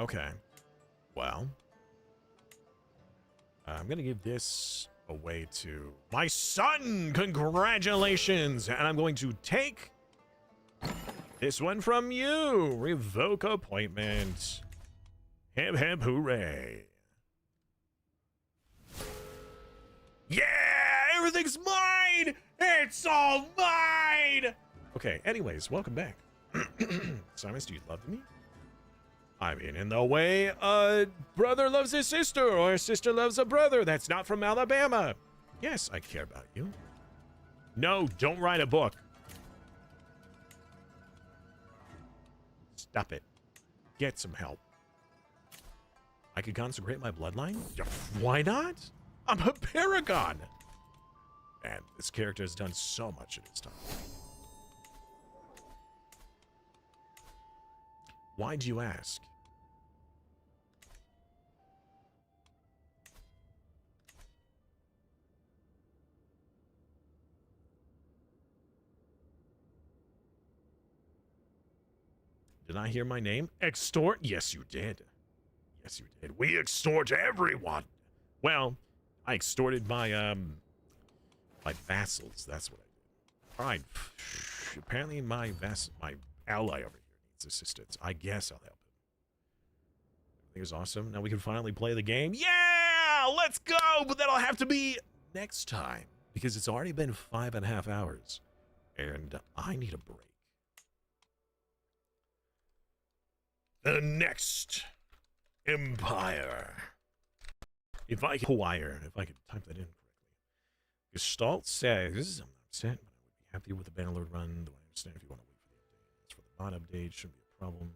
Okay. Well, I'm going to give this away to my son. Congratulations. And I'm going to take this one from you. Revoke appointment. Hip hip hooray. Yeah, everything's mine. It's all mine. Okay, anyways, welcome back. Simon, do you love me? I mean, in the way a brother loves his sister or a sister loves a brother that's not from Alabama. Yes, I care about you. No, don't write a book. Stop it. Get some help. I could consecrate my bloodline? Yeah, why not? I'm a paragon. Man, this character has done so much in his time. Why do you ask? Did I hear my name? Extort? Yes, you did. Yes, you did. We extort everyone. Well, I extorted my vassals. That's what I did. All right. Apparently my ally over here needs assistance. I guess I'll help him. Everything is awesome. Now we can finally play the game. Yeah! Let's go! But that'll have to be next time, because it's already been 5.5 hours. And I need a break. The next empire. If I could type that in correctly. Gestalt says, I'm not upset, but I would be happy with the Bannerlord run, though I understand if you want to wait for the update. As for the bot update, shouldn't be a problem.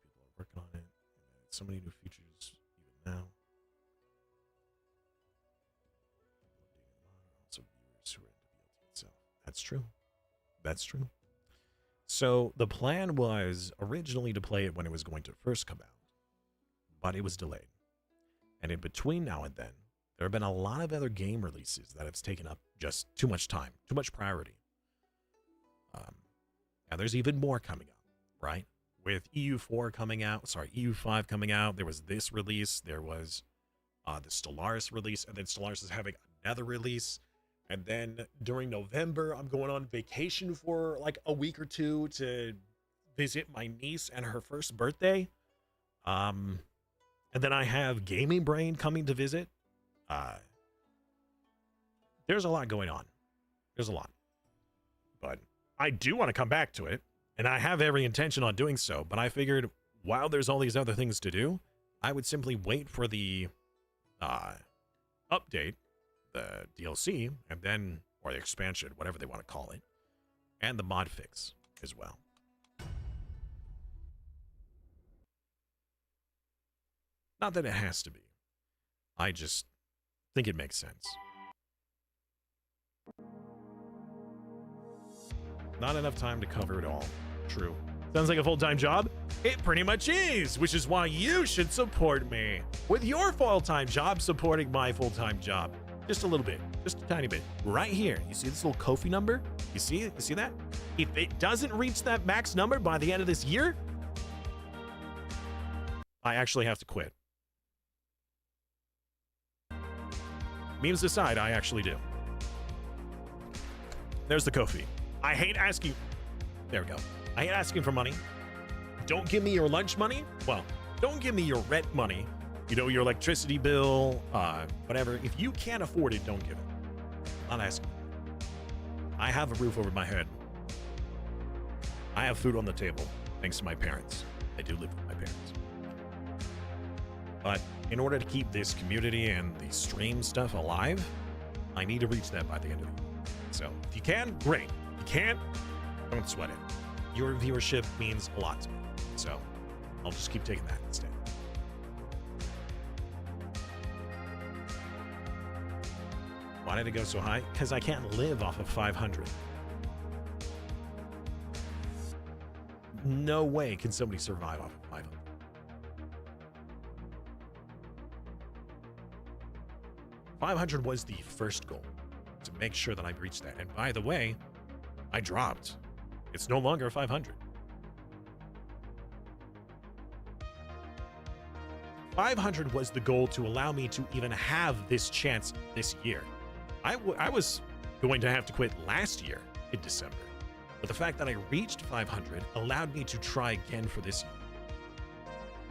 People are working on it. And so many new features even now. Also viewers who are into the ultimate itself. That's true. That's true. So the plan was originally to play it when it was going to first come out, but it was delayed. And in between now and then, there have been a lot of other game releases that have taken up just too much time, too much priority. And there's even more coming up, right? With EU5 coming out, there was this release, there was the Stellaris release, and then Stellaris is having another release. And then during November, I'm going on vacation for like a week or two to visit my niece and her first birthday. And And then I have Gaming Brain coming to visit. There's a lot going on. There's a lot. But I do want to come back to it, and I have every intention on doing so, but I figured while there's all these other things to do, I would simply wait for the update, the DLC, and then, or the expansion, whatever they want to call it, and the mod fix as well. Not that it has to be. I just think it makes sense. Not enough time to cover it all. True. Sounds like a full-time job? It pretty much is, which is why you should support me with your full-time job supporting my full-time job. Just a little bit, just a tiny bit. Right here, you see this little Ko-fi number? You see it? You see that? If it doesn't reach that max number by the end of this year, I actually have to quit. Memes aside, I actually do. There's the Ko-fi. I hate asking. There we go. I hate asking for money. Don't give me your lunch money. Well, don't give me your rent money. You know, your electricity bill, whatever. If you can't afford it, don't give it. I'm not asking. I have a roof over my head. I have food on the table, thanks to my parents. I do live with my parents. But in order to keep this community and the stream stuff alive, I need to reach that by the end of the year. So if you can, great. If you can't, don't sweat it. Your viewership means a lot to me. So I'll just keep taking that instead. Why did it go so high? Because I can't live off of 500. No way can somebody survive off of 500. $500 was the first goal, to make sure that I reached that. And by the way, I dropped. It's no longer 500. 500 was the goal to allow me to even have this chance this year. I was going to have to quit last year in December, but the fact that I reached 500 allowed me to try again for this year.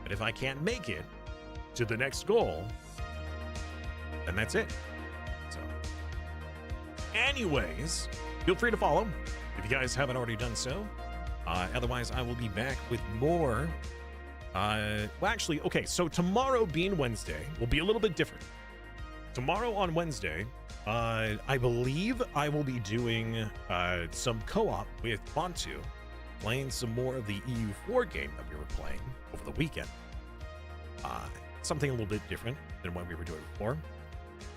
But if I can't make it to the next goal, then that's it. So, anyways, feel free to follow if you guys haven't already done so. Otherwise, I will be back with more. Well, actually, okay, so tomorrow being Wednesday will be a little bit different. Tomorrow on Wednesday, I believe I will be doing some co-op with Bantu, playing some more of the EU4 game that we were playing over the weekend. Something a little bit different than what we were doing before.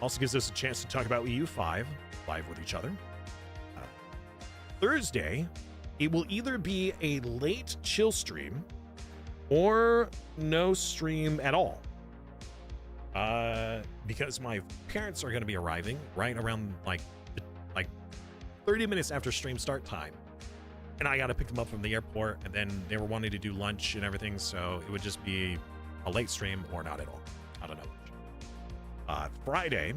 Also gives us a chance to talk about EU5 live with each other. Thursday, it will either be a late chill stream or no stream at all. Because my parents are going to be arriving right around like 30 minutes after stream start time. And I got to pick them up from the airport, and then they were wanting to do lunch and everything, so it would just be a late stream or not at all. I don't know. Friday,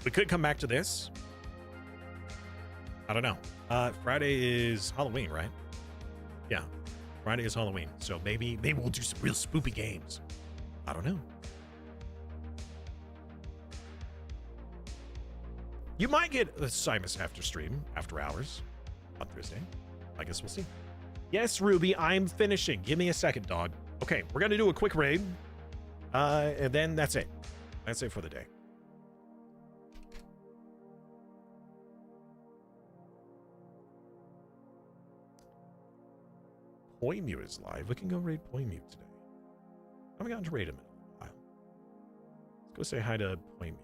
we could come back to this. I don't know. Friday is Halloween, right? Yeah, Friday is Halloween, so maybe we'll do some real spoopy games. I don't know. You might get a Simus after stream, after hours, on Thursday. I guess we'll see. Yes, Ruby, I'm finishing. Give me a second, dog. Okay, we're going to do a quick raid. And then that's it. That's it for the day. Poimu is live. We can go raid Poimu today. I haven't gotten to raid him in a while. Let's go say hi to Poimu. I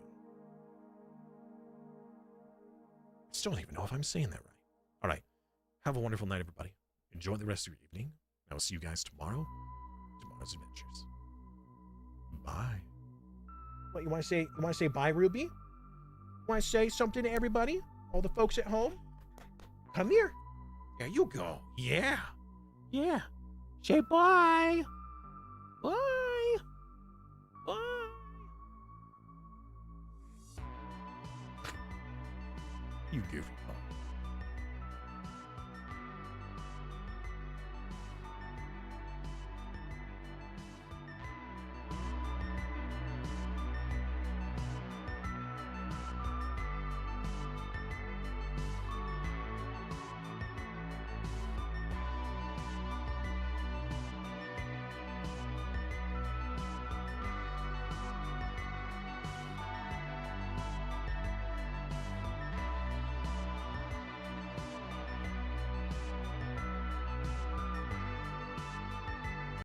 still don't even know if I'm saying that right. All right. Have a wonderful night, everybody. Enjoy the rest of your evening. I will see you guys tomorrow. Tomorrow's adventures. Bye. What, you want to say bye, Ruby? You want to say something to everybody? All the folks at home? Come here. There you go. Yeah. Yeah. Say bye. Bye. Bye. You goofy.